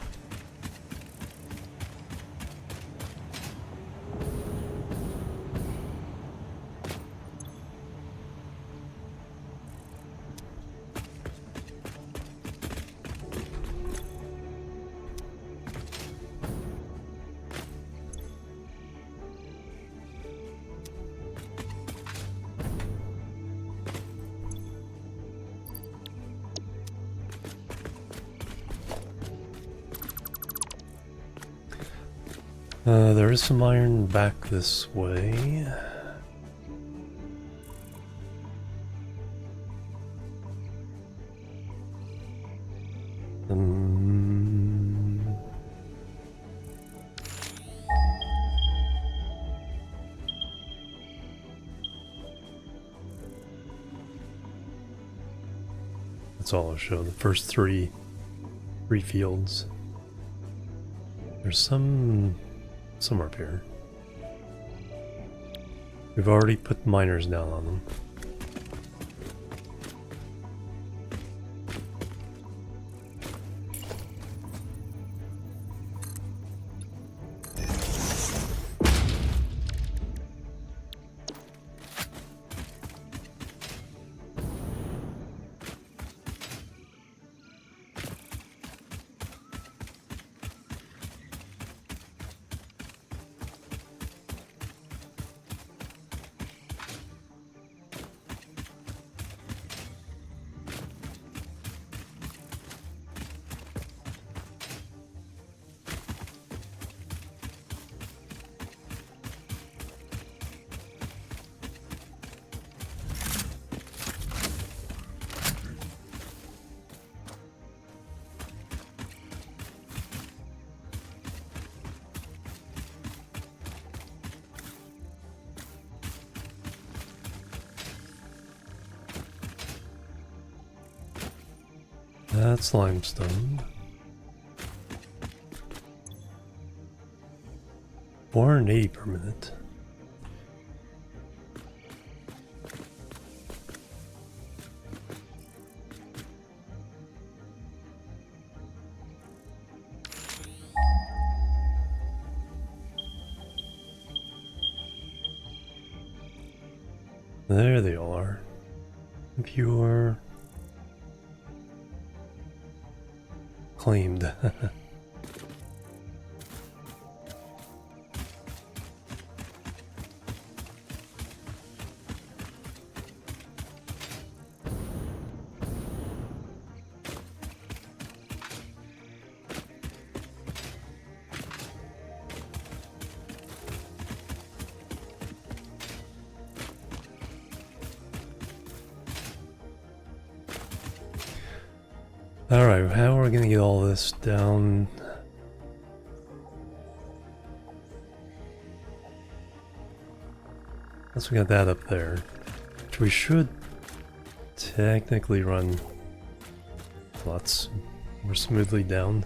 There is some iron back this way. That's all I'll show, the first three fields. There's some up here. We've already put miners down on them. That's limestone. 480 per minute. There they are. Pure. Claimed. Alright, how are we gonna get all this down? Once we got that up there, which we should technically run lots more smoothly down.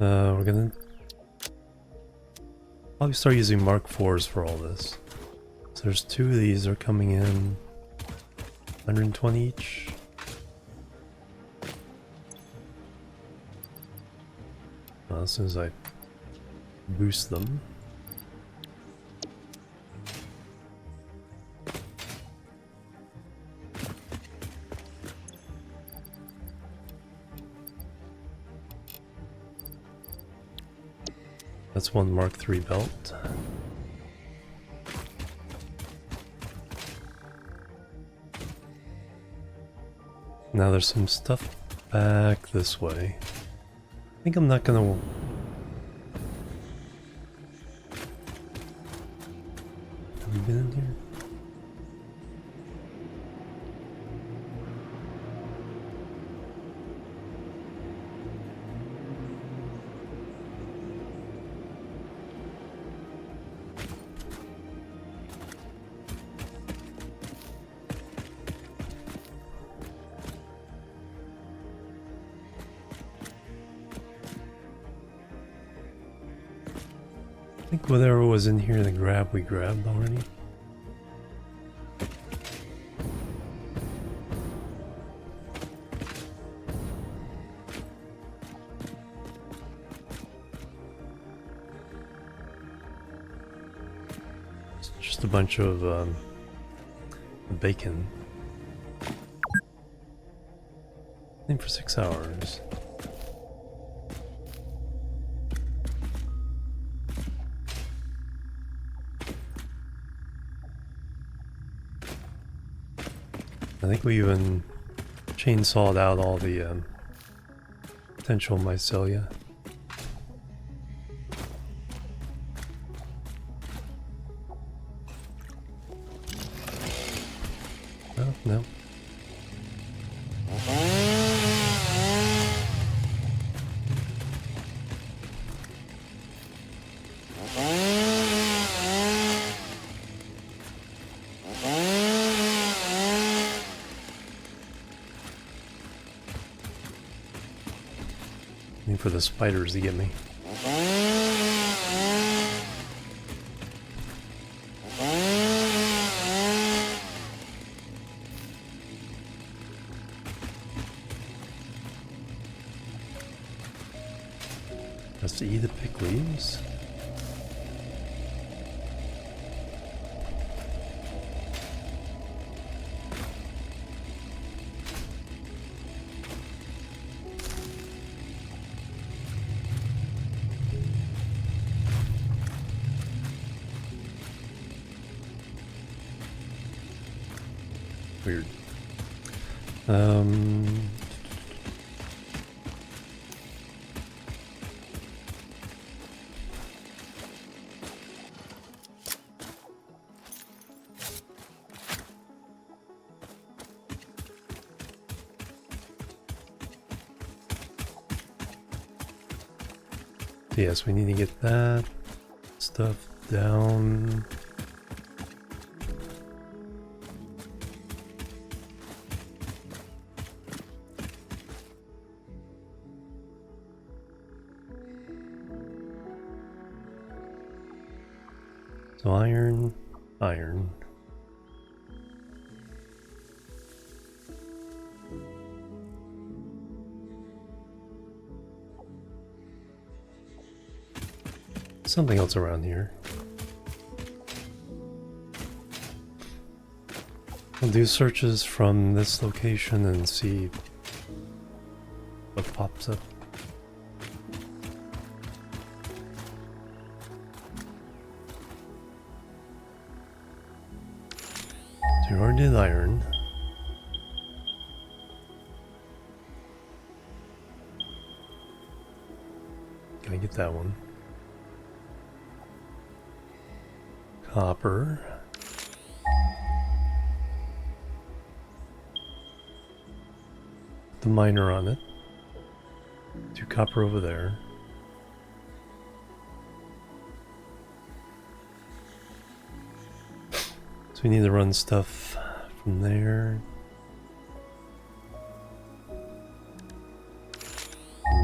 We're gonna probably start using Mark IVs for all this. So there's 2 of these are coming in, 120 each. As soon as I boost them. That's one Mark III belt. Now there's some stuff back this way. I think I'm not gonna... Have you been in here? I think whatever was in here to grab, we grabbed already. It's just a bunch of bacon. I think for 6 hours. I think we even chainsawed out all the potential mycelia. Oh, no. for the spiders to get me. Has to eat the pick leaves. Weird. Yes, we need to get that stuff down. So iron, iron. Something else around here. I'll do searches from this location and see what pops up. So you already did iron. Can I get that one? Copper. The miner on it. 2 copper over there. So we need to run stuff from there.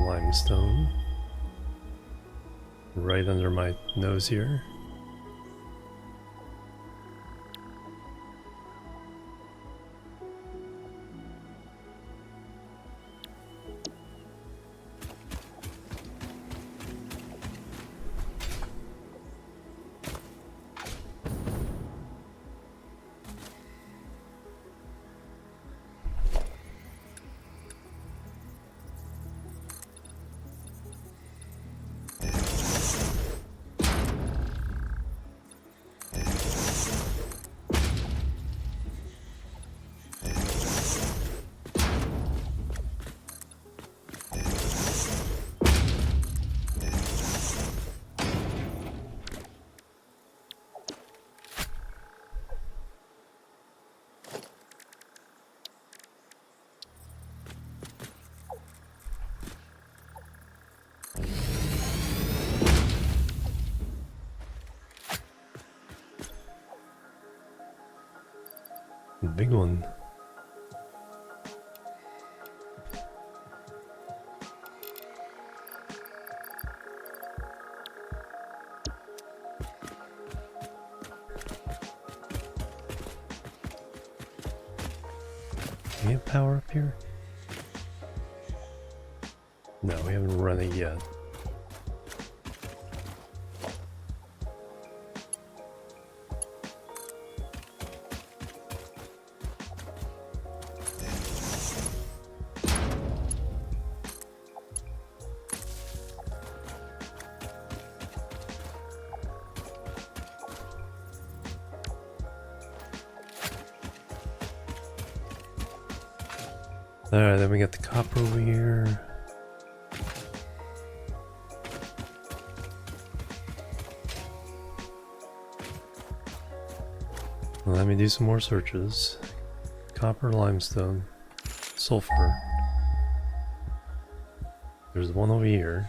Limestone. Right under my nose here. Big one. Do we have power up here? No, we haven't run it yet. Alright, then we got the copper over here. Well, let me do some more searches. Copper, limestone, sulfur. There's one over here.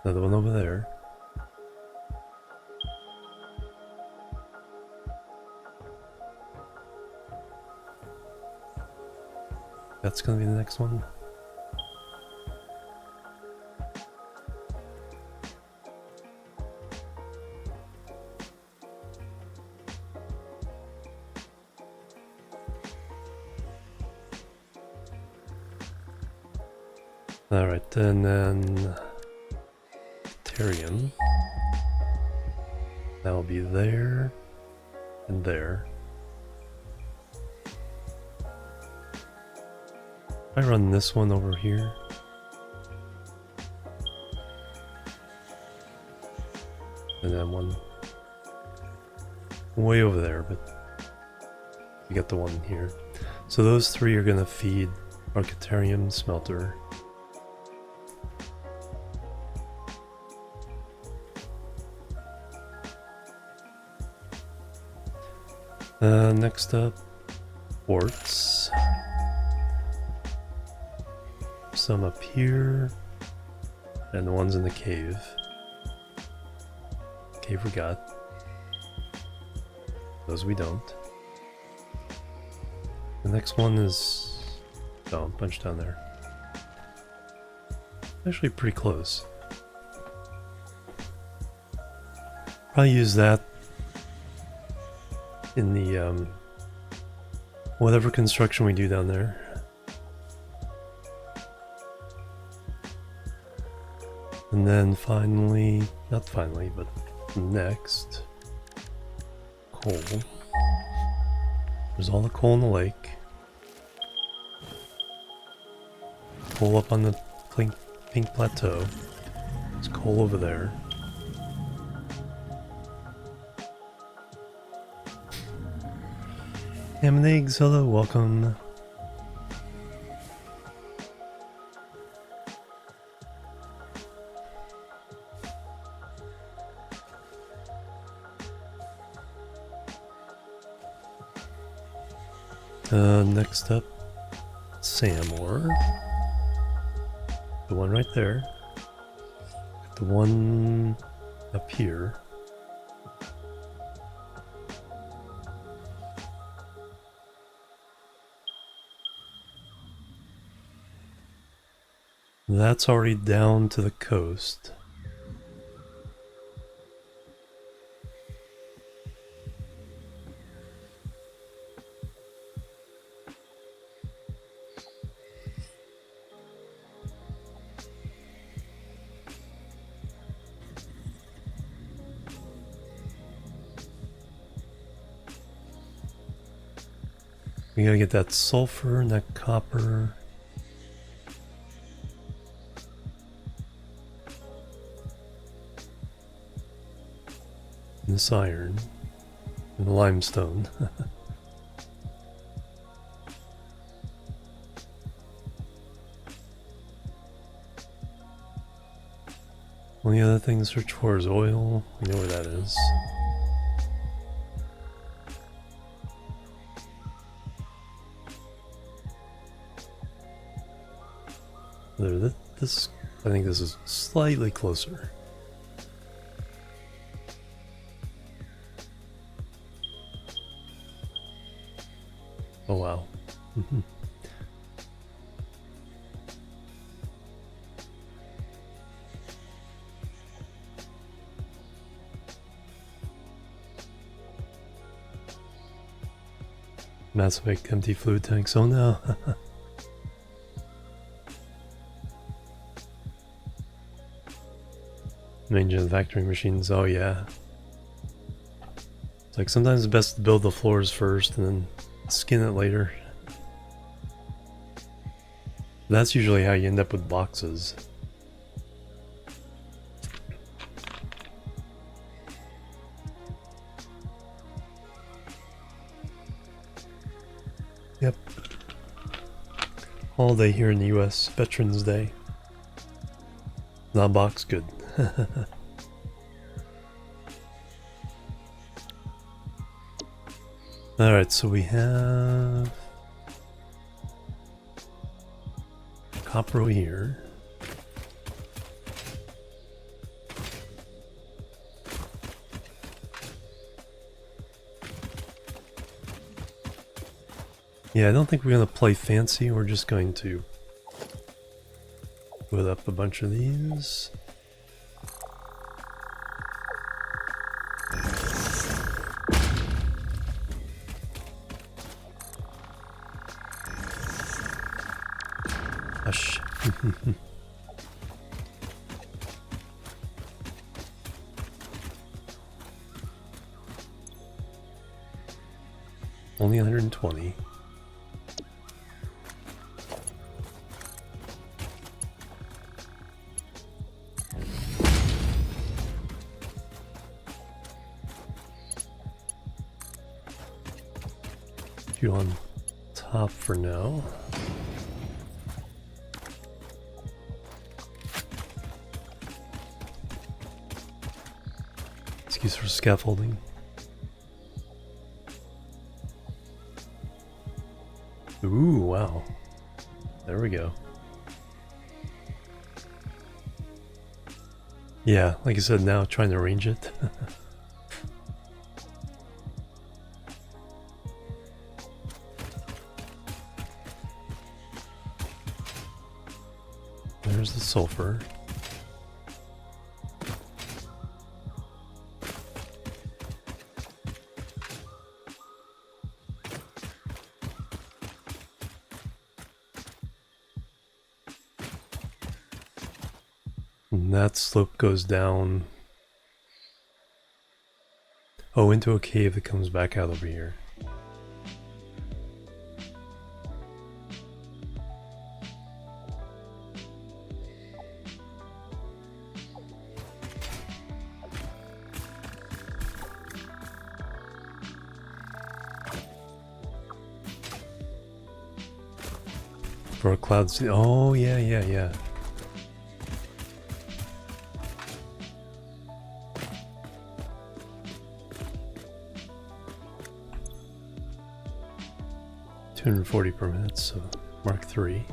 Another one over there. That's gonna be the next one. Alright, and then Terrium. That'll be there and there. I run this one over here. And then one way over there, but you got the one here. So those three are gonna feed Architarium Smelter. Next up, quartz. Some up here, and the ones in the cave. Cave we got. Those we don't. The next one is... oh, a bunch down there. Actually pretty close. Probably use that in the whatever construction we do down there. And then finally, not finally, but next, coal. There's all the coal in the lake. Coal up on the pink plateau. There's coal over there. Ham and eggs, hello, welcome. Next up, Sam ore. The one right there. The one up here. That's already down to the coast. We gotta get that sulfur and that copper. And this iron. And the limestone. Only other thing to search for is oil. We know where that is. This, I think this is slightly closer. Oh wow. Massive empty fluid tanks, oh no. Main factory machines, oh yeah. It's like sometimes it's best to build the floors first and then skin it later. That's usually how you end up with boxes. Yep. Holiday here in the US, Veterans Day. Not box, good. Alright, so we have copper over here. Yeah, I don't think we're going to play fancy, we're just going to put up a bunch of these. Hush. Only 120. You on top for now. Excuse for scaffolding. Ooh, wow. There we go. Yeah, like I said, now trying to arrange it. There's the sulfur. And that slope goes down. Oh, into a cave that comes back out over here. For a cloud sea. Oh, yeah, yeah, yeah. $240 per minute, so Mark 3.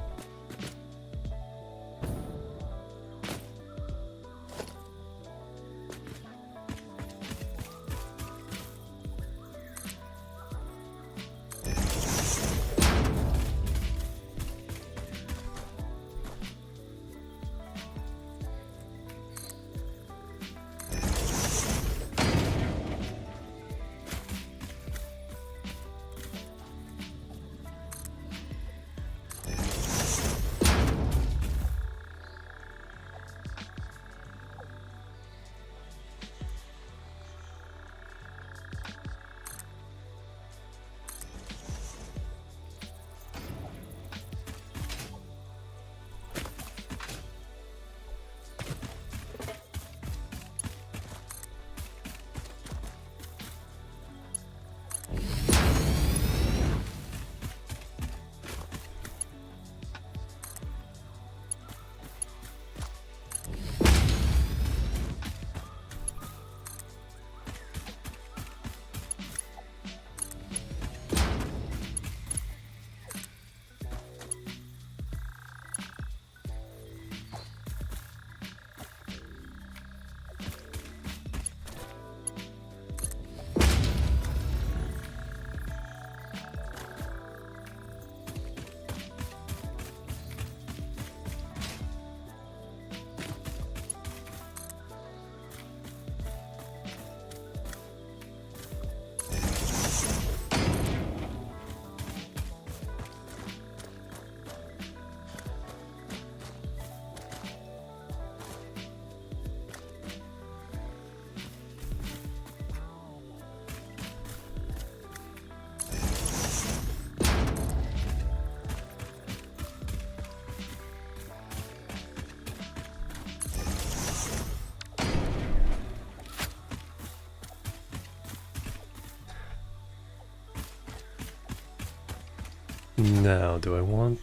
Now, do I want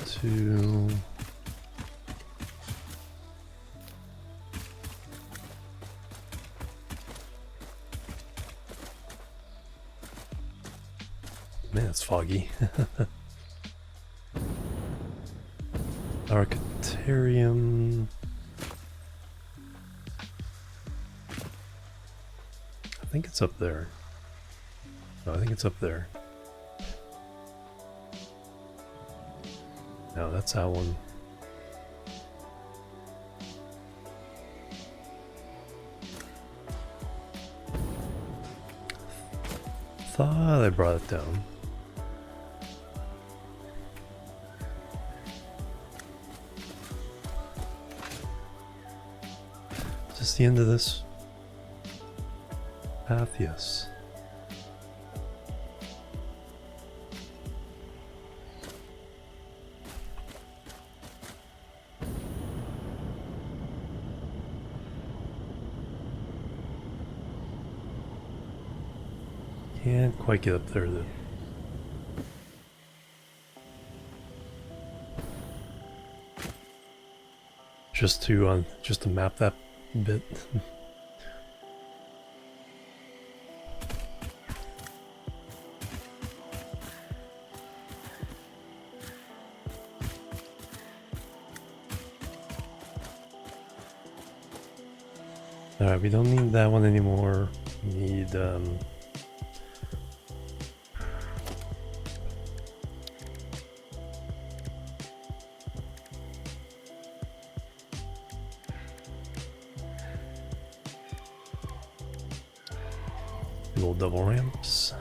to... Man, it's foggy. Architarium. I think it's up there. No, I think it's up there. No, that's that one. Thought I brought it down. Is this the end of this path? Yes. Can't quite get up there though. Just to map that bit. Alright, we don't need that one anymore. We need little double ramps.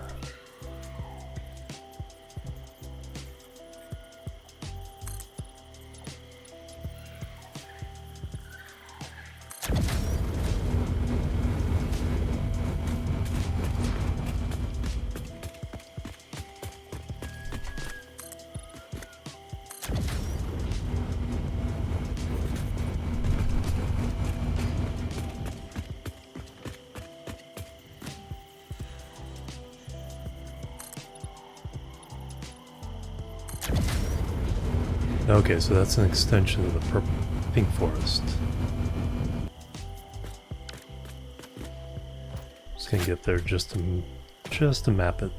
Okay, so that's an extension of the purple pink forest. Just gonna get there just to map it.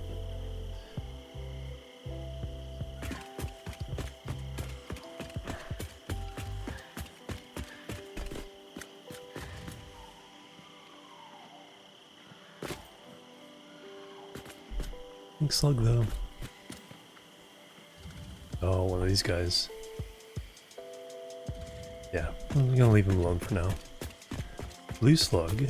Pink slug though. Oh, one of these guys. Yeah, I'm gonna leave him alone for now. Blue slug.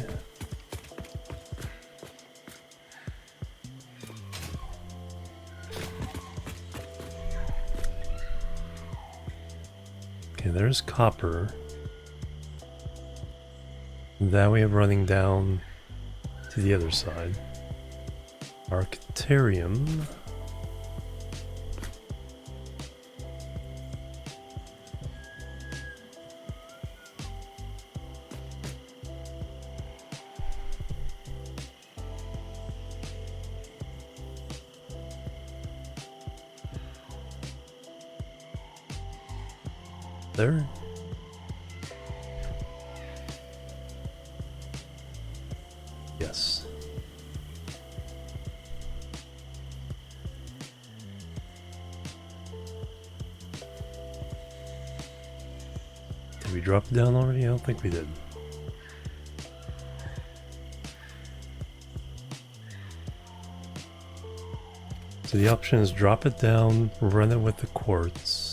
Okay, there's copper. That we have running down to the other side. Arctarium. There. Yes. Did we drop it down already? I don't think we did. So the option is drop it down, run it with the quartz.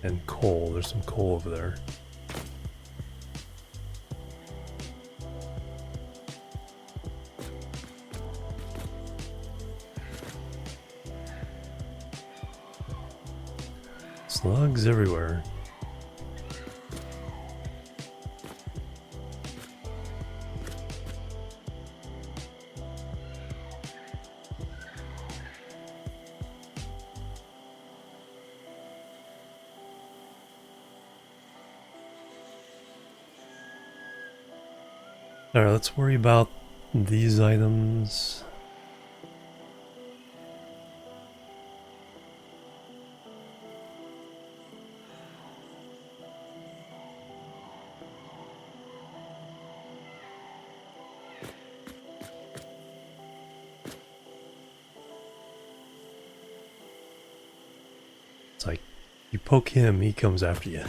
And coal. There's some coal over there. Slugs everywhere. Alright, let's worry about these items. It's like, you poke him, he comes after you.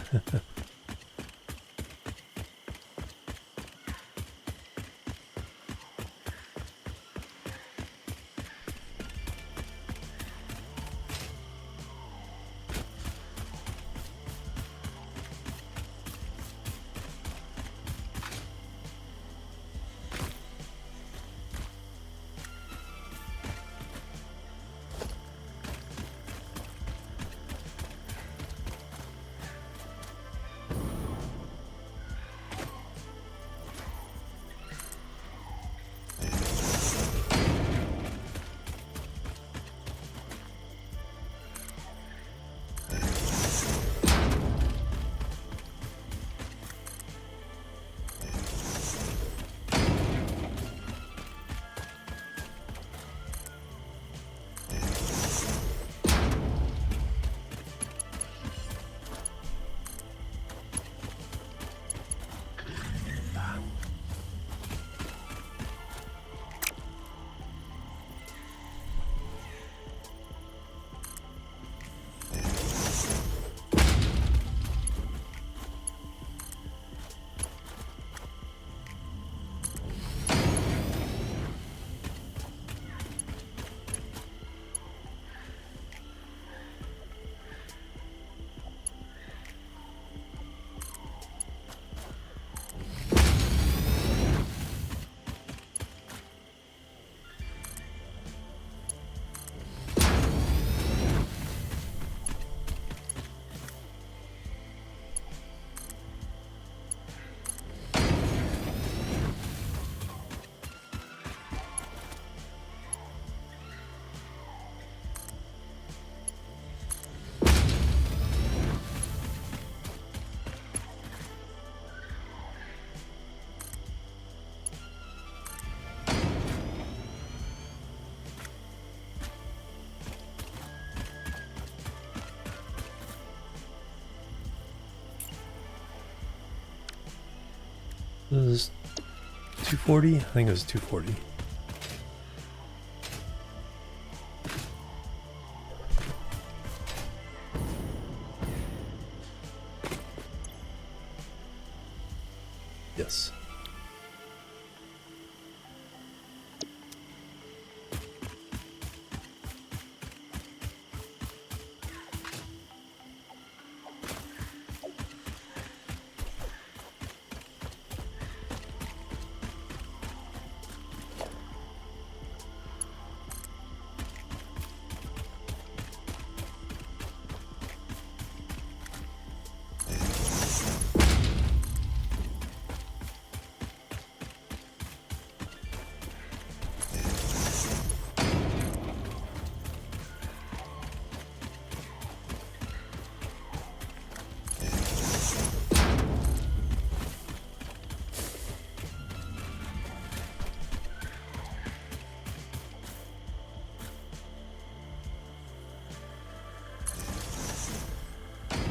This is 240? I think it was 240. Yes.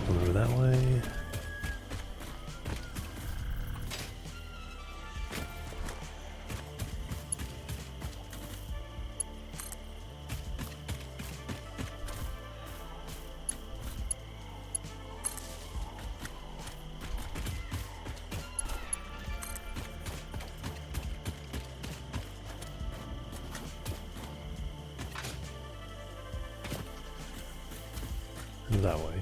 Over that way. And that way.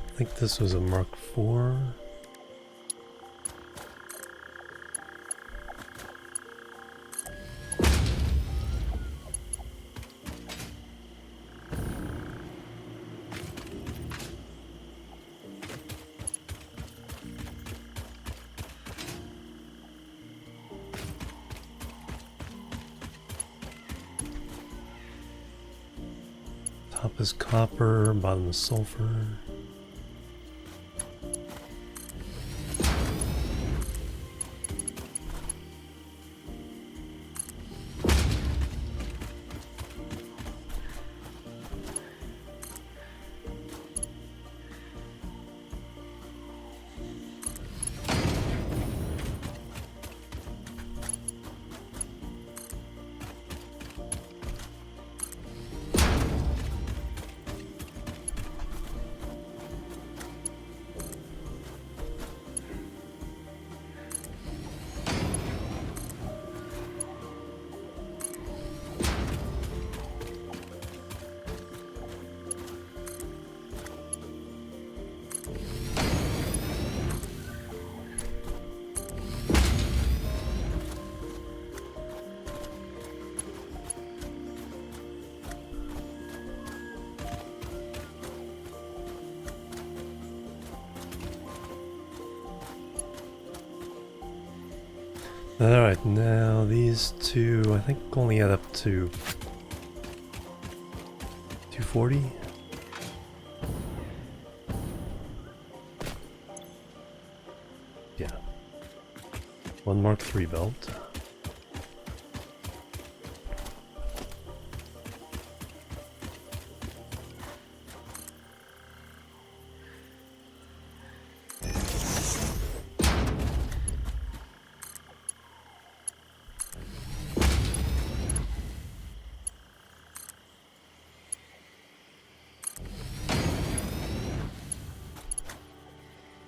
I think this was a Mark IV. Top is copper, bottom is sulfur. Alright, now these two, I think only add up to 240. Yeah. One Mark III belt.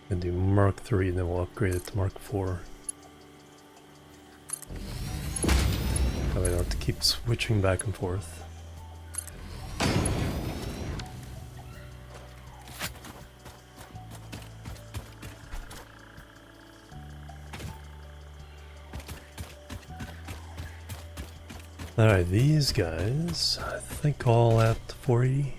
And do Mark III, and then we'll upgrade it to Mark IV. That way I don't have to keep switching back and forth. Alright, these guys, I think all at 480.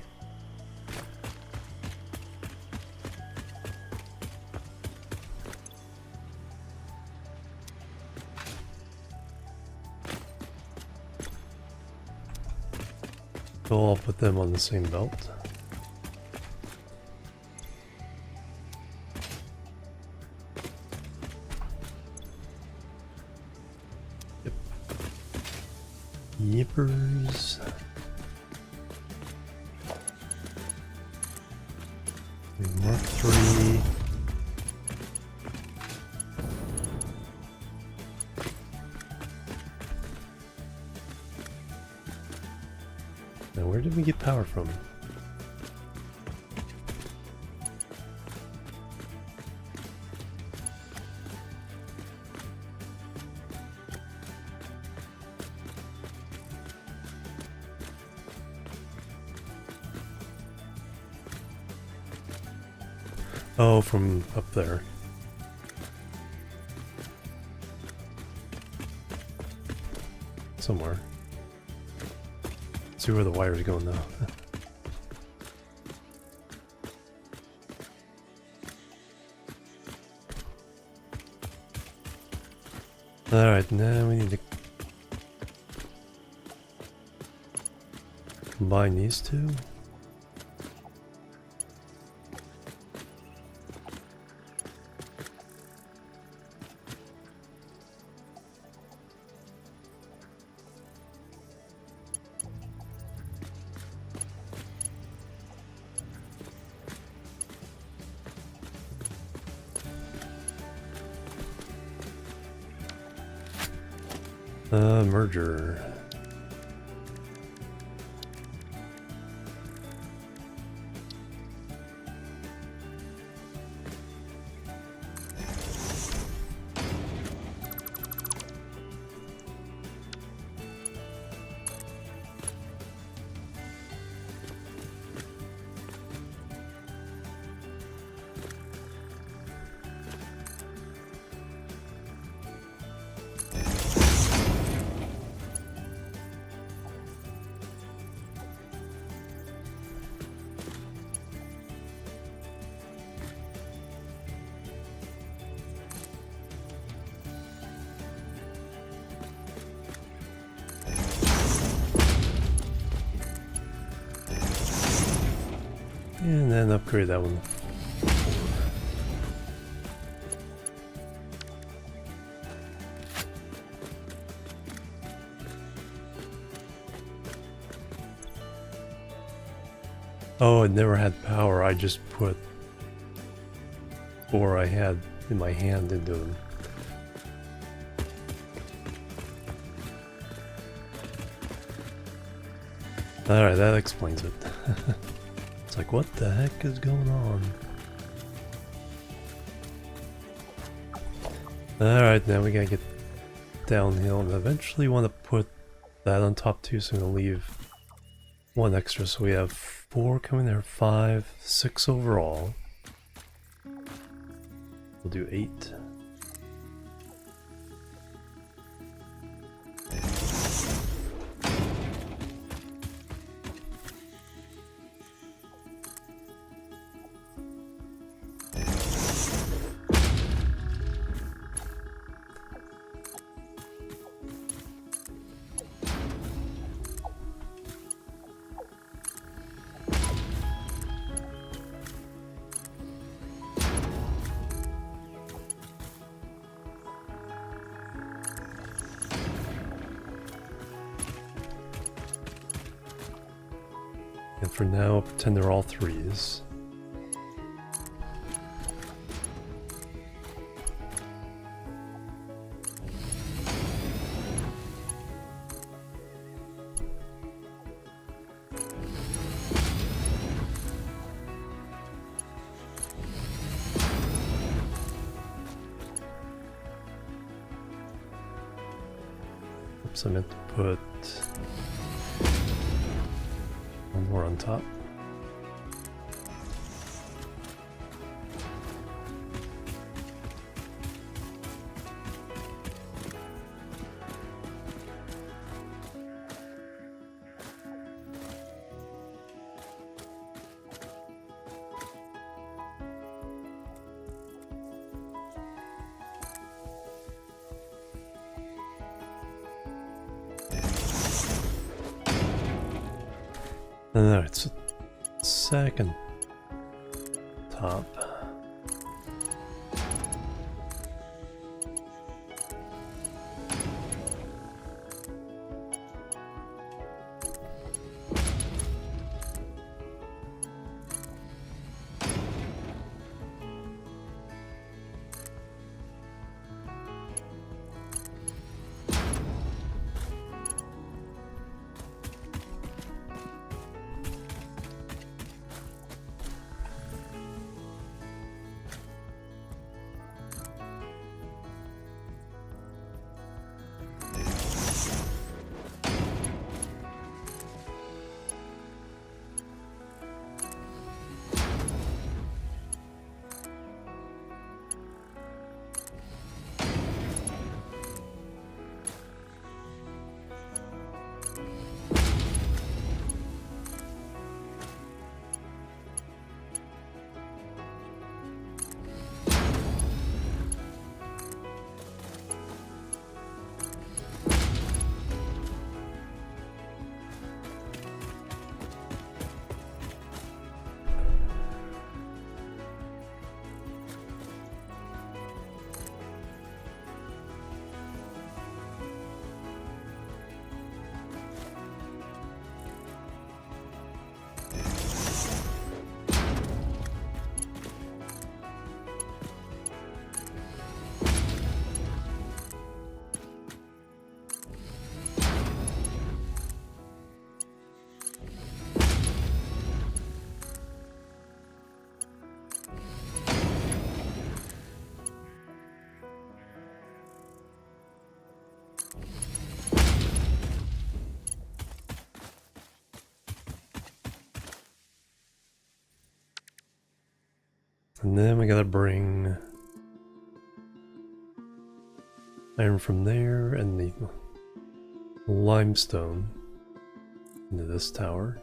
So I'll put them on the same belt. Yep. Yippers. Mark III. Now, where did we get power from? Oh, from up there. Somewhere. See where the wires go now. Alright, now we need to combine these two. Merger. And then upgrade that one. Oh, it never had power. I just put 4 I had in my hand into them. Alright, that explains it. It's like, what the heck is going on? Alright, now we gotta get downhill, and eventually want to put that on top too, so I'm gonna leave 1 extra, so we have 4 coming there, 5, 6 overall. We'll do 8. for now, pretend they're all 3s. Oops, I meant to put one more on top. No, it's a second top. And then we gotta bring iron from there and the limestone into this tower.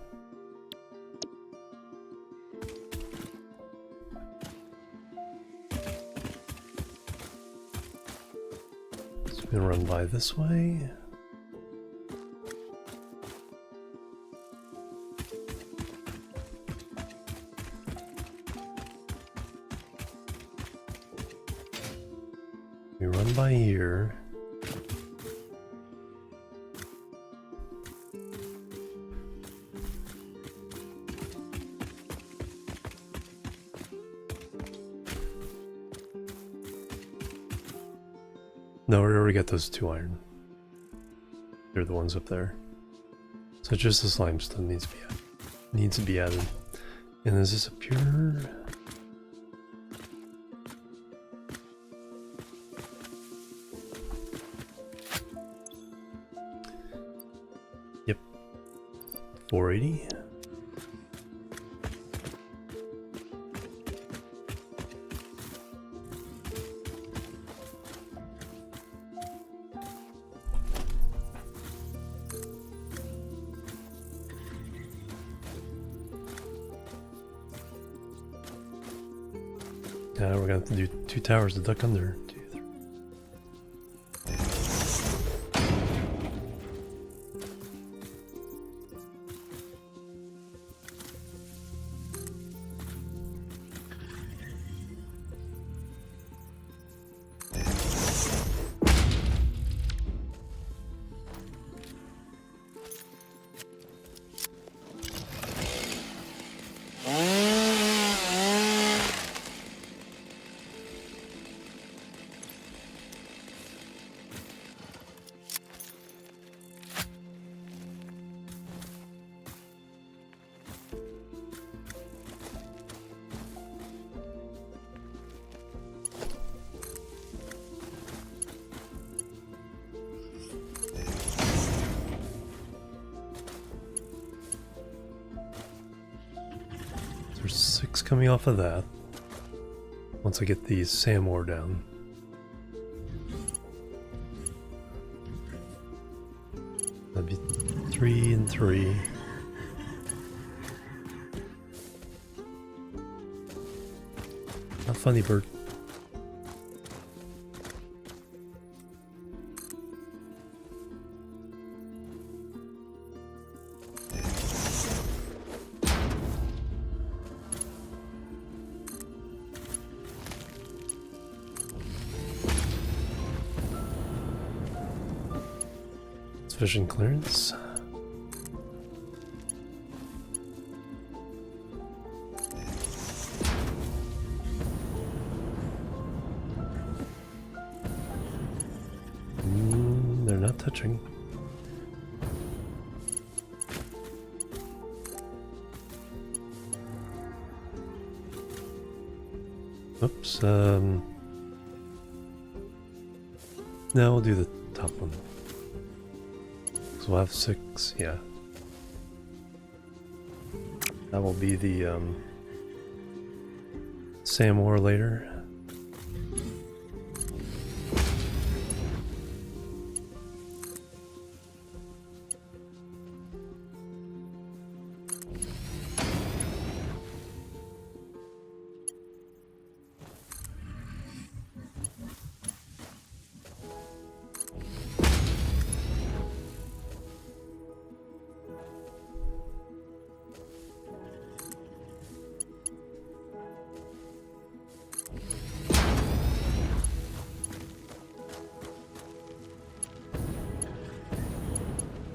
So we're gonna run by this way. We run by here. No, we already got those 2 iron. They're the ones up there. So just this limestone needs to be added. And is this a pure? Yep. 480. We're gonna have to do 2 towers to duck under. 2, 3. coming off of that. Once I get the sand ore down. That'd be 3 and 3. Not funny, bird. Vision clearance. They're not touching. Oops. No, we'll do the top one. So we'll have 6, yeah. That will be the sand ore later.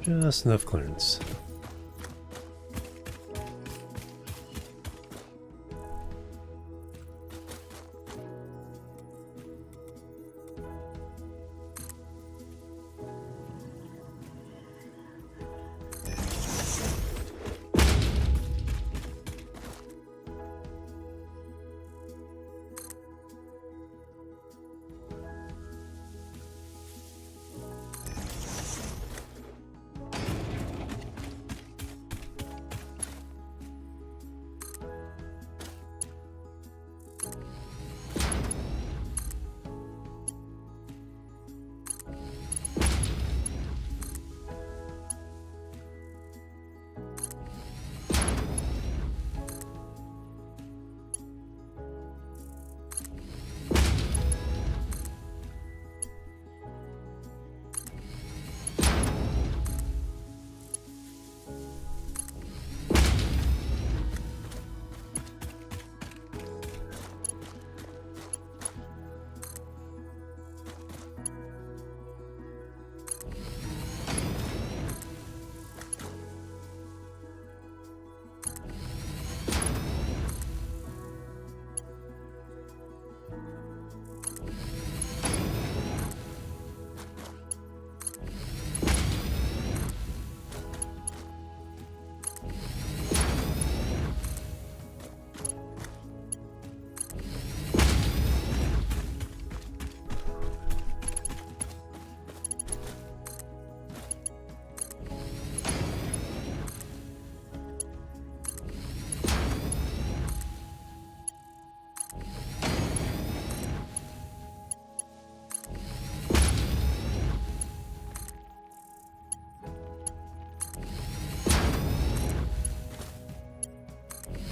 Just enough clearance.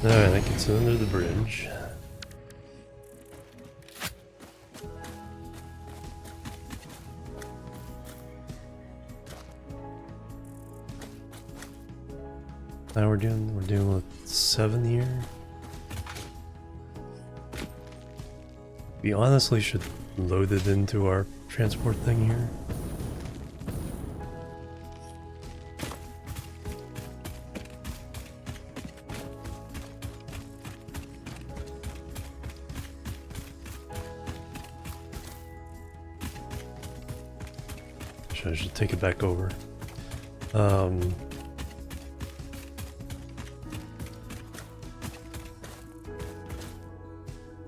Alright, that gets under the bridge. Now we're dealing with 7 here. We honestly should load it into our transport thing here. I should take it back over.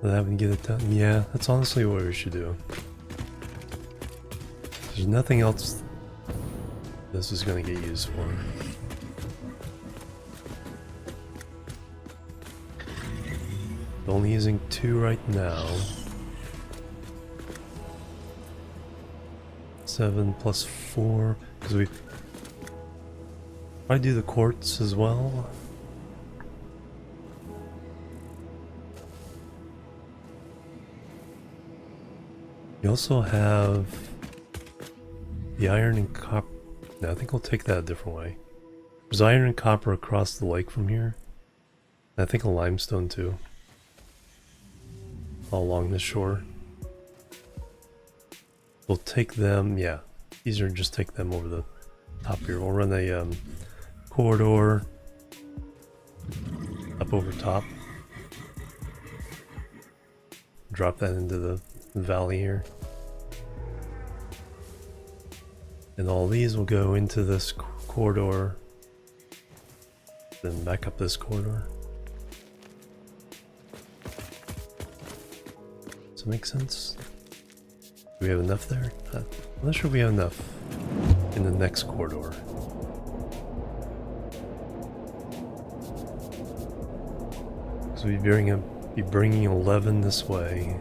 That would get it done. Yeah, that's honestly what we should do. There's nothing else this is going to get used for. Only using 2 right now. 7 plus 4, because we probably do the quartz as well. You also have the iron and copper. No, I think we'll take that a different way. There's iron and copper across the lake from here. And I think a limestone too. All along the shore. We'll take them, yeah. Easier to just take them over the top here. We'll run a corridor up over top. Drop that into the valley here. And all these will go into this corridor. Then back up this corridor. Does it make sense? Do we have enough there? I'm not sure we have enough in the next corridor. So we'd be bringing 11 this way.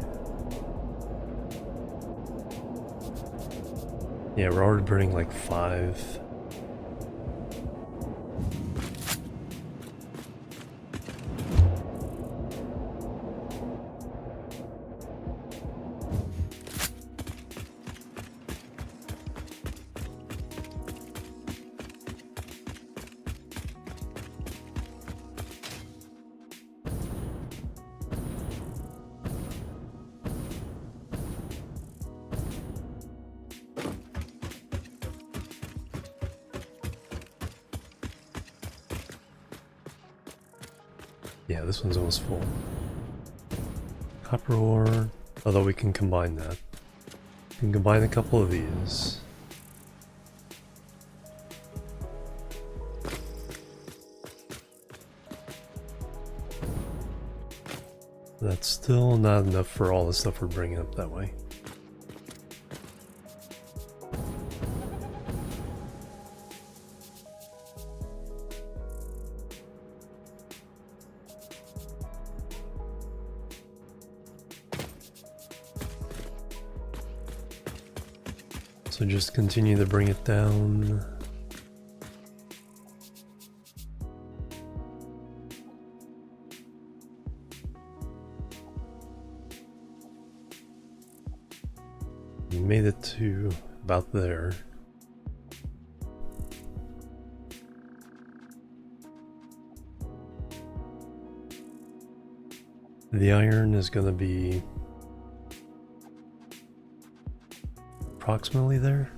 Yeah, we're already bringing like 5. Yeah, this one's almost full. Copper ore, although we can combine that. We can combine a couple of these. That's still not enough for all the stuff we're bringing up that way. So just continue to bring it down. We made it to about there. The iron is going to be approximately there.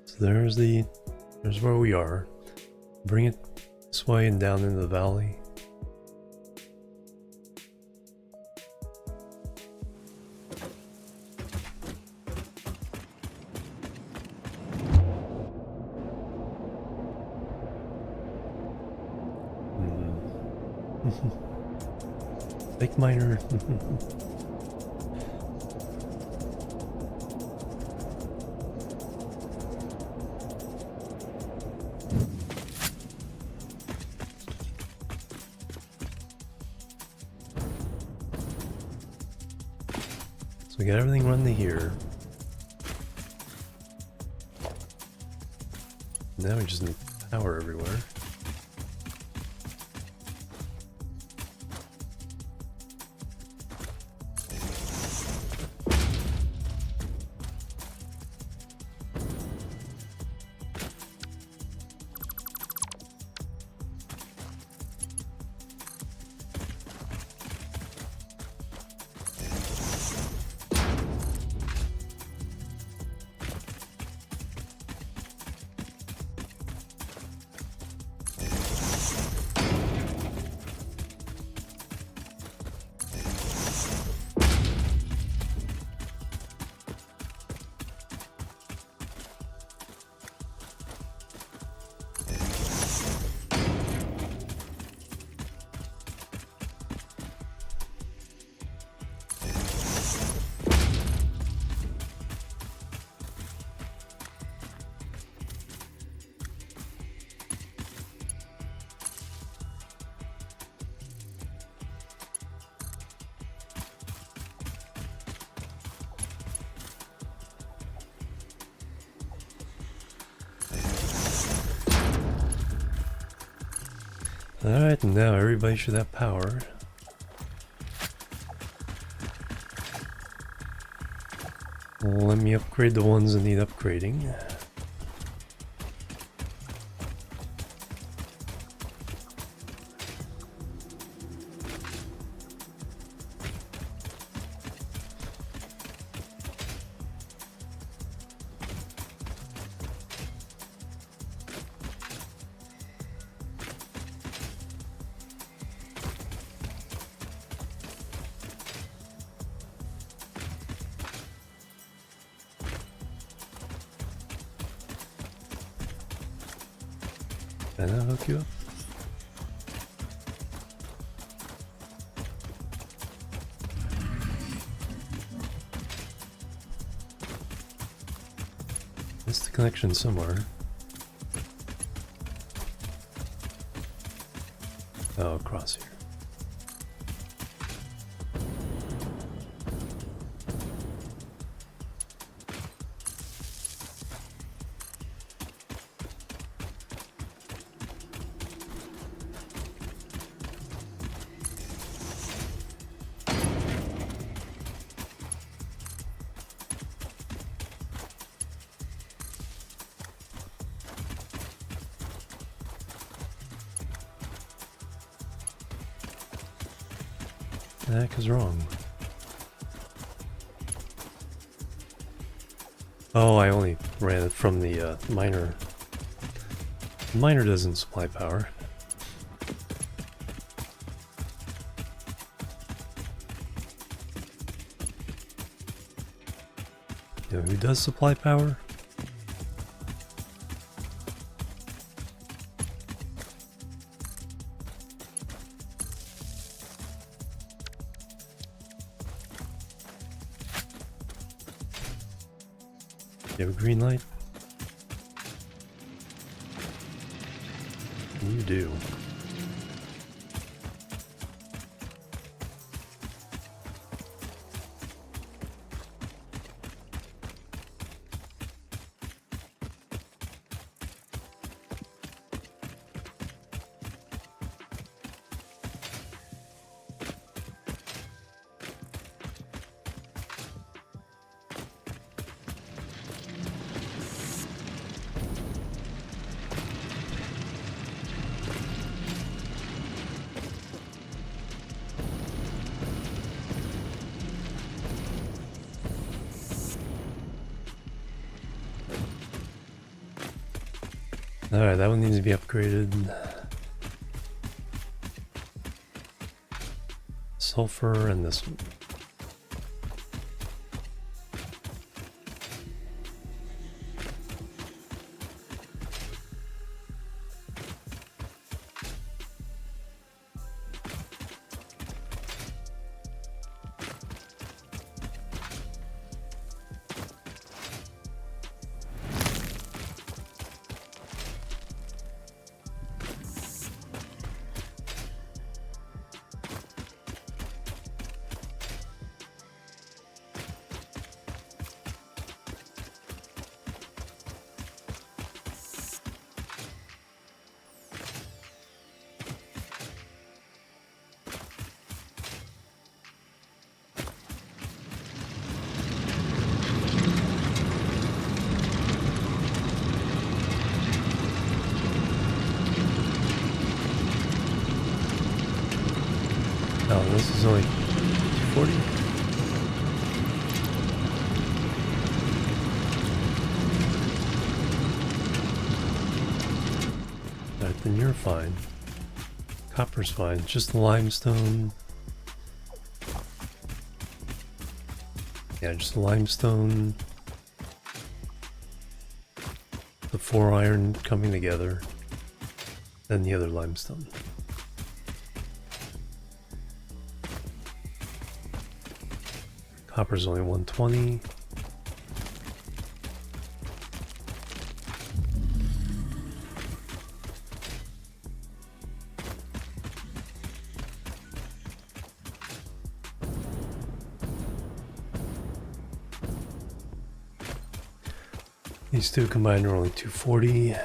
So there's where we are. Bring it this way and down into the valley. Fake miner. We got everything run to here. Now we just need power everywhere. Alright, now everybody should have power. Let me upgrade the ones that need upgrading. Can I hook you up? Missed the connection somewhere. Oh, across here. The heck is wrong? Oh, I only ran it from the miner. The miner doesn't supply power. You know who does supply power? You have a green light? You do. Alright, that one needs to be upgraded. Sulfur and this one. is only 240. Alright, then you're fine. Copper's fine. Just limestone. Yeah, just limestone. The 4 iron coming together. Then the other limestone. Copper's only 120. These two combined are only 240.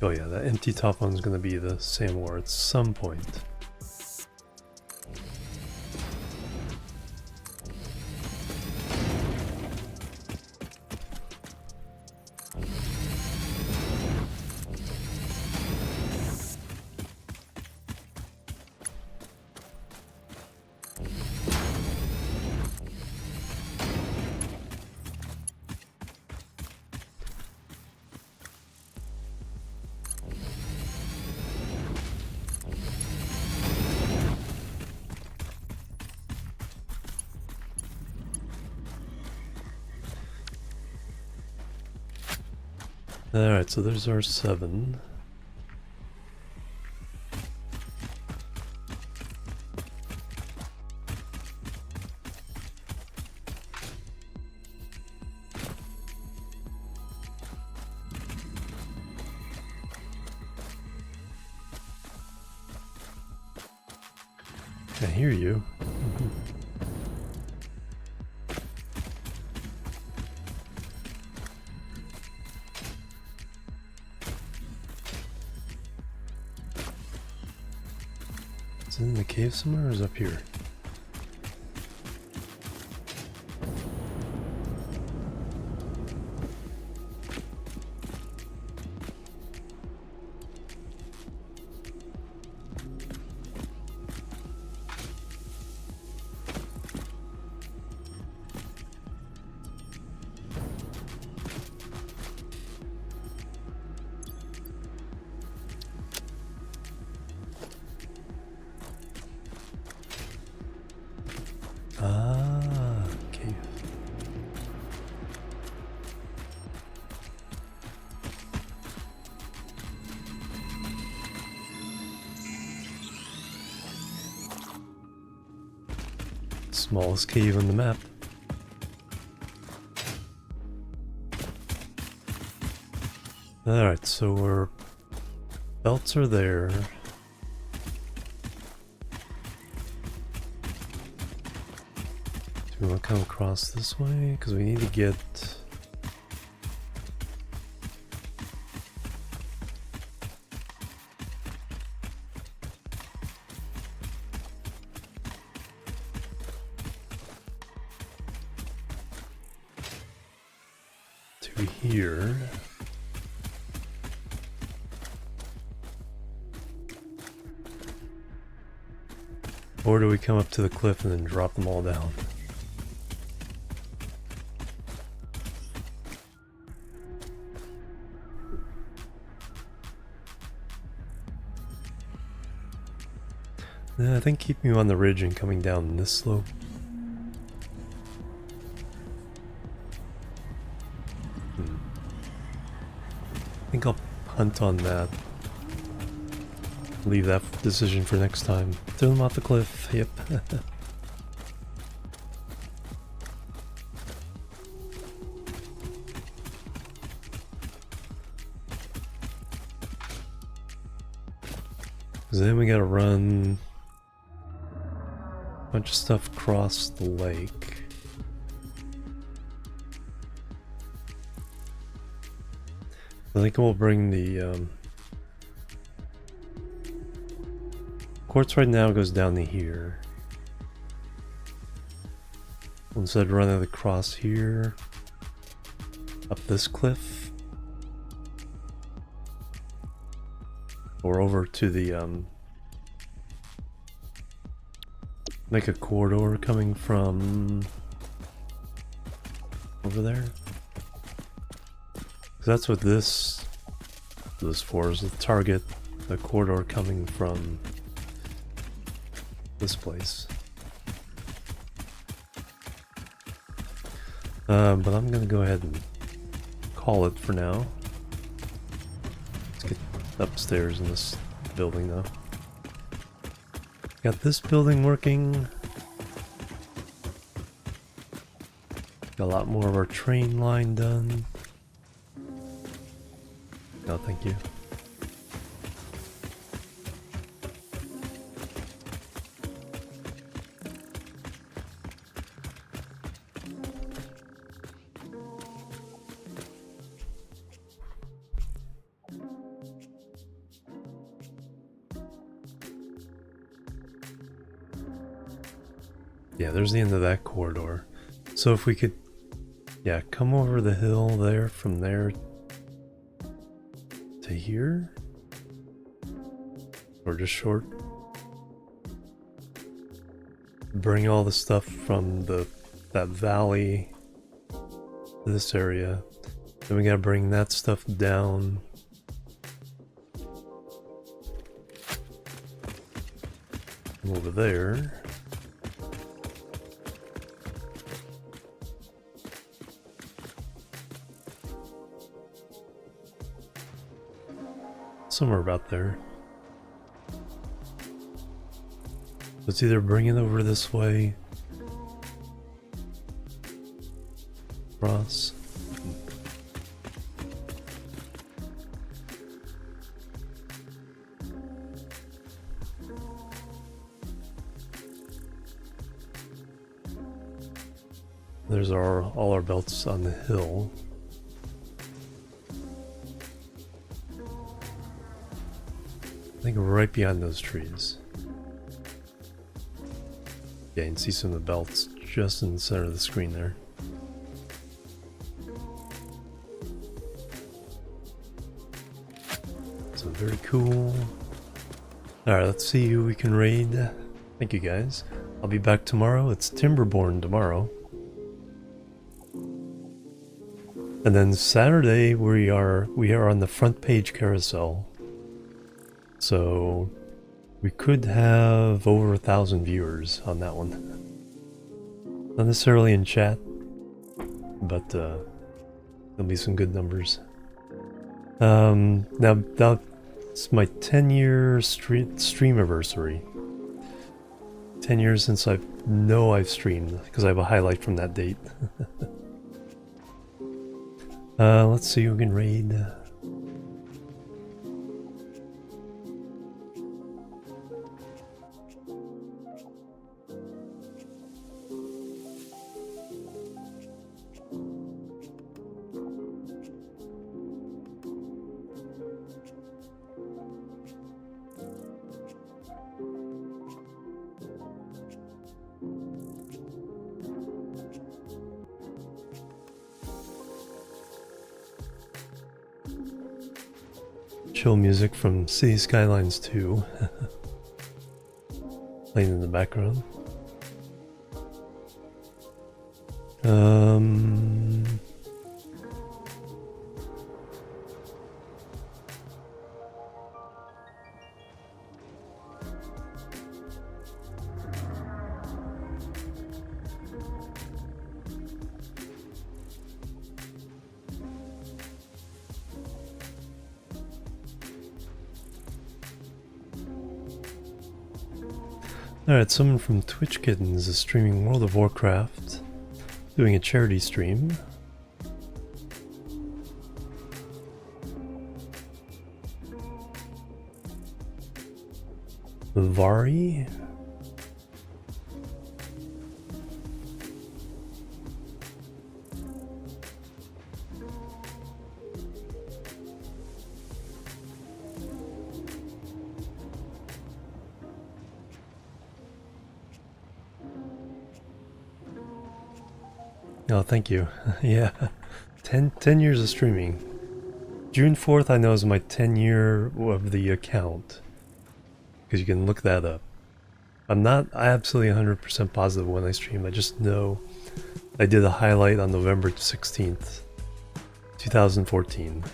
Oh yeah, that empty top one's gonna be the same ore at some point. Alright, so there's our 7. I hear you. Is it in the cave somewhere or is it up here? Ah, cave. Smallest cave on the map. Alright, so our belts are there. We want to come across this way because we need to get to here. Or do we come up to the cliff and then drop them all down? I think keeping you on the ridge and coming down this slope. I think I'll punt on that. Leave that decision for next time. Throw them off the cliff, yep. Because then we gotta run a bunch of stuff across the lake. I think we'll bring the quartz right now goes down to here. Instead of running across here, up this cliff, or over to the make a corridor coming from over there. That's what this is for, is the target, the corridor coming from this place. But I'm gonna go ahead and call it for now. Let's get upstairs in this building though. Got this building working. Got a lot more of our train line done. No, thank you. Yeah, there's the end of that corridor. So if we could, yeah, come over the hill there, from there to here, or just short. Bring all the stuff from that valley to this area. Then we gotta bring that stuff down. Over there. Somewhere about there. Let's either bring it over this way, across. There's all our belts on the hill. I think right behind those trees. Yeah, you can see some of the belts just in the center of the screen there. So very cool. Alright, let's see who we can raid. Thank you guys. I'll be back tomorrow. It's Timberborn tomorrow. And then Saturday we are on the front page carousel. So we could have over 1,000 viewers on that one. Not necessarily in chat, but there'll be some good numbers. Now that's my 10-year stream anniversary. 10 years since I've streamed, because I have a highlight from that date. Let's see who can raid. Chill music from City Skylines 2 playing in the background. Alright, someone from Twitch Kittens is streaming World of Warcraft, doing a charity stream. Vari? Oh, thank you. Yeah, 10 years of streaming. June 4th I know is my 10 year of the account. Because you can look that up. I'm not absolutely 100% positive when I stream, I just know I did a highlight on November 16th, 2014. Alright,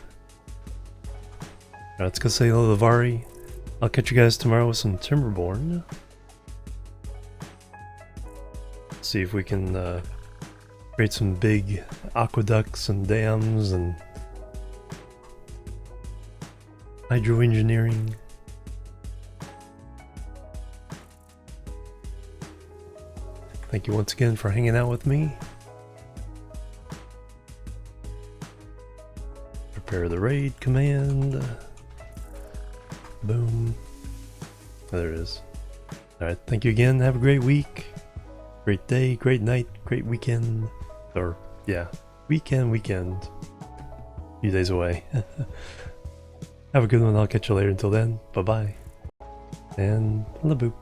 let's go say hello to Vari. I'll catch you guys tomorrow with some Timberborn. See if we can create some big aqueducts and dams and hydro engineering. Thank you once again for hanging out with me. Prepare the raid command. Boom. Oh, there it is. Alright, thank you again. Have a great week. Great day, great night, great weekend. Or, yeah, weekend. A few days away. Have a good one. I'll catch you later. Until then, bye-bye. And la boop.